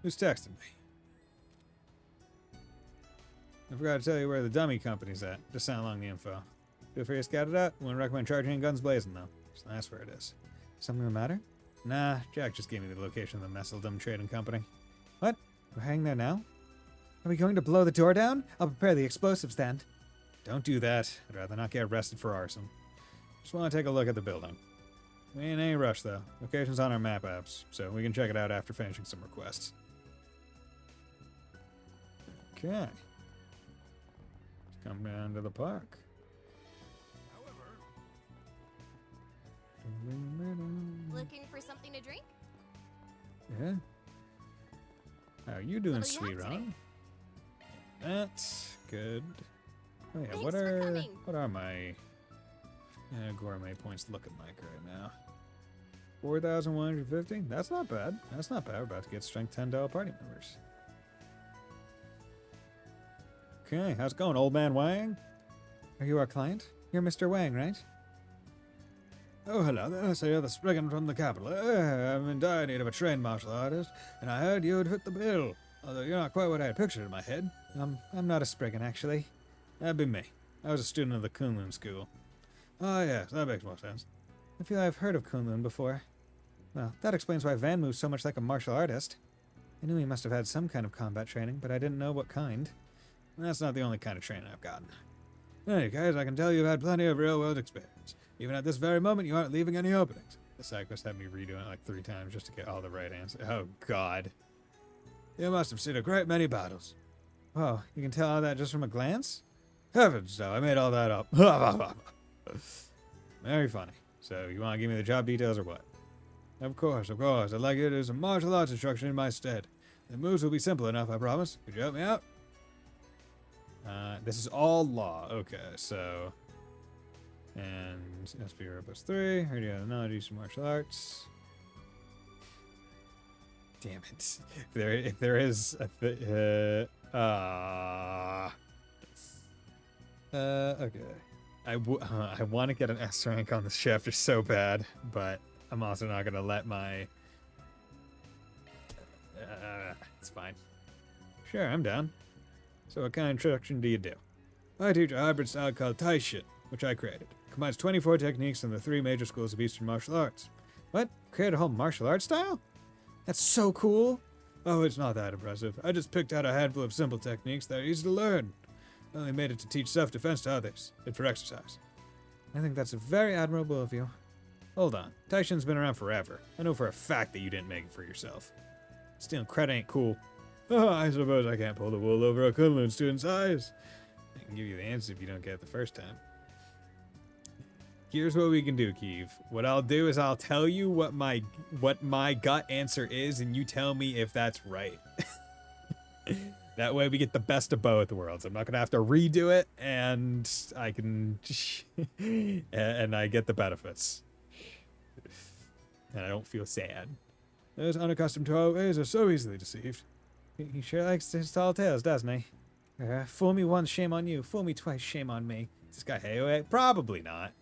Who's texting me? I forgot to tell you where the dummy company's at. Just sent along the info. Feel free to scout it out. Wouldn't recommend charging in guns blazing, though. So that's where it is. Something the matter? Nah, Jack just gave me the location of the Messeldom Trading Company. What? We're heading there now? Are we going to blow the door down? I'll prepare the explosives then. Don't do that. I'd rather not get arrested for arson. Just want to take a look at the building. We ain't in any rush, though. Location's on our map apps, so we can check it out after finishing some requests. Okay. Let's come down to the park. Looking for something to drink? Yeah. How are you doing, What'll you sweet have today? Ron? That's good. Oh yeah, Thanks what for are coming. my gourmet points looking like right now? 4,150? That's not bad. That's not bad. We're about to get strength 10 party members. Okay, how's it going, old man Wang? Are you our client? You're Mr. Wang, right? Oh, hello there. So you're the Spriggan from the capital. I'm in dire need of a trained martial artist, and I heard you would fit the bill. Although you're not quite what I had pictured in my head. I'm not a Spriggan, actually. That'd be me. I was a student of the Kunlun School. Oh, yes, that makes more sense. I feel I've heard of Kunlun before. Well, that explains why Van moves so much like a martial artist. I knew he must have had some kind of combat training, but I didn't know what kind. That's not the only kind of training I've gotten. Anyway, guys, I can tell you've had plenty of real-world experience. Even at this very moment, you aren't leaving any openings. The side quest had me redoing it like 3 times just to get all the right answers. Oh, God. You must have seen a great many battles. Whoa, you can tell all that just from a glance? Heavens, no, I made all that up. Very funny. So, you want to give me the job details or what? Of course, I'd like you to do some martial arts instruction in my stead. The moves will be simple enough, I promise. Could you help me out? This is all law. Okay, so... And SP plus 3. Heard you have the knowledge of Eastern martial arts. Damn it. If there is a okay. I want to get an S rank on the shifter so bad, but I'm also not gonna let my it's fine. Sure, I'm down. So what kind of instruction do you do? I teach a hybrid style called Taishin, which I created. Combines 24 techniques from the 3 major schools of Eastern martial arts. What? Create a whole martial arts style? That's so cool! Oh, it's not that impressive. I just picked out a handful of simple techniques that are easy to learn. I only made it to teach self-defense to others, and for exercise. I think that's very admirable of you. Hold on. Taishin's been around forever. I know for a fact that you didn't make it for yourself. Stealing credit ain't cool. Oh, I suppose I can't pull the wool over a Kunlun student's eyes. I can give you the answer if you don't get it the first time. Here's what we can do, Keeve. What I'll do is I'll tell you what my gut answer is, and you tell me if that's right. That way we get the best of both worlds. I'm not gonna have to redo it, and I can and I get the benefits. And I don't feel sad. Those unaccustomed to our ways are so easily deceived. He sure likes his tall tales, doesn't he? Fool me once, shame on you. Fool me twice, shame on me. Is this guy Hey? Probably not.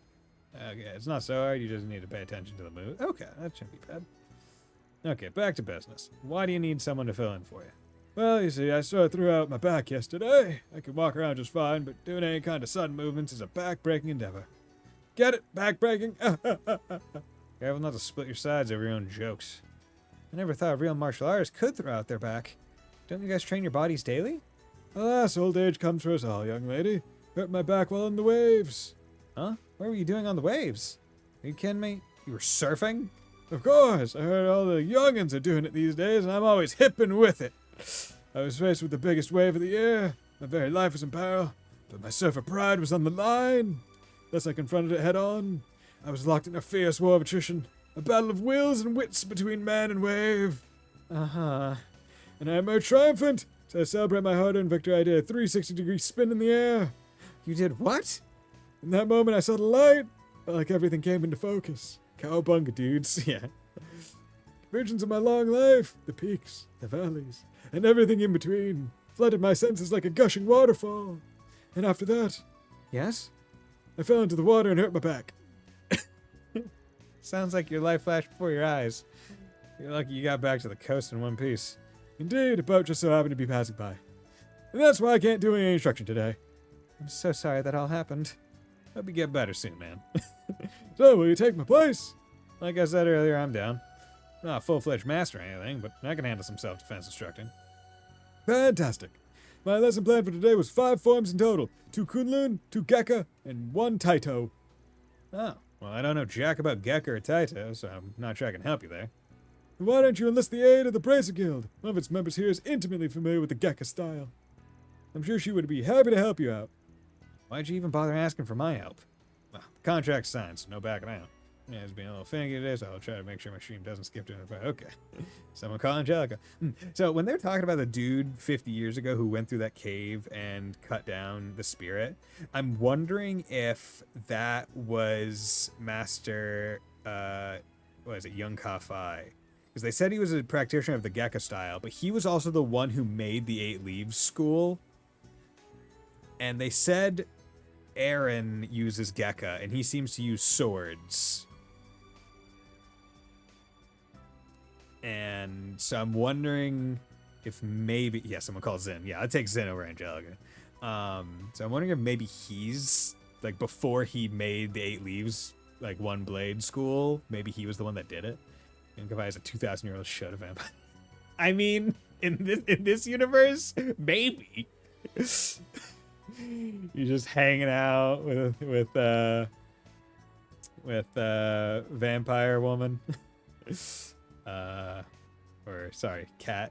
Okay, it's not so hard. You just need to pay attention to the move. Okay, that shouldn't be bad. Okay, back to business. Why do you need someone to fill in for you? Well, you see, I sort of threw out my back yesterday. I can walk around just fine, but doing any kind of sudden movements is a back-breaking endeavor. Get it? Back-breaking? Careful not to split your sides over your own jokes. I never thought a real martial artist could throw out their back. Don't you guys train your bodies daily? Alas, old age comes for us all, young lady. Hurt my back while in the waves. Huh? What were you doing on the waves? Are you kidding me? You were surfing? Of course, I heard all the youngins are doing it these days, and I'm always hipping with it. I was faced with the biggest wave of the year. My very life was in peril, but my surfer pride was on the line. Thus I confronted it head on. I was locked in a fierce war of attrition, a battle of wills and wits between man and wave. Uh-huh. And I emerged triumphant. To celebrate my hard-earned victory, I did a 360-degree spin in the air. You did what? In that moment, I saw the light. Felt like everything came into focus. Cowabunga, dudes. Yeah. Visions of my long life, the peaks, the valleys, and everything in between, flooded my senses like a gushing waterfall. And after that, yes, I fell into the water and hurt my back. Sounds like your life flashed before your eyes. You're lucky you got back to the coast in one piece. Indeed, a boat just so happened to be passing by. And that's why I can't do any instruction today. I'm so sorry that all happened. Hope you get better soon, man. So, will you take my place? Like I said earlier, I'm down. Not a full-fledged master or anything, but I can handle some self-defense instructing. Fantastic. My lesson plan for today was 5 forms in total. 2 Kunlun, 2 Gekka, and 1 Taito. Oh, well, I don't know jack about Gekka or Taito, so I'm not sure I can help you there. Why don't you enlist the aid of the Bracer Guild? One of its members here is intimately familiar with the Gekka style. I'm sure she would be happy to help you out. Why'd you even bother asking for my help? Well, the contract's signed, so no backing out. Yeah, it's being a little finicky today, so I'll try to make sure my stream doesn't skip to it. Okay. Someone call Angelica. So when they're talking about the dude 50 years ago who went through that cave and cut down the spirit, I'm wondering if that was Master, what is it, Young Ka-Fai. Because they said he was a practitioner of the Gekka style, but he was also the one who made the 8 Leaves school. And they said Aaron uses Gekka, and he seems to use swords. And so I'm wondering if maybe... Yeah, someone called Zin. Yeah, I'd take Zin over Angelica. So I'm wondering if maybe he's... Like, before he made the 8 Leaves, like, one blade school, maybe he was the one that did it. And if I has a 2,000-year-old shut of vampire. I mean, in this universe, maybe. You're just hanging out with vampire woman. Or sorry, cat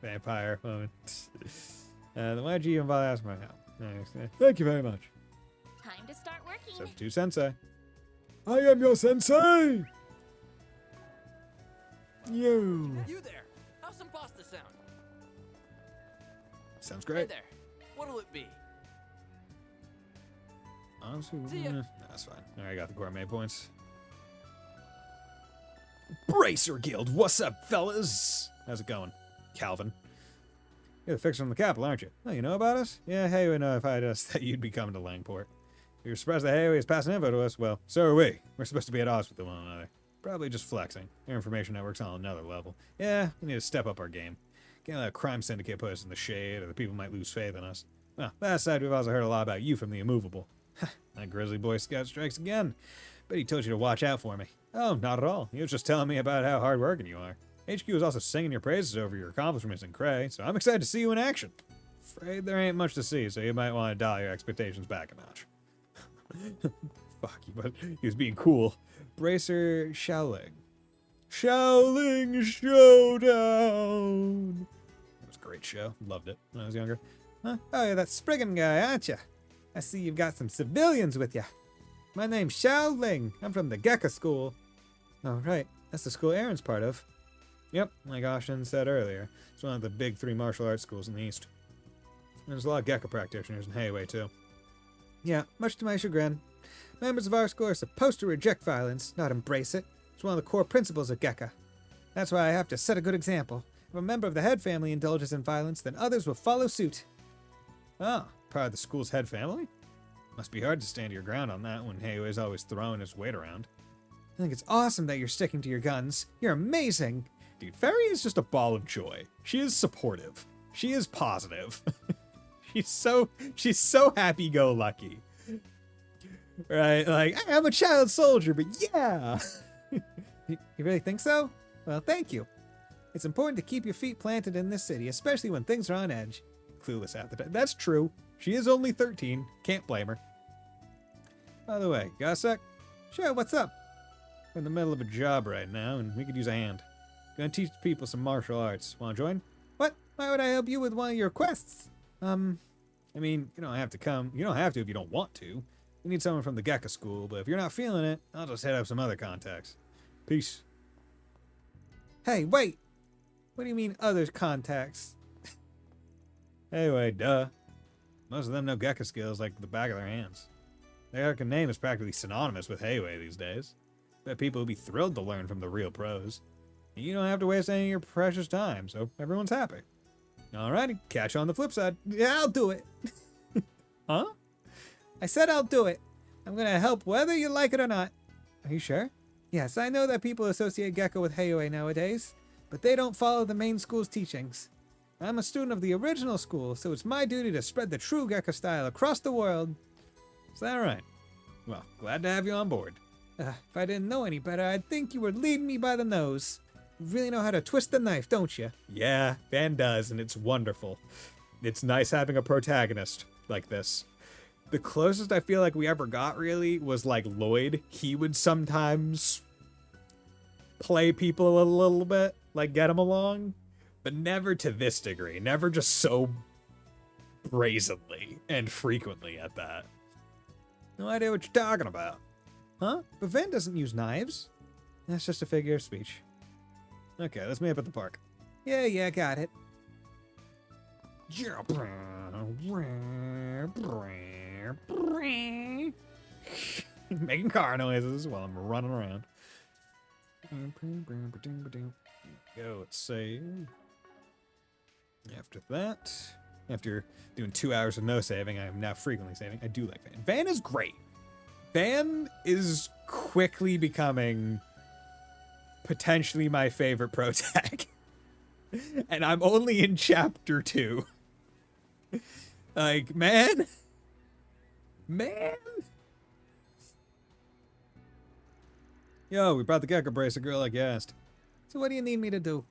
vampire woman. Then why'd you even bother asking my help? Thank you very much. Time to start working. Substitute sensei. I am your sensei. You there! How's some pasta sound? Sounds great. Hey there. What'll it be? Honestly, See ya. That's fine. Alright, I got the gourmet points. Bracer Guild, what's up, fellas? How's it going, Calvin? You're the fixer from the capital, aren't you? Oh, you know about us? Yeah, Hayway notified us that you'd be coming to Langport. If you're surprised that Hayway is passing info to us, well, so are we. We're supposed to be at odds with one another. Probably just flexing. Our information network's on another level. Yeah, we need to step up our game. Can't let a crime syndicate put us in the shade, or the people might lose faith in us. Well, that aside, we've also heard a lot about you from the Immovable. That grizzly boy scout strikes again. Bet he told you to watch out for me. Oh, not at all. He was just telling me about how hard-working you are. HQ was also singing your praises over your accomplishments in Cray, so I'm excited to see you in action. Afraid there ain't much to see, so you might want to dial your expectations back a notch. Fuck, he was being cool. Bracer Shaoling. Shaoling Showdown! That was a great show. Loved it when I was younger. Huh? Oh, you're that Spriggan guy, aren't you? I see you've got some civilians with you. My name's Shaoling. I'm from the Gekka school. Oh, right. That's the school Aaron's part of. Yep, like Ashin said earlier. It's one of the big 3 martial arts schools in the East. And there's a lot of Gekka practitioners in Hayway, too. Yeah, much to my chagrin. Members of our school are supposed to reject violence, not embrace it. It's one of the core principles of Gekka. That's why I have to set a good example. If a member of the head family indulges in violence, then others will follow suit. Oh, part of the school's head family? Must be hard to stand your ground on that when Hayway's always throwing his weight around. I think it's awesome that you're sticking to your guns. You're amazing. Dude, Fairy is just a ball of joy. She is supportive. She is positive. she's so happy-go-lucky. Right? Like, I'm a child soldier, but yeah! You really think so? Well, thank you. It's important to keep your feet planted in this city, especially when things are on edge. Clueless half the time. That's true. She is only 13. Can't blame her. By the way, got a sec? Sure, what's up? We're in the middle of a job right now, and we could use a hand. Gonna teach people some martial arts. Wanna join? What? Why would I help you with one of your quests? I mean, you don't have to come. You don't have to if you don't want to. We need someone from the Gecko School, but if you're not feeling it, I'll just hit up some other contacts. Peace. Hey, wait! What do you mean, other contacts? Anyway, duh. Most of them know Gecko skills like the back of their hands. Their name is practically synonymous with Heiwei these days. Bet people would be thrilled to learn from the real pros. You don't have to waste any of your precious time, so everyone's happy. Alrighty, catch you on the flip side. Yeah, I'll do it. Huh? I said I'll do it. I'm gonna help whether you like it or not. Are you sure? Yes, I know that people associate Gecko with Heiwei nowadays, but they don't follow the main school's teachings. I'm a student of the original school, so it's my duty to spread the true Gecko style across the world. Is that right? Well, glad to have you on board. If I didn't know any better, I'd think you were leading me by the nose. You really know how to twist the knife, don't you? Yeah, Van does, and it's wonderful. It's nice having a protagonist like this. The closest I feel like we ever got, really, was like Lloyd. He would sometimes play people a little bit, like get them along, but never to this degree. Never just so brazenly and frequently at that. No idea what you're talking about. Huh? But Van doesn't use knives. That's just a figure of speech. Okay, let's meet up at the park. Yeah, got it. Making car noises while I'm running around. Go, let's save. After that, after doing 2 hours of no saving, I am now frequently saving. I do like Van. Van is great. Van is quickly becoming potentially my favorite protag. And I'm only in chapter 2. Like, man. Yo, we brought the Gecko bracelet, girl, like you asked. So what do you need me to do?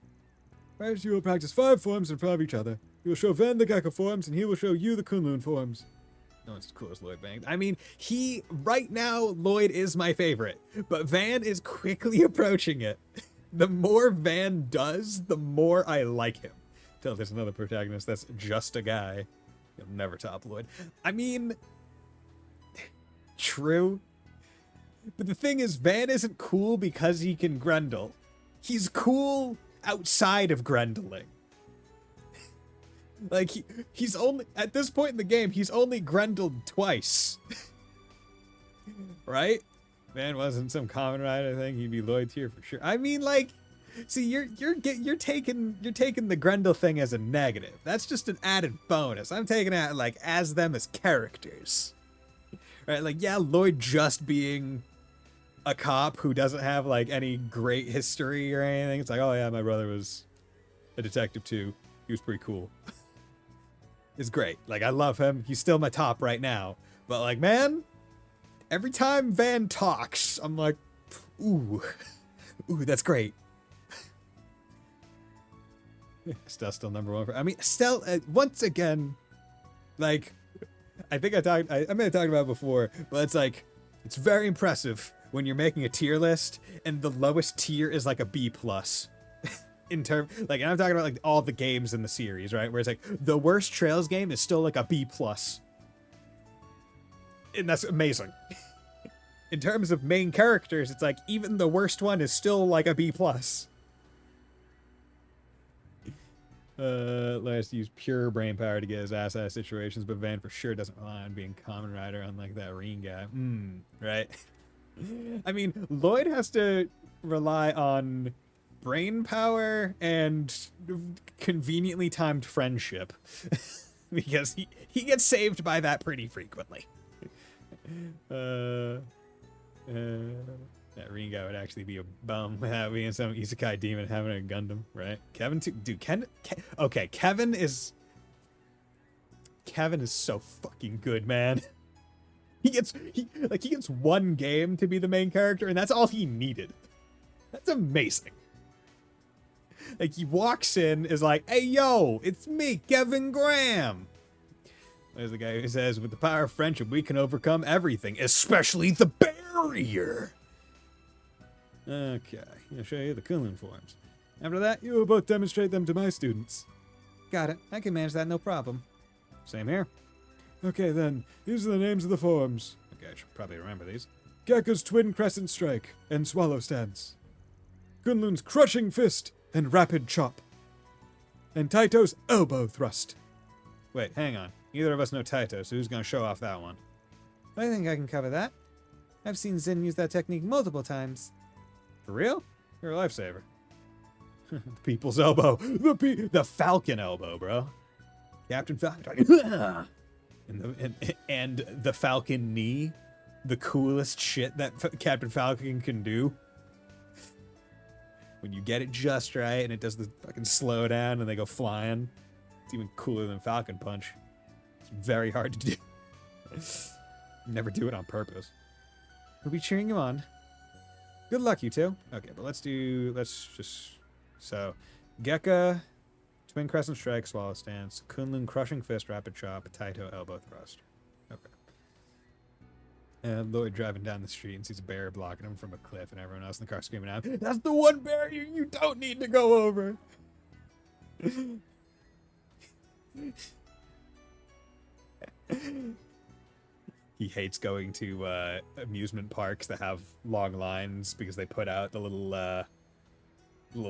First, you will practice 5 forms in front of each other. You will show Van the Gecko forms, and he will show you the Kunlun forms. No one's as cool as Lloyd Banks. I mean, right now, Lloyd is my favorite, but Van is quickly approaching it. The more Van does, the more I like him. Till there's another protagonist that's just a guy. You'll never top Lloyd. I mean, true. But the thing is, Van isn't cool because he can Grendel. He's cool outside of Grendeling. Like, he's only, at this point in the game, he's only Grendeled twice. Right? Van wasn't some common rider thing, he'd be Lloyd tier for sure. I mean, like, see, you're taking the Grendel thing as a negative. That's just an added bonus. I'm taking it, like, as them as characters. Right? Like, yeah, Lloyd just being a cop who doesn't have, like, any great history or anything. It's like, oh yeah, my brother was a detective too. He was pretty cool. It's great. Like, I love him. He's still my top right now. But, like, man, every time Van talks, I'm like, ooh, that's great. Stella's still number 1. I mean, Stella, once again, like, I think I may have talked about it before, but it's like, it's very impressive when you're making a tier list and the lowest tier is like a B+. In term, like, and I'm talking about like all the games in the series, right? Where it's like the worst Trails game is still like a B+. And that's amazing. In terms of main characters, it's like even the worst one is still like a B+. Let's use pure brain power to get his ass out of situations, but Van for sure doesn't rely on being common rider unlike that Reen guy. Right? I mean, Lloyd has to rely on brain power and conveniently timed friendship. Because he gets saved by that pretty frequently. That Reen guy would actually be a bum without being some isekai demon having a Gundam, right? Kevin too, dude. Okay, Kevin is so fucking good, man. He gets one game to be the main character, and that's all he needed. That's amazing. Like, he walks in, is like, hey yo, it's me, Kevin Graham. There's the guy who says, with the power of friendship, we can overcome everything, especially the barrier. Okay, I'll show you the Kunlun forms. After that, you will both demonstrate them to my students. Got it. I can manage that, no problem. Same here. Okay, then. These are the names of the forms. Okay, I should probably remember these. Gekka's Twin Crescent Strike and Swallow Stance. Kunlun's Crushing Fist and Rapid Chop. And Taito's Elbow Thrust. Wait, hang on. Neither of us know Taito, so who's going to show off that one? I think I can cover that. I've seen Zin use that technique multiple times. For real? You're a lifesaver. The people's elbow. The Falcon elbow, bro. Captain Falcon. and the Falcon knee. The coolest shit that Captain Falcon can do. When you get it just right and it does the fucking slow down and they go flying. It's even cooler than Falcon Punch. It's very hard to do. Never do it on purpose. We'll be cheering you on. Good luck, you two. Okay, but let's just... So, Gekka, Twin Crescent Strike, Swallow Stance, Kunlun Crushing Fist, Rapid Chop, Taito Elbow Thrust. Okay. And Lloyd driving down the street and sees a bear blocking him from a cliff and everyone else in the car screaming out, "That's the one barrier you don't need to go over!" He hates going to amusement parks that have long lines because they put out the little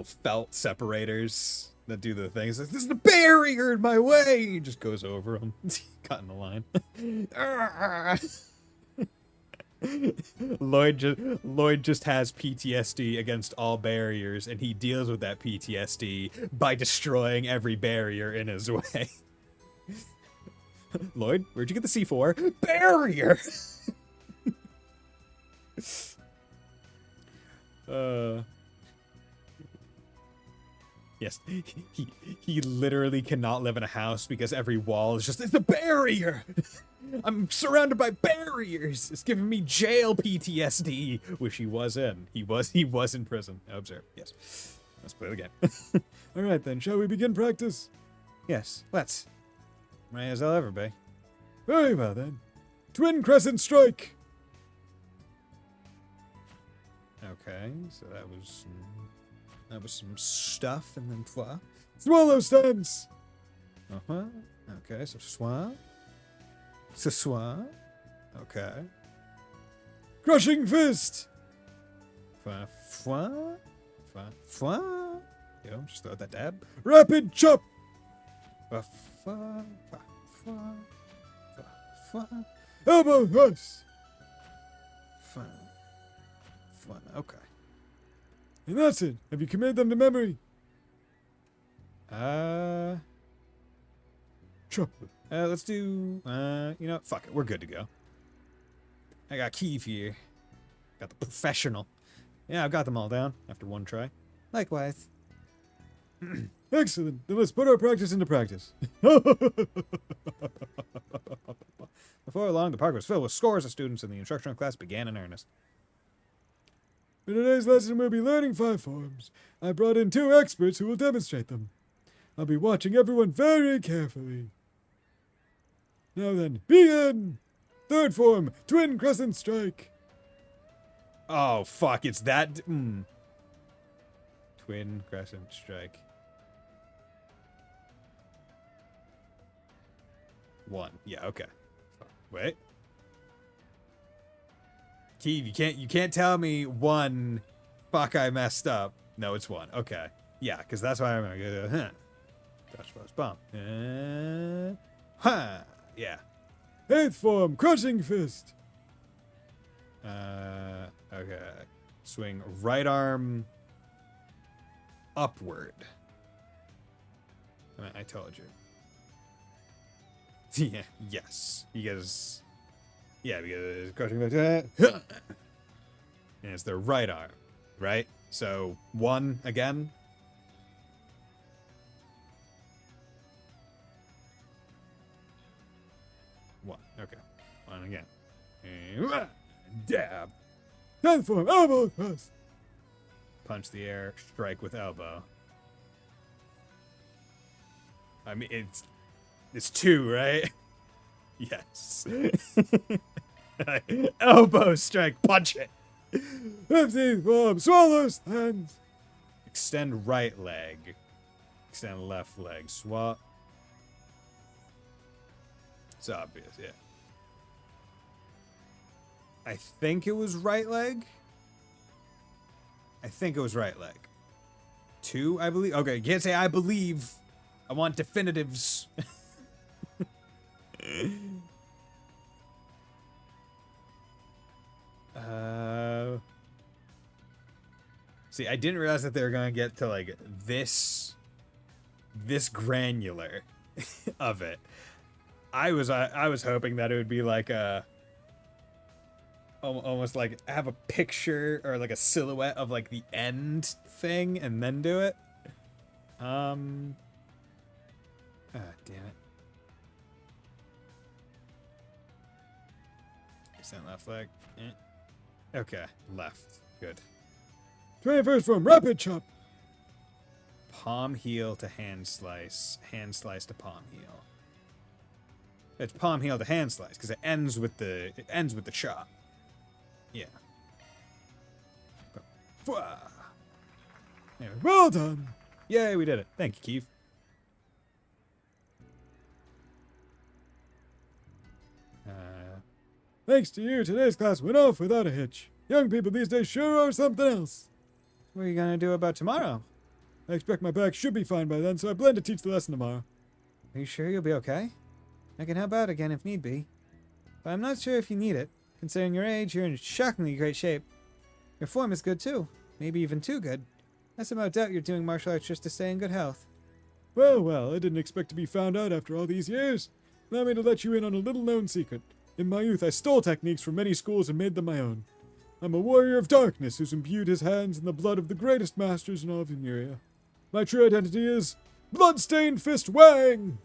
felt separators that do the things. Like, "There's a barrier in my way!" He just goes over them, cutting the line. Lloyd just has PTSD against all barriers, and he deals with that PTSD by destroying every barrier in his way. Lloyd, where'd you get the C4? Barrier! Yes, he literally cannot live in a house because every wall is just, it's a barrier! I'm surrounded by barriers! It's giving me jail PTSD, which he was in. He was in prison. Observe, yes. Let's play the game. Alright then, shall we begin practice? Yes, let's. May as well ever be. Very well then. Twin Crescent Strike! Okay, so that was some stuff, and then fwa. Swallow Stance! Uh-huh. Okay, so swa. So swa. Okay. Crushing Fist! Fwa, fwa. Fwa, fwa. Yo, just throw that dab. Rapid Chop! Fwa, fwa, fwa, fwa. Fwa, fwa. Elbow Thrust! Fwa. Fwa, okay. And that's it. Have you committed them to memory? Chop. Let's do, you know, fuck it. We're good to go. I got Keeve here. Got the professional. Yeah, I've got them all down after one try. Likewise. Excellent. Then let's put our practice into practice. Before long, the park was filled with scores of students and the instructional class began in earnest. For today's lesson, we'll be learning 5 forms. I brought in 2 experts who will demonstrate them. I'll be watching everyone very carefully. Now then, begin! 3rd form, Twin Crescent Strike. Oh, fuck, it's that... Twin Crescent Strike. 1. Yeah, okay. Wait. Keeve, you can't tell me 1. Fuck, I messed up. No, it's 1. Okay. Yeah, because that's why I remember. Touch plus bump. Yeah. 8th form, Crushing Fist. Okay. Swing right arm upward. I told you. Yeah, yes. Because... Yeah, because crushing like that. And it's their right arm, right? So 1 again. 1. Okay. 1 again. And dab. 10th form, elbow thrust. Punch the air, strike with elbow. I mean, it's 2, right? Yes. Elbow strike, punch it. 15th form, swallows hands. Extend right leg. Extend left leg. Swap. It's obvious, yeah. I think it was right leg. I think it was right leg. 2, I believe. Okay, can't say I believe. I want definitives. See, I didn't realize that they were gonna get to like this granular of it. I was hoping that it would be like a almost like have a picture or like a silhouette of like the end thing and then do it. Ah, damn it. Extend left leg. Okay, left. Good. 21st form, rapid chop. Palm heel to hand slice to palm heel. It's palm heel to hand slice because it ends with the chop. Yeah. Anyway, well done. Yay, we did it. Thank you, Keith. Thanks to you, today's class went off without a hitch. Young people these days sure are something else. What are you gonna do about tomorrow? I expect my back should be fine by then, so I plan to teach the lesson tomorrow. Are you sure you'll be okay? I can help out again if need be. But I'm not sure if you need it. Considering your age, you're in shockingly great shape. Your form is good too. Maybe even too good. I somehow doubt you're doing martial arts just to stay in good health. Well, I didn't expect to be found out after all these years. Allow me to let you in on a little-known secret. In my youth, I stole techniques from many schools and made them my own. I'm a warrior of darkness who's imbued his hands in the blood of the greatest masters in all of Emeria. My true identity is Bloodstained Fist Wang!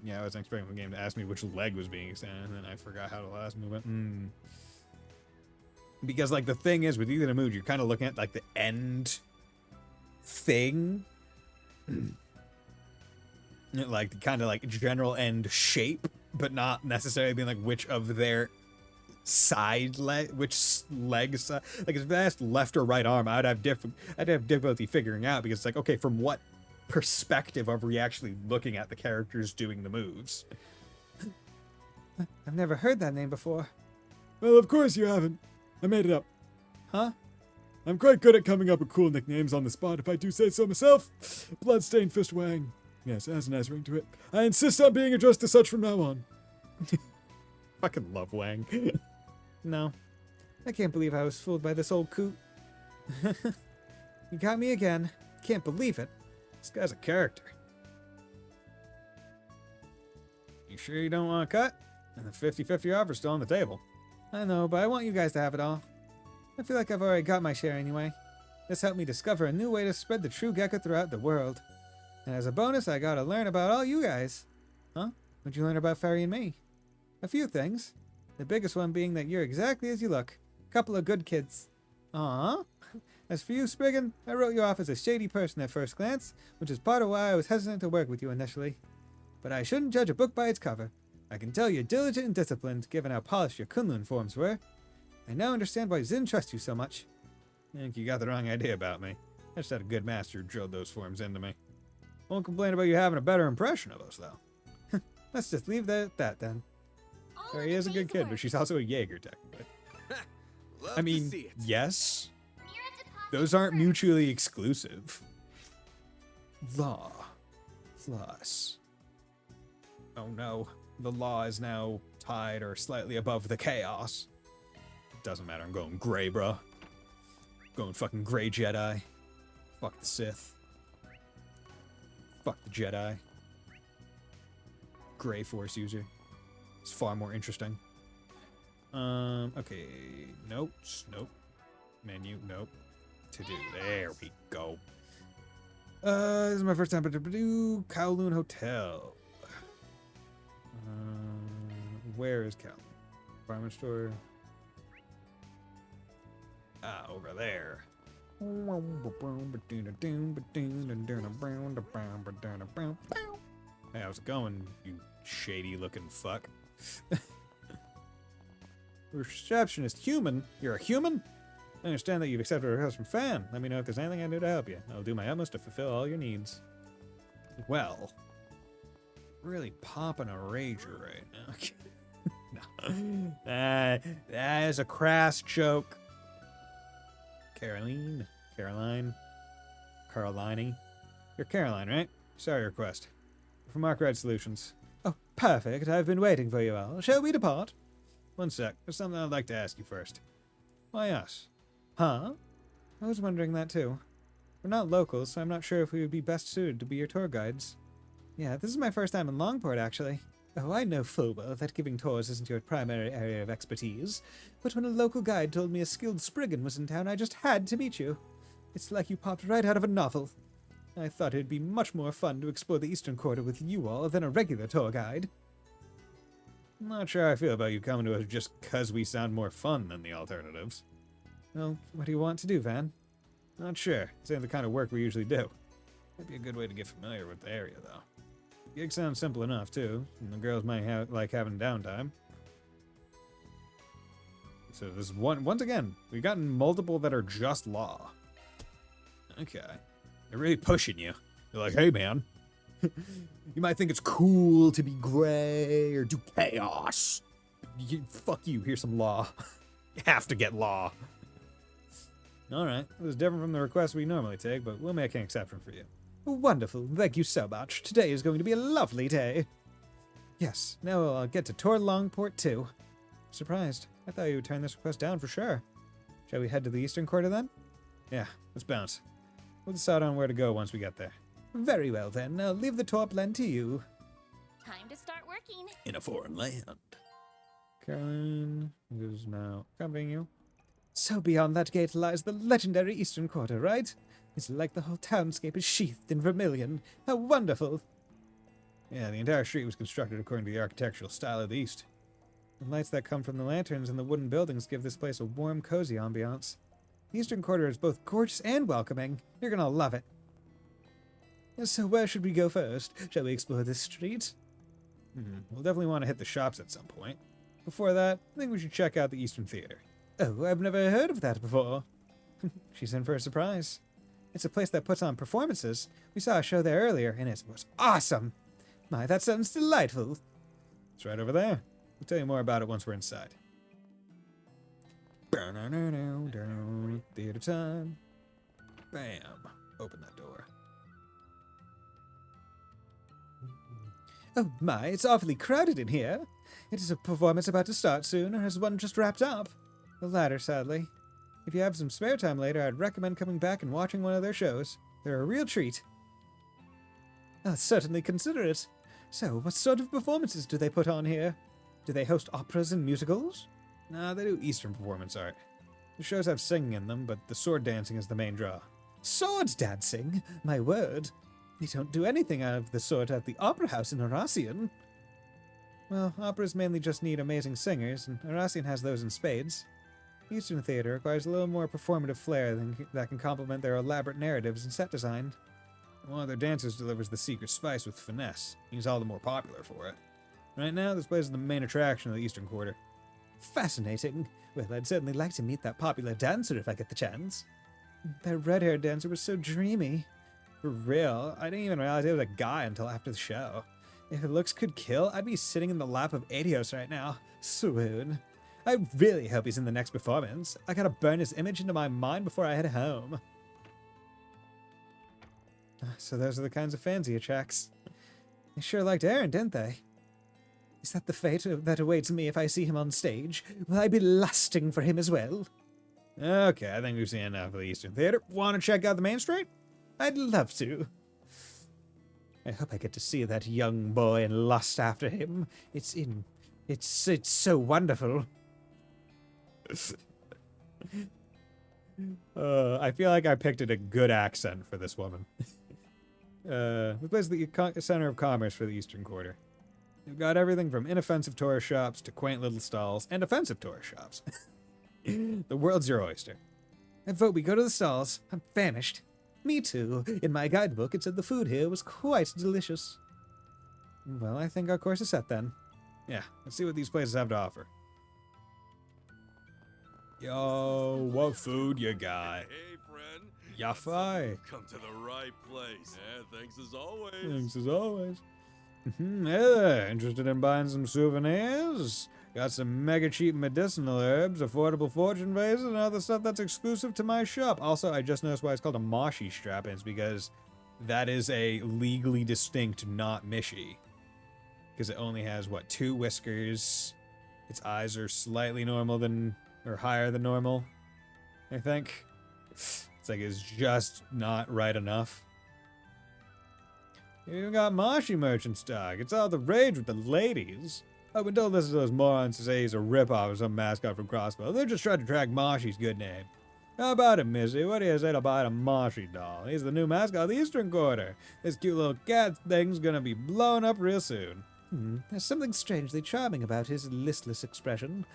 Yeah, I wasn't expecting the game to ask me which leg was being extended, and then I forgot how the last move went. Because, like, the thing is, with either move, you're kind of looking at, like, the end thing. Like, kind of, like, general end shape, but not necessarily being, like, which of their side leg, which leg side. Like, if I asked left or right arm, I'd have difficulty figuring out, because it's like, okay, from what perspective are we actually looking at the characters doing the moves? I've never heard that name before. Well, of course you haven't. I made it up. Huh? I'm quite good at coming up with cool nicknames on the spot, if I do say so myself. Bloodstained Fist Wang. Yes, it has a nice ring to it. I insist on being addressed as such from now on. Fucking love Wang. No. I can't believe I was fooled by this old coot. You got me again. Can't believe it. This guy's a character. You sure you don't want to cut? And the 50-50 offer's still on the table. I know, but I want you guys to have it all. I feel like I've already got my share anyway. This helped me discover a new way to spread the true Gecko throughout the world. And as a bonus, I gotta learn about all you guys. Huh? What'd you learn about Fairy and me? A few things. The biggest one being that you're exactly as you look. Couple of good kids. Aww. As for you, Spriggan, I wrote you off as a shady person at first glance, which is part of why I was hesitant to work with you initially. But I shouldn't judge a book by its cover. I can tell you're diligent and disciplined, given how polished your Kunlun forms were. I now understand why Zin trusts you so much. I think you got the wrong idea about me. I just had a good master who drilled those forms into me. Won't complain about you having a better impression of us, though. Let's just leave that at that, then. He is a good kid, but she's also a Jaeger, technically. I mean, yes. Those aren't mutually exclusive. Law. Plus. Oh no. The law is now tied or slightly above the chaos. Doesn't matter, I'm going gray, bro. Going fucking gray Jedi. Fuck the Sith. Fuck the Jedi. Gray Force user. It's far more interesting. Okay. Notes. Nope. Menu. Nope. To do. There we go. This is my first time to do Kowloon Hotel. Where is Kowloon? Department store. Ah, over there. Hey, how's it going, you shady looking fuck? Receptionist human? You're a human? I understand that you've accepted a request from Fan. Let me know if there's anything I can do to help you. I'll do my utmost to fulfill all your needs. Well, really popping a rager right now. No. That is a crass joke. Caroline? You're Caroline, right? Sorry request. From Mark Red Solutions. Oh, perfect. I've been waiting for you all. Shall we depart? One sec. There's something I'd like to ask you first. Why us? Huh? I was wondering that too. We're not locals, so I'm not sure if we would be best suited to be your tour guides. Yeah, this is my first time in Longport, actually. Oh, I know full well that giving tours isn't your primary area of expertise, but when a local guide told me a skilled Spriggan was in town, I just had to meet you. It's like you popped right out of a novel. I thought it'd be much more fun to explore the Eastern Quarter with you all than a regular tour guide. I'm not sure how I feel about you coming to us just 'cause we sound more fun than the alternatives. Well, what do you want to do, Van? Not sure. This ain't the kind of work we usually do. Might be a good way to get familiar with the area, though. The gig sounds simple enough, too, and the girls might like having downtime. So there's once again, we've gotten multiple that are just law. Okay. They're really pushing you. They're like, hey, man. You might think it's cool to be gray or do chaos. Fuck you, here's some law. You have to get law. Alright, this is different from the request we normally take, but we'll make an exception for you. Wonderful, thank you so much. Today is going to be a lovely day. Yes, now I'll get to tour Longport too. Surprised. I thought you would turn this request down for sure. Shall we head to the Eastern Quarter then? Yeah, let's bounce. We'll decide on where to go once we get there. Very well then, I'll leave the tour plan to you. Time to start working. In a foreign land. Caroline is now accompanying you. So beyond that gate lies the legendary Eastern Quarter, right? It's like the whole townscape is sheathed in vermilion. How wonderful! Yeah, the entire street was constructed according to the architectural style of the East. The lights that come from the lanterns and the wooden buildings give this place a warm, cozy ambiance. The Eastern Quarter is both gorgeous and welcoming. You're gonna love it. So where should we go first? Shall we explore this street? We'll definitely want to hit the shops at some point. Before that, I think we should check out the Eastern Theater. Oh, I've never heard of that before. She's in for a surprise. It's a place that puts on performances. We saw a show there earlier, and it was awesome. My, that sounds delightful. It's right over there. We'll tell you more about it once we're inside. Theater time. Bam. Open that door. Oh my, it's awfully crowded in here. It is a performance about to start soon, or has one just wrapped up? The latter, sadly. If you have some spare time later, I'd recommend coming back and watching one of their shows. They're a real treat. I'll certainly consider it. So, what sort of performances do they put on here? Do they host operas and musicals? Nah, they do Eastern performance art. The shows have singing in them, but the sword dancing is the main draw. Sword dancing? My word. They don't do anything of the sort at the Opera House in Horacian. Well, operas mainly just need amazing singers, and Horacian has those in spades. Eastern theater requires a little more performative flair that can complement their elaborate narratives and set design. One of their dancers delivers the secret spice with finesse. He's all the more popular for it. Right now, this place is the main attraction of the Eastern Quarter. Fascinating. Well, I'd certainly like to meet that popular dancer if I get the chance. That red-haired dancer was so dreamy. For real, I didn't even realize he was a guy until after the show. If looks could kill, I'd be sitting in the lap of Adios right now. Swoon. I really hope he's in the next performance. I gotta burn his image into my mind before I head home. So those are the kinds of fans he attracts. They sure liked Aaron, didn't they? Is that the fate that awaits me if I see him on stage? Will I be lusting for him as well? Okay, I think we've seen enough of the Eastern Theater. Want to check out the Main Street? I'd love to. I hope I get to see that young boy and lust after him. It's so wonderful. I feel like I picked a good accent for this woman. This place is the center of commerce for the Eastern Quarter. You've got everything from inoffensive tourist shops to quaint little stalls and offensive tourist shops. The world's your oyster. I vote we go to the stalls. I'm famished. Me too. In my guidebook, it said the food here was quite delicious. Well, I think our course is set then. Yeah, let's see what these places have to offer. Yo, what food you got? Hey, friend. Ya fi. Come to the right place. Yeah, thanks as always. Thanks as always. Hey there, interested in buying some souvenirs? Got some mega cheap medicinal herbs, affordable fortune vases, and other stuff that's exclusive to my shop. Also, I just noticed why it's called a moshi strap, and it's because that is a legally distinct, not Mishi. Because it only has, what, 2 whiskers. Its eyes are slightly normal than, or higher than normal, I think. It's like it's just not right enough. You got Moshi merchant stock. It's all the rage with the ladies. I've been told this is those morons to say he's a ripoff of some mascot from Crossbow. They're just trying to track Moshi's good name. How about it, Missy? What do you say to buy a Moshi doll? He's the new mascot of the Eastern Quarter. This cute little cat thing's gonna be blown up real soon. There's something strangely charming about his listless expression.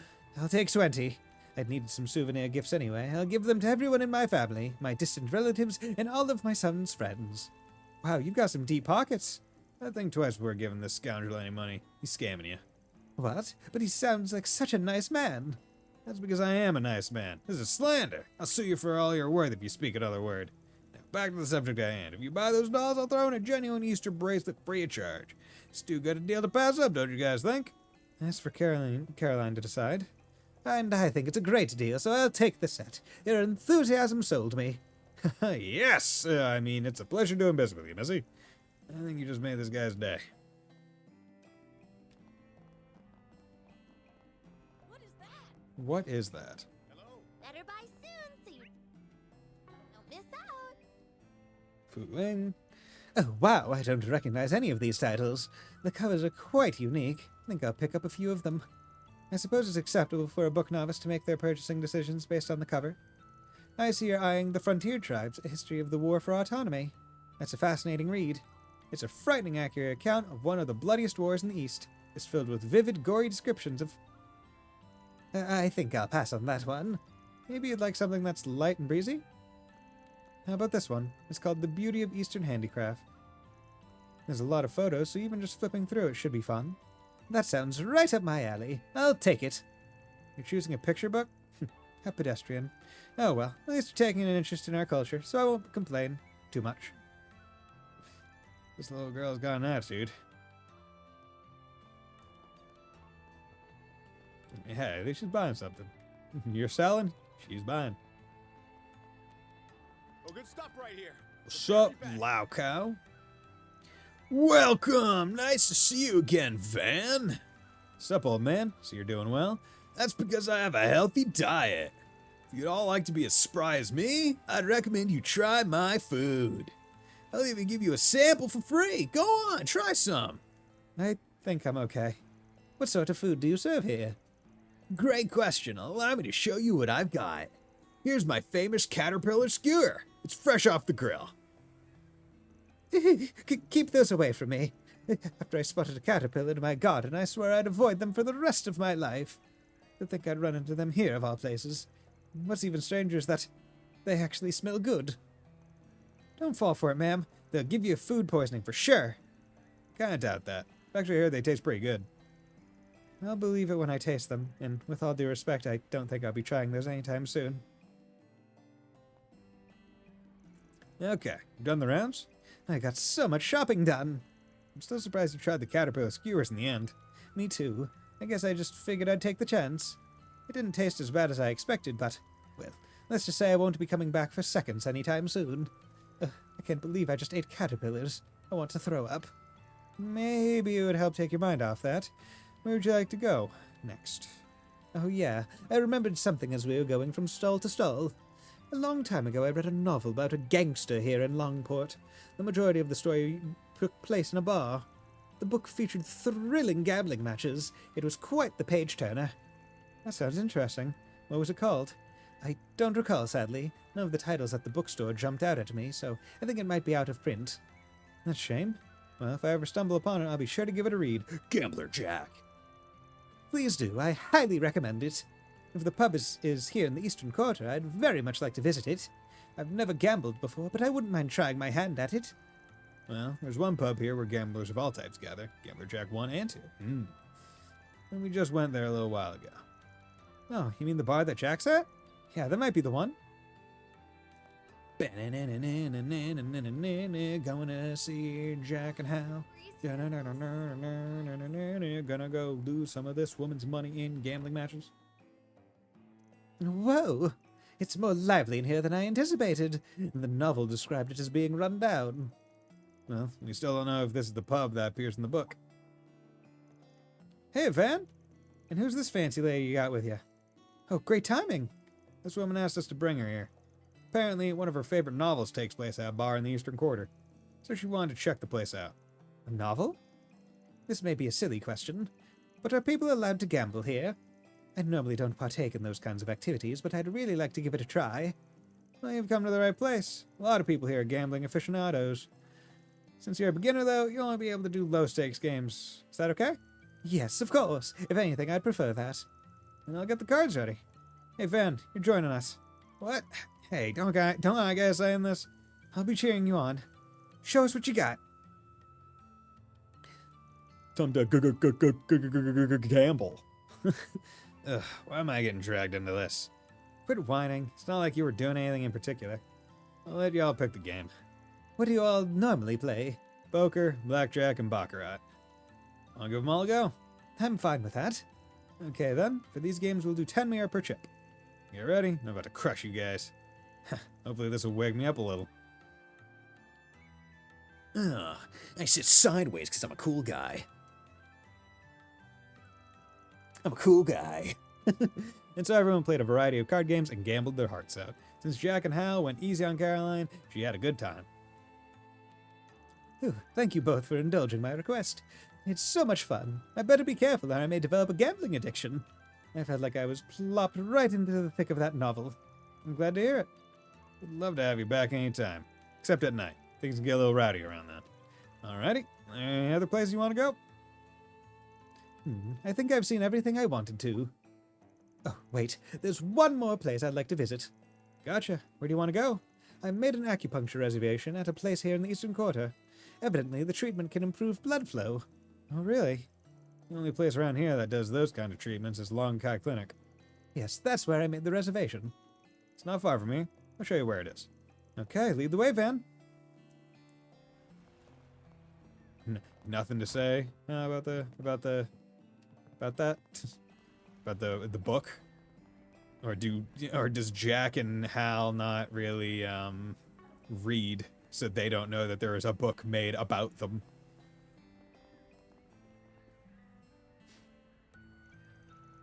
I'll take 20. I'd needed some souvenir gifts anyway. I'll give them to everyone in my family, my distant relatives, and all of my son's friends. Wow, you've got some deep pockets. I think twice before giving this scoundrel any money. He's scamming you. What? But he sounds like such a nice man. That's because I am a nice man. This is slander. I'll sue you for all you're worth if you speak another word. Now, back to the subject at hand. If you buy those dolls, I'll throw in a genuine Easter bracelet free of charge. It's too good a deal to pass up, don't you guys think? That's for Caroline to decide. And I think it's a great deal, so I'll take the set. Your enthusiasm sold me. Yes! I mean, it's a pleasure doing business with you, Missy. I think you just made this guy's day. What is that? Better buy soon so you don't miss out. Fooling. Oh, wow, I don't recognize any of these titles. The covers are quite unique. I think I'll pick up a few of them. I suppose it's acceptable for a book novice to make their purchasing decisions based on the cover. I see you're eyeing The Frontier Tribes, A History of the War for Autonomy. That's a fascinating read. It's a frightening accurate account of one of the bloodiest wars in the East. It's filled with vivid, gory descriptions of... I think I'll pass on that one. Maybe you'd like something that's light and breezy? How about this one? It's called The Beauty of Eastern Handicraft. There's a lot of photos, so even just flipping through it should be fun. That sounds right up my alley. I'll take it. You're choosing a picture book? How pedestrian. Oh well, at least you're taking an interest in our culture, so I won't complain too much. This little girl's got an attitude. Hey, at least she's buying something. You're selling, she's buying. Oh, good stuff right here. What's up, Lao Cow? Welcome! Nice to see you again, Van. Sup, old man? So you're doing well? That's because I have a healthy diet. If you'd all like to be as spry as me, I'd recommend you try my food. I'll even give you a sample for free. Go on, try some. I think I'm okay. What sort of food do you serve here? Great question. Allow me to show you what I've got. Here's my famous caterpillar skewer. It's fresh off the grill. Keep those away from me. After I spotted a caterpillar in my garden, I swore I'd avoid them for the rest of my life. You'd think I'd run into them here, of all places. What's even stranger is that they actually smell good. Don't fall for it, ma'am. They'll give you food poisoning for sure. Kinda doubt that. Actually, I heard they taste pretty good. I'll believe it when I taste them, and with all due respect, I don't think I'll be trying those anytime soon. Okay, done the rounds? I got so much shopping done. I'm still surprised you tried the caterpillar skewers in the end. Me too. I guess I just figured I'd take the chance. It didn't taste as bad as I expected, but, well, let's just say I won't be coming back for seconds anytime soon. I can't believe I just ate caterpillars. I want to throw up. Maybe it would help take your mind off that. Where would you like to go next? Oh yeah, I remembered something as we were going from stall to stall. A long time ago I read a novel about a gangster here in Longport. The majority of the story took place in a bar. The book featured thrilling gambling matches. It was quite the page-turner. That sounds interesting. What was it called? I don't recall, sadly. None of the titles at the bookstore jumped out at me, so I think it might be out of print. That's a shame. Well, if I ever stumble upon it, I'll be sure to give it a read. Gambler Jack. Please do. I highly recommend it. If the pub is here in the Eastern Quarter, I'd very much like to visit it. I've never gambled before, but I wouldn't mind trying my hand at it. Well, there's one pub here where gamblers of all types gather. Gambler Jack 1 and 2. And we just went there a little while ago. Oh, you mean the bar that Jack's at? Yeah, that might be the one. Going to see Jack and Hal. Gonna go lose some of this woman's money in gambling matches. Whoa! It's more lively in here than I anticipated. The novel described it as being run down. Well, we still don't know if this is the pub that appears in the book. Hey, Van! And who's this fancy lady you got with you? Oh, great timing! This woman asked us to bring her here. Apparently, one of her favorite novels takes place at a bar in the Eastern Quarter, so she wanted to check the place out. A novel? This may be a silly question, but are people allowed to gamble here? I normally don't partake in those kinds of activities, but I'd really like to give it a try. Well, you've come to the right place. A lot of people here are gambling aficionados. Since you're a beginner, though, you'll only be able to do low-stakes games. Is that okay? Yes, of course. If anything, I'd prefer that. And I'll get the cards ready. Hey, Van, you're joining us. What? Hey, don't I guys saying this? I'll be cheering you on. Show us what you got. Time to gamble. Ugh, why am I getting dragged into this? Quit whining. It's not like you were doing anything in particular. I'll let y'all pick the game. What do you all normally play? Poker, blackjack, and baccarat. I'll give them all a go. I'm fine with that. Okay then, for these games we'll do 10 mira per chip. Get ready, I'm about to crush you guys. Hopefully this will wake me up a little. Ugh, I sit sideways because I'm a cool guy. I'm a cool guy. And so everyone played a variety of card games and gambled their hearts out. Since Jack and Hal went easy on Caroline, she had a good time. Ooh, thank you both for indulging my request. It's so much fun. I better be careful or I may develop a gambling addiction. I felt like I was plopped right into the thick of that novel. I'm glad to hear it. We'd love to have you back anytime. Except at night. Things can get a little rowdy around then. Alrighty. Any other places you want to go? I think I've seen everything I wanted to. Oh, wait. There's one more place I'd like to visit. Gotcha. Where do you want to go? I made an acupuncture reservation at a place here in the Eastern Quarter. Evidently, the treatment can improve blood flow. Oh, really? The only place around here that does those kind of treatments is Long Kai Clinic. Yes, that's where I made the reservation. It's not far from me. I'll show you where it is. Okay, lead the way, Van. Nothing to say about the book, or does Jack and Hal not really read, so they don't know that there is a book made about them?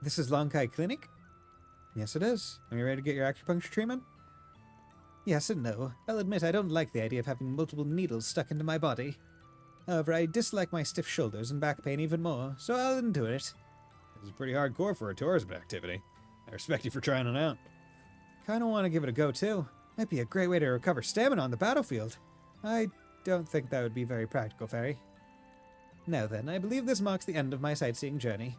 This is Long Kai Clinic? Yes, it is. Are you ready to get your acupuncture treatment? Yes and no. I'll admit I don't like the idea of having multiple needles stuck into my body. However, I dislike my stiff shoulders and back pain even more, so I'll do it. This is pretty hardcore for a tourism activity. I respect you for trying it out. Kinda want to give it a go too. Might be a great way to recover stamina on the battlefield. I don't think that would be very practical, Fairy. Now then, I believe this marks the end of my sightseeing journey.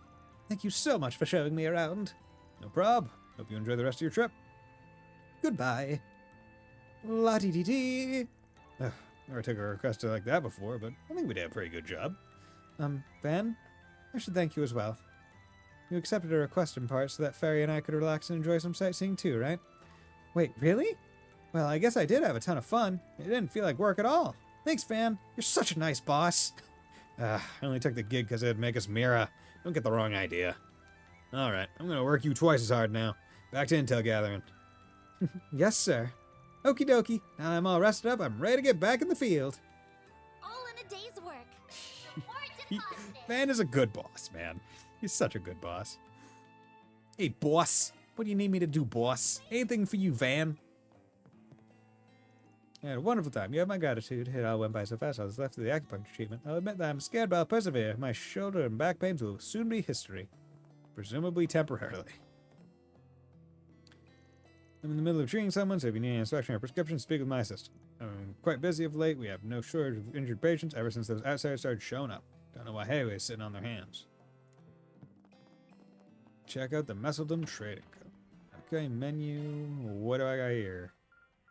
Thank you so much for showing me around. No prob. Hope you enjoy the rest of your trip. Goodbye. La-dee-dee-dee. Never took a request like that before, but I think we did a pretty good job. Van, I should thank you as well. You accepted a request in part so that Fairy and I could relax and enjoy some sightseeing too, right? Wait, really? Well, I guess I did have a ton of fun. It didn't feel like work at all. Thanks, Van. You're such a nice boss. I only took the gig because it'd make us Mira. Don't get the wrong idea. Alright, I'm gonna work you twice as hard now. Back to intel gathering. Yes, sir. Okie dokie. Now I'm all rested up, I'm ready to get back in the field. All in a day's work. Van is a good boss, man. He's such a good boss. Hey, boss. What do you need me to do, boss? Anything for you, Van? I had a wonderful time. You have my gratitude. It all went by so fast I was left to the acupuncture treatment. I'll admit that I'm scared, but I'll persevere. My shoulder and back pains will soon be history. Presumably temporarily. I'm in the middle of treating someone, so if you need an inspection or prescription, speak with my assistant. I'm quite busy of late. We have no shortage of injured patients ever since those outsiders started showing up. Don't know why Hayway's sitting on their hands. Check out the Messeldom Trading Co. Okay, menu. What do I got here?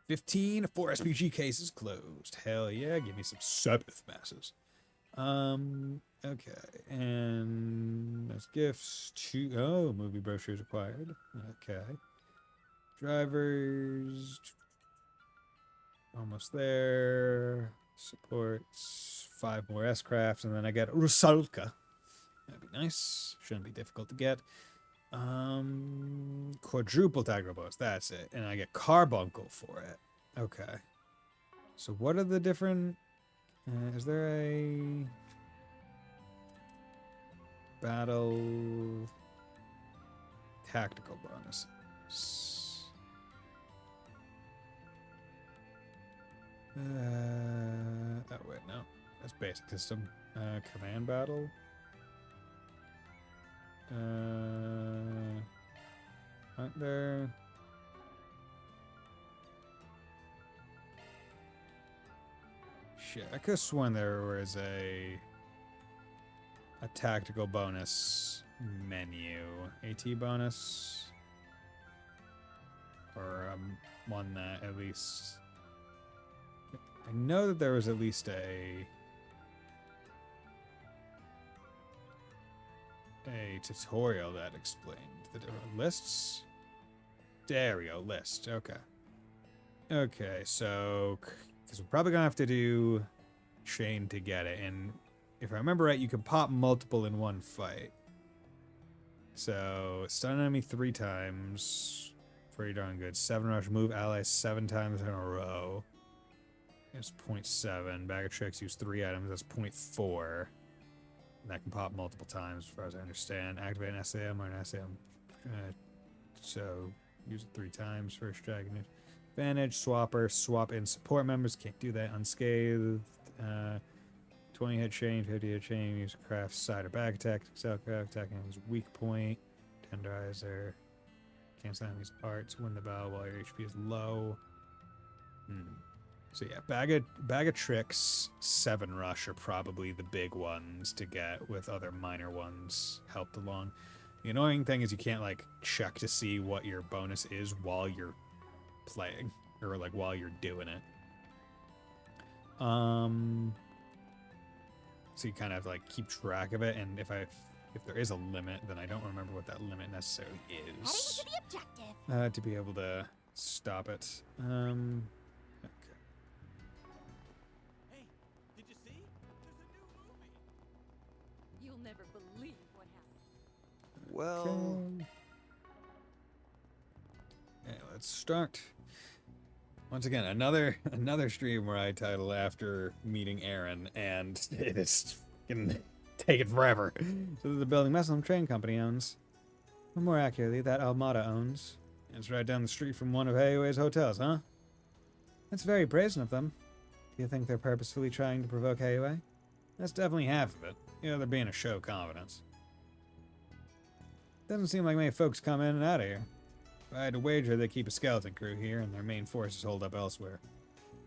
15 4 SPG cases closed. Hell yeah, give me some Sabbath masses. Okay, and there's gifts. Oh, movie brochures acquired. Okay. Drivers. Almost there. Supports 5 more S-crafts, and then I get Rusalka. That'd be nice. Shouldn't be difficult to get. Quadruple tactical bonus. That's it. And I get Carbuncle for it. Okay. So what are the different... is there a... battle... tactical bonuses? Oh, wait, no. That's basic system. Command battle? Aren't there... Shit, I could have sworn there was a tactical bonus menu. AT bonus? Or one that at least... I know that there was at least a tutorial that explained the different lists. There we go, list. Okay. Okay, so because we're probably gonna have to do chain to get it, and if I remember right, you can pop multiple in one fight. So stun an enemy 3 times, pretty darn good. 7 rush, move allies 7 times in a row. It's 0.7. Bag of tricks, use 3 items. That's 0.4. And that can pop multiple times, as far as I understand. Activate an SAM or an SAM. So use it 3 times. First dragon advantage. Swapper. Swap in support members. Can't do that unscathed. 20 hit chain, 50 hit chain. Use craft side or bag attack. Excel craft attacking his weak point. Tenderizer. Cancel enemies' arts. Win the battle while your HP is low. So yeah, bag of tricks, 7 rush are probably the big ones to get, with other minor ones helped along. The annoying thing is you can't like check to see what your bonus is while you're playing, or like while you're doing it. So you kind of like keep track of it, and if there is a limit, then I don't remember what that limit necessarily is. Heading to the objective. To be able to stop it. You'll never believe what happened. Well... Okay, let's start. Once again, another stream where I title after meeting Aaron, and it's gonna take it forever. So the building Muslim Train Company owns. Or more accurately, that Almada owns. It's right down the street from one of Hayaway's hotels, huh? That's very brazen of them. Do you think they're purposefully trying to provoke Hayaway? That's definitely half of it. You know, they're being a show of confidence. Doesn't seem like many folks come in and out of here. If I had to wager, they keep a skeleton crew here, and their main forces hold up elsewhere.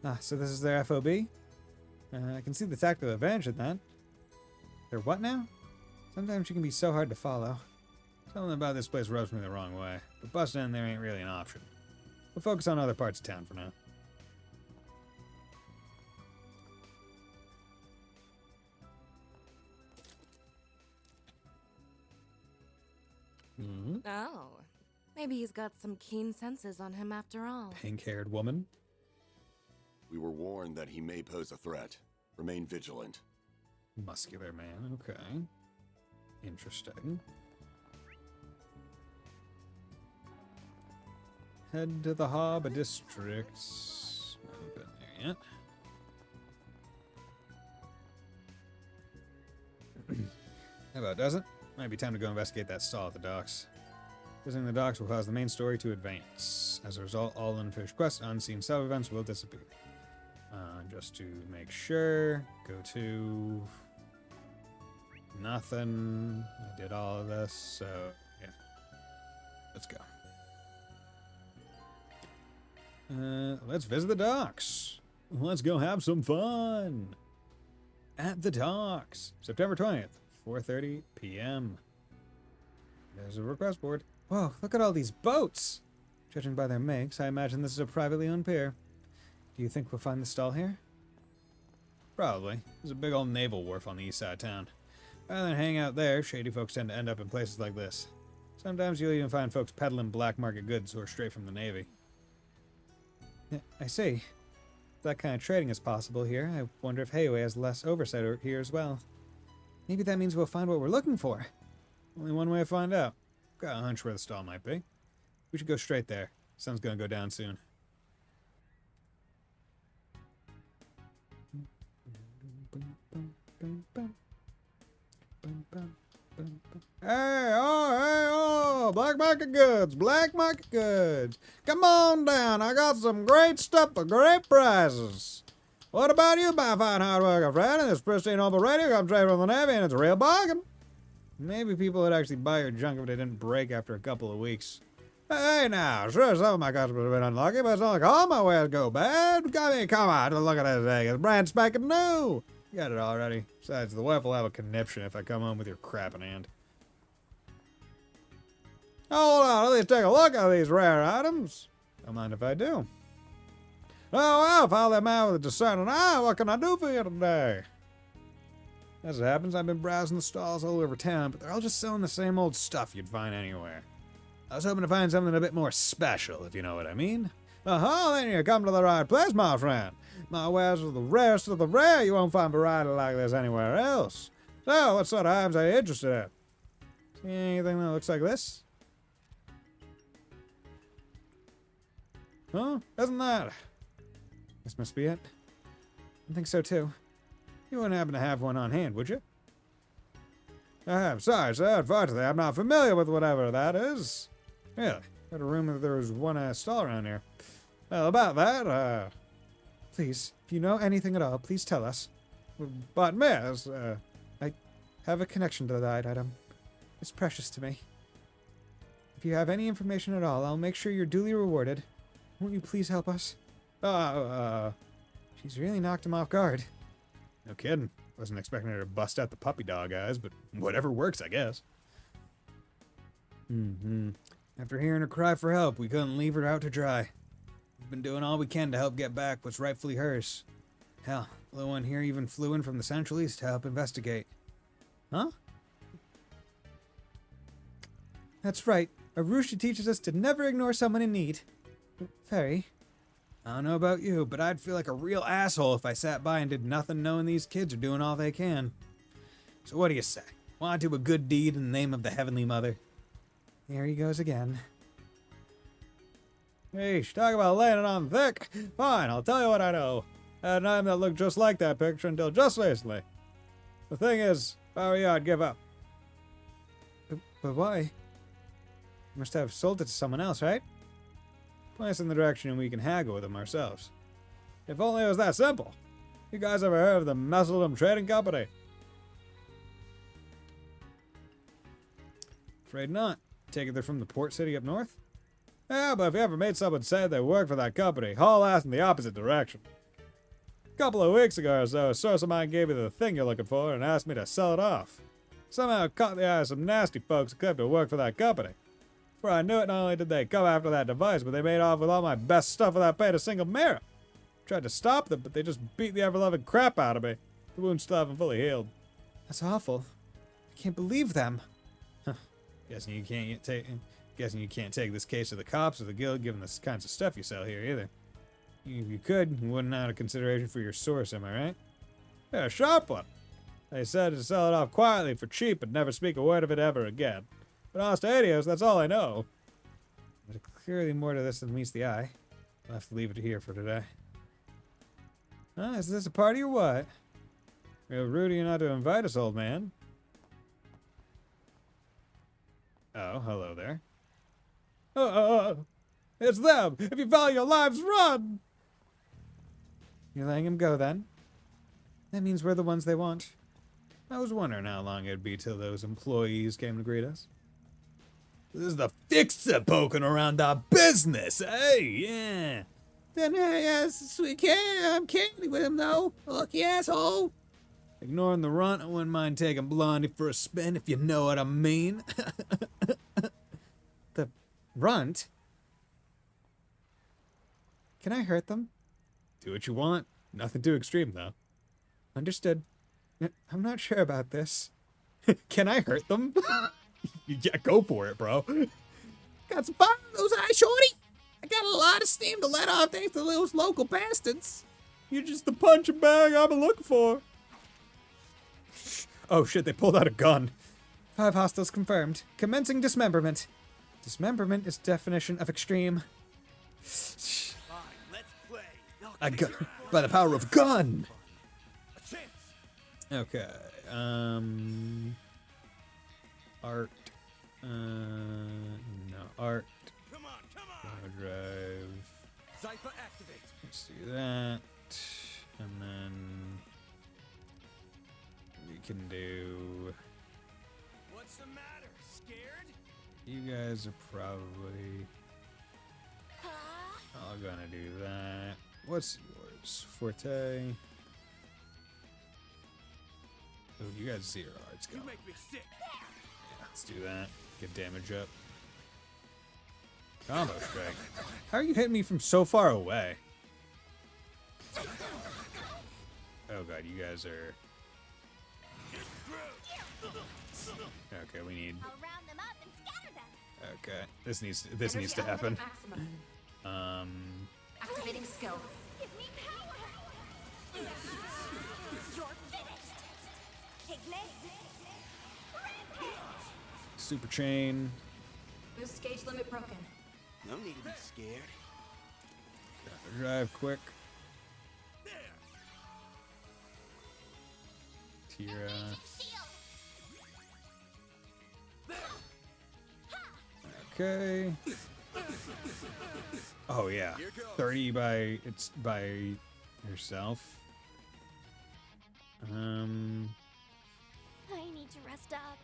Ah, so this is their FOB? I can see the tactical advantage in that. They're what now? Sometimes you can be so hard to follow. Something about this place rubs me the wrong way, but busting in there ain't really an option. We'll focus on other parts of town for now. Oh, maybe he's got some keen senses on him after all. Pink-haired woman? We were warned that he may pose a threat. Remain vigilant. Muscular man, okay. Interesting. Head to the Harbor District. Haven't been there yet. How about does it? Might be time to go investigate that stall at the docks. Visiting the docks will cause the main story to advance. As a result, all unfinished quests and unseen sub-events will disappear. Just to make sure, go to... Nothing. I did all of this, so yeah. Let's go. Let's visit the docks. Let's go have some fun. At the docks. September 20th, 4:30 p.m. There's a request board. Whoa, look at all these boats. Judging by their makes, I imagine this is a privately owned pier. Do you think we'll find the stall here? Probably. There's a big old naval wharf on the east side of town. Rather than hang out there, shady folks tend to end up in places like this. Sometimes you'll even find folks peddling black market goods who are straight from the Navy. Yeah, I see. If that kind of trading is possible here, I wonder if Heiwei has less oversight here as well. Maybe that means we'll find what we're looking for. Only one way to find out. Got a hunch where the stall might be. We should go straight there. Sun's gonna go down soon. Hey, oh, black market goods, black market goods. Come on down, I got some great stuff for great prices. What about you, my fine hard worker friend? And this pristine old radio comes straight from the Navy, and it's a real bargain. Maybe people would actually buy your junk if they didn't break after a couple of weeks. Hey now, sure, some of my customers have been unlucky, but it's not like all my wares go bad. I mean, come on, look at this thing. It's brand spanking new. You got it already. Besides, the wife will have a conniption if I come home with your crap in hand. Hold on, at least take a look at these rare items. Don't mind if I do. Oh, well, if I'm man with a discerning eye, what can I do for you today? As it happens, I've been browsing the stalls all over town, but they're all just selling the same old stuff you'd find anywhere. I was hoping to find something a bit more special, if you know what I mean. Then you come to the right place, my friend. My wares are the rarest of the rare. You won't find variety like this anywhere else. So, what sort of items are you interested in? See anything that looks like this? Huh? Isn't that? This must be it. I think so too. You wouldn't happen to have one on hand, would you? I'm sorry, sir. Unfortunately, I'm not familiar with whatever that is. Really? Got a rumor that there was one stall around here. Well, about that, Please, if you know anything at all, please tell us. But, miss, I have a connection to that item. It's precious to me. If you have any information at all, I'll make sure you're duly rewarded. Won't you please help us? She's really knocked him off guard. No kidding. Wasn't expecting her to bust out the puppy dog eyes, but whatever works, I guess. After hearing her cry for help, we couldn't leave her out to dry. We've been doing all we can to help get back what's rightfully hers. Hell, the one here even flew in from the Central East to help investigate. Huh? That's right. Arusha teaches us to never ignore someone in need. Fairy. I don't know about you, but I'd feel like a real asshole if I sat by and did nothing knowing these kids are doing all they can. So what do you say? Want to do a good deed in the name of the Heavenly Mother? Here he goes again. Hey, talk about laying it on thick. Fine, I'll tell you what I know. I had an item that looked just like that picture until just recently. The thing is, if I were you, I'd give up. But why? You must have sold it to someone else, right? Point us in the direction and we can haggle with them ourselves. If only it was that simple. You guys ever heard of the Messeldom Trading Company? Afraid not. Take it they're from the port city up north? Yeah, but if you ever made someone say they worked for that company, haul ass in the opposite direction. A couple of weeks ago or so, a source of mine gave me the thing you're looking for and asked me to sell it off. Somehow it caught the eye of some nasty folks who claimed to work for that company. Before I knew it, not only did they come after that device, but they made off with all my best stuff without paying a single mirror. Tried to stop them, but they just beat the ever-loving crap out of me. The wounds still haven't fully healed. That's awful. I can't believe them. Guessing you can't take this case to the cops or the guild, given the kinds of stuff you sell here either. If you could, you wouldn't out of consideration for your source, am I right? Yeah, a sharp one. They said to sell it off quietly for cheap and never speak a word of it ever again. But honest to Adios, that's all I know. There's clearly more to this than meets the eye. I'll have to leave it here for today. Is this a party or what? Real rude of you not to invite us, old man. Oh, hello there. It's them! If you value your lives, run! You're letting him go, then? That means we're the ones they want. I was wondering how long it'd be till those employees came to greet us. This is the fixer poking around our business, eh? Yeah. Then, yes, we can. I'm candy with him, though. Lucky asshole. Ignoring the runt, I wouldn't mind taking Blondie for a spin, if you know what I mean. The runt? Can I hurt them? Do what you want. Nothing too extreme, though. Understood. I'm not sure about this. Can I hurt them? Yeah, go for it, bro. Got some fire in those eyes, shorty. I got a lot of steam to let off thanks to those local bastards. You're just the punching bag I've been looking for. Oh shit, they pulled out a gun. 5 hostiles confirmed. Commencing dismemberment. Dismemberment is definition of extreme. A gun. By the power of gun. Okay. Art. No, art. Drive. Let's do that. And then we can do. What's the matter? Scared? You guys are probably all gonna do that. What's yours? Forte. Oh, you got 0 arts. Go. You make me sick. Yeah, let's do that. Get damage up. Combo strike. How are you hitting me from so far away? Oh god, you guys are. Okay, we need. Okay, this needs to happen. Activating skill. Give me power! You're finished! Ignite! Super chain. Boost gauge limit broken. No need to be scared. Drive quick. Tira. Okay. Oh yeah. 30 by yourself. I need to rest up.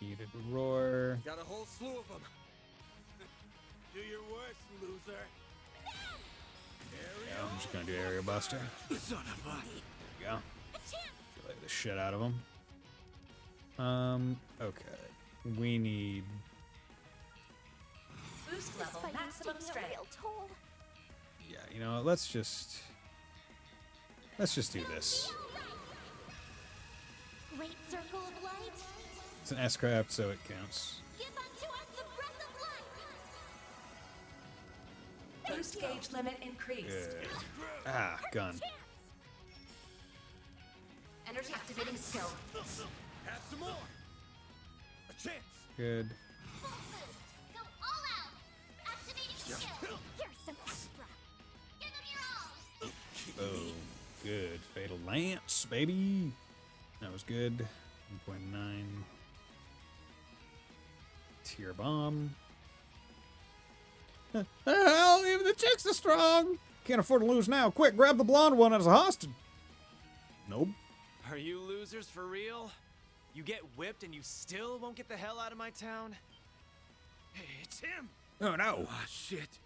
Heated roar. Got a whole slew of them. Do your worst, loser. Yeah, I'm just gonna do area buster. Son of a. There you go. Delay the shit out of them. Okay. We need. Boost level maximum strength. Yeah, you know what? Let's just do this. Great circle of light. It's an S-craft, so it counts. Give unto us the breath of life. Boost gauge limit increased. Good. Ah, gun. Energy activating skill. Have some more. A chance. Good. Go all out. Activating skill. Here's some extra. Give them your all. Oh, good. Fatal Lance, baby. That was good. 1.9. Tier bomb. Hell, even the chicks are strong. Can't afford to lose now. Quick, grab the blonde one as a hostage. Nope. Are you losers for real? You get whipped and you still won't get the hell out of my town? Hey, it's him. Oh no. Ah, shit.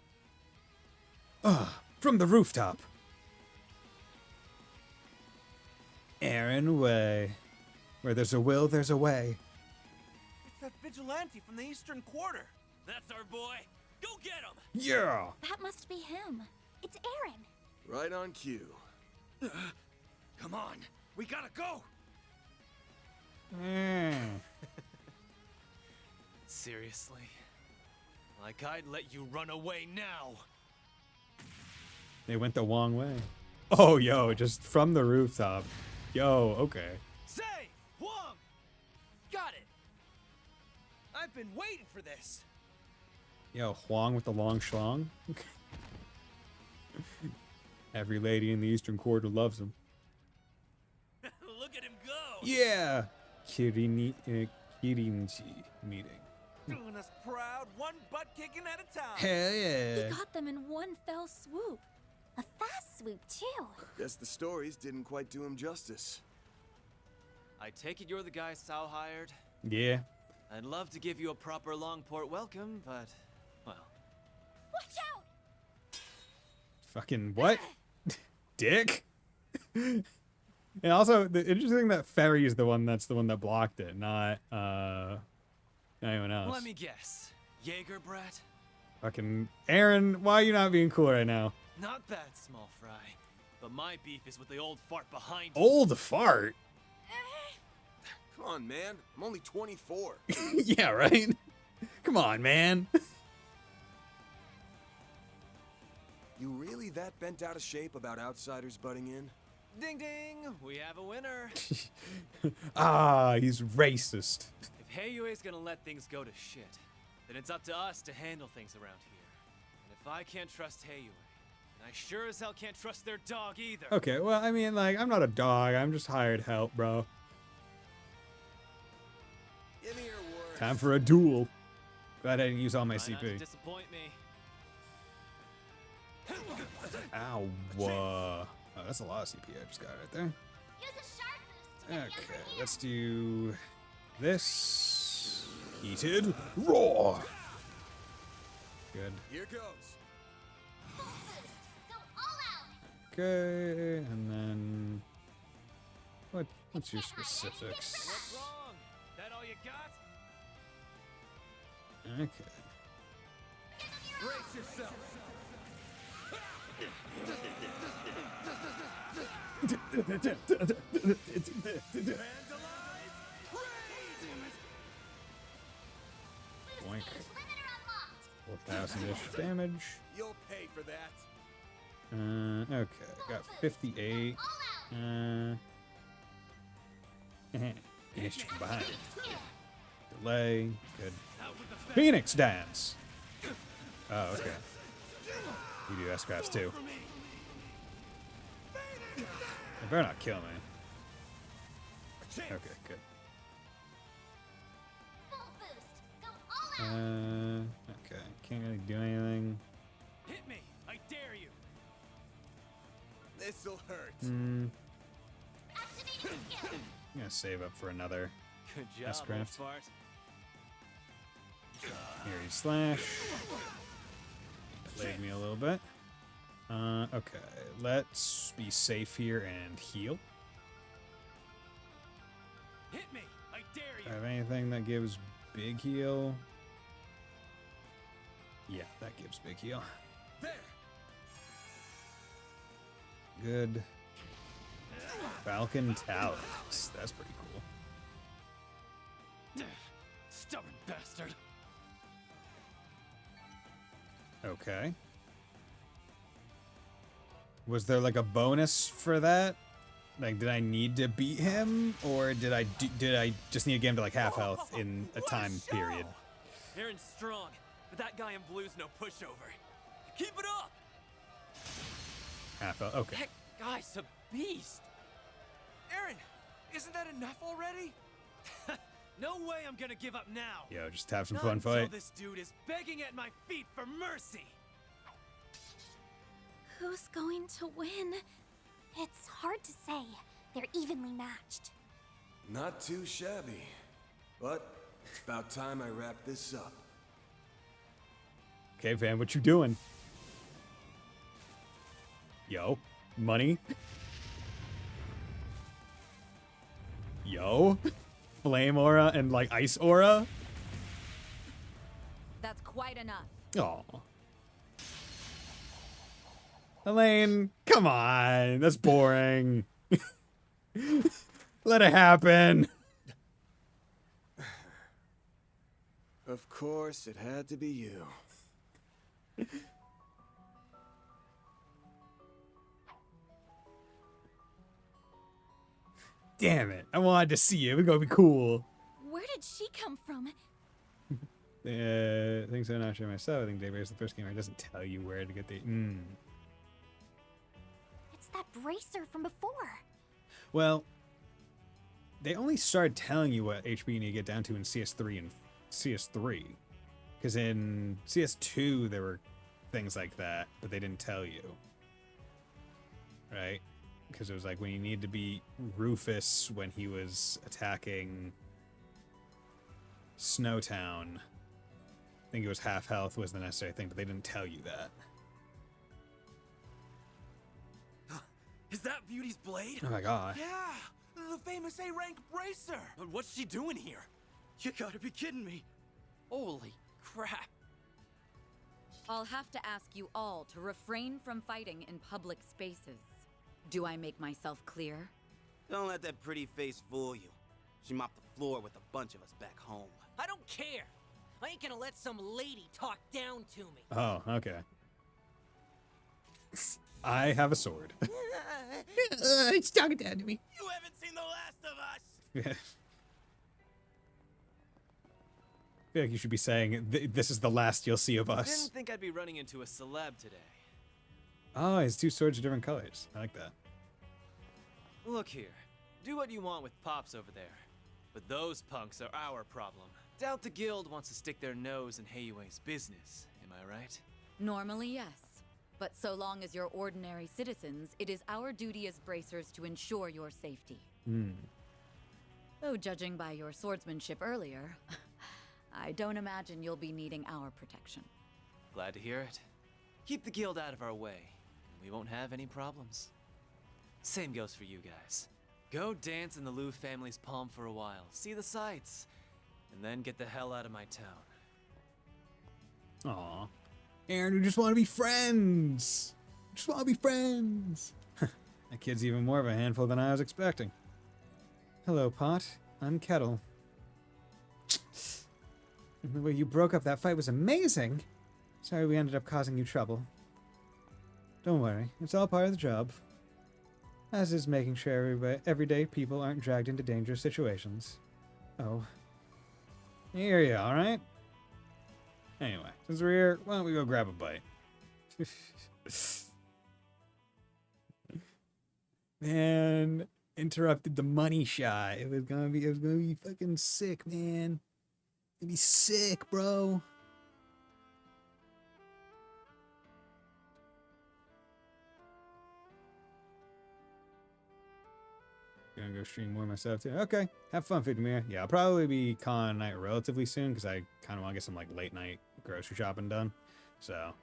From the rooftop. Aaron Way. Where there's a will, there's a way. It's that vigilante from the Eastern Quarter. That's our boy. Go get him! Yeah! That must be him. It's Aaron. Right on cue. Come on. We gotta go. Seriously? Like I'd let you run away now. They went the wrong way. Oh, yo, just from the rooftop. Yo, okay. Say, Huang! Got it. I've been waiting for this. Yo, Huang with the long schlong. Every lady in the Eastern Quarter loves him. Look at him go. Yeah! Kirinji meeting. Doing us proud, one butt kicking at a time. Hell yeah! He got them in one fell swoop. A fast swoop, too. Guess the stories didn't quite do him justice. I take it you're the guy Sao hired? Yeah. I'd love to give you a proper Longport welcome, but, well. Watch out! Fucking what? Dick? And also, the interesting thing that Ferry is the one that blocked it, not anyone else. Let me guess. Jaeger brat? Fucking Aaron, why are you not being cool right now? Not bad, small fry. But my beef is with the old fart behind you. Old fart? Come on, man. I'm only 24. Yeah, right? Come on, man. You really that bent out of shape about outsiders butting in? Ding ding! We have a winner. Ah, he's racist. If Heiyue's gonna let things go to shit, then it's up to us to handle things around here. And if I can't trust Heiyue, then I sure as hell can't trust their dog either. Okay, well, I mean, like, I'm not a dog. I'm just hired help, bro. Give me your word. Time for a duel. Glad I didn't use all my Try not to CP. disappoint me. Ow. Oh, that's a lot of CP I just got right there. Okay, let's do this. Heated roar. Good. Here goes. Okay, and then what's your specifics? What's wrong? That all you got? Okay. Brace yourself. Boink. 4,000-ish damage. You'll pay for that. Okay, got 58. Finished from behind. Delay. Good. Phoenix dance. Oh, okay. You do S-Crafts too. They better not kill me. Okay, good. Okay, can't really do anything. Hit me! I dare you! This'll hurt. I'm gonna save up for another Good job, S-Craft. old fart. Here you slash. Delayed me a little bit. Okay, let's be safe here and heal. Hit me! I dare Do you! I have anything that gives big heal? Yeah, that gives big heal. There. Good. Falcon Talons. That's pretty cool. Stubborn bastard! Okay. Was there like a bonus for that? Like, did I need to beat him, or did I just need to get him to like half health in a time period? Aaron's strong, but that guy in blue's no pushover. Keep it up! Half health. Okay. That guy's a beast! Aaron, isn't that enough already? No way I'm gonna give up now! Yo, just have some Not fun until fight. this dude is begging at my feet for mercy! Who's going to win? It's hard to say. They're evenly matched. Not too shabby. But it's about time I wrap this up. Okay, Van, what you doing? Yo, money. Yo, flame aura and like ice aura. That's quite enough. Aw. Elaine, come on. That's boring. Let it happen. Of course, it had to be you. Damn it. I wanted to see it. We're gonna be cool. Where did she come from? Things I'm not sure myself. I think Daybreak is the first game where it doesn't tell you where to get the. It's that bracer from before. Well, they only started telling you what HP you need to get down to in CS3 and CS3. Because in CS2, there were things like that, but they didn't tell you. Right? Because it was like when you need to beat Rufus when he was attacking Snowtown. I think it was half health was the necessary thing, but they didn't tell you that. Is that Beauty's blade? Oh my god. Yeah! The famous A-rank bracer! But what's she doing here? You gotta be kidding me. Holy crap. I'll have to ask you all to refrain from fighting in public spaces. Do I make myself clear? Don't let that pretty face fool you. She mopped the floor with a bunch of us back home. I don't care. I ain't gonna let some lady talk down to me. Oh, okay. I have a sword. It's talking down to me. You haven't seen the last of us. Yeah. I feel like you should be saying, this is the last you'll see of I us. didn't think I'd be running into a celeb today. Oh, his two swords are different colors. I like that. Look here. Do what you want with Pops over there. But those punks are our problem. Doubt the guild wants to stick their nose in Heiyue's business. Am I right? Normally, yes. But so long as you're ordinary citizens, it is our duty as bracers to ensure your safety. Though judging by your swordsmanship earlier, I don't imagine you'll be needing our protection. Glad to hear it. Keep the guild out of our way, and we won't have any problems. Same goes for you guys. Go dance in the Liu family's palm for a while, see the sights, and then get the hell out of my town. Aw. Aaron, we just want to be friends. Just want to be friends. That kid's even more of a handful than I was expecting. Hello, Pot. I'm Kettle. The way you broke up that fight was amazing. Sorry we ended up causing you trouble. Don't worry, it's all part of the job. As is making sure everyday people aren't dragged into dangerous situations. Oh. Here you are, alright? Anyway, since we're here, why don't we go grab a bite? Man, interrupted the money shot. It was gonna be fucking sick, man. It'd be sick, bro. Gonna go stream more myself too. Okay, have fun, Fidmir. Yeah, I'll probably be calling it night relatively soon because I kind of want to get some like late night grocery shopping done. So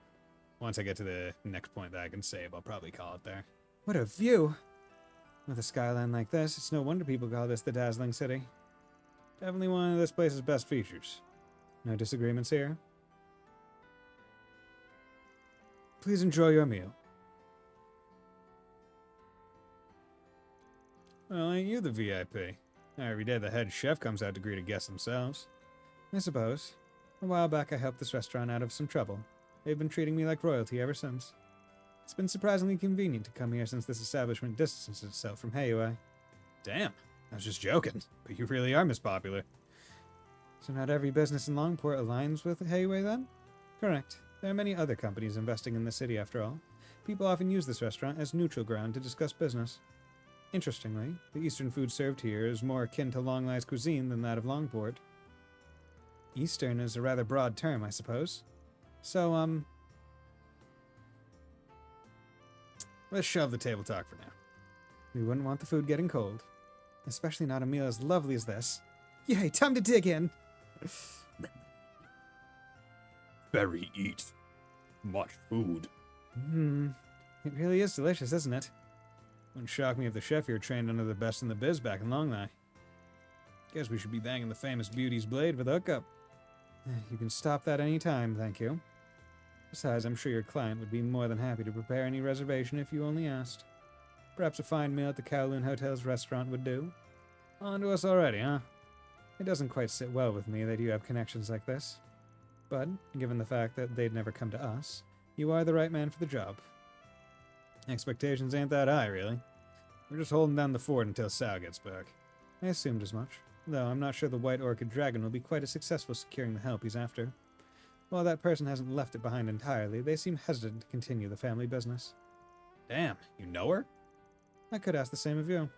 once I get to the next point that I can save, I'll probably call it there. What a view! With a skyline like this, it's no wonder people call this the dazzling city. Definitely one of this place's best features. No disagreements here. Please enjoy your meal. Well, ain't you the VIP? Every day the head chef comes out to greet a guest themselves. I suppose. A while back I helped this restaurant out of some trouble. They've been treating me like royalty ever since. It's been surprisingly convenient to come here since this establishment distances itself from Heiyue. Damn, I was just joking, but you really are Miss Popular. So not every business in Longport aligns with Heiyue then? Correct. There are many other companies investing in the city after all. People often use this restaurant as neutral ground to discuss business. Interestingly, the Eastern food served here is more akin to Longlai's cuisine than that of Longport. Eastern is a rather broad term, I suppose. So, let's shelve the table talk for now. We wouldn't want the food getting cold. Especially not a meal as lovely as this. Yay, time to dig in! Very eat. Much food. It really is delicious, isn't it? Wouldn't shock me if the chef here trained under the best in the biz back in Longlai. Guess we should be banging the famous Beauty's blade for the hookup. You can stop that any time, thank you. Besides, I'm sure your client would be more than happy to prepare any reservation if you only asked. Perhaps a fine meal at the Kowloon Hotel's restaurant would do. On to us already, huh? It doesn't quite sit well with me that you have connections like this. But, given the fact that they'd never come to us, you are the right man for the job. Expectations ain't that high, really. We're just holding down the fort until Sal gets back. I assumed as much, though I'm not sure the White Orchid Dragon will be quite as successful securing the help he's after. While that person hasn't left it behind entirely, they seem hesitant to continue the family business. Damn, you know her? I could ask the same of you.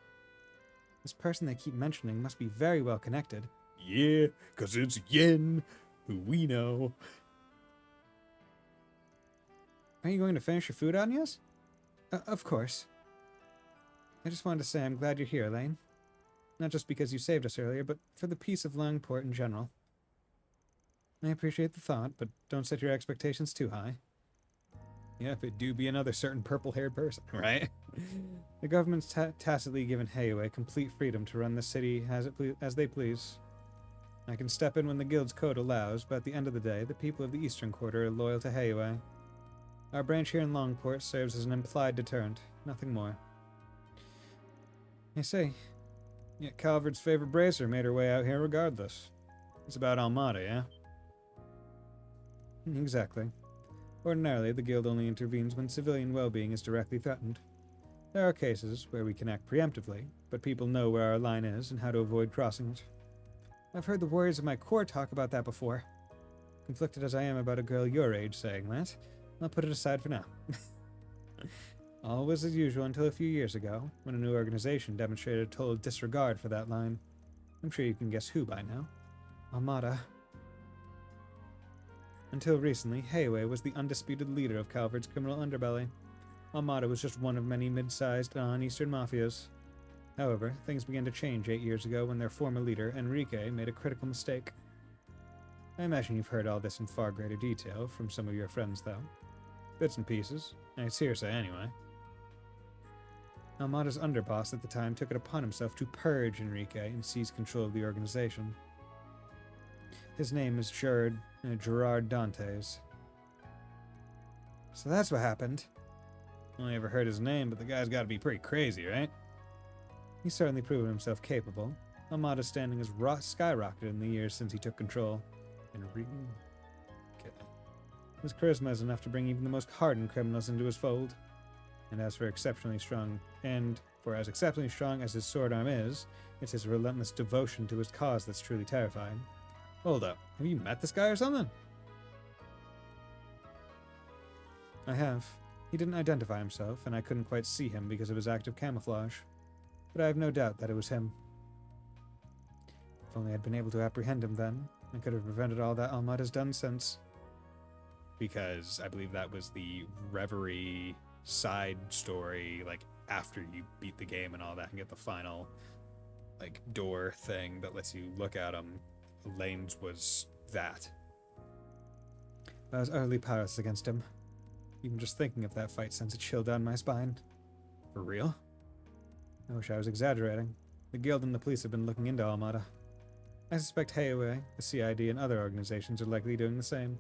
This person they keep mentioning must be very well connected. Yeah, 'cause it's Yen, who we know. Are you going to finish your food, Agnes? Of course. I just wanted to say I'm glad you're here, Elaine. Not just because you saved us earlier, but for the peace of Longport in general. I appreciate the thought, but don't set your expectations too high. Yeah, if it do be another certain purple-haired person, right? The government's tacitly given Heiyue complete freedom to run the city as they please. I can step in when the guild's code allows, but at the end of the day, the people of the Eastern Quarter are loyal to Heiyue. Our branch here in Longport serves as an implied deterrent, nothing more. I see. Yet Calvard's favorite bracer made her way out here regardless. It's about Almada, yeah? Exactly. Ordinarily, the Guild only intervenes when civilian well-being is directly threatened. There are cases where we can act preemptively, but people know where our line is and how to avoid crossing it. I've heard the warriors of my corps talk about that before. Conflicted as I am about a girl your age saying that, I'll put it aside for now. All was as usual until a few years ago, when a new organization demonstrated a total disregard for that line. I'm sure you can guess who by now. Almada. Until recently, Heiwei was the undisputed leader of Calvard's criminal underbelly. Almada was just one of many mid-sized non-Eastern mafias. However, things began to change 8 years ago when their former leader, Enrique, made a critical mistake. I imagine you've heard all this in far greater detail from some of your friends, though. Bits and pieces, and it's hearsay anyway. Almada's underboss at the time took it upon himself to purge Enrique and seize control of the organization. His name is Gerard Dantes. So that's what happened. Only ever heard his name, but the guy's gotta be pretty crazy, right? He's certainly proven himself capable. Almada's standing has skyrocketed in the years since he took control. His charisma is enough to bring even the most hardened criminals into his fold. And as exceptionally strong as his sword arm is, it's his relentless devotion to his cause that's truly terrifying. Hold up, have you met this guy or something? I have. He didn't identify himself, and I couldn't quite see him because of his active camouflage. But I have no doubt that it was him. If only I'd been able to apprehend him then, I could have prevented all that Almada's done since. Because I believe that was the Reverie side story, like, after you beat the game and all that, and get the final, like, door thing that lets you look at him. Lane's was that. I was utterly powerless against him. Even just thinking of that fight sends a chill down my spine. For real? I wish I was exaggerating. The Guild and the police have been looking into Almada. I suspect Heiwei, the CID, and other organizations are likely doing the same.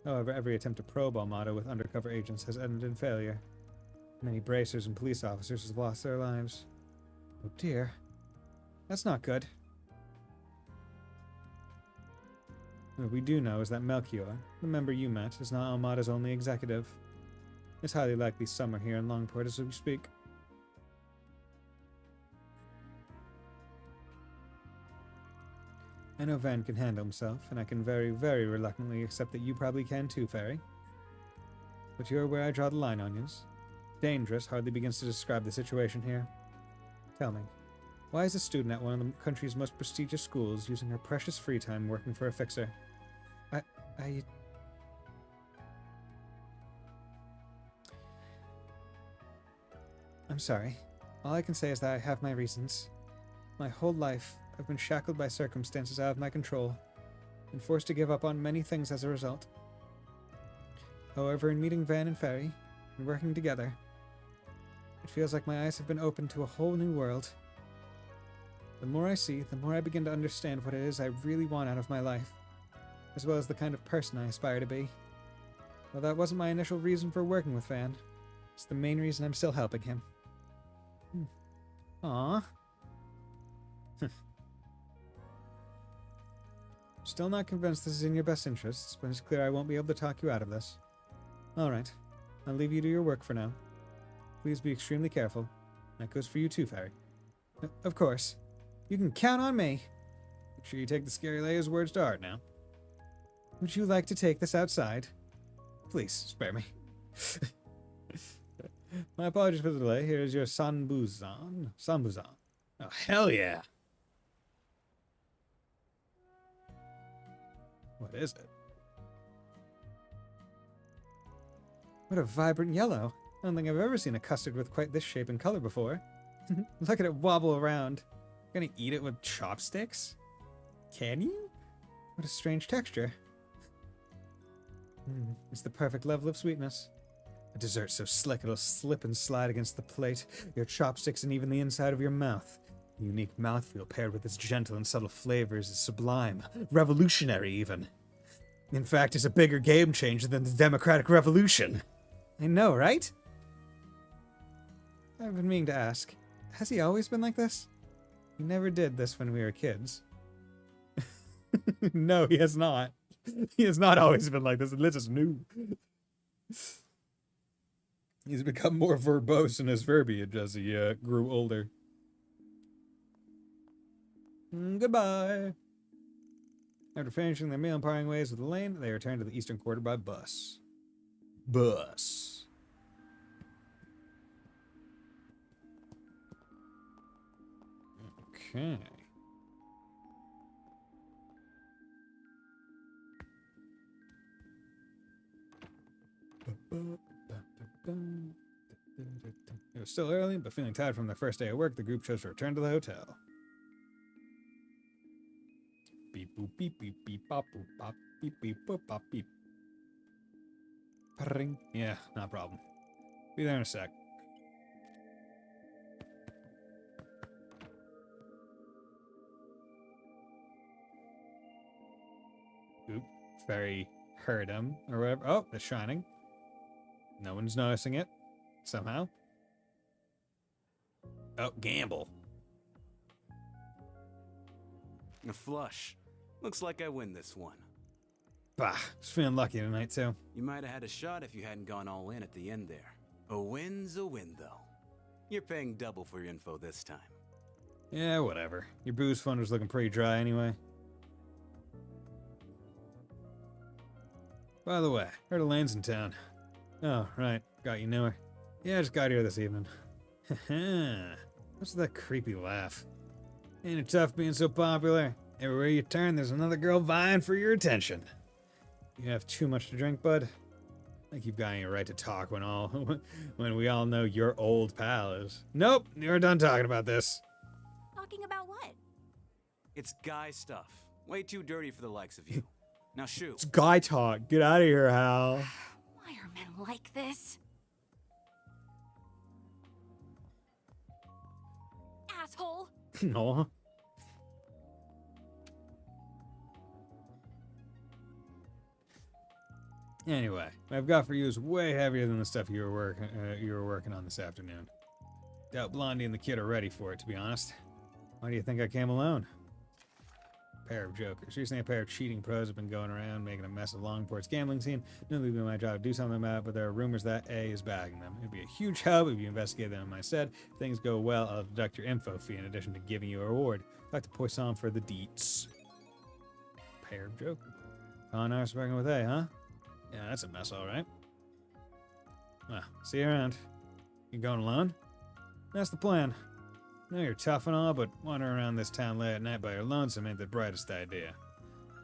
However, every attempt to probe Almada with undercover agents has ended in failure. Many bracers and police officers have lost their lives. Oh dear. That's not good. What we do know is that Melchior, the member you met, is not Almada's only executive. It's highly likely some are here in Longport as we speak. I know Van can handle himself, and I can very, very reluctantly accept that you probably can too, Fairy. But you're where I draw the line, Onions. Dangerous hardly begins to describe the situation here. Tell me, why is a student at one of the country's most prestigious schools using her precious free time working for a fixer? I'm sorry. All I can say is that I have my reasons. My whole life, I've been shackled by circumstances out of my control, and forced to give up on many things as a result. However, in meeting Van and Fairy, and working together, it feels like my eyes have been opened to a whole new world. The more I see, the more I begin to understand what it is I really want out of my life, as well as the kind of person I aspire to be. Well, that wasn't my initial reason for working with Van. It's the main reason I'm still helping him. Aww. Still not convinced this is in your best interests, but it's clear I won't be able to talk you out of this. Alright, I'll leave you to your work for now. Please be extremely careful. That goes for you too, Fairy. Of course. You can count on me. Make sure you take the scary layer's words to heart now. Would you like to take this outside? Please, spare me. My apologies for the delay. Here is your Sanbuzan. Oh, hell yeah. What is it? What a vibrant yellow. I don't think I've ever seen a custard with quite this shape and color before. Look at it wobble around. Gonna eat it with chopsticks? Can you? What a strange texture. It's the perfect level of sweetness. A dessert so slick it'll slip and slide against the plate, your chopsticks, and even the inside of your mouth. The unique mouthfeel paired with its gentle and subtle flavors is sublime, revolutionary even. In fact, it's a bigger game changer than the Democratic Revolution. I know, right? I've been meaning to ask, has he always been like this? He never did this when we were kids. No, he has not. He has not always been like this. This is new. He's become more verbose in his verbiage as he grew older. Goodbye. After finishing their meal and parting ways with Elaine, they returned to the eastern quarter by bus. Bus. Okay. It was still early, but feeling tired from their first day at work, the group chose to return to the hotel. Beep boop beep beep beep bop boop bop beep beep boop bop beep. Ring. Yeah, not a problem. Be there in a sec. Oop. Fairy heard him or whatever. Oh, it's shining. No one's noticing it. Somehow. Oh, gamble. A flush. Looks like I win this one. Bah, just feeling lucky tonight, too. You might have had a shot if you hadn't gone all in at the end there. A win's a win, though. You're paying double for your info this time. Yeah, whatever. Your booze fund was looking pretty dry anyway. By the way, heard Elaine's in town. Oh, right. Got you knew her. Yeah, I just got here this evening. Haha. What's that creepy laugh? Ain't it tough being so popular? Everywhere you turn, there's another girl vying for your attention. You have too much to drink, bud? I think you've got any right to talk when we all know your old pal is. Nope, you're done talking about this. Talking about what? It's guy stuff. Way too dirty for the likes of you. Now shoot. It's guy talk. Get out of here, Hal. Why are men like this? Asshole! No. Anyway, what I've got for you is way heavier than the stuff you were working on this afternoon. Doubt Blondie and the kid are ready for it, to be honest. Why do you think I came alone? Pair of jokers. Recently, a pair of cheating pros have been going around making a mess of Longport's gambling scene. It would be my job to do something about it, but there are rumors that A is bagging them. It'd be a huge help if you investigate them in my stead. If things go well, I'll deduct your info fee in addition to giving you a reward. Talk to Poisson for the deets. Pair of jokers. Con artist working with A, huh? Yeah, that's a mess, all right. Well, see you around. You going alone? That's the plan. I know you're tough and all, but wandering around this town late at night by your lonesome ain't the brightest idea.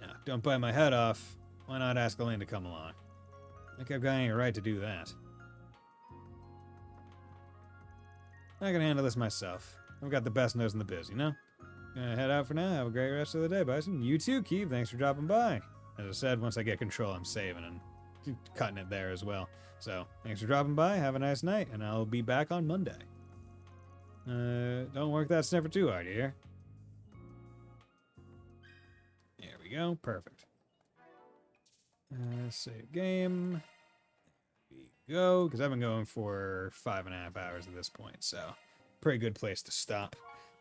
Now, don't bite my head off. Why not ask Elaine to come along? I think I've got any right to do that. I can handle this myself. I've got the best nose in the biz, you know? Gonna head out for now. Have a great rest of the day, Bison. You too, Keith. Thanks for dropping by. As I said, once I get control, I'm saving and cutting it there as well. So, thanks for dropping by. Have a nice night, and I'll be back on Monday. Don't work that sniffer too hard, you hear? There we go. Perfect. Save game. There we go. Because I've been going for 5.5 hours at this point, so pretty good place to stop.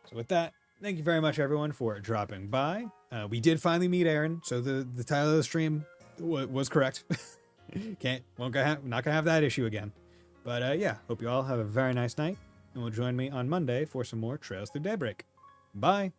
So with that, thank you very much, everyone, for dropping by. We did finally meet Aaron, so the title of the stream was correct. Not gonna have that issue again. But yeah, hope you all have a very nice night, and will join me on Monday for some more Trails Through Daybreak. Bye!